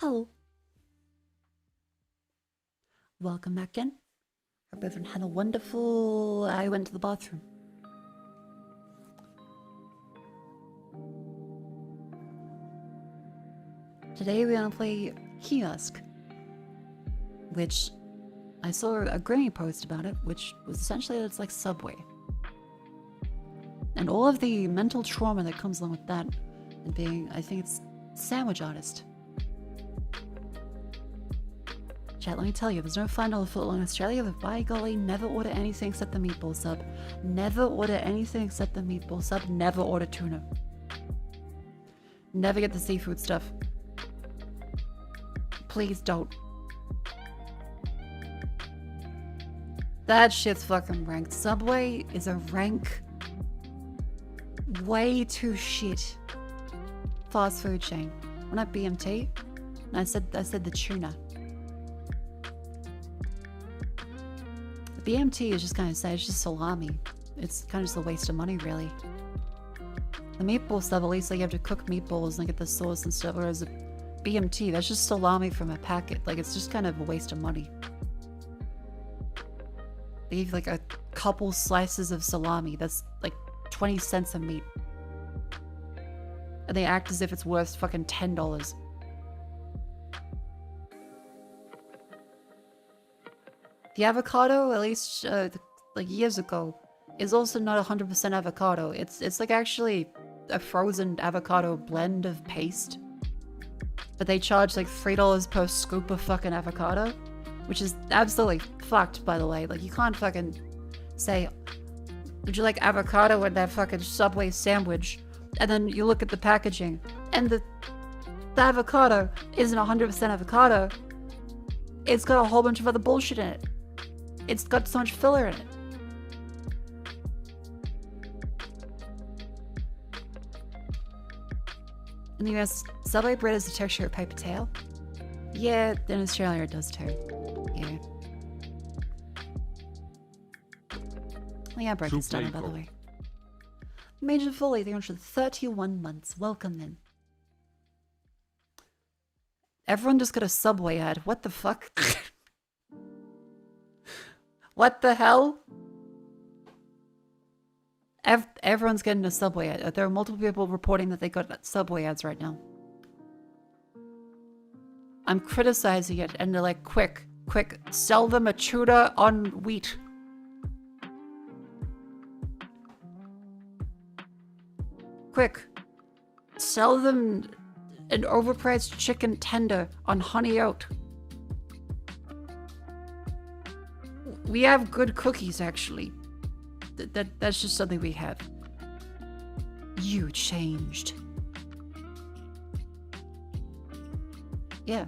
A: Hello. Welcome back in. Hope everyone had a wonderful... I went to the bathroom. Today we're gonna play Kiosk, which I saw a Granny post about it, which was essentially it's like Subway. And all of the mental trauma that comes along with that, and being, I think it's sandwich artist. Chat, let me tell you, there's no $5 footlong in Australia, but by golly, never order anything except the meatball sub. Never order anything except the meatball sub. Never order tuna. Never get the seafood stuff. Please don't. That shit's fucking ranked. Subway is a rank way too shit fast food chain. When I BMT, and I said the tuna. The BMT is just kind of sad. It's just salami. It's kind of just a waste of money, really. The meatball stuff, at least like you have to cook meatballs and get the sauce and stuff, whereas a BMT, that's just salami from a packet. Like, it's just kind of a waste of money. They give like a couple slices of salami. That's like 20 cents a meat. And they act as if it's worth fucking $10. The avocado, at least like years ago, is also not 100% avocado. It's like actually a frozen avocado blend of paste. But they charge like $3 per scoop of fucking avocado, which is absolutely fucked, by the way. Like, you can't fucking say, would you like avocado in that fucking Subway sandwich? And then you look at the packaging, and the avocado isn't 100% avocado. It's got a whole bunch of other bullshit in it. It's got so much filler in it. In the US, Subway bread is the texture of paper towel. Yeah, in Australia it does too. Yeah. Yeah, broke this down, by the way. Major Foley, 331 months. Welcome then. Everyone just got a Subway ad. What the fuck? What the hell? Everyone's getting a Subway ad. There are multiple people reporting that they got Subway ads right now. I'm criticizing it, and they're like, quick, sell them a tuna on wheat. Quick, sell them an overpriced chicken tender on honey oat. We have good cookies, actually. That's just something we have. You changed. Yeah.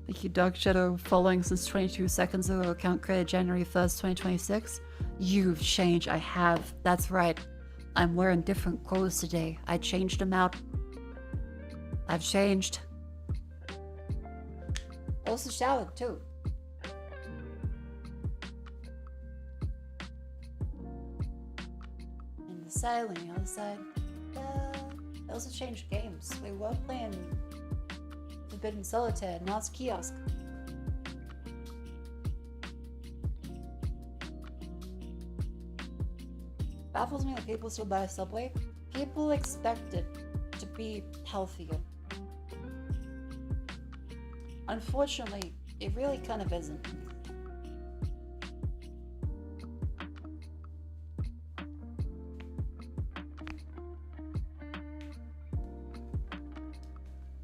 A: Thank you, Dark Shadow. Following since 22 seconds ago. Account created January 1st, 2026. You've changed. I have. That's right. I'm wearing different clothes today. I changed them out. I've changed. Also showered, too. And the side, on the other side. I also changed games. We were playing Forbidden Solitaire, now it's Kiosk. Baffles me that people still buy Subway. People expect it to be healthier. Unfortunately, it really kind of isn't.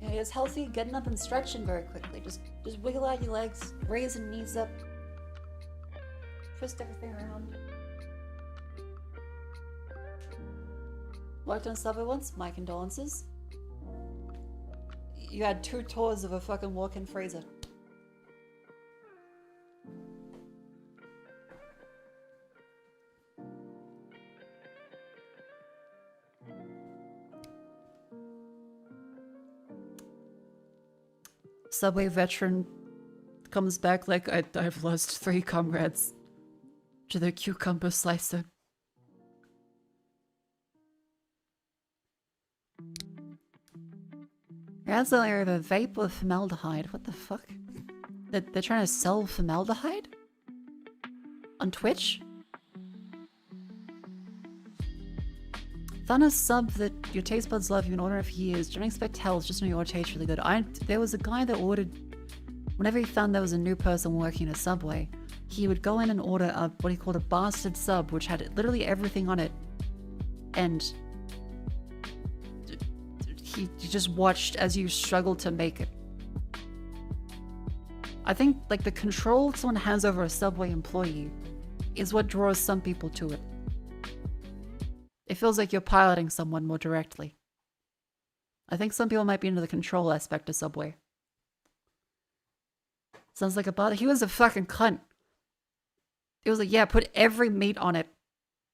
A: It is healthy getting up and stretching very quickly. Just wiggle out your legs, raise your knees up, twist everything around. Worked on Subway once, my condolences. You had 2 tours of a fucking walk-in freezer. Subway veteran comes back like, I've lost 3 comrades. to the cucumber slicer. That's either a vape or formaldehyde. What the fuck? They're trying to sell formaldehyde? On Twitch? Found a sub that your taste buds love you in order of years. Don't expect hell, just know your taste really good. There was a guy that ordered, whenever he found there was a new person working at a Subway, he would go in and order what he called a bastard sub, which had literally everything on it. And he just watched as you struggled to make it. I think like the control someone has over a Subway employee is what draws some people to it. It feels like you're piloting someone more directly. I think some people might be into the control aspect of Subway. Sounds like a bother. He was a fucking cunt. It was like, yeah, put every meat on it.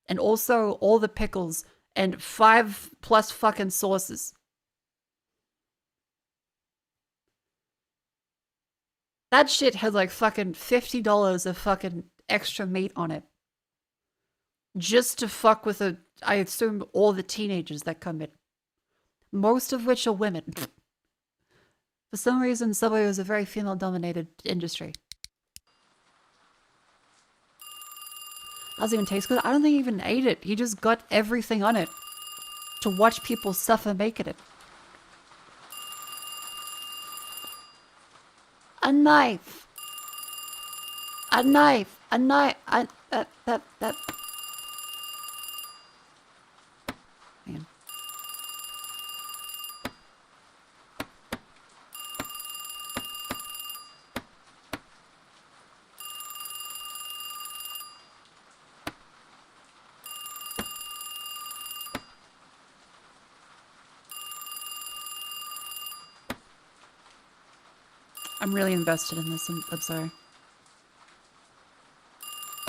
A: And also all the pickles and 5+ fucking sauces. That shit had like fucking $50 of fucking extra meat on it. Just to fuck with I assume all the teenagers that come in. Most of which are women. For some reason, Subway was a very female-dominated industry. Doesn't even taste good. I don't think he even ate it. He just got everything on it to watch people suffer making it. A knife. A knife. A knife. That. Man. I'm really invested in this. I'm sorry.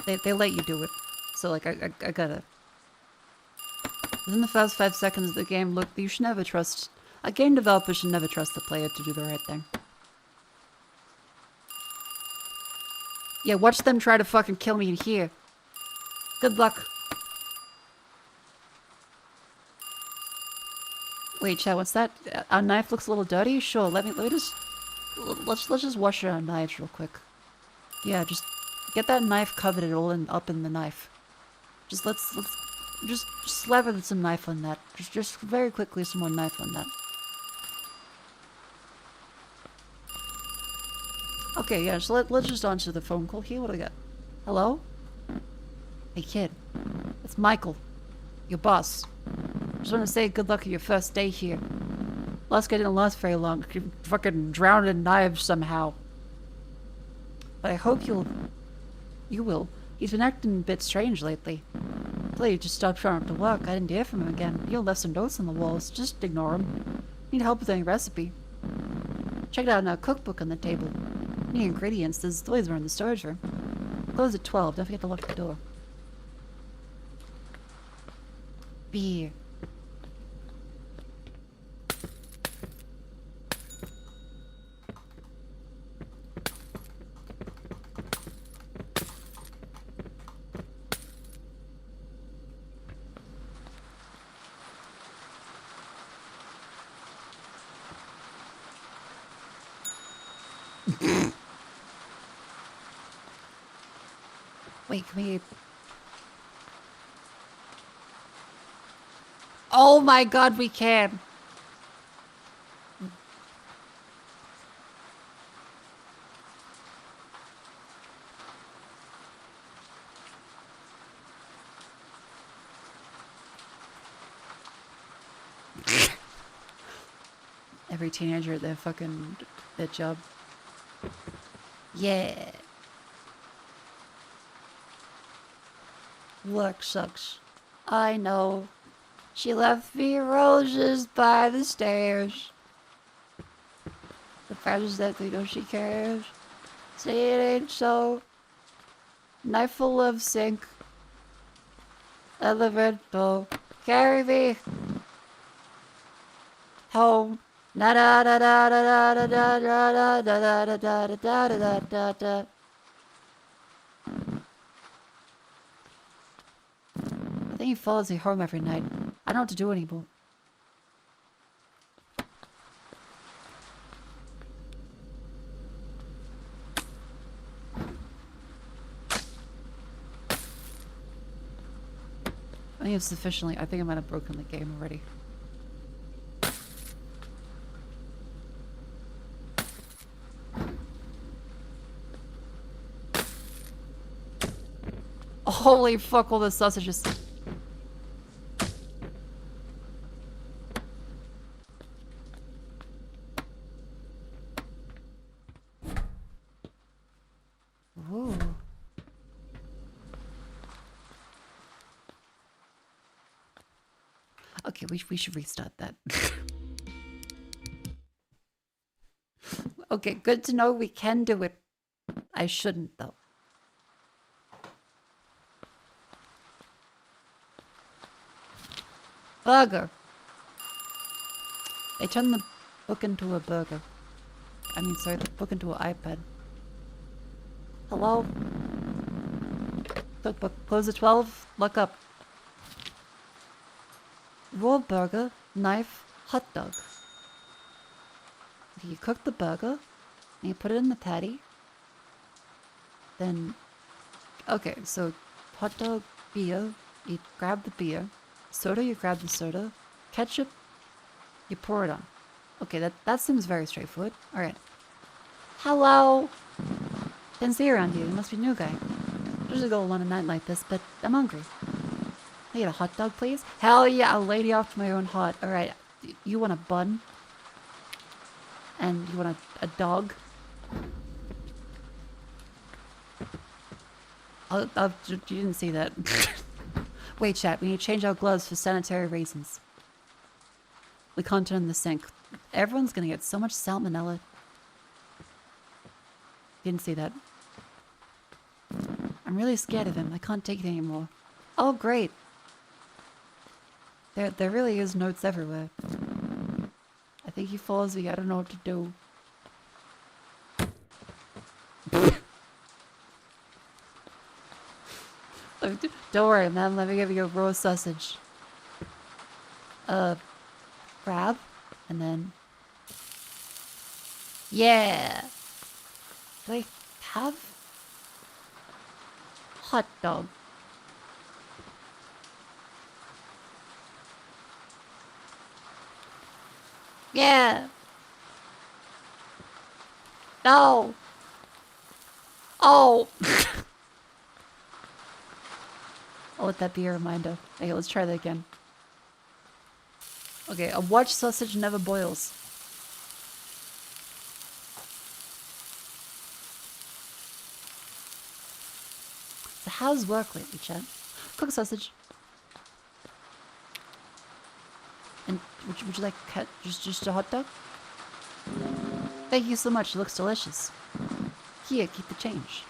A: They let you do it. So like I gotta. Within the first 5 seconds of the game, look, you should never trust... A game developer should never trust the player to do the right thing. Yeah, watch them try to fucking kill me in here. Good luck. Wait, chat, what's that? Our knife looks a little dirty? Sure, let me just... Let's just wash our knives real quick. Yeah, just get that knife covered all up in the knife. Just let's just slather some knife on that. Just very quickly some more knife on that. Okay, yeah, so let's just answer the phone call here. What do I got? Hello? Hey kid, it's Michael, your boss. Just want to say good luck on your first day here. Last guy didn't last very long. You fucking drowned in knives somehow. But I hope you will. He's been acting a bit strange lately. Until he just stopped showing up to work. I didn't hear from him again. He left some notes on the walls. Just ignore him. Need help with any recipe? Check it out in our cookbook on the table. Any ingredients? There's always one in the storage room. Close at 12. Don't forget to lock the door. Beer. Wait, can we... Oh my god, we can! Every teenager at their job. Yeah. Work sucks. I know. She left me roses by the stairs. The fact is that they know she cares. Say it ain't so. Knife full of sink. Elemental. Carry me home. Na da da da da da da da da da da da da da da da. think he follows me home every night. I don't know what to do anymore. I think it's sufficiently. I think I might have broken the game already. Holy fuck, all the sausages. Ooh. Okay, we should restart that. Okay, good to know we can do it. I shouldn't, though. Burger. They turned the book into a burger. I mean, sorry, the book into an iPad. Hello? Cookbook. Close at 12. Look up. Raw burger, knife, hot dog. Okay, you cook the burger, and you put it in the patty. Then, okay, so hot dog, beer, you grab the beer. Soda, you grab the soda. Ketchup, you pour it on. Okay, that seems very straightforward. Alright. Hello! Didn't see you around here. You must be a new guy. Usually go alone a night like this, but I'm hungry. I get a hot dog, please? Hell yeah, a lady after my own heart. Alright, you want a bun? And you want a dog? You didn't see that. Wait, chat, we need to change our gloves for sanitary reasons. We can't turn the sink. Everyone's gonna get so much salmonella. Didn't see that. I'm really scared of him. I can't take it anymore. Oh, great. There really is notes everywhere. I think he follows me. I don't know what to do. Don't worry, man. Let me give you a raw sausage. Grab. And then... Yeah! Do I have... hot dog? Yeah! No! Oh! I'll let that be a reminder. Okay, let's try that again. Okay, a watch sausage never boils. So how's work lately, Chad? Cook sausage. And would you like just a hot dog? Thank you so much. It looks delicious. Here, keep the change.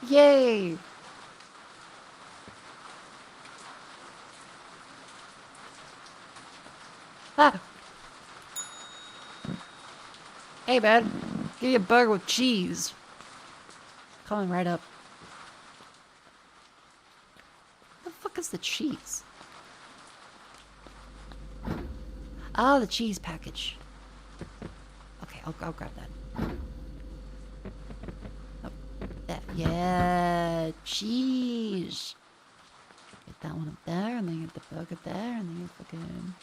A: Yay! Ah! Hey, man. Give you a burger with cheese. Coming right up. What the fuck is the cheese? Oh, the cheese package. Okay, I'll grab that. Oh, that. Yeah, cheese. Get that one up there, and then get the burger there, and then you fucking...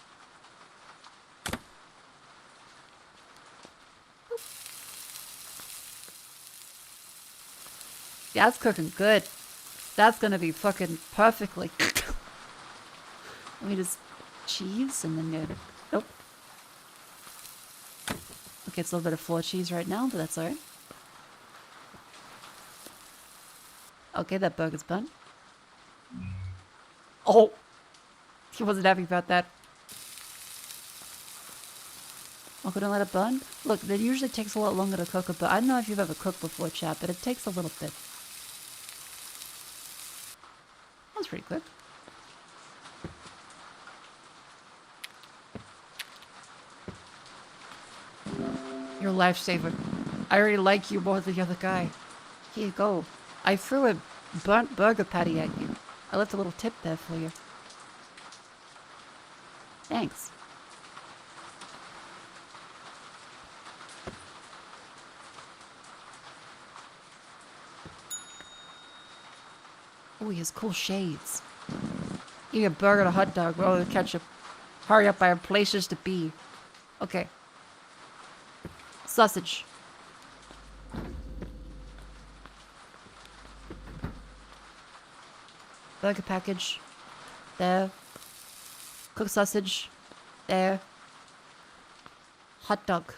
A: Yeah, that's cooking good. That's gonna be fucking perfectly. Let me just cheese and then go. Nope. Okay, it's a little bit of floor cheese right now, but that's alright. Okay, that burger's done. Oh! He wasn't happy about that. Oh, couldn't let it burn? Look, it usually takes a lot longer to cook a burger. I don't know if you've ever cooked before, chat, but it takes a little bit. That's pretty quick. Your lifesaver. I already like you more than the other guy. Here you go. I threw a burnt burger patty at you. I left a little tip there for you. Thanks. Oh, he has cool shades. Eating a burger and a hot dog with all the ketchup. Hurry up, I have places to be. Okay. Sausage. Burger package. There. Cooked sausage. There. Hot dog.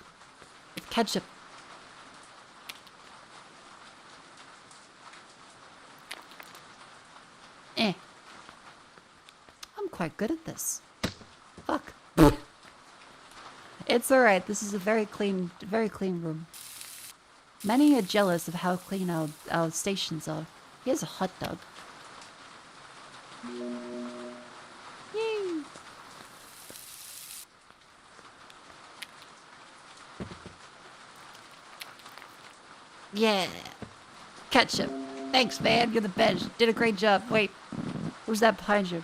A: With ketchup. I'm quite good at this. Fuck. It's alright. This is a very clean room. Many are jealous of how clean our stations are. Here's a hot dog. Yay! Yeah. Ketchup. Thanks, man. You're the best. Did a great job. Wait. Who's that behind you?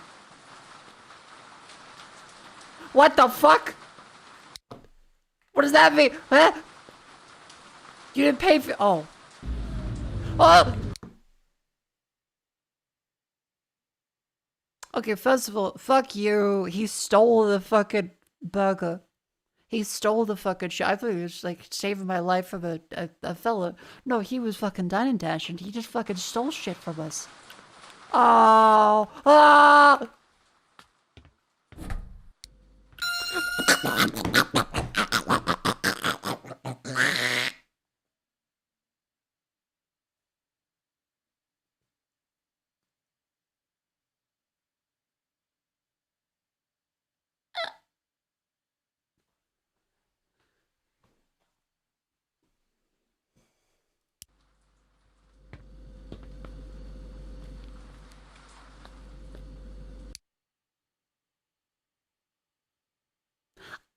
A: What the fuck? What does that mean? Huh? You didn't pay for... Oh. Oh! Okay, first of all, fuck you. He stole the fucking burger. He stole the fucking shit. I thought he was, like, saving my life from a fella. No, he was fucking dine and dash, and he just fucking stole shit from us. Oh! Ah!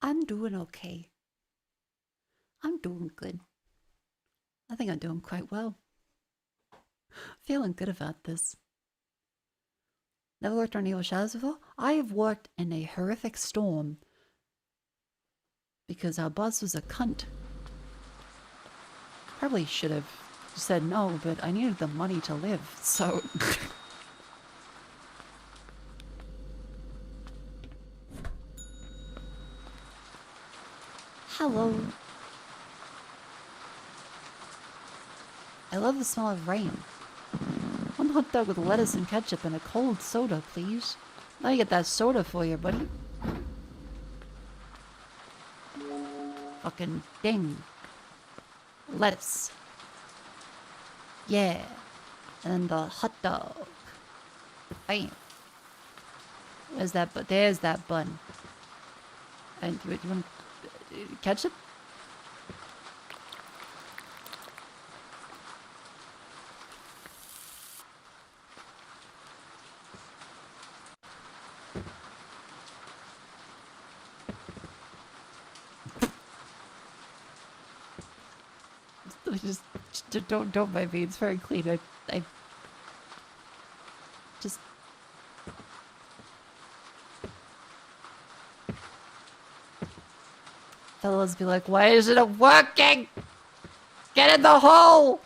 A: I'm doing okay. I'm doing good. I think I'm doing quite well. Feeling good about this. Never worked on evil shadows before? I have worked in a horrific storm because our boss was a cunt. Probably should have said no, but I needed the money to live, so... Hello. I love the smell of rain. One hot dog with lettuce and ketchup and a cold soda, please. Let me get that soda for you, buddy. Fucking ding. Lettuce. Yeah. And then the hot dog. Bam. Where's that bun? There's that bun. And you want ketchup? Just don't mind me. It's very clean. I just fellas be like, why isn't it working? Get in the hole!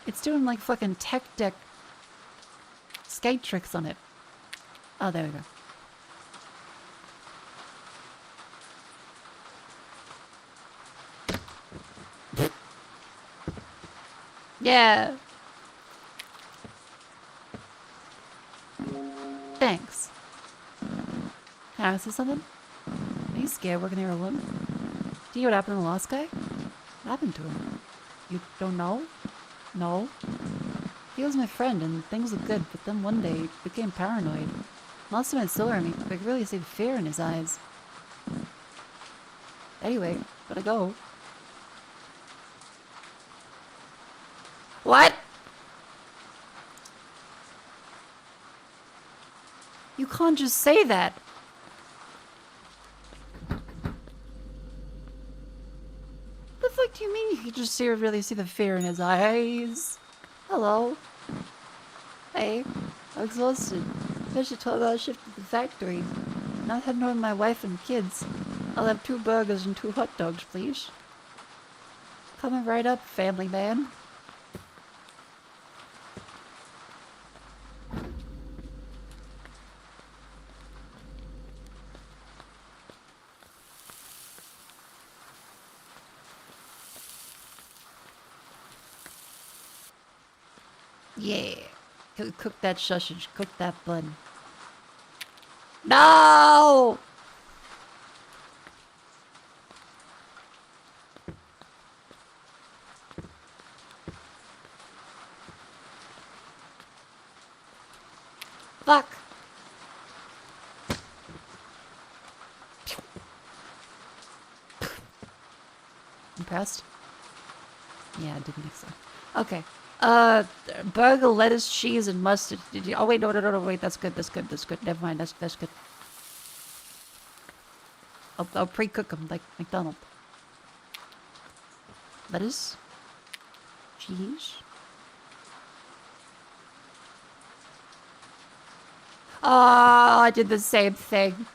A: It's doing like fucking tech deck skate tricks on it. Oh, there we go. Yeah. Thanks. Can I ask you something? Are you scared working here alone? Do you know what happened to the last guy? What happened to him? You don't know? No? He was my friend and things looked good, but then one day he became paranoid. Last time I saw him, I could really see fear in his eyes. Anyway, gotta go. What? You can't just say that. The fuck do you mean? You can just really see the fear in his eyes. Hello. Hey, I'm exhausted. Finished a 12-hour shift at the factory. Now heading home with my wife and kids. I'll have 2 burgers and 2 hot dogs, please. Coming right up, family man. Yeah. Cook that sausage. Cook that bun. No! Fuck. Impressed? Yeah, I didn't think so. Okay. Burger, lettuce, cheese, and mustard. Did you? Oh wait, no, wait. That's good. Never mind. That's good. I'll pre-cook them like McDonald's. Lettuce, cheese. Oh, I did the same thing.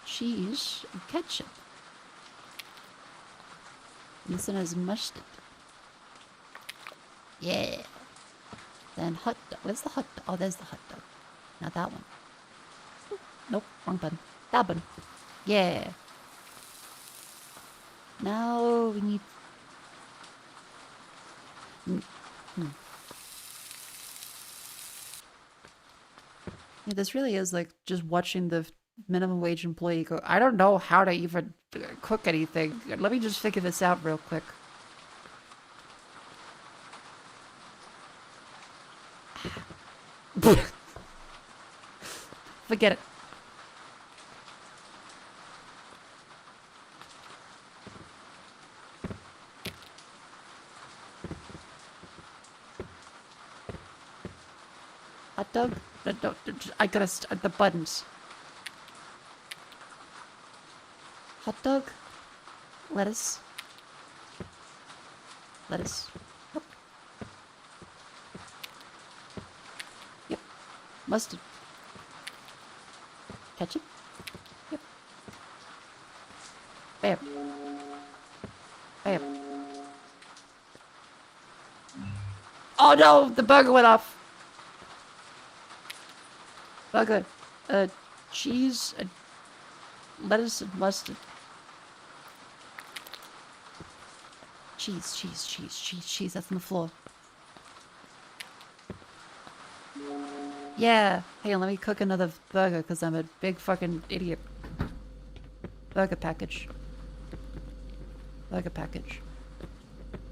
A: Cheese and ketchup. This one has mustard. Yeah. Then hot dog. Where's the hot dog? Oh, there's the hot dog. Not that one. Nope, wrong button. That one. Yeah. Now we need... Yeah, this really is like just watching the minimum wage employee go, I don't know how to even cook anything. Let me just figure this out real quick. Forget it. Hot dog? No, I gotta start the buttons. Hot dog? Lettuce? Lettuce? Nope. Yep. Mustard. Ketchup? Yep. Bam. Bam. Oh no! The burger went off! Burger. Cheese, lettuce, and mustard. Cheese. That's on the floor. Yeah. Hey, let me cook another burger because I'm a big fucking idiot. Burger package. Burger package.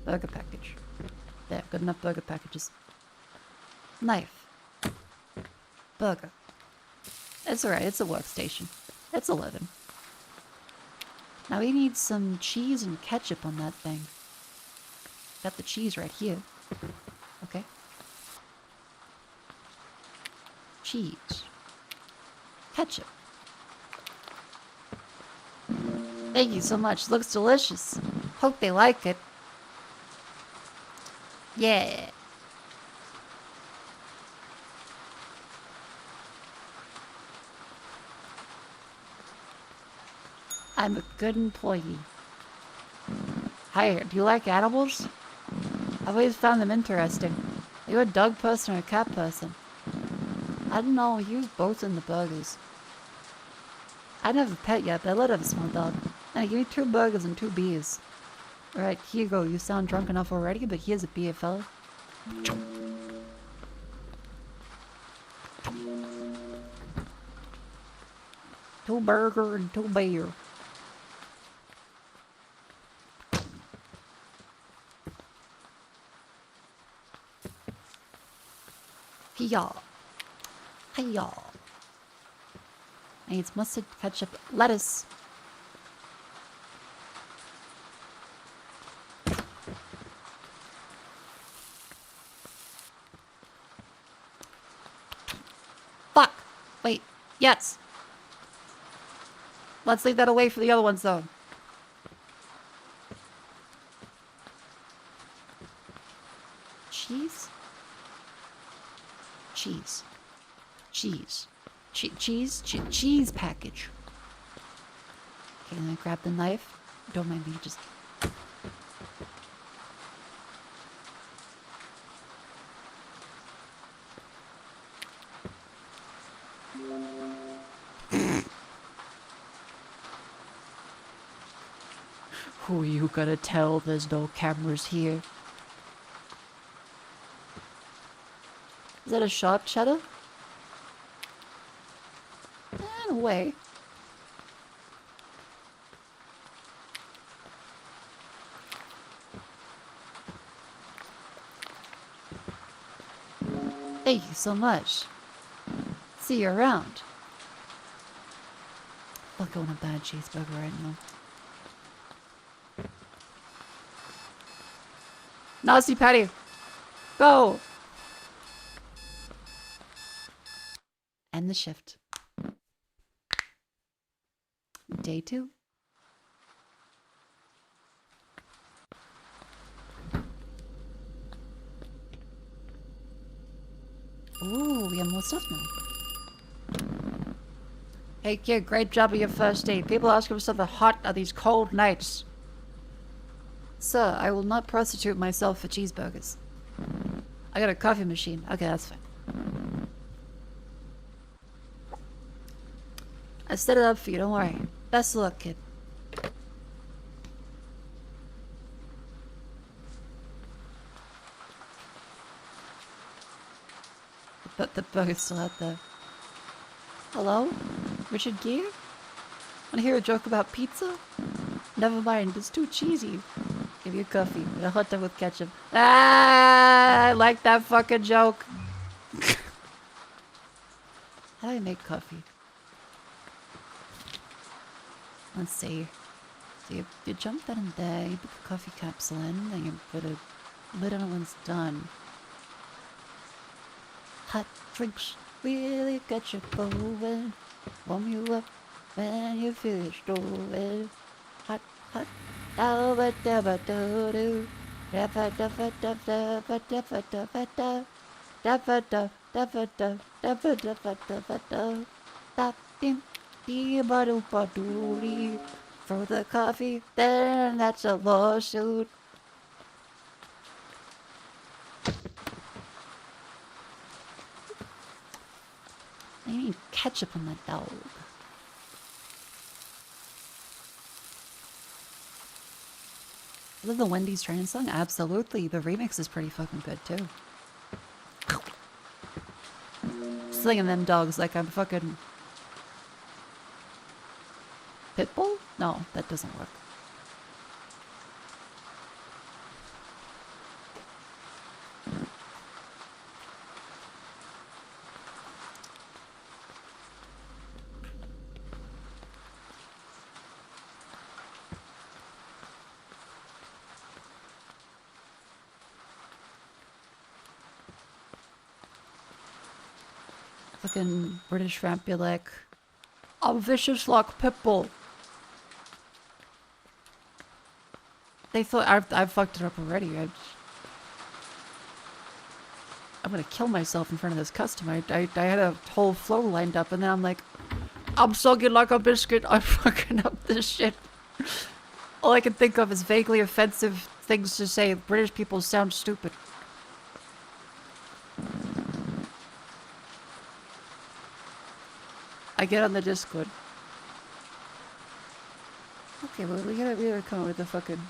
A: Burger package. There, good enough burger packages. Knife. Burger. It's alright, it's a workstation. It's 11. Now we need some cheese and ketchup on that thing. Got the cheese right here. Okay. Cheese. Ketchup. Thank you so much. Looks delicious. Hope they like it. Yeah. I'm a good employee. Hi, do you like animals? I've always found them interesting. Are you a dog person or a cat person? I don't know, use both in the burgers. I don't have a pet yet, but I'd love to have a small dog. Now, give me 2 burgers and 2 beers. Alright, here you go. You sound drunk enough already, but here's a beer, fella. 2 burger and 2 beer. Hiya. Hiya. It's mustard, ketchup, lettuce. Yes. Let's leave that away for the other ones, though. Cheese? Cheese. Cheese. Cheese package. Okay, then I grab the knife. Don't mind me, just... Who are you gonna tell there's no cameras here? Is that a sharp cheddar? In a way. Thank you so much. See you around. Fuck, I want a bad cheeseburger right now. Nasty patty. Go! End the shift. Day 2. Ooh, we have more stuff now. Hey kid, great job of your first date. People ask for something hot on these cold nights. Sir, I will not prostitute myself for cheeseburgers. I got a coffee machine. Okay, that's fine. I set it up for you, don't worry. Best of luck, kid. But the burger's still out there. Hello? Richard Gere? Wanna hear a joke about pizza? Never mind, it's too cheesy. Give you a coffee and a hot dog with ketchup. Ah, I like that fucking joke. How do I make coffee? Let's see. So you jump that in there, you put the coffee capsule in, then you put a lid on it when it's done. Hot drinks really get you going. Warm you up when you feel your story. Hot, hot. Dabba dabba doo doo. Dabba dabba dabba dabba dabba dabba da. Dabba da dabba da dabba dabba dabba da. Da dim dee ba doo ba doo dee. For the coffee, then that's a lawsuit. I need ketchup on that dog. Is that the Wendy's Train song? Absolutely. The remix is pretty fucking good too. Slinging them dogs like I'm fucking... Pitbull? No, that doesn't work. Fucking British ramp be like, I'm vicious like Pitbull. They thought I've fucked it up already. I'm gonna kill myself in front of this customer. I had a whole flow lined up and then I'm like, I'm soggy like a biscuit. I'm fucking up this shit. All I can think of is vaguely offensive things to say. British people sound stupid. I get on the Discord. Okay, well, we gotta come up with the fucking...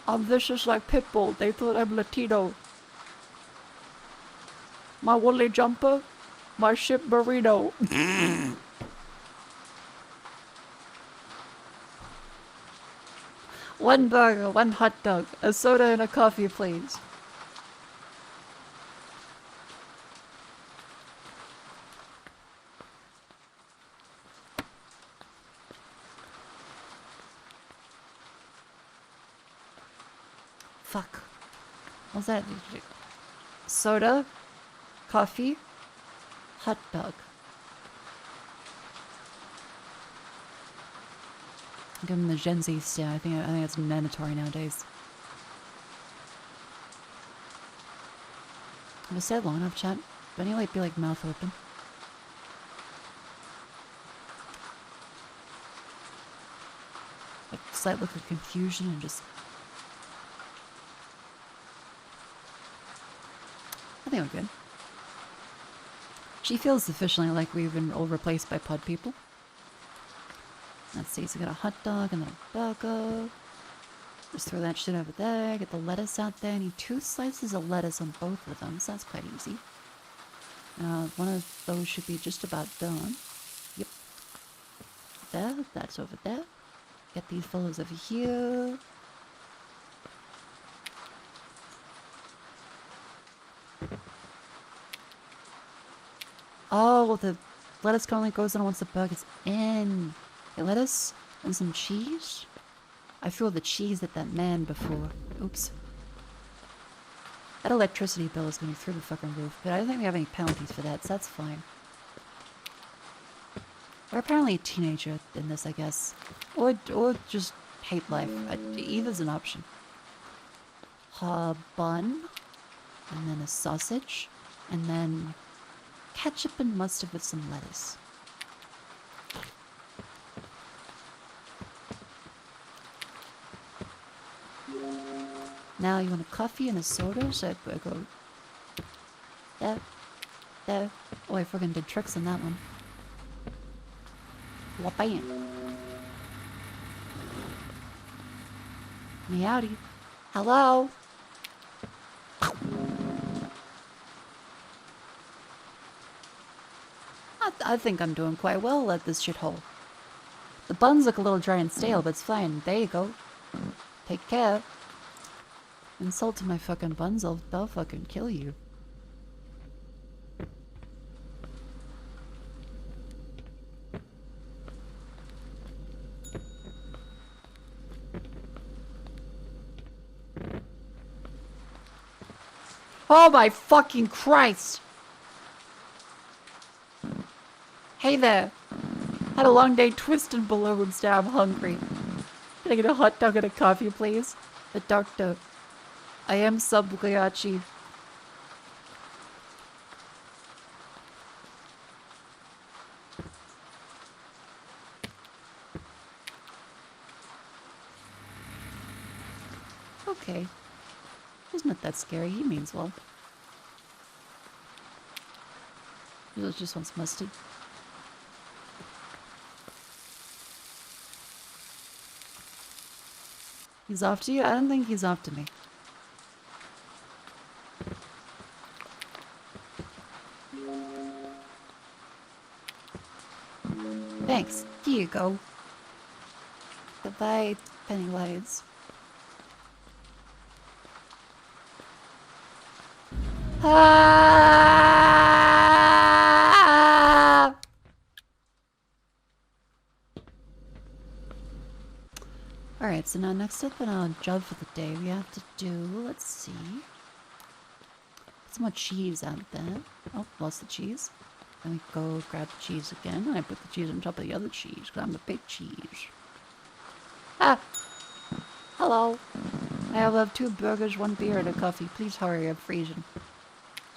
A: I'm vicious like Pitbull. They thought I'm Latino. My woolly jumper, my ship burrito. One burger, one hot dog, a soda and a coffee, please. Fuck. What's that? Soda? Coffee. Hot dog. Give him the Gen Z stare. I think it's mandatory nowadays. Have I said long enough, chat? Do I need to be like mouth open? Like slight look of confusion and just. I think we're good. She feels sufficiently like we've been all replaced by pod people. Let's see, so we got a hot dog and then a burger. Just throw that shit over there, get the lettuce out there. I need 2 slices of lettuce on both of them, so that's quite easy. One of those should be just about done. Yep. There, that's over there. Get these fellows over here. Oh, the lettuce only goes on once the burger's in. Okay, lettuce and some cheese. I threw the cheese at that man before. Oops. That electricity bill is going through the fucking roof, but I don't think we have any penalties for that, so that's fine. We're apparently a teenager in this, I guess. Or just hate life. Either's an option. A bun. And then a sausage. And then ketchup and mustard with some lettuce. Now you want a coffee and a soda, so I go there. Oh, I fucking did tricks on that one. Wha-bam. Meowdy. Hello? I think I'm doing quite well at this shithole. The buns look a little dry and stale, but it's fine. There you go. Take care. Insulting my fucking buns, they'll fucking kill you. Oh my fucking Christ! Hey there! Had a long day twisting balloons, now I'm hungry. Can I get a hot dog and a coffee, please? The doctor. I am Subliachi. Okay. He's not that scary, he means well. He just wants mustard. He's after you? I don't think he's after me. Thanks. Here you go. Goodbye, Pennywise. Ah! Alright, so now next up on our job for the day, we have to do, let's see. Put some more cheese out there. Oh, lost the cheese. Then we go grab the cheese again, and I put the cheese on top of the other cheese, because I'm a big cheese. Ah! Hello. I will have 2 burgers, 1 beer, and a coffee. Please hurry, I'm freezing.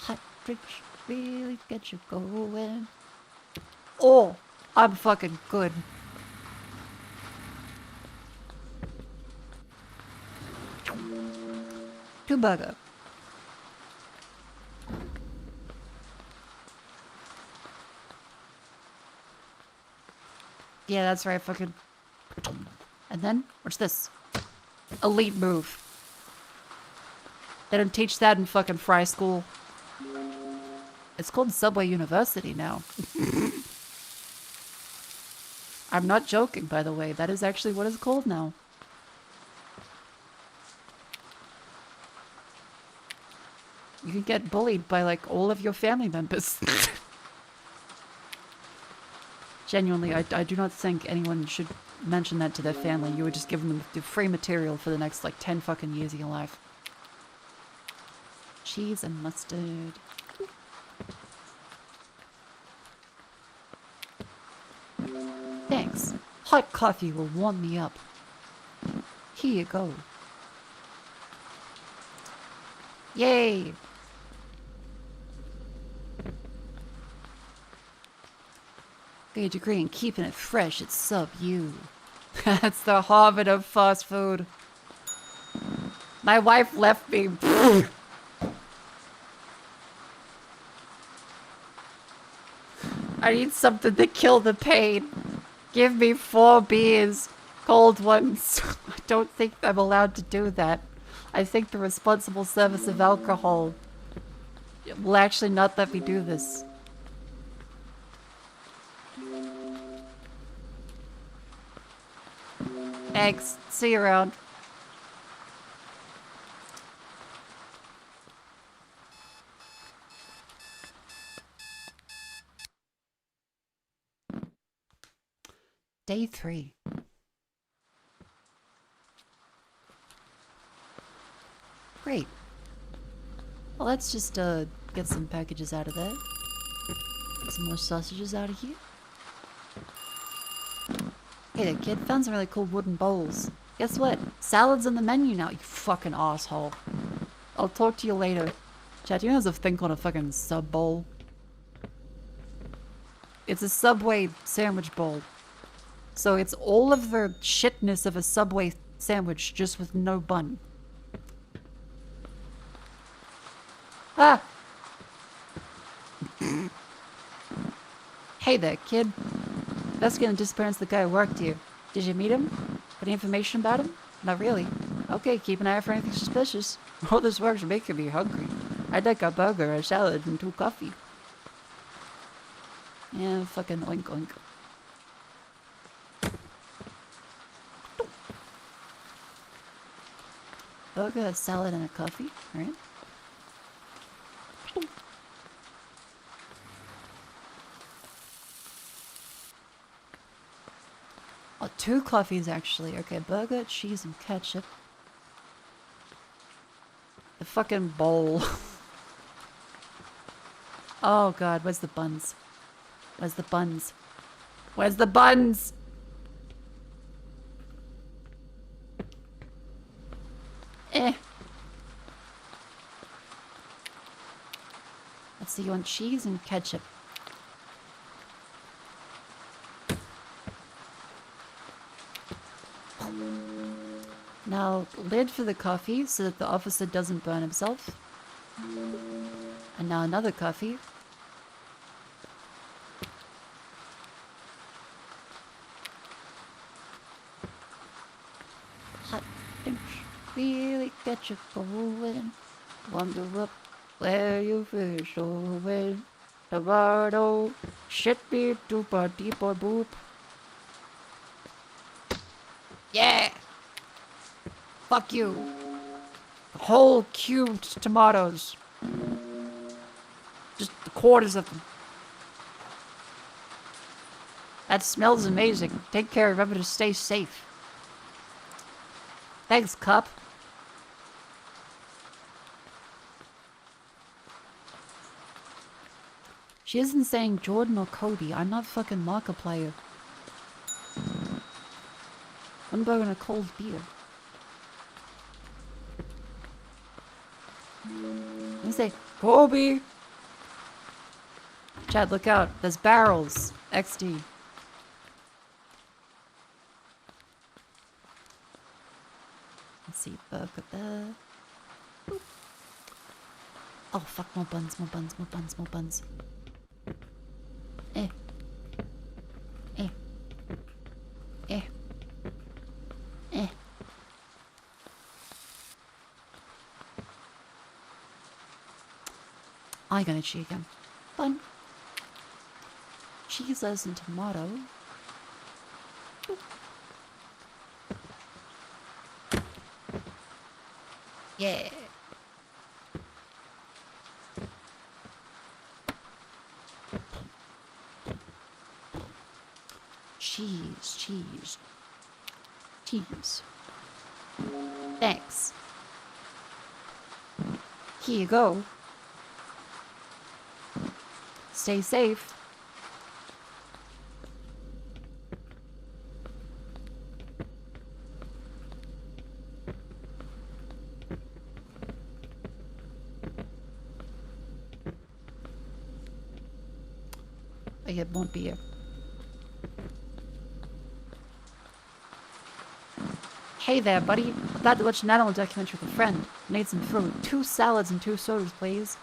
A: Hot drinks really get you going. Oh! I'm fucking good. Two burger. Yeah, that's right, fucking. And then, what's this? Elite move. They don't teach that in fucking fry school. It's called Subway University now. I'm not joking, by the way. That is actually what it's called now. You can get bullied by, like, all of your family members. Genuinely, I do not think anyone should mention that to their family. You would just give them the free material for the next, like, 10 fucking years of your life. Cheese and mustard. Hot coffee will warm me up. Here you go. Yay! Get a degree in keeping it fresh at Sub-U. That's the Harvard of fast food. My wife left me. I need something to kill the pain. Give me 4 beers. Cold ones. I don't think I'm allowed to do that. I think the responsible service of alcohol will actually not let me do this. Thanks. See you around. Day 3. Great. Well, let's just get some packages out of there. Get some more sausages out of here. Hey there, kid. Found some really cool wooden bowls. Guess what? Salad's in the menu now, you fucking asshole. I'll talk to you later. Chat, you know there's a thing called a fucking sub bowl? It's a Subway sandwich bowl. So it's all of the shitness of a Subway sandwich, just with no bun. Ah! Hey there, kid. Investigating the disappearance of the guy who worked here. Did you meet him? Got any information about him? Not really. Okay, keep an eye out for anything suspicious. All this work's making me hungry. I'd like a burger, a salad, and 2 coffee. Yeah, fucking oink oink. Burger, a salad, and a coffee. Alright. Oh, 2 coffees actually. Okay, burger, cheese, and ketchup. The fucking bowl. Oh god, where's the buns? Where's the buns? Where's the buns? Let's see, you want cheese and ketchup. Now, lid for the coffee so that the officer doesn't burn himself. And now another coffee. Hot things really get you going. Wonder up where you fish going. Tomato, shit me duper deeper boop. Yeah! Fuck you. Whole cubed tomatoes. Just the quarters of them. That smells amazing. Take care, remember to stay safe. Thanks, Cup. She isn't saying Jordan or Cody. I'm not fucking Markiplier. 1 burger and a cold beer. Let me say, Kobe! Chad, look out. There's barrels. XD. Let's see, burger there. Boop. Oh, fuck, more buns, more buns, more buns, more buns. Eh. Eh. Eh. Eh. I got a chicken. Bun. Cheeses and tomato. Boop. Yeah. Cheese, cheese. Cheese. Thanks. Here you go. Stay safe. It won't be here. Hey there, buddy. About to watch an animal documentary with a friend. Need some food. 2 salads and 2 sodas, please.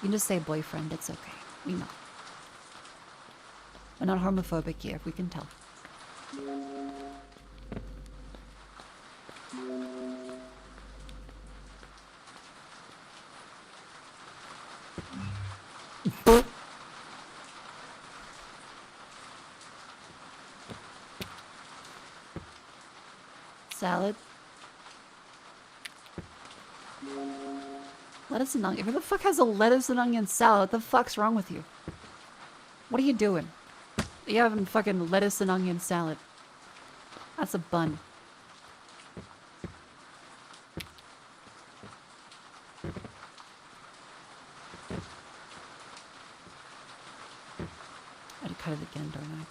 A: You can just say boyfriend. It's okay. We know. We're not homophobic here. We can tell. Salad. Lettuce and onion. Who the fuck has a lettuce and onion salad? What the fuck's wrong with you? What are you doing? You're having fucking lettuce and onion salad. That's a bun. I had to cut it again, don't I?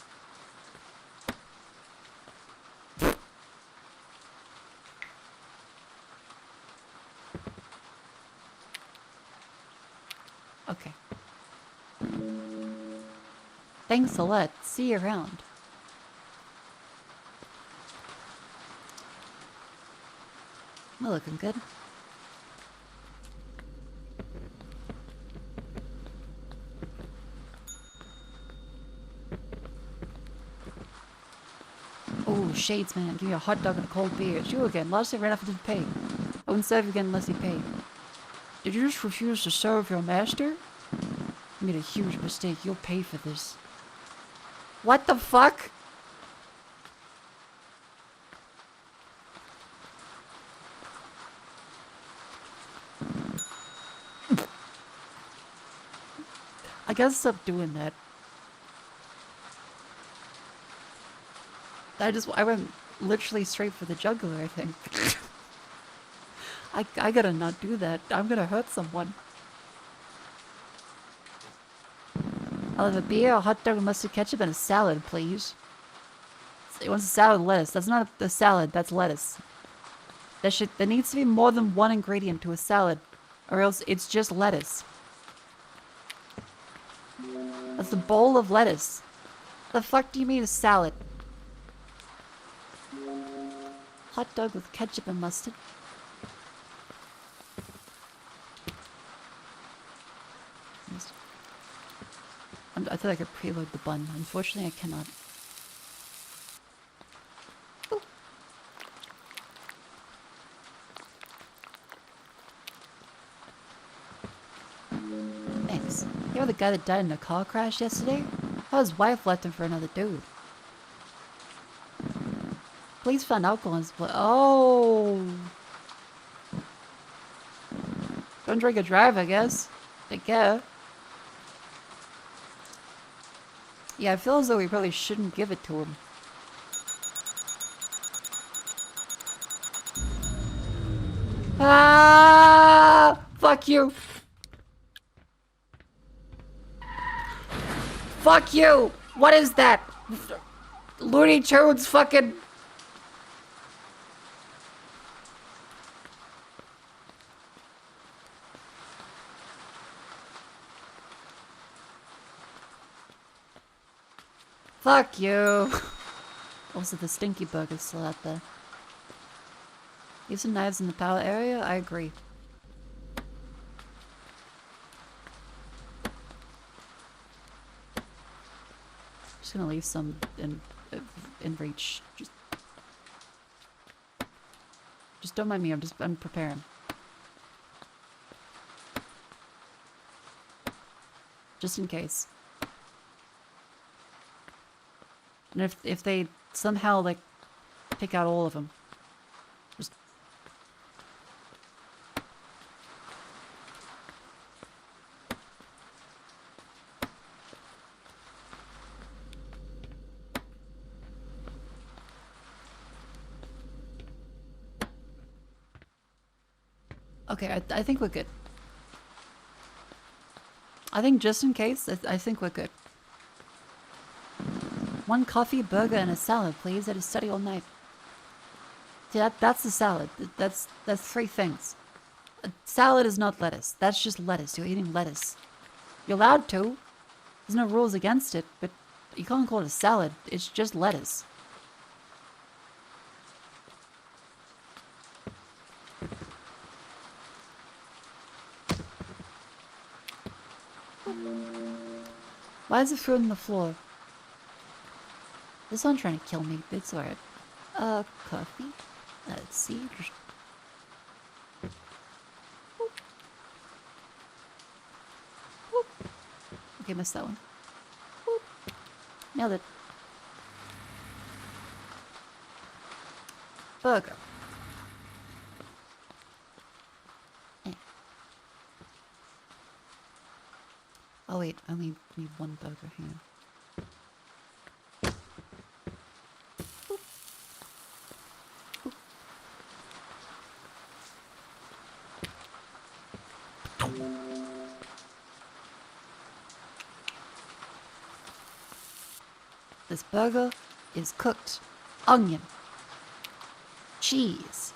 A: Okay. Thanks a lot. See you around. We're looking good. Oh, shades, man. Give me a hot dog and a cold beer. It's you again. Last time I ran off and didn't pay. I wouldn't serve you again unless you paid. Did you just refuse to serve your master? You made a huge mistake. You'll pay for this. What the fuck? I gotta stop doing that. I went literally straight for the jugular, I think. I gotta not do that. I'm gonna hurt someone. I'll have a beer, a hot dog, mustard ketchup, and a salad, please. He wants a salad and lettuce. That's not a salad, that's lettuce. There needs to be more than one ingredient to a salad, or else it's just lettuce. That's a bowl of lettuce. The fuck do you mean a salad? Hot dog with ketchup and mustard. I thought I could preload the bun. Unfortunately, I cannot. Ooh. Thanks. You know the guy that died in a car crash yesterday? How his wife left him for another dude. Police found alcohol in his blood. Oh! Don't drink and drive, I guess. Take care. Yeah, I feel as though we probably shouldn't give it to him. Ah! Fuck you! Fuck you! What is that? Looney Tunes fucking... Fuck you! Also, the stinky bug is still out there. Leave some knives in the pallet area? I agree. Just gonna leave some in reach. Just don't mind me. I'm preparing. Just in case. And if they somehow like pick out all of them, just okay. I think we're good. I think just in case, I think we're good. 1 coffee, burger, and a salad, please. I just study all night. See, that's the salad. That's 3 things. A salad is not lettuce. That's just lettuce. You're eating lettuce. You're allowed to. There's no rules against it, but you can't call it a salad. It's just lettuce. Why is the fruit on the floor? This one's trying to kill me. It's alright. Coffee? Let's see. Okay, missed that one. Nailed it. Burger. Oh wait, I only need one burger here. This burger is cooked. Onion. Cheese.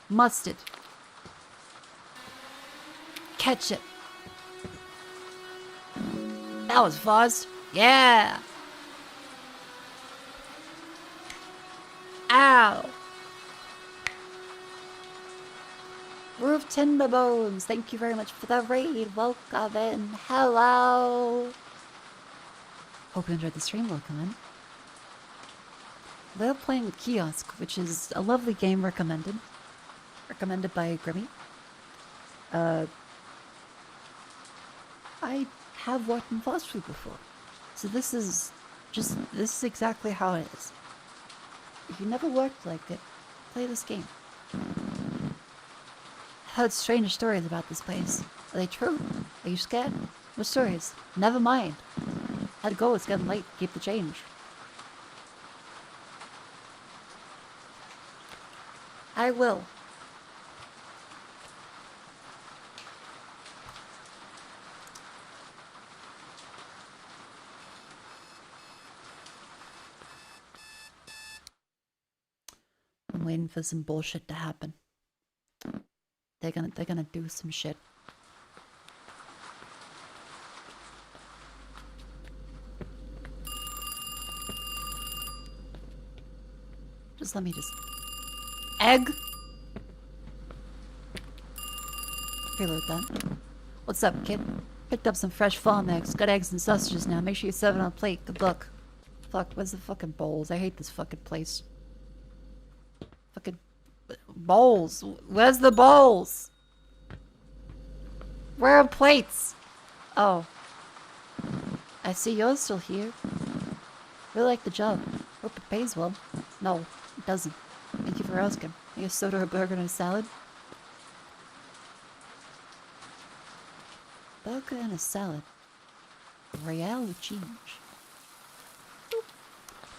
A: Mustard. Ketchup. That was fast. Yeah. Ow. Roof Timberbones, thank you very much for the raid. Welcome in. Hello. Hope you enjoyed the stream. Welcome in. They're playing Kiosk, which is a lovely game recommended. Recommended by Grimmy. I have worked in fast food before. So this is exactly how it is. If you never worked like it, play this game. I've heard strange stories about this place. Are they true? Are you scared? What stories? Never mind. Had to go, it's getting late. Keep the change. I will. I'm waiting for some bullshit to happen. They're gonna do some shit. Just let me just... Egg? Reload that. What's up, kid? Picked up some fresh farm eggs. Got eggs and sausages now. Make sure you serve it on a plate. Good luck. Fuck, where's the fucking bowls? I hate this fucking place. Fucking... Bowls. Where's the bowls? Where are plates? Oh. I see you're still here. Really like the job. Hope it pays well. No, it doesn't. Thank you for asking. Maybe a soda, a burger, and a salad? Burger and a salad. Royale with change. Boop.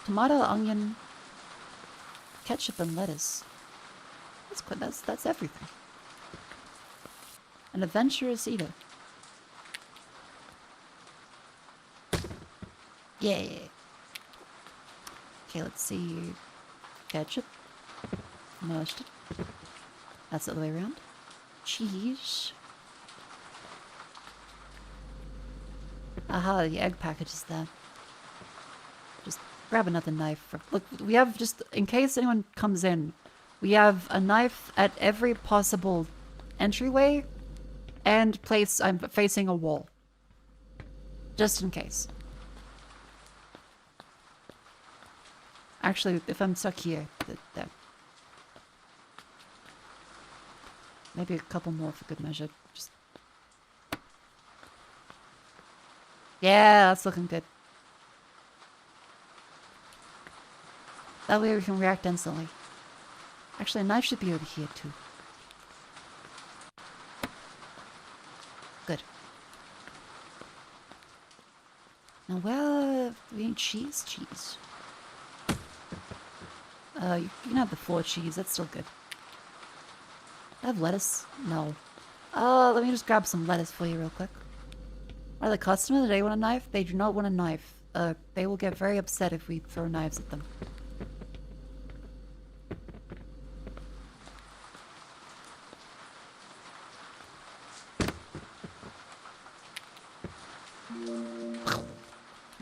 A: Tomato, onion, ketchup, and lettuce. That's good. That's everything. An adventurous eater. Yeah. Okay, let's see. Ketchup. Mustard. That's the other way around. Cheese. Aha, the egg package is there. Just grab another knife. Look, we have just, in case anyone comes in, we have a knife at every possible entryway and place I'm facing a wall. Just in case. Actually, if I'm stuck here, that maybe a couple more for good measure. Just yeah, that's looking good. That way we can react instantly. Actually, a knife should be over here too. Good. Now where we need cheese? Cheese. You can have the 4 cheese, that's still good. I have lettuce? No. Let me just grab some lettuce for you real quick. Are the customer, do they want a knife? They do not want a knife. They will get very upset if we throw knives at them.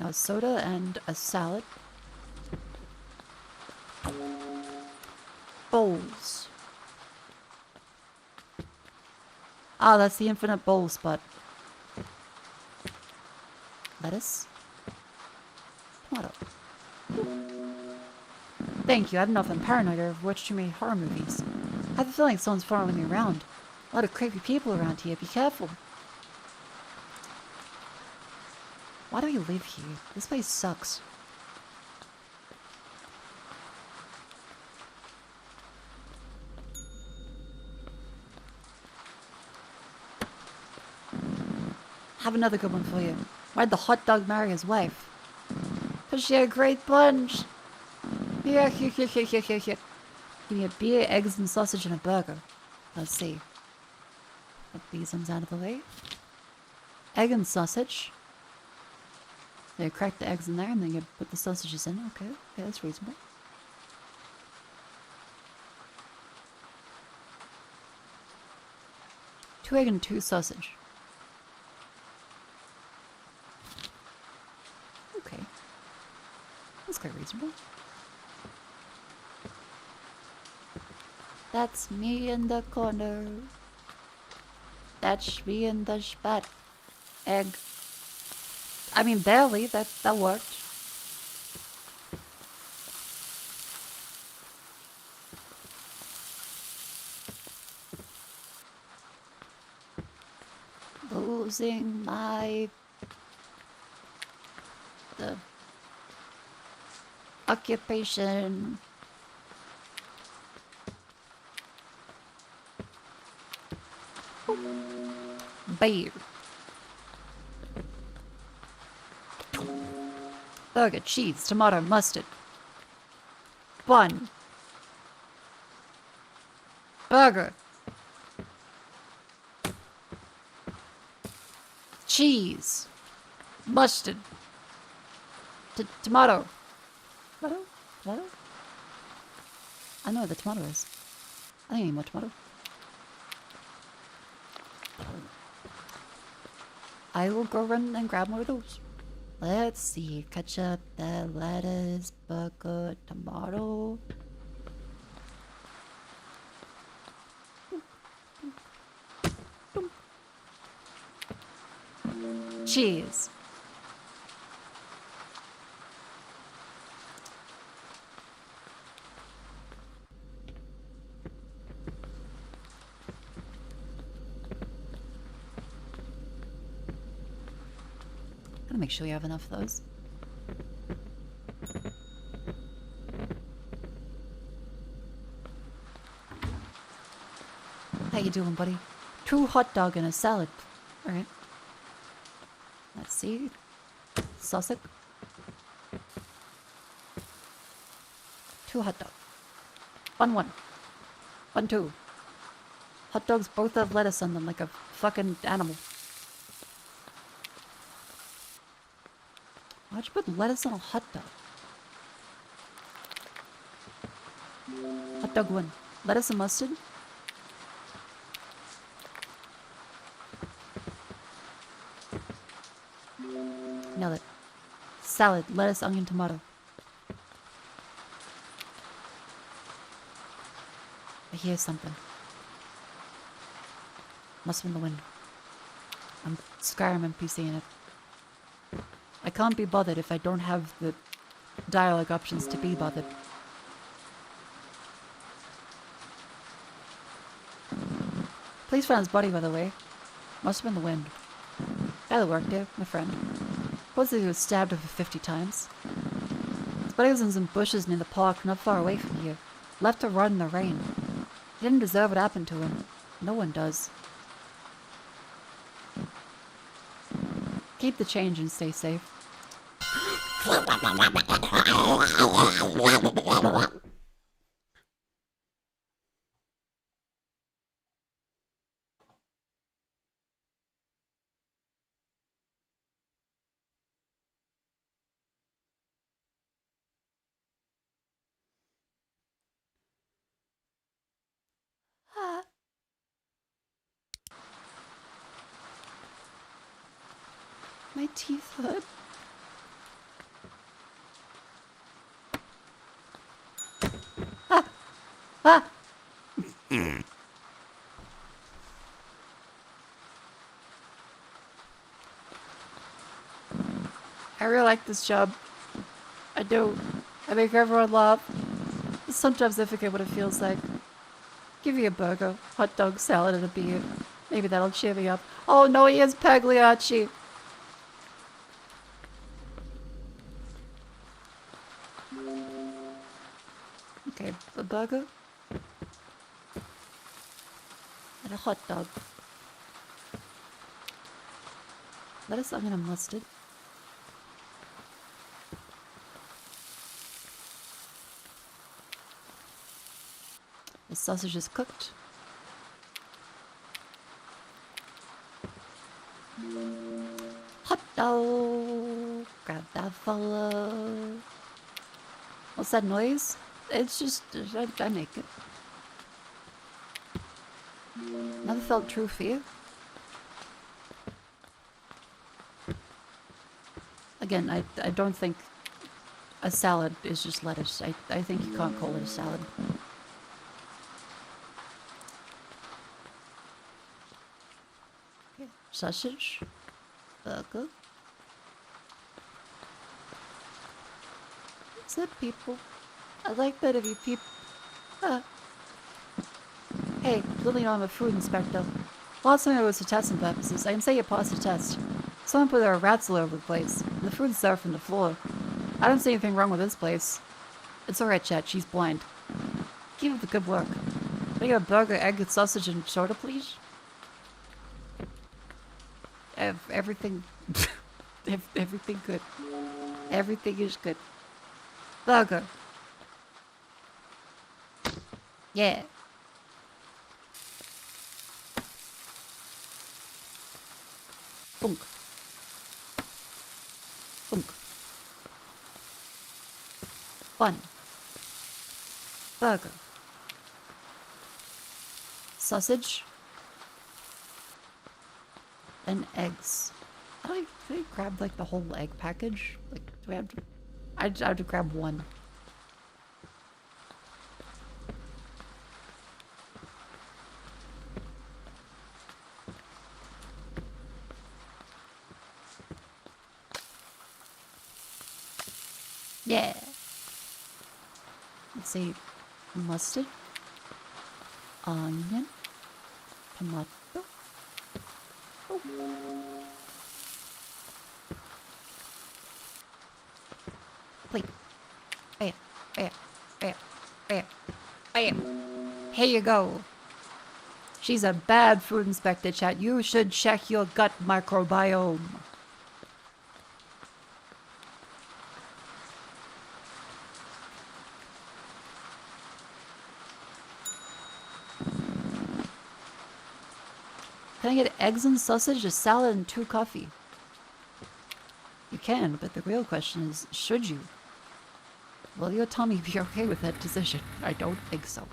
A: A soda and a salad. Bowls. Ah, that's the infinite bowl spot. Lettuce. Tomato. Thank you. I don't know if I'm paranoid or I've watched too many horror movies. I have a feeling someone's following me around. A lot of creepy people around here. Be careful. Why do we live here? This place sucks. Have another good one for you. Why'd the hot dog marry his wife? 'Cause she had a great punch. Here. Give me a beer, eggs, and sausage, and a burger. Let's see. Put these ones out of the way. Egg and sausage. So you crack the eggs in there, and then you put the sausages in. Okay, that's reasonable. Two egg and two sausage. Okay. That's quite reasonable. That's me in the corner. That's me in the spot. Egg. I mean, barely. That worked. Losing my... the... occupation. Beer. Burger, cheese, tomato, mustard. Bun. Burger. Cheese. Mustard. Tomato. Tomato? Tomato? I know what the tomato is. I think I need more tomato. I will go run and grab more of those. Let's see. Ketchup, the lettuce, burger, tomato. Cheese. Gotta make sure you have enough of those. How you doing, buddy? 2 hot dog and a salad. Alright. Let's see. Sausage. 2 hot dog. Bun 1. Bun 2. Hot dogs both have lettuce on them like a fucking animal. Why'd you put lettuce on a hot dog? Hot dog 1. Lettuce and mustard. Nailed it. Salad, lettuce, onion, tomato. I hear something. Must have been the wind. I'm Skyrim NPCing it. I can't be bothered if I don't have the dialogue options to be bothered. Police found his body, by the way. Must have been the wind. Guy that worked there, my friend. Supposedly he was stabbed over 50 times. His body was in some bushes near the park, not far away from here. Left to rot in the rain. He didn't deserve what happened to him. No one does. Keep the change and stay safe. My teeth hurt. Ah! I really like this job. I do. I make everyone laugh. Sometimes I forget what it feels like. Give me a burger, hot dog, salad, and a beer. Maybe that'll cheer me up. Oh no, he is Pagliacci. Okay, a burger. And a hot dog. Lettuce, onion, and mustard. The sausage is cooked. Hot dog! Grab that fella. What's that noise? It's just, I make it. Never felt true fear. Again, I don't think a salad is just lettuce. I think you can't call it a salad. Okay. Sausage. Burger. What's up, people? I like that of you people. Hey, clearly I'm a food inspector. Last time it was for testing purposes. I can say you passed the test. Someone put their rats all over the place. The food's there from the floor. I don't see anything wrong with this place. It's alright, chat. She's blind. Keep up the good work. Can I get a burger, egg, sausage, and soda, please? Everything... everything good. Everything is good. Burger. Yeah. Bunk. Bunk. Bun. Burger. Sausage. And eggs. How do I grab like the whole egg package? Like, do I have to... I have to grab one. Yeah. Let's see. Mustard. Onion. Tomato. Oh. Wait. Bam. Bam. Bam. Bam. Bam. Here you go. She's a bad food inspector, chat. You should check your gut microbiome. Can I get eggs and sausage, a salad, and 2 coffee? You can, but the real question is, should you? Will your tummy be okay with that decision? I don't think so.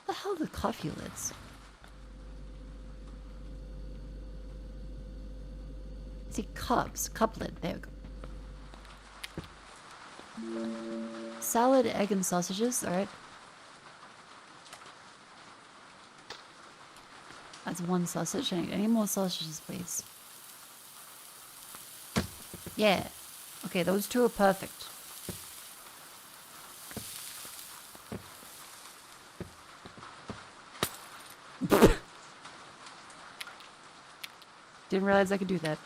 A: The hell are the coffee lids? See, cups. Cup lid. There we go. Salad, egg, and sausages. Alright. That's 1 sausage. Any more sausages, please? Yeah. Okay, those 2 are perfect. Didn't realize I could do that.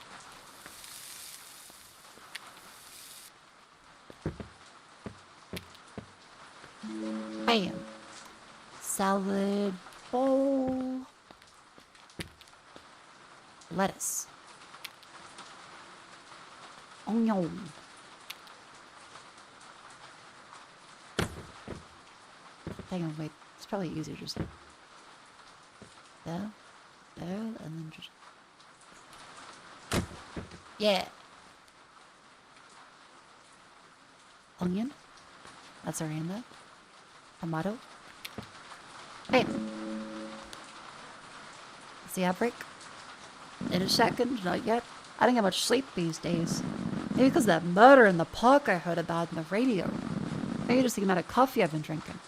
A: Bam. Salad bowl. Lettuce. Onion. Hang on, wait. It's probably easier just there, and then just... Yeah. Onion. That's already in there. Tomato. Hey. Is the outbreak? In a second, not yet. I don't get much sleep these days. Maybe because of that murder in the park I heard about in the radio. Maybe just the amount of coffee I've been drinking.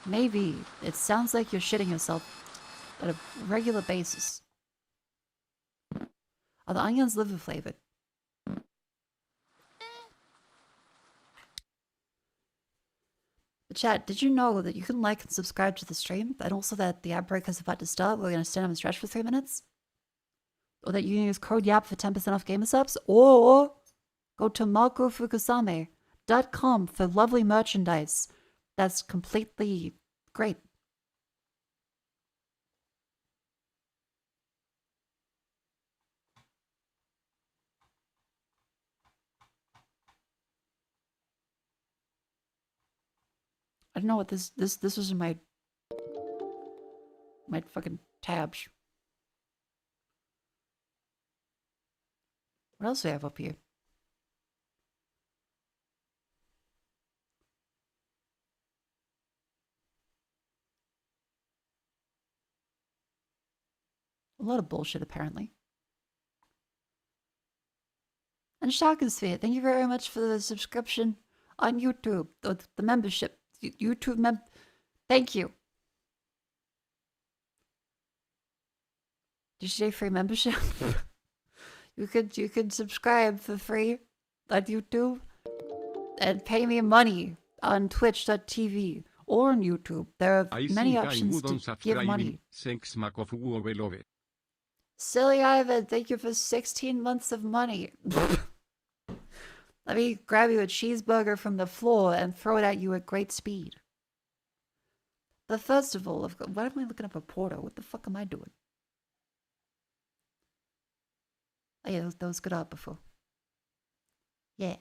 A: Maybe. It sounds like you're shitting yourself on a regular basis. Are the onions liver flavored? Chat, did you know that you can like and subscribe to the stream? And also that the ad break is about to start. We're going to stand on the stretch for 3 minutes. Or that you can use code YAP for 10% off gamer subs. Or go to makofukusame.com for lovely merchandise. That's completely great. I don't know what this was in my fucking tabs. What else do we have up here? A lot of bullshit, apparently. And Sharkensphere, thank you very much for the subscription on YouTube. The membership. YouTube Thank you. Did you say free membership? You could subscribe for free on YouTube and pay me money on twitch.tv or on YouTube. There are many options to give money.
C: Thanks, Mako, love.
A: Silly Ivan, thank you for 16 months of money. Let me grab you a cheeseburger from the floor and throw it at you at great speed. But first of all, why am I looking up a portal? What the fuck am I doing? Oh yeah, that was good art before. Yeah.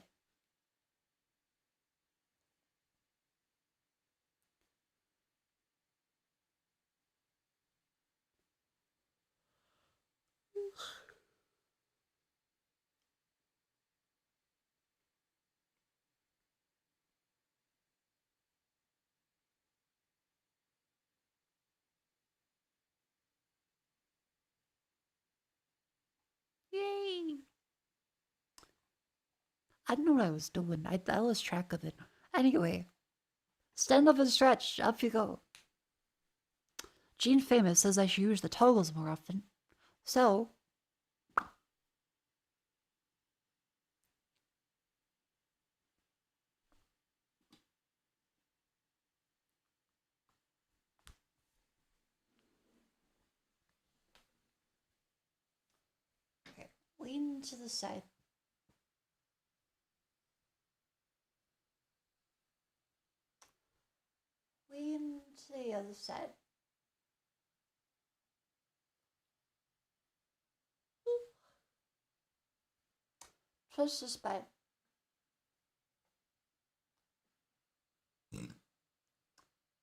A: Yay! I don't know what I was doing. I lost track of it. Anyway, stand up and stretch. Up you go. Gene Famous says I should use the toggles more often. So, okay, lean to the side. Lean to the other side. Twist the spine.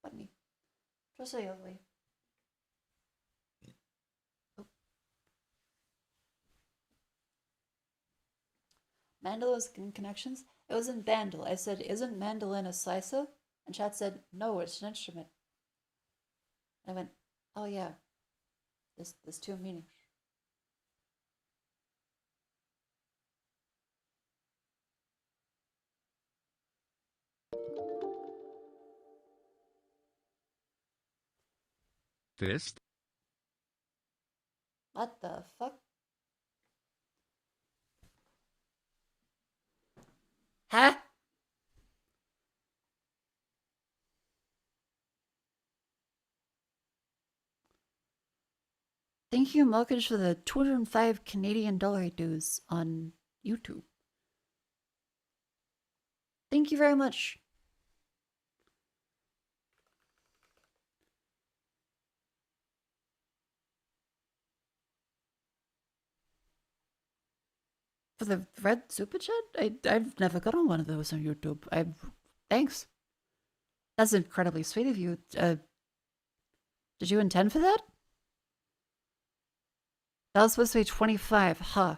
A: Bunny. Twist the other way. Oh. Mandolin connections? It was in Vandal. I said, isn't mandolin a slicer? And chat said, no, it's an instrument. I went, oh yeah. There's two meanings.
C: Test?
A: What the fuck? Huh? Thank you, Malkish, for the 205 Canadian dollar dues on YouTube. Thank you very much. For the red super chat? I've never got on one of those on YouTube. Thanks. That's incredibly sweet of you. Did you intend for that? That was supposed to be 25, huh?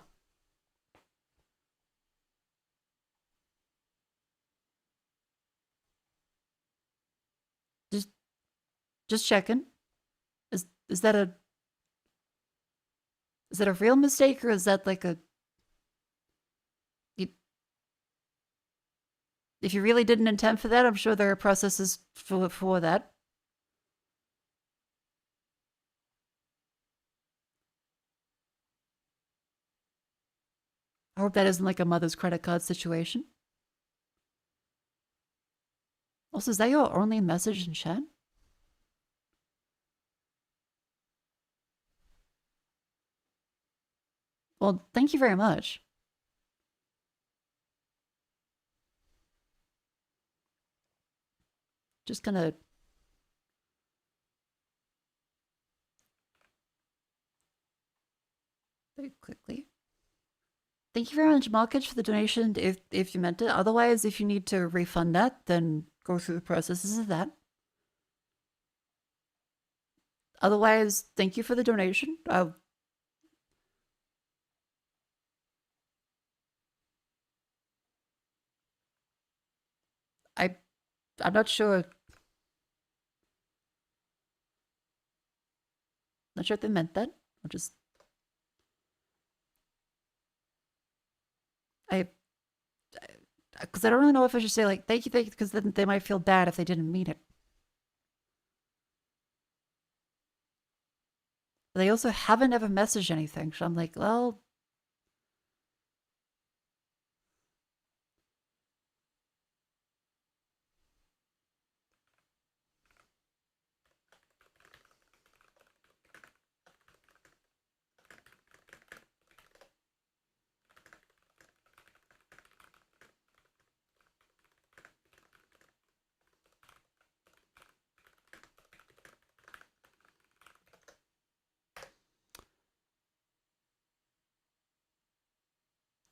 A: Just checking. Is that a real mistake, or is that like a... If you really didn't intend for that, I'm sure there are processes for that. I hope that isn't like a mother's credit card situation. Also, is that your only message in chat? Well, thank you very much. Just gonna... very quickly. Thank you very much, Markage, for the donation, if you meant it. Otherwise, if you need to refund that, then go through the processes of that. Otherwise, thank you for the donation. I'm not sure. Not sure if they meant that. I'll just... Because I don't really know if I should say, like, thank you, because then they might feel bad if they didn't mean it. But they also haven't ever messaged anything, so I'm like, well...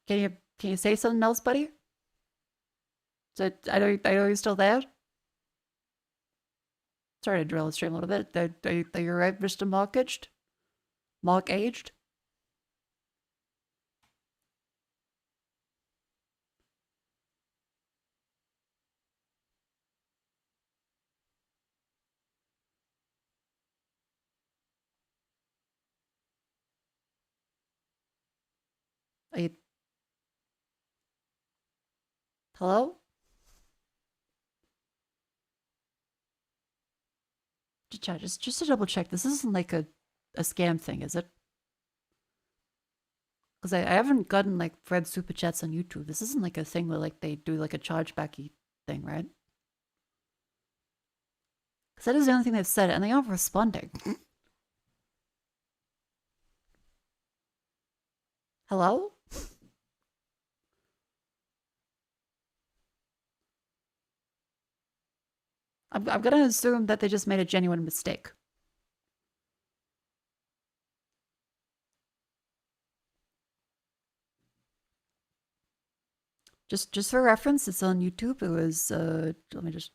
A: Can you say something else, buddy? So I know you're still there. Sorry to drill the stream a little bit. Are you right, Mr. Markaged? Mark-aged? Are you... Hello? Just to double check, this isn't like a scam thing, is it? Because I haven't gotten like red super chats on YouTube. This isn't like a thing where like they do like a chargebacky thing, right? Because that is the only thing they've said, and they aren't responding. Hello? I'm gonna assume that they just made a genuine mistake. Just for reference, it's on YouTube. It was let me just...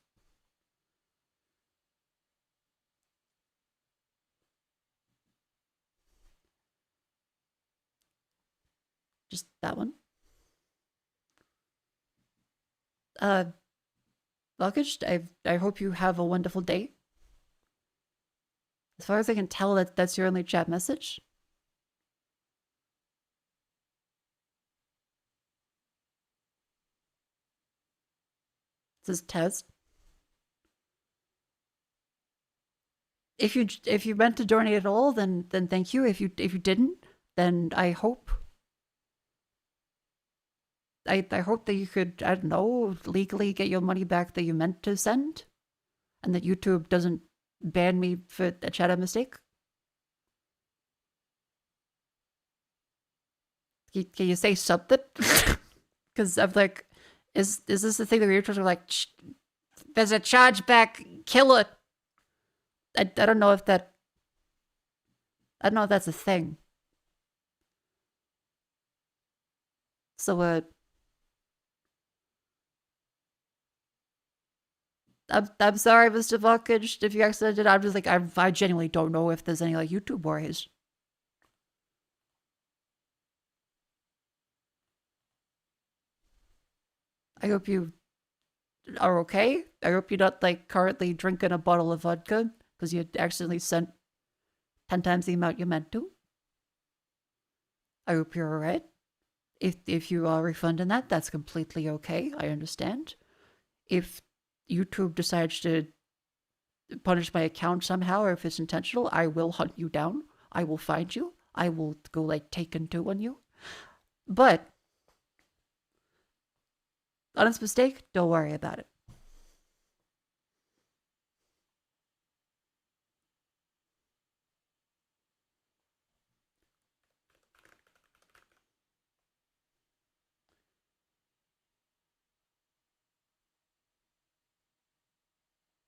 A: Just that one. Luggage, I hope you have a wonderful day. As far as I can tell, that's your only chat message. It says test. If you meant to donate at all, then thank you. If you didn't, then I hope that you could, I don't know, legally get your money back that you meant to send, and that YouTube doesn't ban me for a chat mistake. Can you say something? Because I'm like, is this the thing that YouTubers are like, there's a chargeback, kill it? I don't know if that... I don't know if that's a thing. So, I'm sorry, Mr. Volkage, if you accidentally did. I'm just like, I genuinely don't know if there's any, like, YouTube worries. I hope you are okay. I hope you're not, like, currently drinking a bottle of vodka because you accidentally sent 10 times the amount you meant to. I hope you're alright. If you are refunding that, that's completely okay. I understand. If YouTube decides to punish my account somehow, or if it's intentional, I will hunt you down. I will find you. I will go like Taken 2 on you. But honest mistake, don't worry about it.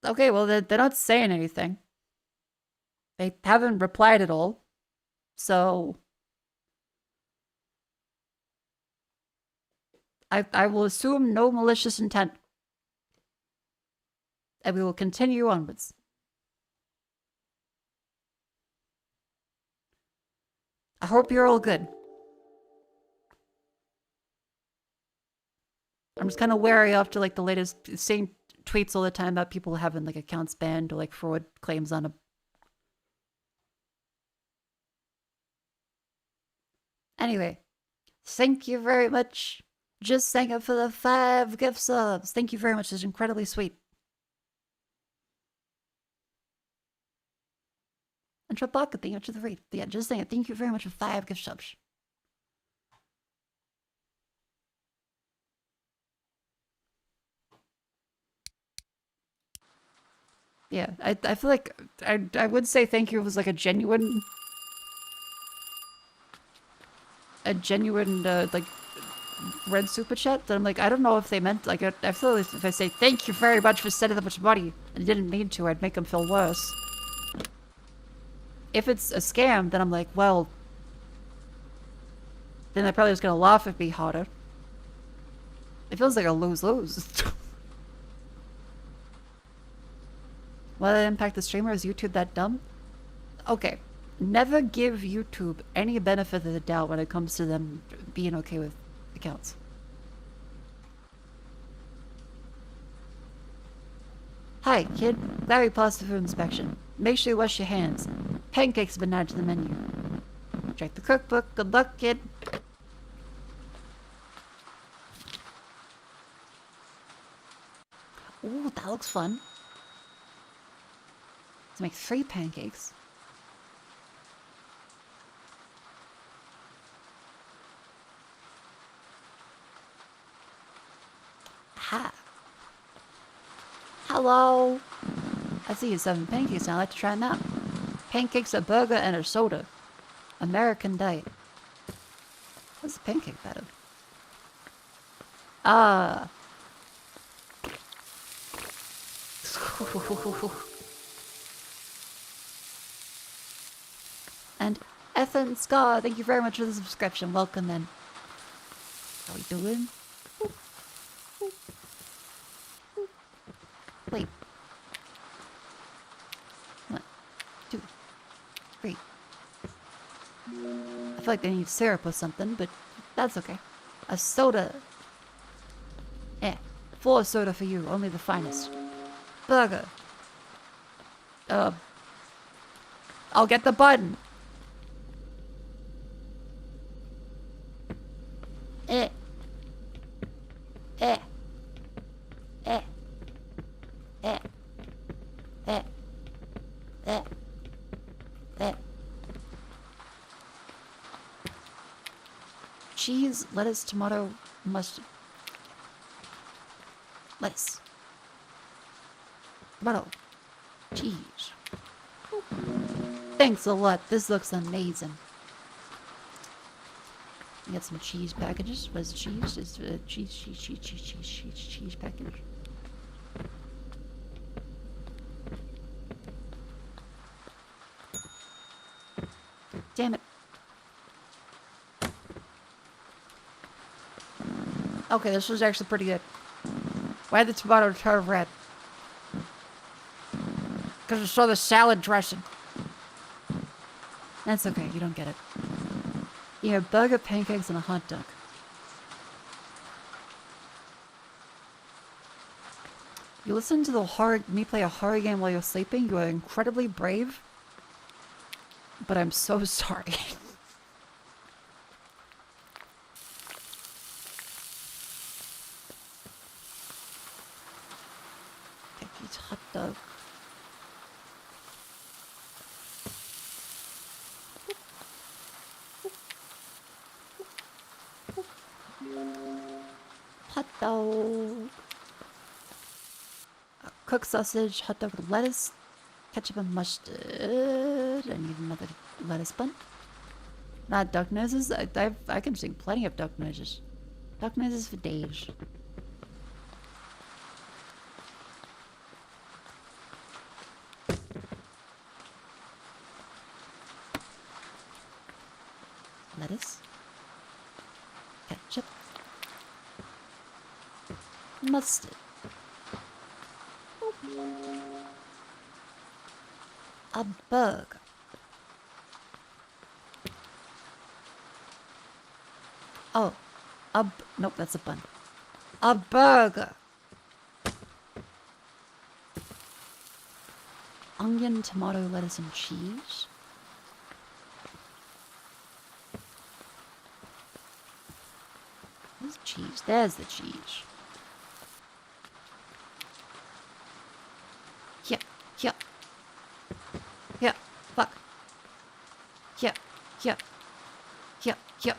A: Okay, well, they're not saying anything. They haven't replied at all. So I will assume no malicious intent. And we will continue onwards. I hope you're all good. I'm just kind of wary after like the latest seeing tweets all the time about people having like accounts banned or like fraud claims on them. Anyway, thank you very much. Just thank you for the 5 gift subs. Thank you very much. It's incredibly sweet. And Trapaka, thank you for the read. Yeah, just saying, thank you very much for 5 gift subs. Yeah, I feel like I would say thank you was like a genuine like red super chat. That I'm like, I don't know if they meant like I feel like if I say thank you very much for sending that much money and didn't mean to, I'd make them feel worse. If it's a scam, then I'm like, well, then they're probably just gonna laugh at me harder. It feels like a lose-lose. Will it impact the streamer? Is YouTube that dumb? Okay. Never give YouTube any benefit of the doubt when it comes to them being okay with accounts. Hi, kid. Very positive food inspection. Make sure you wash your hands. Pancakes have been added to the menu. Check the cookbook. Good luck, kid. Ooh, that looks fun. Let's make 3 pancakes. Ha. Hello. I see you 7 pancakes now. I'd like to try them out. Pancakes, a burger, and a soda. American diet. What's the pancake better? Ah. And Ethan Scar, thank you very much for the subscription. Welcome then. How we doing? Wait. 1, 2, 3. I feel like I need syrup or something, but that's okay. A soda. 4 soda for you, only the finest. Burger. I'll get the button. Cheese, lettuce, tomato, mustard. Lettuce. Tomato. Cheese. Thanks a lot. This looks amazing. We got some cheese packages. What is cheese? It's cheese package. Damn it. Okay, this was actually pretty good. Why did the tomato turn red? Because I saw the salad dressing. That's okay, you don't get it. You have burger, pancakes, and a hot dog. You listen to me play a horror game while you're sleeping. You are incredibly brave. But I'm so sorry. Eat hot dog. Hot dog. Cooked sausage, hot dog with lettuce, ketchup and mustard. I need another lettuce bun. Not duck noses. I can sing plenty of duck noses. Duck noses for days. Lettuce. Ketchup. Mustard. A burger. Oh. Nope, that's a bun. A burger. Onion, tomato, lettuce, and cheese. Where's the cheese? There's the cheese. Here, here. Here, fuck. Here, here. Here, here.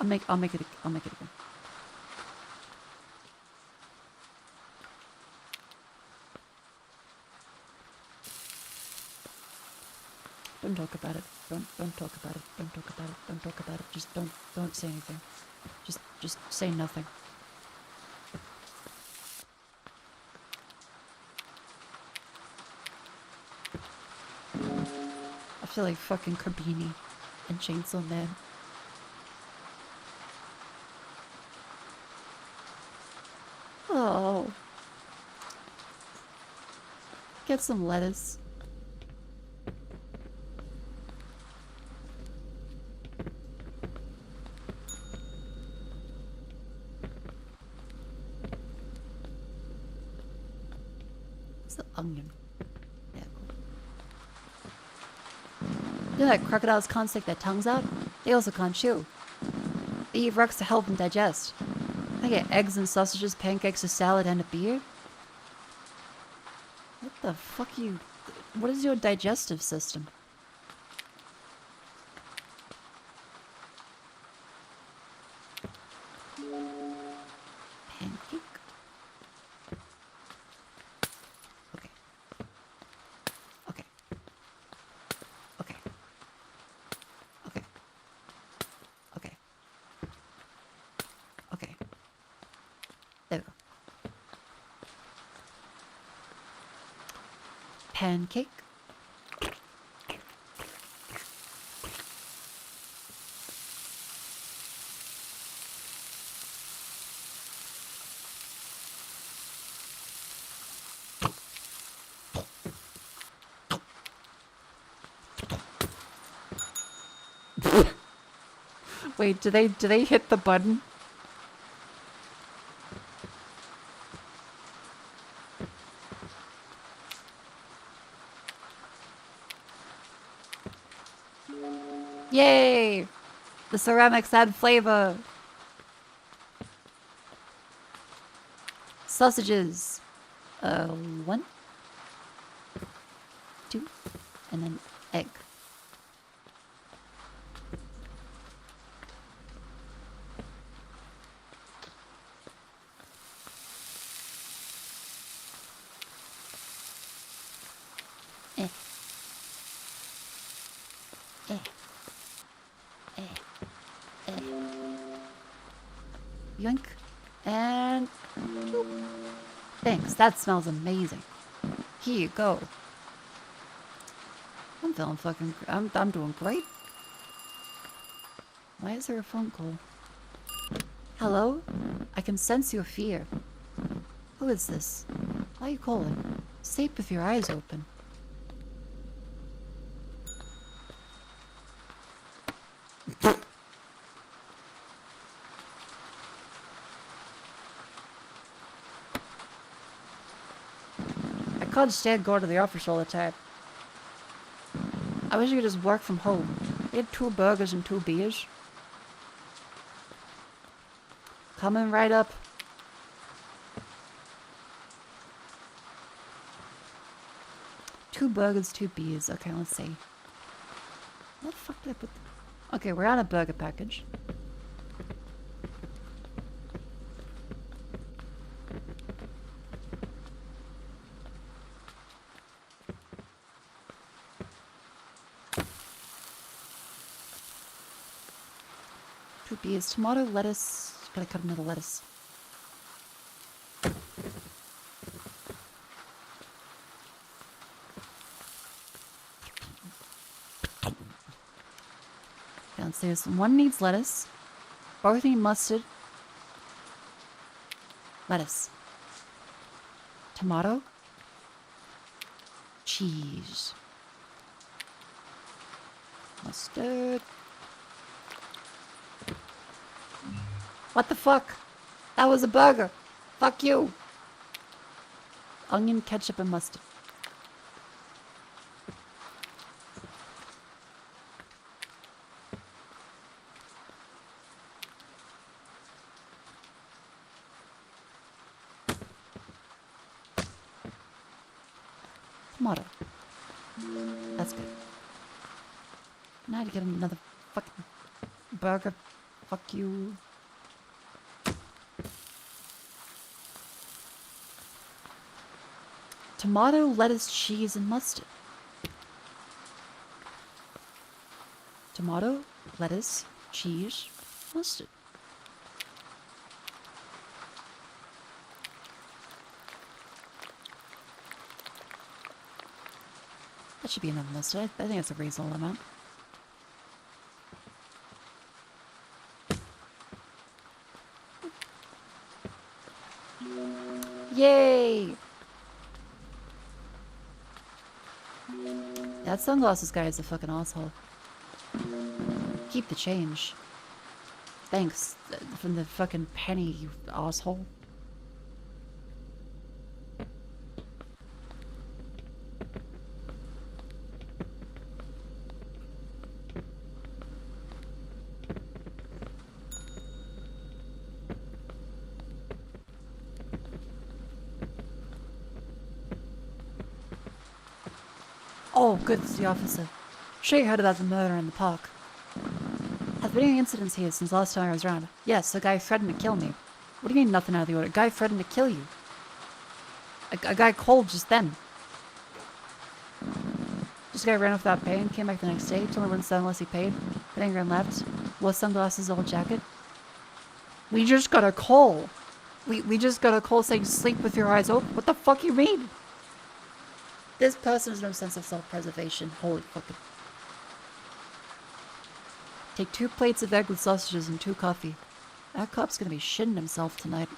A: I'll make it again. Don't talk about it. Don't talk about it. Don't talk about it. Don't talk about it. Just don't say anything. Just say nothing. I feel like fucking Kabini and Chainsaw Man. Oh. Get some lettuce. It's the onion. Yeah, cool. You know that crocodiles can't stick their tongues out? They also can't chew. They eat rocks to help them digest. I get eggs and sausages, pancakes, a salad, and a beer? What the fuck you... What is your digestive system? Pancake? Okay. Okay. Okay. Okay. Okay. Okay. There we go. Pancake. Wait, do they hit the button? Yay! The ceramics add flavor. Sausages. 1, 2, and then egg. Yoink. And... boop. Thanks, that smells amazing. Here you go. I'm feeling fucking... I'm doing great. Why is there a phone call? Hello? I can sense your fear. Who is this? Why are you calling? Sleep with your eyes open. can't stand going to the office all the time. I wish I could just work from home. I had 2 burgers and 2 beers. Coming right up. Two burgers, 2 beers. Okay, let's see. What the fuck did I put? Okay, we're on a burger package. Two beers, tomato, lettuce. Gotta cut another lettuce. Downstairs, one needs lettuce. Both need mustard. Lettuce. Tomato. Cheese. Mustard. What the fuck? That was a burger. Fuck you. Onion, ketchup, and mustard. Tomato. That's good. Now to get another fucking burger. Fuck you. Tomato, lettuce, cheese, and mustard. Tomato, lettuce, cheese, mustard. That should be enough mustard. I think that's a reasonable amount. Yay! That sunglasses guy is a fucking asshole. Keep the change. Thanks from the fucking penny, you asshole. Oh, good, it's the officer. Sure you heard about the murder in the park. Have been any incidents here since last time I was around? Yes, a guy threatened to kill me. What do you mean nothing out of the order? A guy threatened to kill you. A guy called just then. This guy ran off without paying, came back the next day, told me wouldn't sell unless he paid, got angry and left, wore sunglasses, old jacket. We just got a call. We just got a call saying sleep with your eyes open. What the fuck you mean? This person has no sense of self-preservation. Holy fucking... Take 2 plates of egg with sausages and 2 coffee. That cop's gonna be shitting himself tonight.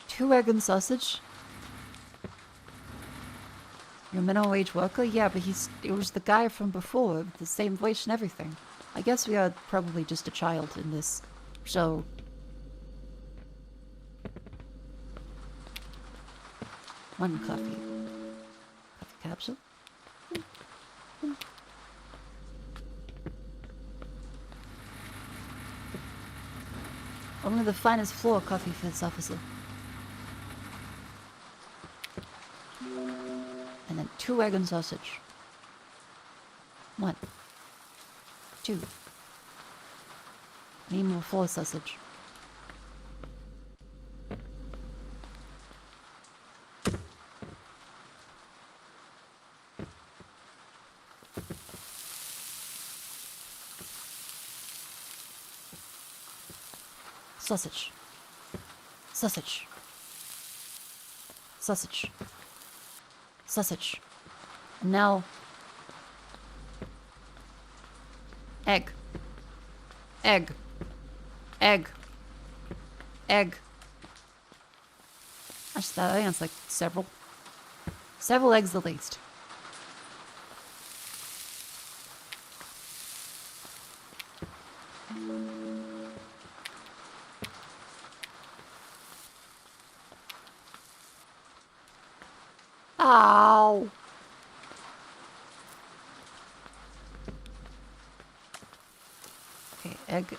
A: Two egg and sausage? You're a minimum wage worker? Yeah, but it was the guy from before, with the same voice and everything. I guess we are probably just a child in this, so... One coffee. Coffee capsule. Only the finest floor coffee for this officer. And then 2 egg and sausage. 1. 2. I need more 4 sausage. Sausage. Sausage. Sausage. Sausage. And now... Egg. Egg. Egg. Egg. I think that's like several. Several eggs at least. Ow. Okay,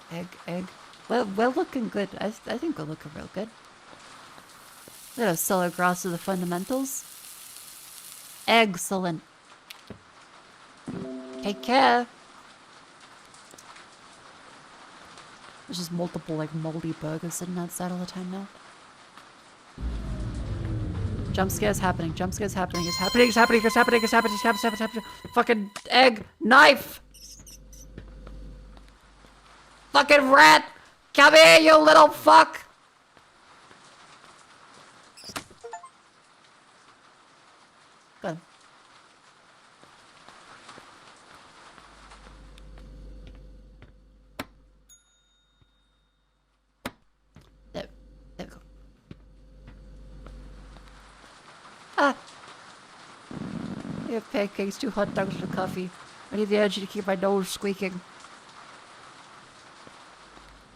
A: egg. Well, we're looking good. I think we're looking real good. Let us sell our grass to the fundamentals. Excellent. Take care. There's just multiple, like, moldy burgers sitting outside all the time now. Jump scares happening. Jump scares happening. It's happening. It's happening. It's happening. It's happening. It's happening. It's happening. Fucking egg. Knife. Fucking rat. Come here, you little fuck. Good. There we go. Ah! I have pancakes, 2 hot dogs, and a coffee. I need the energy to keep my nose squeaking.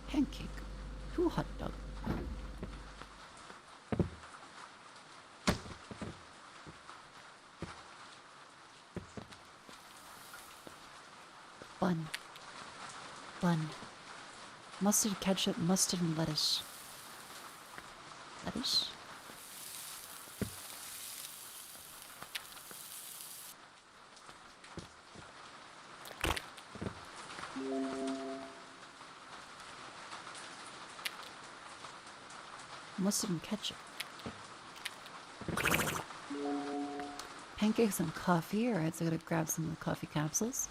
A: Pancake. 2 hot dogs. Bun. Bun. Mustard, ketchup, mustard, and lettuce. Lettuce? Mustard and ketchup. Pancakes and coffee. Alright, so I gotta grab some of the coffee capsules.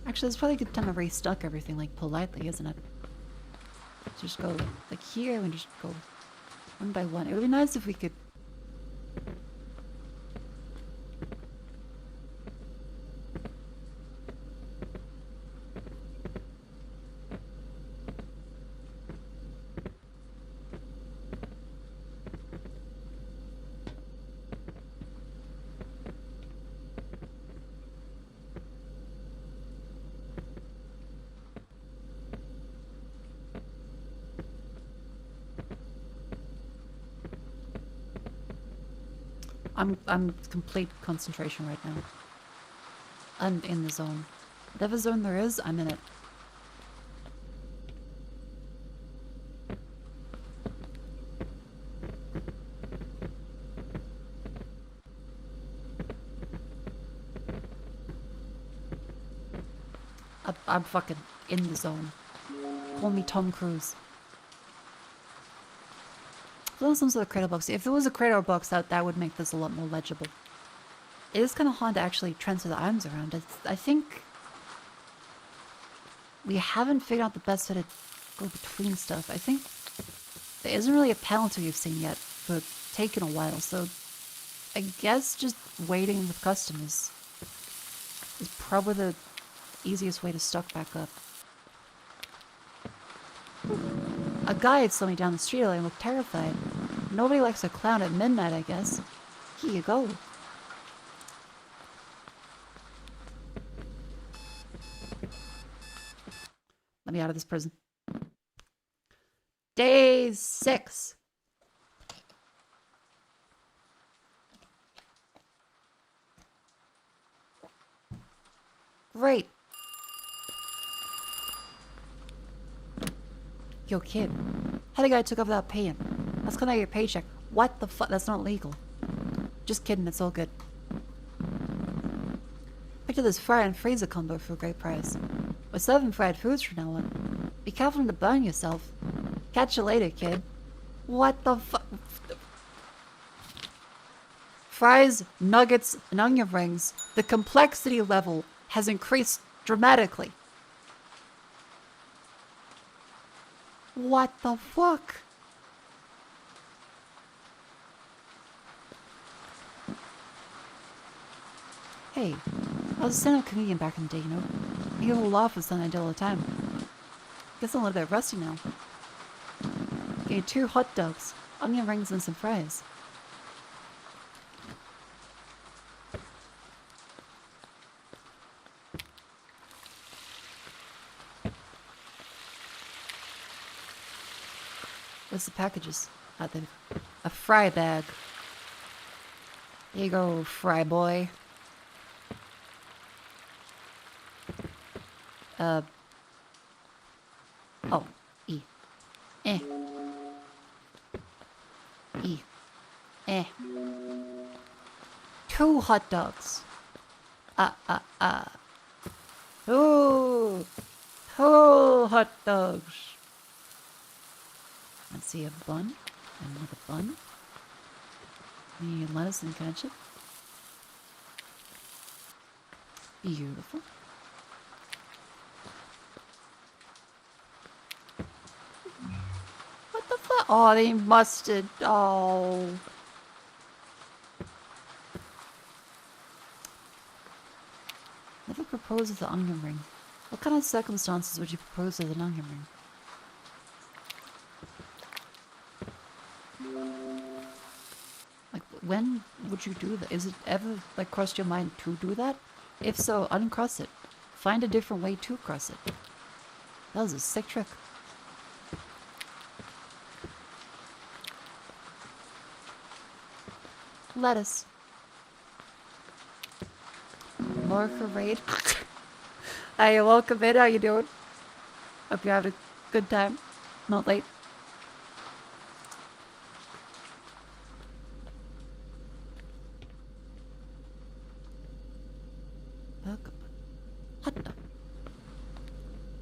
A: Actually, it's probably a good time to restock everything, like, politely, isn't it? Just go, like, here, and just go one by one. It would be nice if we could... I'm complete concentration right now. I'm in the zone. Whatever zone there is, I'm in it. I'm fucking in the zone. Call me Tom Cruise. There's some sort of cradle box. If there was a cradle box, that would make this a lot more legible. It is kind of hard to actually transfer the items around. I think we haven't figured out the best way to go between stuff. I think there isn't really a penalty we've seen yet for taking a while, so I guess just waiting with customers is probably the easiest way to stock back up. A guy saw me down the street and looked terrified. Nobody likes a clown at midnight, I guess. Here you go. Let me out of this prison. Day 6. Great. Yo, kid. How the guy took off without paying? That's coming out of your paycheck. What the fuck? That's not legal. Just kidding, it's all good. Picked up this fry and freezer combo for a great price. We're serving fried foods from now on. Be careful not to burn yourself. Catch you later, kid. What the fuck? Fries, nuggets, and onion rings. The complexity level has increased dramatically. What the fuck? Hey, I was a stand-up comedian back in the day, you know? I get a little off with something I do all the time. Guess I'm a little bit rusty now. Getting 2 hot dogs, onion rings, and some fries. What's the packages? A fry bag. Here you go, fry boy. Oh, E. Eh. E. Eh. 2 hot dogs. Two. 2 hot dogs. Let's see, a bun. Another bun. The lettuce and ketchup. Beautiful. What the fuck? Oh, they mustard. Oh. Never propose with the onion ring. What kind of circumstances would you propose with an onion ring? Like, when would you do that? Is it ever, like, crossed your mind to do that? If so, uncross it. Find a different way to cross it. That was a sick trick. Lettuce. Marker raid. Hey, welcome in. How you doing? Hope you're having a good time. Not late. Hot dog.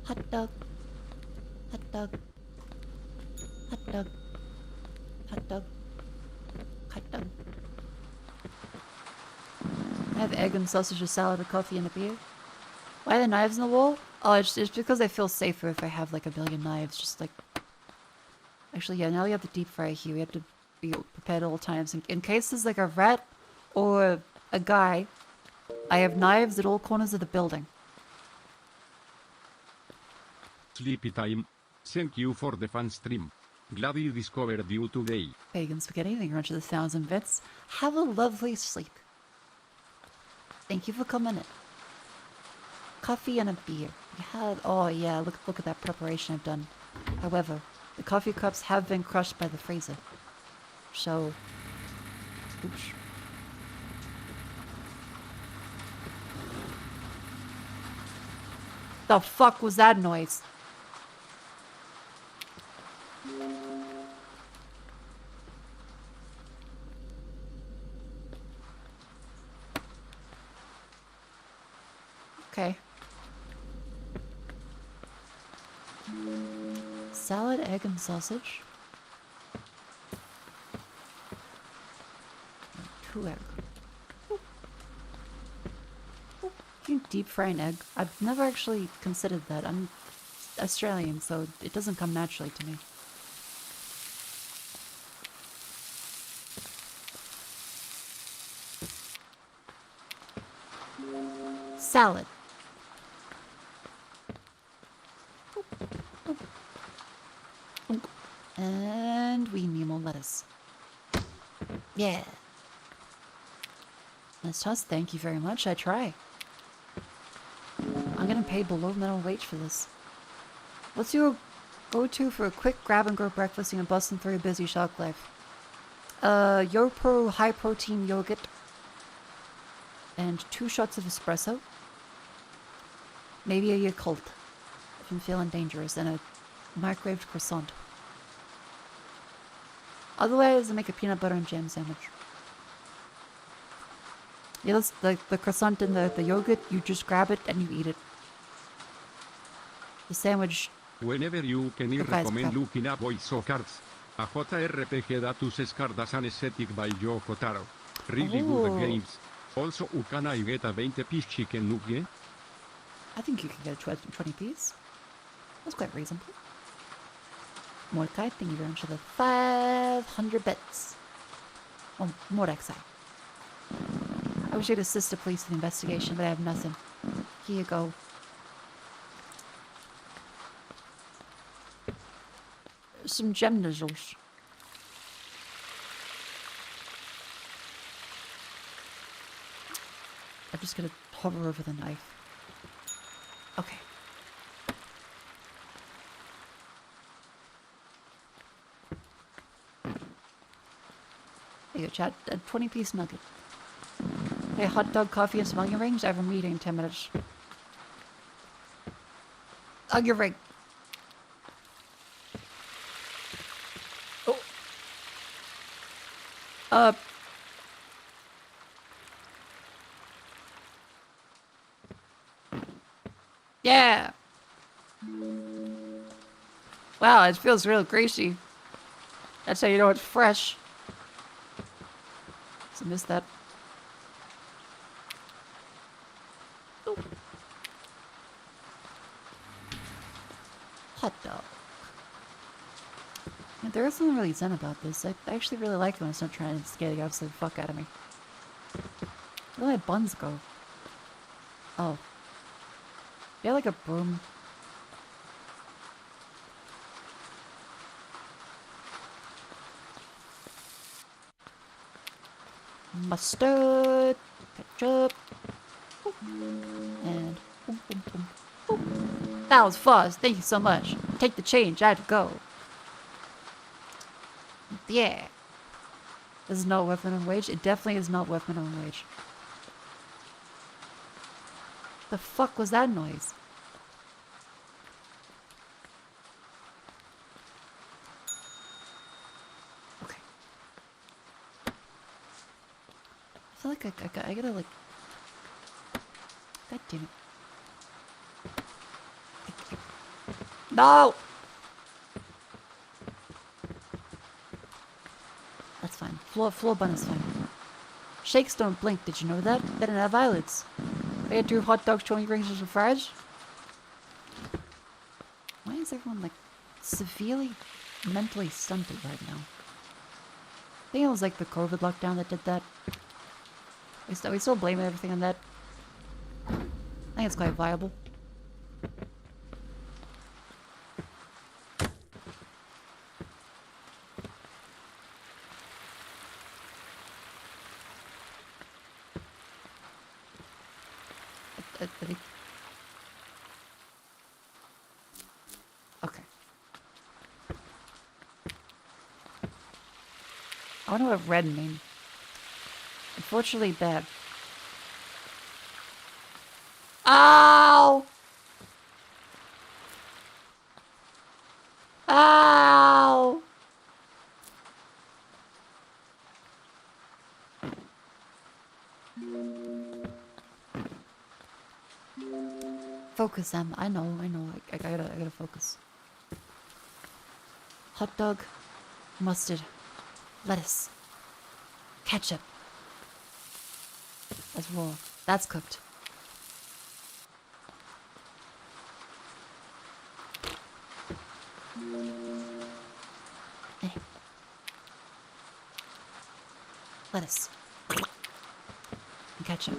A: Hot dog. Hot dog. Hot dog. Hot dog. Hot dog. I have egg and sausage, a salad, a coffee, and a beer. Why are the knives in the wall? Oh, it's because I feel safer if I have like a million knives. Just like... Actually, yeah, now we have the deep fry here. We have to be prepared at all times. In case there's like a rat or a guy, I have knives at all corners of the building.
C: Sleepy time. Thank you for the fun stream. Glad you discovered you today.
A: Pagan spaghetti, thank you very much for the 1,000 bits. Have a lovely sleep. Thank you for coming in. Coffee and a beer. We had, oh yeah, look at that preparation I've done. However, the coffee cups have been crushed by the freezer. So, oops. The fuck was that noise? Okay. Salad, egg, and sausage. 2 egg. You can deep fry an egg. I've never actually considered that. I'm Australian, so it doesn't come naturally to me. Salad. And we need more lettuce. Yeah. Let's toss. Thank you very much. I try. I'm gonna pay below minimum wage for this. What's your go-to for a quick grab-and-go breakfast in a busting through a busy shelf life? YoPro high-protein yogurt. And 2 shots of espresso. Maybe a Yakult, if I'm feeling dangerous, and a microwaved croissant. Otherwise, I make a peanut butter and jam sandwich. Yeah, that's the croissant and the yogurt, you just grab it and you eat it. The sandwich...
C: Whenever you can recommend looking up voice of cards. A JRPG datus escardas anesthetic by Yoko Taro. Really good games. Also, can I get a 20-piece chicken nugget?
A: I think you can get a 20-piece. That's quite reasonable. Mordecai, thank you very much for the 500 bits. Oh, Mordecai. I wish I could assist the police with the investigation, but I have nothing. Here you go. Some gem noodles. I'm just gonna hover over the knife. Okay. There you go, chat. A 20-piece nugget. Hey, hot dog, coffee, and some onion rings. I have a meeting in 10 minutes. Onion ring. Oh. Yeah. Wow, it feels real greasy. That's how you know it's fresh. So missed that. Ooh. Hot dog. Yeah, there is something really zen about this. I actually really like it when it's not trying to scare the absolute fuck out of me. Where do my buns go? Oh. Yeah, like a broom. Mustard, ketchup, and boom, boom, boom, boom. That was fast. Thank you so much. Take the change. I had to go. Yeah. This is not worth minimum wage. It definitely is not worth minimum wage. The fuck was that noise? Okay. I feel like I gotta like... God damn it. No! That's fine. Floor bun is fine. Shakes don't blink. Did you know that? They didn't have eyelids. They had 2 hot dogs, 20 rings, and some fries. Why is everyone like severely mentally stunted right now? I think it was like the COVID lockdown that did that. We still blame everything on that. I think it's quite viable. Okay. I wonder what red means. Unfortunately bad. Ow! Ow! Focus, Em. I know. I gotta focus. Hot dog, mustard, lettuce, ketchup. That's raw. That's cooked. Lettuce. And ketchup.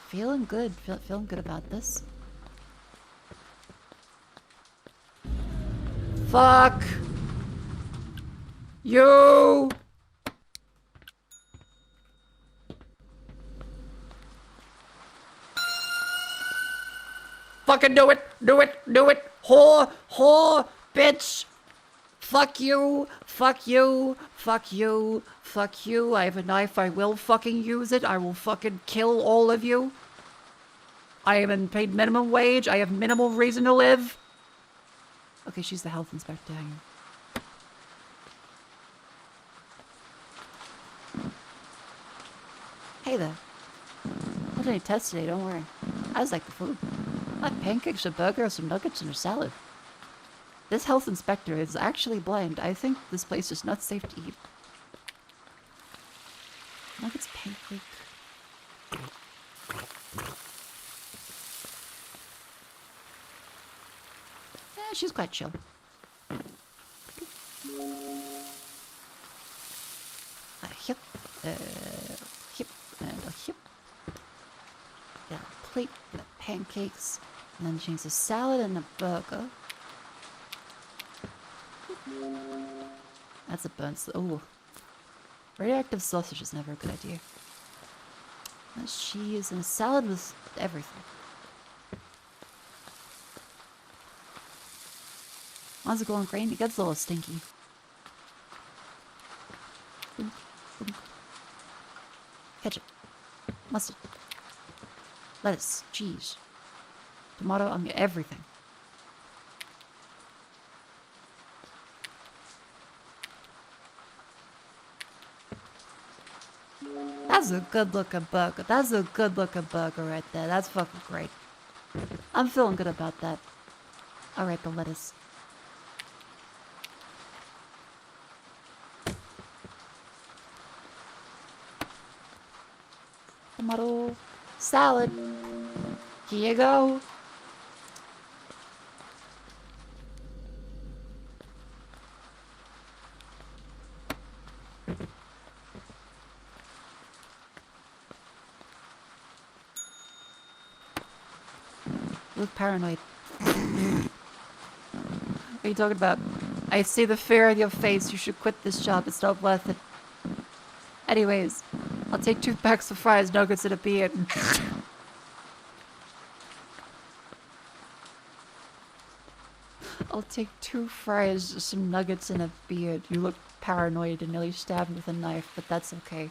A: Feeling good. Feeling good about this. Fuck you! Fucking do it! Do it! Do it! Whore! Whore! Bitch! Fuck you! Fuck you! Fuck you! Fuck you! I have a knife. I will fucking use it. I will fucking kill all of you. I am in paid minimum wage. I have minimal reason to live. Okay, she's the health inspector. Hang on. Hey there. I did any tests today, don't worry. I just like the food. I had pancakes, a burger, some nuggets, and a salad. This health inspector is actually blind. I think this place is not safe to eat. Nuggets, pancake. Yeah, she's quite chill. A hip, hip, and a hip. Then a plate, and pancakes, and then she needs a salad and a burger. That's a burnt. Oh, radioactive sausage is never a good idea. That's cheese and a salad with everything. Once it go on grain, it gets a little stinky. Boom, boom. ketchup, mustard, lettuce, cheese, tomato, I mean everything. That's a good looking burger. That's a good looking burger right there. That's fucking great. I'm feeling good about that. Alright, the lettuce. Tomato salad. Here you go. Look paranoid. What are you talking about? I see the fear in your face. You should quit this job. It's not worth it. Anyways, I'll take 2 packs of fries, nuggets, and a beer. I'll take 2 fries, some nuggets, and a beer. You look paranoid and nearly stabbed me with a knife, but that's okay.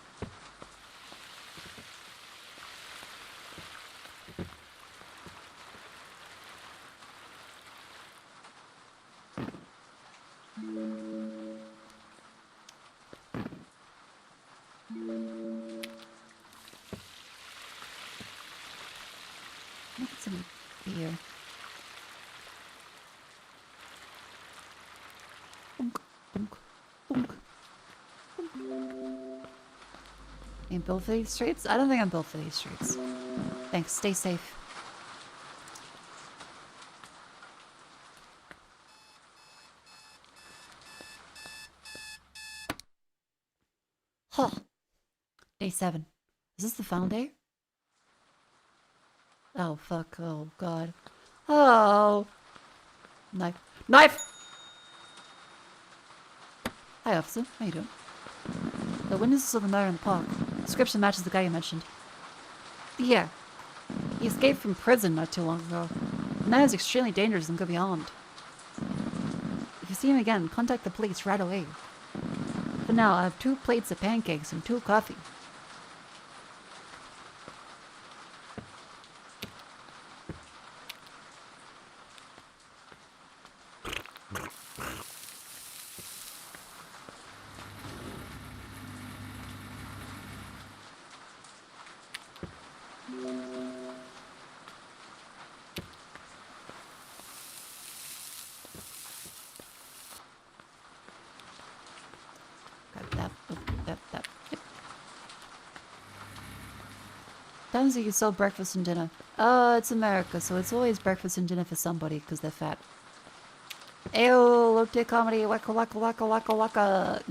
A: What's in beer? Bunk, bunk, bunk, bunk. You built for these streets? I don't think I'm built for these streets. Thanks, stay safe. Huh. Day 7. Is this the final day? Oh, fuck. Oh, God. Oh. Knife. Knife! Hi, officer. How you doing? The witnesses of the murder in the park. Description matches the guy you mentioned. Yeah. He escaped from prison not too long ago. The man is extremely dangerous and go beyond. If you see him again, contact the police right away. For now, I have 2 plates of pancakes and 2 coffee. Sometimes you can sell breakfast and dinner. It's America, so it's always breakfast and dinner for somebody, because they're fat. Ayo, low-tier comedy, waka waka waka waka waka.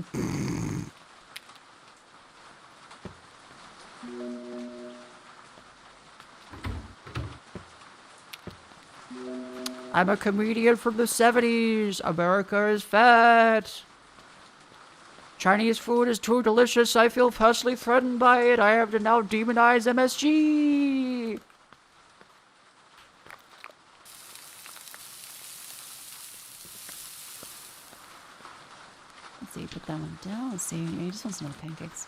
A: I'm a comedian from the 70s. America is fat. Chinese food is too delicious. I feel personally threatened by it. I have to now demonize MSG. Let's see, put that one down. Let's see, he just wants some more pancakes.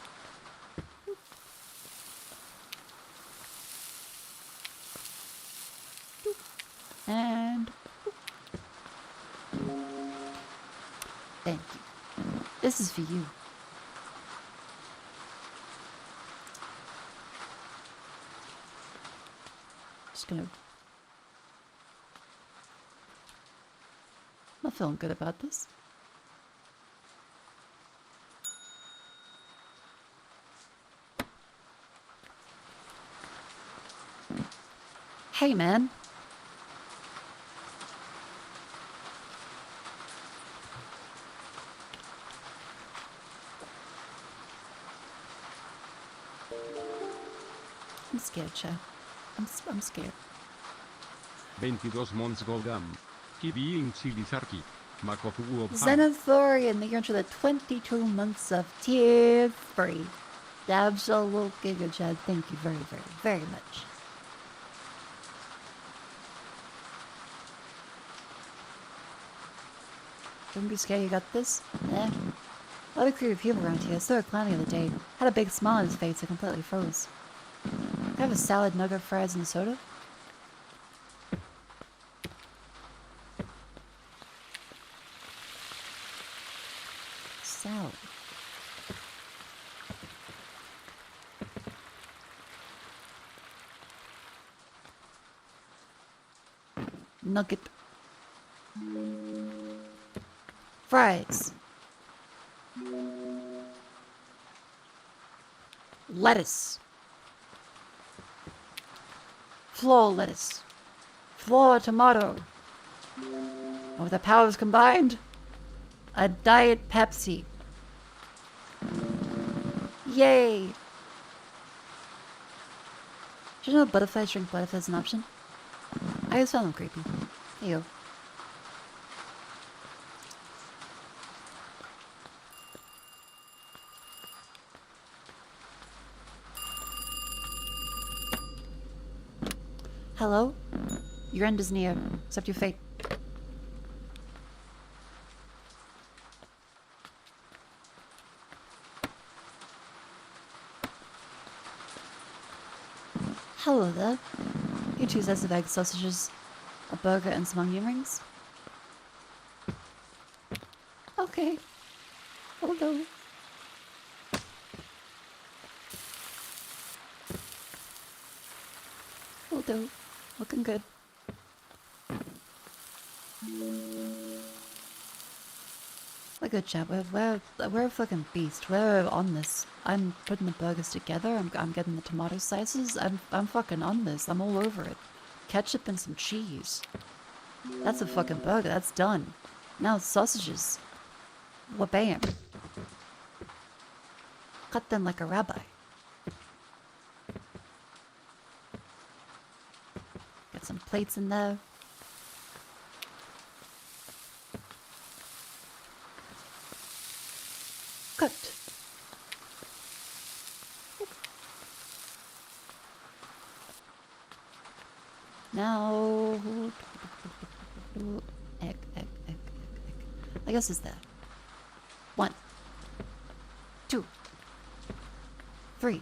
A: And thank you. This is for you. Just gonna... I'm not feeling good about this. Hey, man. I'm scared, Chad. I'm scared.
C: 22 months Golgam. Kibiing Chilisarki. Mako Fugu
A: Xenothorian, the year into the 22 months of tear free. Absolute Giga Chad. Thank you very, very, very much. Don't be scared, you got this. Eh. A lot of creative people around here. I saw a clown the other day. Had a big smile on his face and completely froze. Can I have a salad, nugget, fries, and a soda? Salad. Nugget. Fries. Lettuce. Floor lettuce. Floor tomato. Oh, the powers combined. A Diet Pepsi. Yay! Did you know butterflies drink blood if that's an option? I just found them creepy. There you go. Hello? Your end is near. Accept your fate. Hello there. You 2 sets of egg sausages, a burger, and some onion rings? Okay. Hold on. Will do. Looking good. Like a good chat. We're a fucking beast. We're on this. I'm putting the burgers together. I'm getting the tomato slices. I'm fucking on this. I'm all over it. Ketchup and some cheese. That's a fucking burger. That's done. Now it's sausages. Wha-bam. Cut them like a rabbi. Get some plates in there. Cooked. Now... Egg. I guess it's there. 1, 2, 3,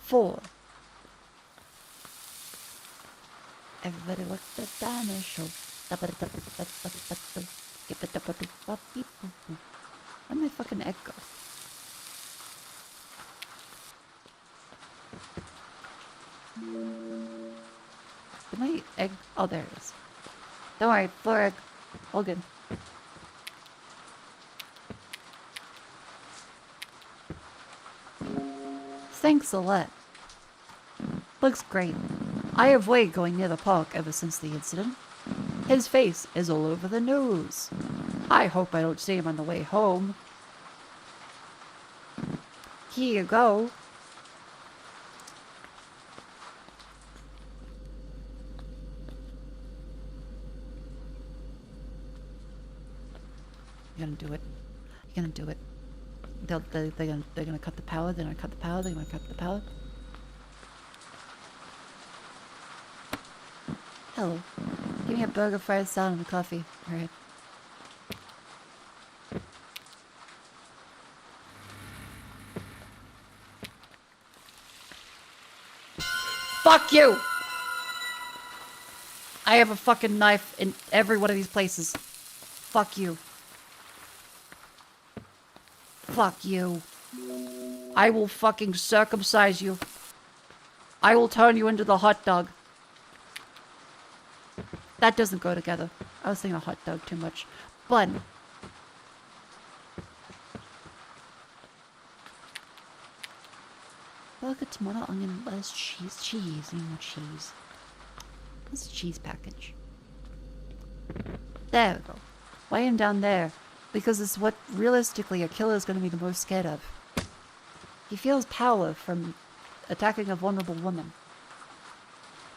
A: 4. Everybody look the dinosaur. Where'd my fucking egg go? Did my egg... Oh, there it is. Don't worry, floor egg. All good. Thanks a lot. Looks great. I avoid going near the park ever since the incident. His face is all over the news. I hope I don't see him on the way home. Here you go. You're gonna do it. You're gonna do it. They're gonna cut the power. They're gonna cut the power. They're gonna cut the power. Hello. Give me a burger, fries, salad, and a coffee. Alright. Fuck you! I have a fucking knife in every one of these places. Fuck you. Fuck you. I will fucking circumcise you. I will turn you into the hot dog. That doesn't go together. I was thinking a hot dog too much. Bun. Burger, tomato, onion, lettuce, cheese. Cheese. Need more cheese. What's the cheese package? There we go. Why am down there? Because it's what realistically a killer is going to be the most scared of. He feels power from attacking a vulnerable woman.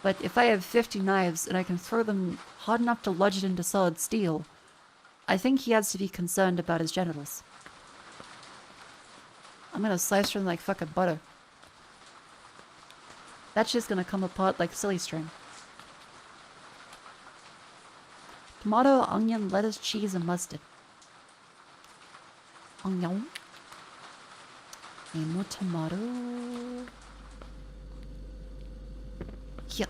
A: But if I have 50 knives and I can throw them hard enough to lodge it into solid steel, I think he has to be concerned about his genitals. I'm gonna slice them like fucking butter. That shit's gonna come apart like silly string. Tomato, onion, lettuce, cheese, and mustard. onion. And more tomato. Here.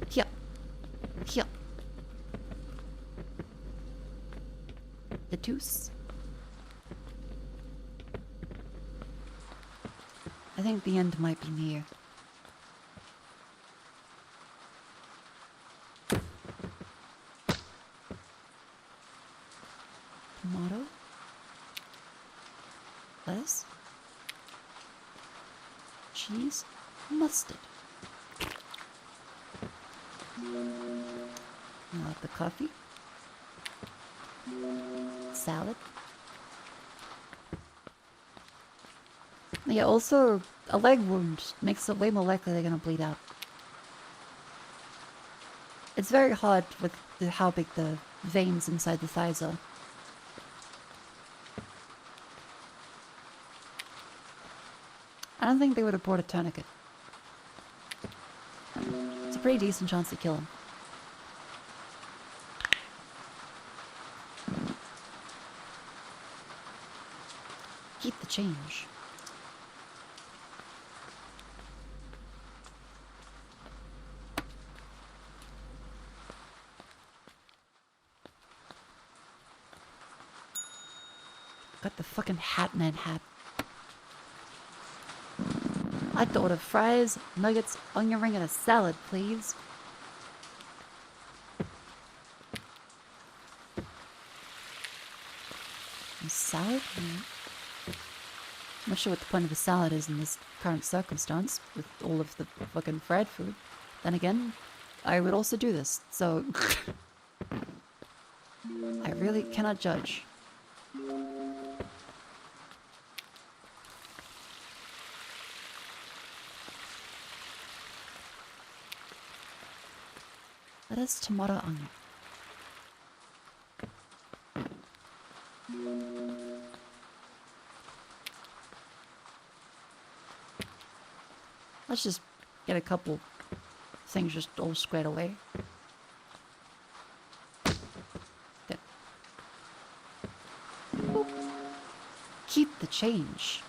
A: Here. Here. Lettuce. I think the end might be near. Tomato. Lettuce. Cheese. Mustard. I like the coffee. Salad. Yeah, also, a leg wound makes it way more likely they're gonna bleed out. It's very hard with how big the veins inside the thighs are. I don't think they would have brought a tourniquet. It's a pretty decent chance to kill him. Keep the change. Got the fucking hat man hat. I'd like to order fries, nuggets, onion ring, and a salad, please. A salad? I'm not sure what the point of a salad is in this current circumstance, with all of the fucking fried food. Then again, I would also do this, so... I really cannot judge. Lettuce, tomato, onion. Let's just get a couple things just all squared away. Good. Boop. Keep the change.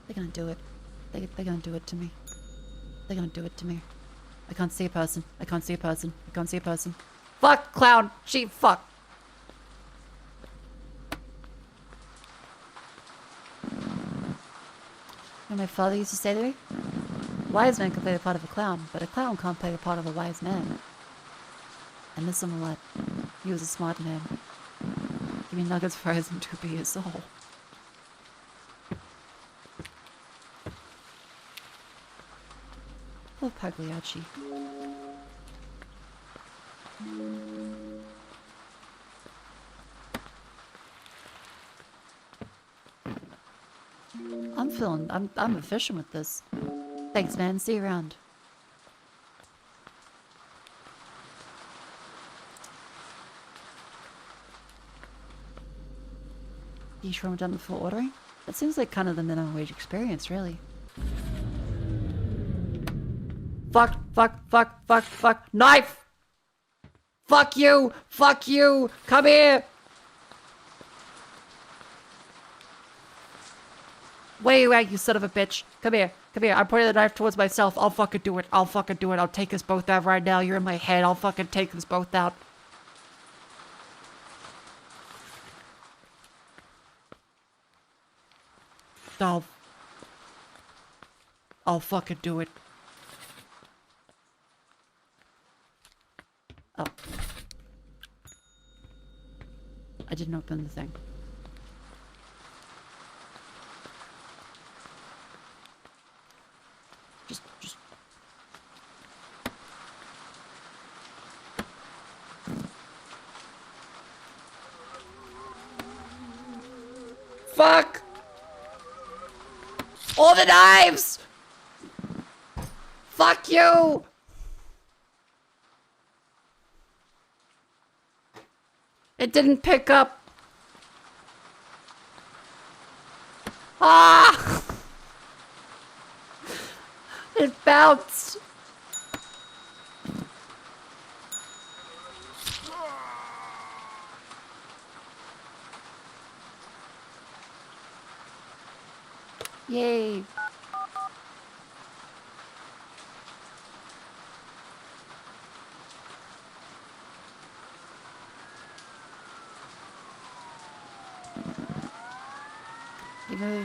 A: They're gonna do it. They're gonna do it to me. They're gonna do it to me. I can't see a person. I can't see a person. I can't see a person. Fuck, clown! Sheep, fuck! You know what my father used to say to me? A wise man can play the part of a clown, but a clown can't play the part of a wise man. I miss him a lot. He was a smart man. Give me nuggets, fries, and 2 beers. Oh. Love Pagliacci. I'm efficient with this. Thanks, man. See you around. You sure I'm done before ordering? That seems like kind of the minimum wage experience, really. Fuck, fuck, fuck, fuck, fuck. Knife! Fuck you! Fuck you! Come here! Wait, you son of a bitch. Come here. Come here. I'm pointing the knife towards myself. I'll fucking do it. I'll fucking do it. I'll take us both out right now. You're in my head. I'll fucking take us both out. I'll fucking do it. Oh. I didn't open the thing. Just... Fuck! All the knives! Fuck you! It didn't pick up. Ah! It bounced. Yay.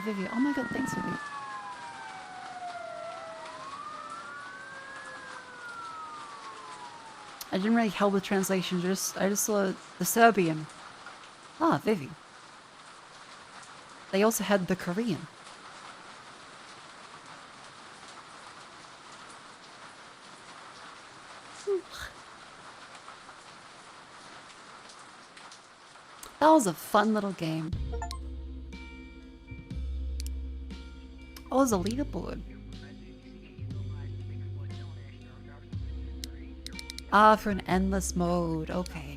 A: Vivi. Oh my god, thanks, Vivi. I didn't really help with translation, I just saw the Serbian. Ah, Vivi. They also had the Korean. That was a fun little game. Oh, there's a leaderboard. Ah, for an endless mode. Okay.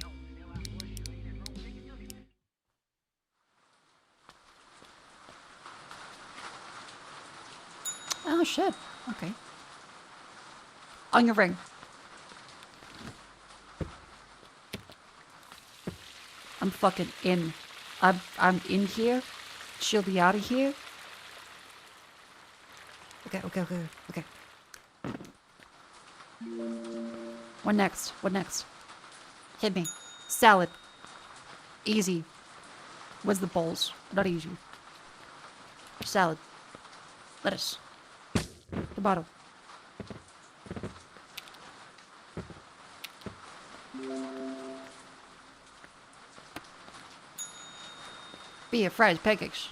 A: Oh, shit. Okay. On your ring. I'm fucking in. I'm in here. She'll be out of here. Okay. What next? What next? Hit me. Salad. Easy. Where's the bowls? Not easy. Salad. Lettuce. Tomato. Beer, fries, pancakes.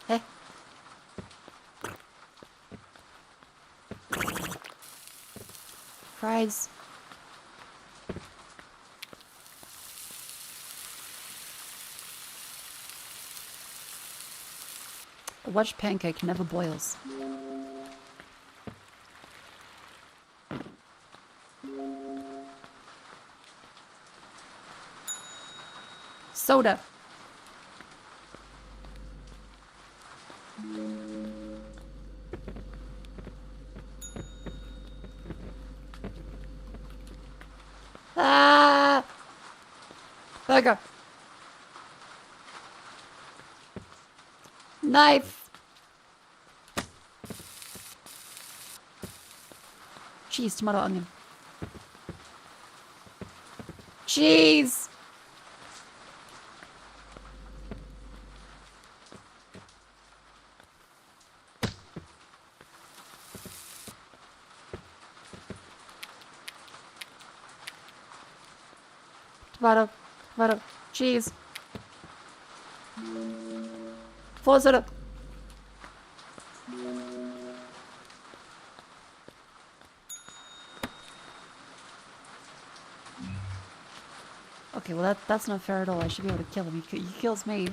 A: Hey. Fries. A wedge pancake never boils. Soda. Ah! Burger. Knife. Cheese, tomato, onion. Cheese. Tomato, cheese. Full soda. Okay, well that's not fair at all. I should be able to kill him. He kills me.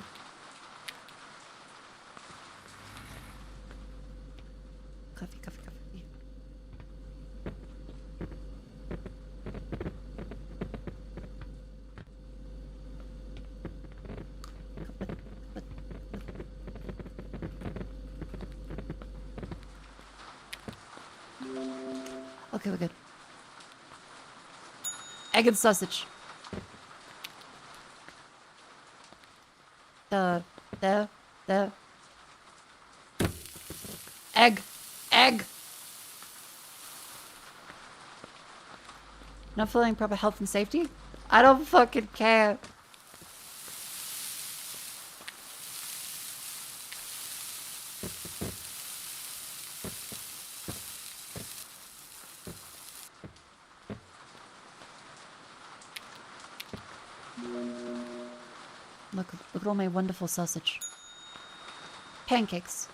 A: Coffee. Okay, we're good. Egg and sausage. The egg. Not feeling proper health and safety? I don't fucking care. Look at all my wonderful sausage. Pancakes.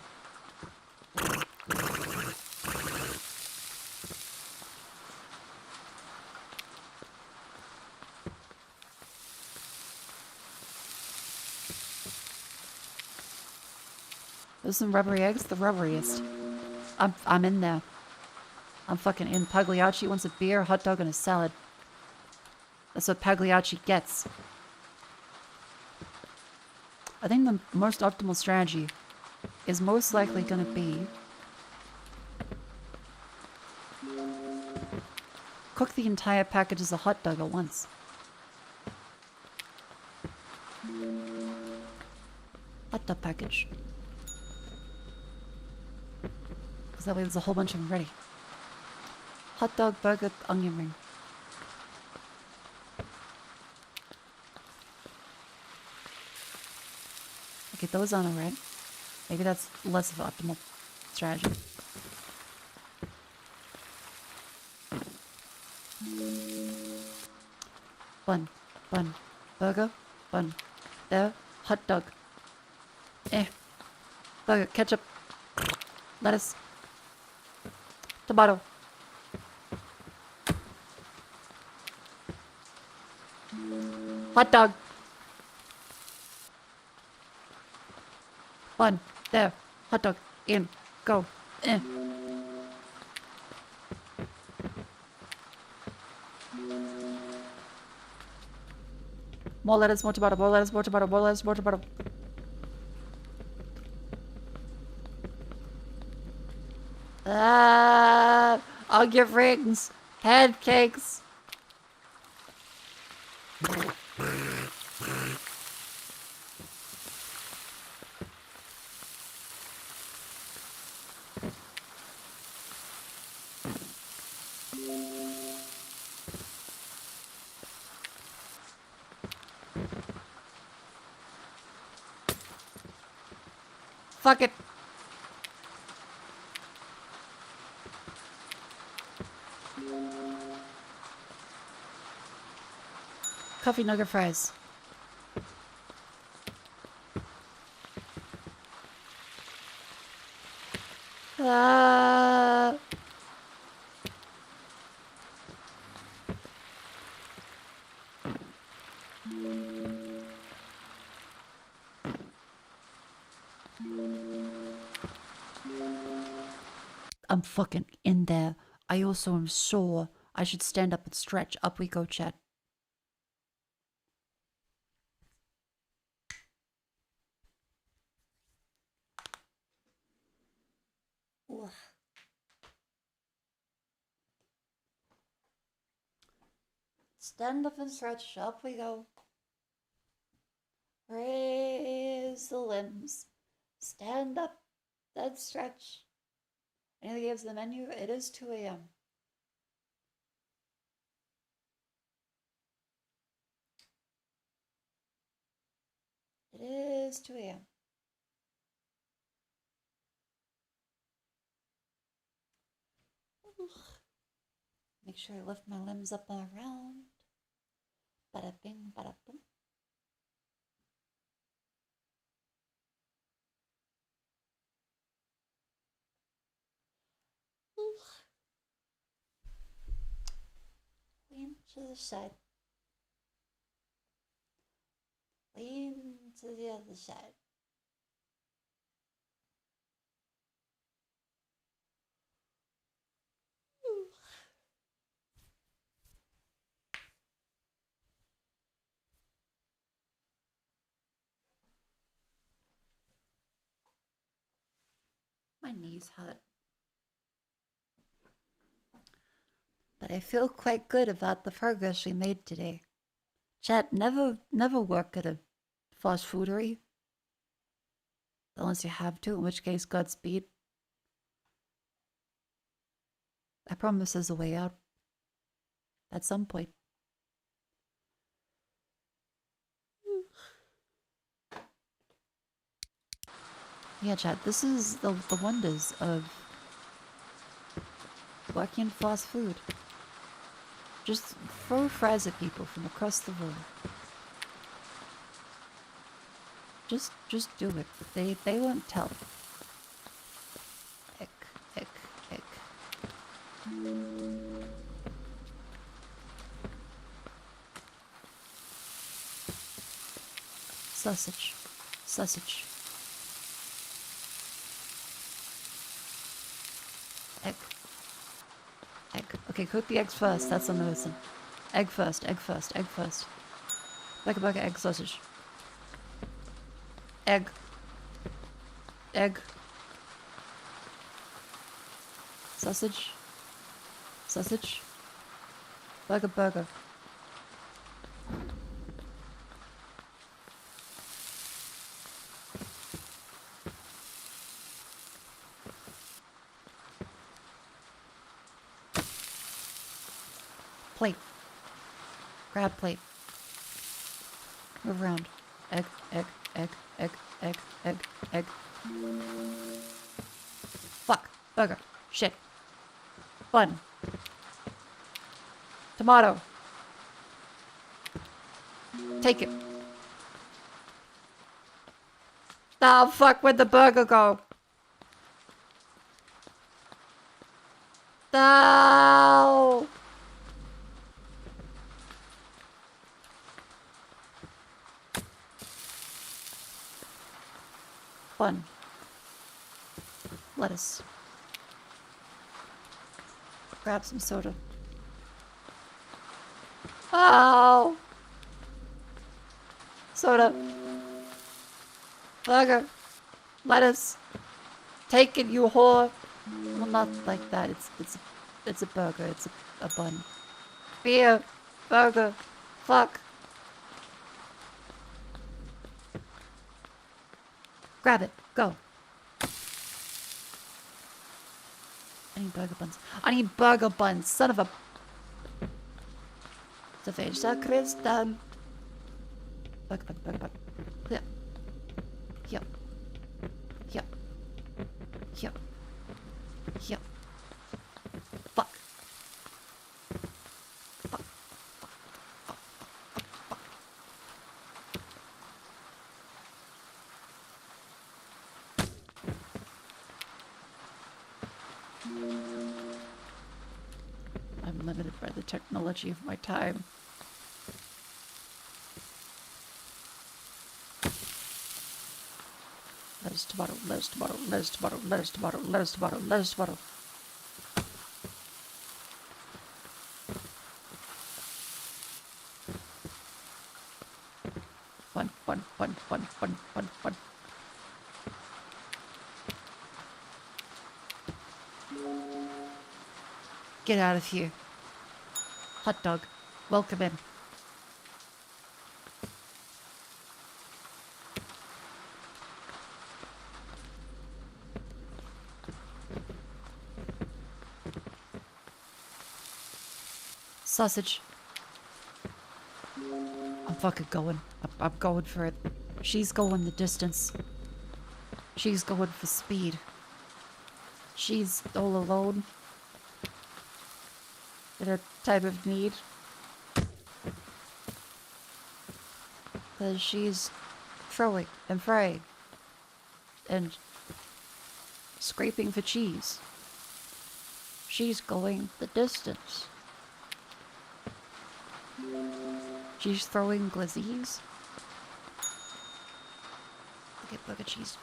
A: With some rubbery eggs, the rubberiest. I'm in there. I'm fucking in. Pagliacci wants a beer, hot dog, and a salad. That's what Pagliacci gets. I think the most optimal strategy is most likely gonna be cook the entire package as a hot dog at once. Hot dog package. Because that way there's a whole bunch of them ready. Hot dog, burger, onion ring. Okay, those aren't alright. Maybe that's less of an optimal strategy. Bun, bun, burger, bun. There, hot dog. Burger, ketchup, lettuce, tomato. Hot dog. Bun, there, hot dog, in, go, More lettuce, more tomato, more lettuce, more tomato, more lettuce, more tomato. I'll give rings, head cakes. Fuck it. Coffee nugget fries. I'm fucking in there. I also am sore. I should stand up and stretch. Up we go, chat. Ugh. Stand up and stretch. Up we go. Raise the limbs. Stand up, then stretch. Any of the games in the menu? It is 2 a.m. It is 2 a.m. Make sure I lift my limbs up and around. Bada bing, bada boom. Lean to the side. Lean to the other side. My knees hurt. But I feel quite good about the progress we made today. Chat, never work at a fast foodery. Unless you have to, in which case, Godspeed. I promise there's a way out. At some point. Yeah, chat, this is the wonders of working in fast food. Just throw fries at people from across the room. Just do it. They won't tell. Ick, ick, ick. Sausage. Sausage. Okay, cook the eggs first. That's the medicine. Egg first, egg first, egg first. Burger, egg, sausage. Egg. Egg. Sausage. Sausage. Burger. Plate. Grab plate. Move around. Egg. Fuck. Burger. Shit. Bun. Tomato. Take it. Oh, fuck. Where'd the burger go? No. Bun. Lettuce. Grab some soda. Oh! Soda. Burger. Lettuce. Take it, you whore. Well, not like that. It's a burger. It's a bun. Beer. Burger. Fuck. Grab it. Go. I need burger buns. I need burger buns. Son of a... Cerveja Cristal. Burger bun. Yeah. Yep. Yep. Yep. Yep. Fuck. I'm limited by the technology of my time. Lettuce, tomato, lettuce, tomato, lettuce, tomato, lettuce, tomato, lettuce, tomato, lettuce, tomato. Bun. Get out of here. Hot dog. Welcome in. Sausage. I'm fucking going. I'm going for it. She's going the distance. She's going for speed. She's all alone. In her time of need. Because she's throwing and frying. And scraping for cheese. She's going the distance. She's throwing glazzies. Okay, burger cheese.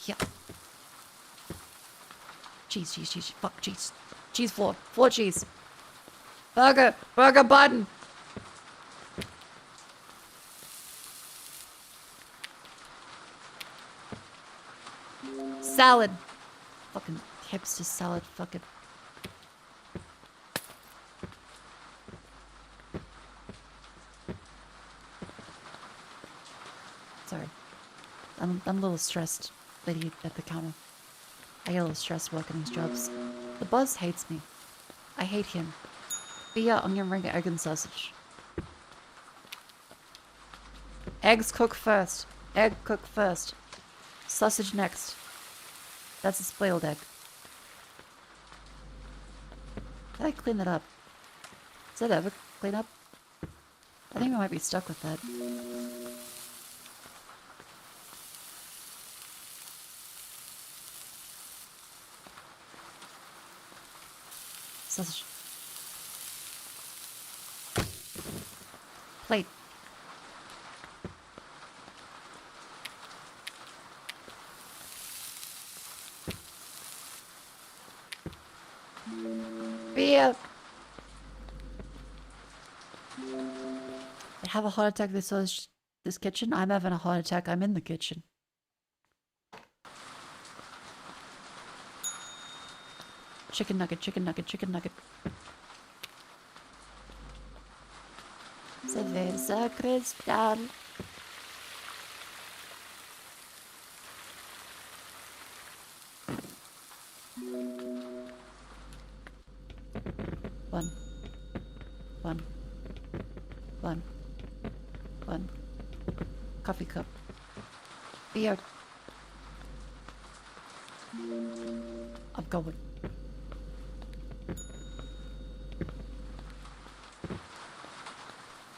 A: Yeah. Cheese. Fuck, cheese. Cheese floor cheese. Burger bun. Salad. Fucking hipster salad, fucking. Sorry. I'm a little stressed, lady at the counter. I get a little stressed working these jobs. The boss hates me. I hate him. Beer, onion ring, egg, and sausage. Eggs cook first. Egg cook first. Sausage next. That's a spoiled egg. Did I clean that up? Does that ever clean up? I think I might be stuck with that. Sausage. Plate. Beer! I have a heart attack. This kitchen. I'm having a heart attack. I'm in the kitchen. Chicken nugget, chicken nugget, chicken nugget. Cerveza cristal. One. One. One. One. Coffee cup. Beer. I'm going.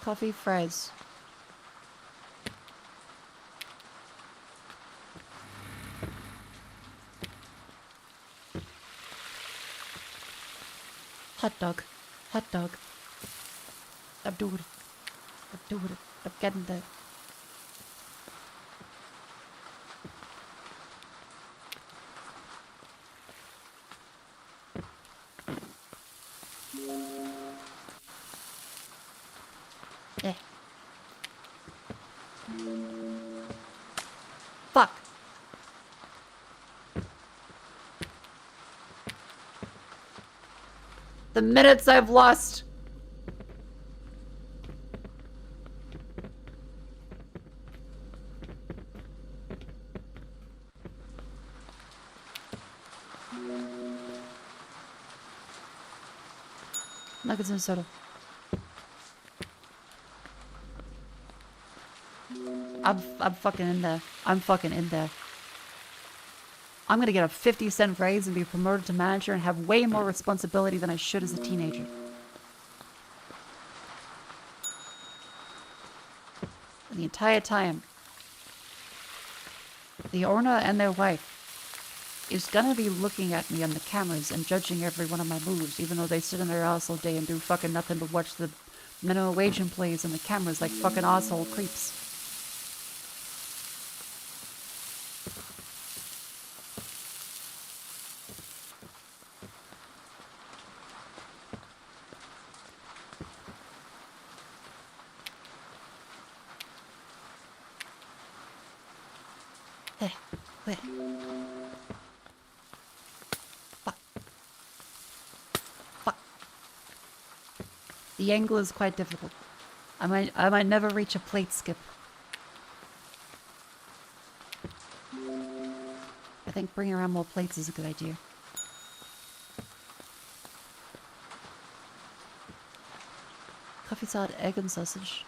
A: Coffee, fries. Hot dog. Hot dog. I'm doing it. I'm doing it. I'm getting there. Eh. Fuck. The minutes I've lost. Nuggets and soda. I'm fucking in there. I'm fucking in there. I'm gonna get a 50-cent raise and be promoted to manager and have way more responsibility than I should as a teenager. The entire time, the owner and their wife is gonna be looking at me on the cameras and judging every one of my moves, even though they sit in their ass all day and do fucking nothing but watch the minimum wage employees on the cameras like fucking asshole creeps. The angle is quite difficult. I might never reach a plate skip. I think bringing around more plates is a good idea. Coffee salad, egg and sausage.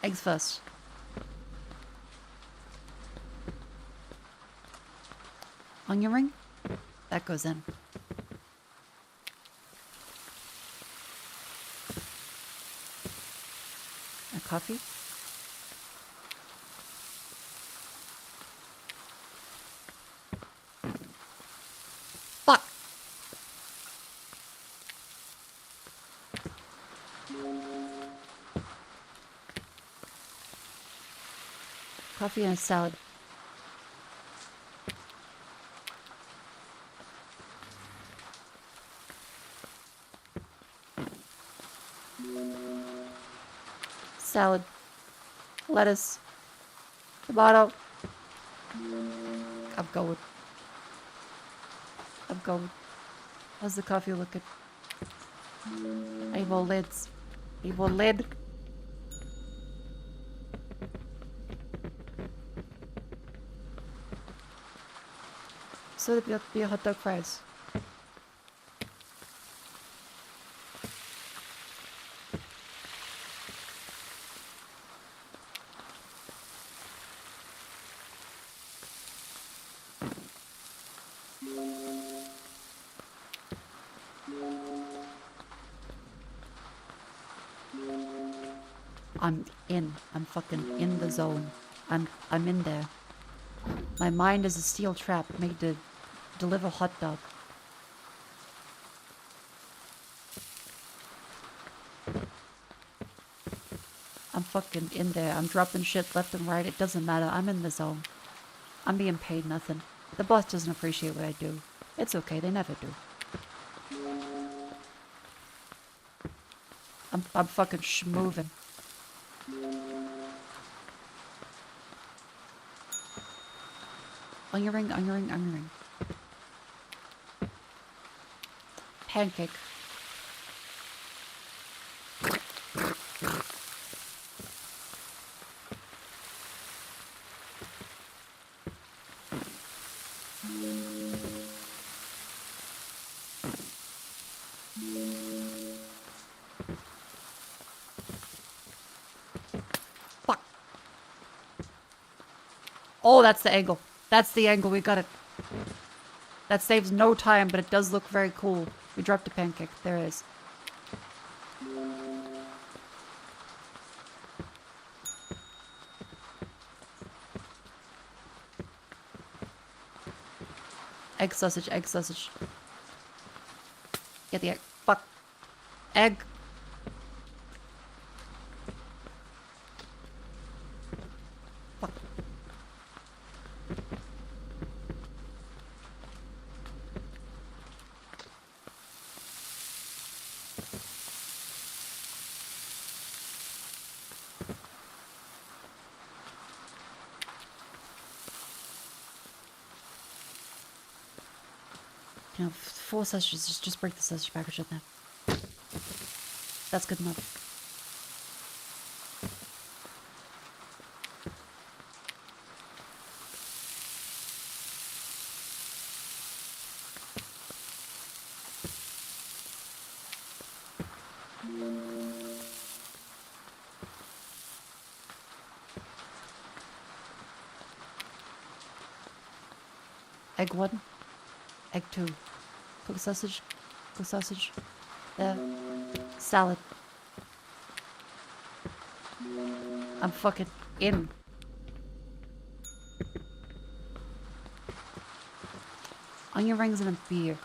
A: Eggs first. Onion ring? That goes in. A coffee? Fuck! Coffee and a salad. Salad, lettuce, tomato. I'm going. I'm going. How's the coffee looking? I need more lids. Need more lid. So there'll be a hot dog fries. I'm in. I'm fucking in the zone. I'm in there. My mind is a steel trap made to deliver hot dog. I'm fucking in there. I'm dropping shit left and right. It doesn't matter. I'm in the zone. I'm being paid nothing. The boss doesn't appreciate what I do. It's okay. They never do. I'm fucking schmoving. Onion ring, onion ring, onion ring. Pancake. Fuck. Oh, that's the angle. That's the angle. We got it. That saves no time, but it does look very cool. We dropped a pancake. There it is. Egg sausage, egg sausage. Get the egg. Fuck. Egg. Fuck. You know, 4 sausages. Just break the sausage package in there. That's good enough. Egg 1. Egg 2. Cook sausage. Cook sausage. There. Salad. I'm fucking in. Onion rings and a beer.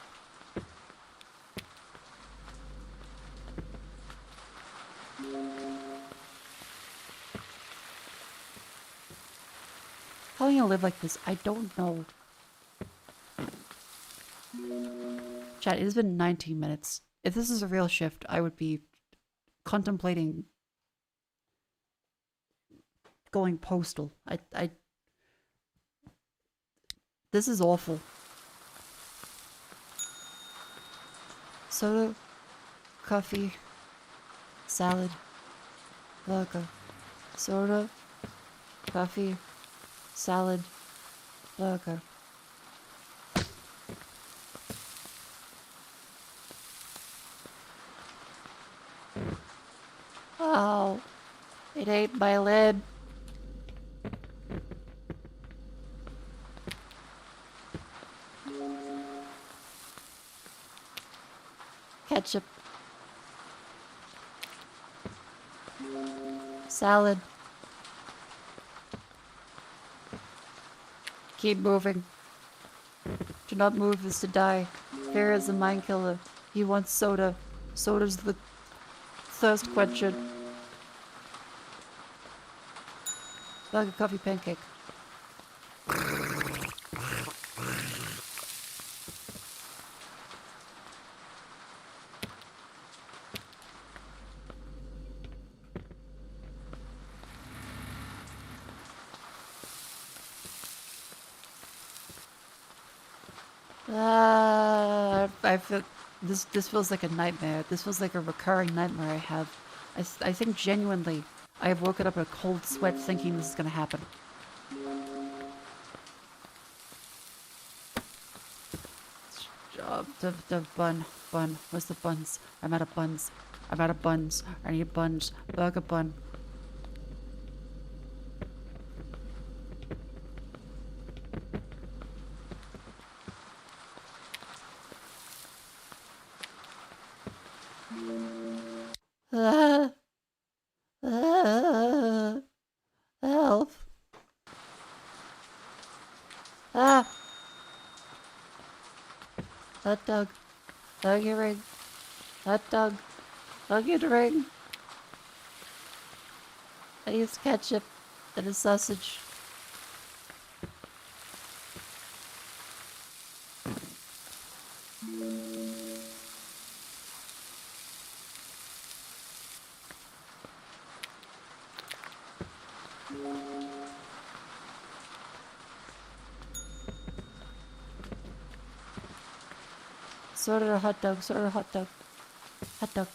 A: How are you gonna live like this? I don't know. Chat, it has been 19 minutes. If this is a real shift, I would be contemplating going postal. This is awful. Soda, coffee, salad, vodka. Soda, coffee, salad, vodka. Oh, it ate my lid. Ketchup. Salad. Keep moving. Do not move is to die. Fear is a mind killer. He wants soda. Soda's the thirst quencher. Like a coffee pancake. I feel this feels like a nightmare. This feels like a recurring nightmare I have. I think genuinely I have woken up in a cold sweat thinking this is gonna happen. The bun. Where's the buns? I'm out of buns. I'm out of buns. I need buns. Burger bun. Help. Hot dog. Onion ring. Hot dog. Onion ring. I use ketchup and a sausage. Order a hot dog, order a hot dog. Hot dog.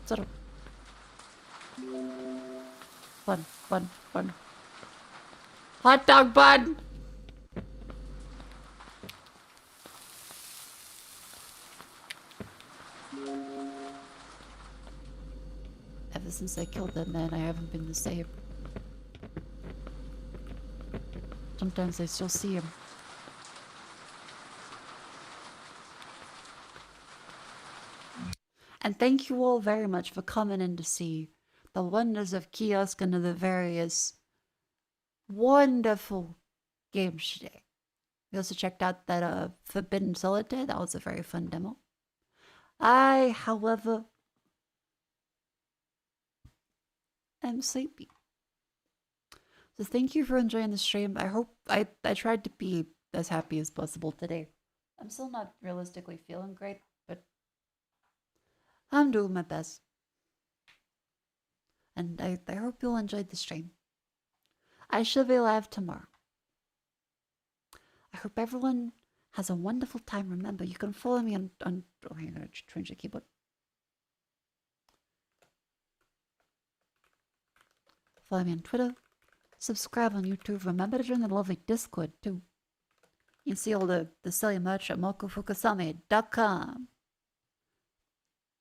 A: Order. Bun, bun, bun. Hot dog bun! Ever since I killed that man, I haven't been the same. Sometimes I still see him. And thank you all very much for coming in to see the wonders of kiosk and the various wonderful games today. We also checked out that Forbidden Solitaire. That was a very fun demo. I, however, am sleepy. So thank you for enjoying the stream. I hope I tried to be as happy as possible today. I'm still not realistically feeling great, but I'm doing my best. And I hope you'll enjoy the stream. I shall be live tomorrow. I hope everyone has a wonderful time. Remember, you can follow me on oh, I'm gonna change the keyboard. Follow me on Twitter. Subscribe on YouTube. Remember to join the lovely Discord too. You can see all the silly merch at MakoFukasame.com.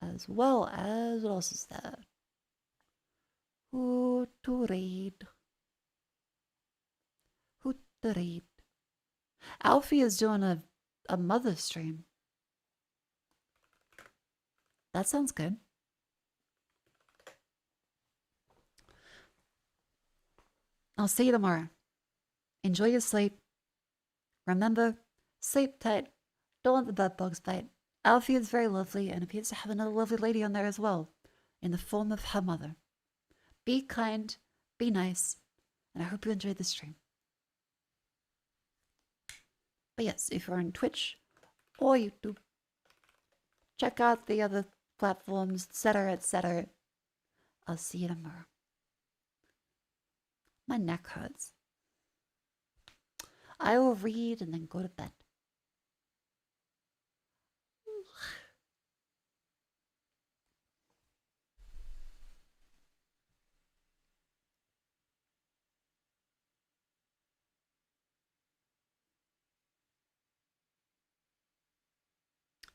A: As well as, what else is that? Who to read? Who to read? Alfie is doing a mother stream. That sounds good. I'll see you tomorrow. Enjoy your sleep. Remember, sleep tight. Don't let the bed bugs bite. Alfie is very lovely and appears to have another lovely lady on there as well, in the form of her mother. Be kind, be nice, and I hope you enjoyed the stream. But yes, if you're on Twitch or YouTube, check out the other platforms, etc., etc. I'll see you tomorrow. My neck hurts. I will read and then go to bed.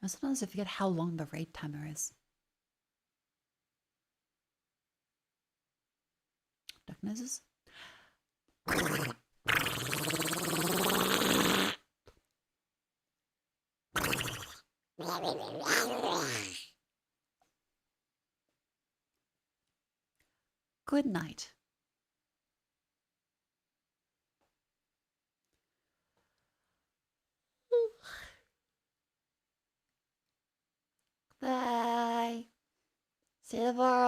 A: Sometimes I forget how long the raid timer is. Duck noises? Good night. Bye. See you tomorrow.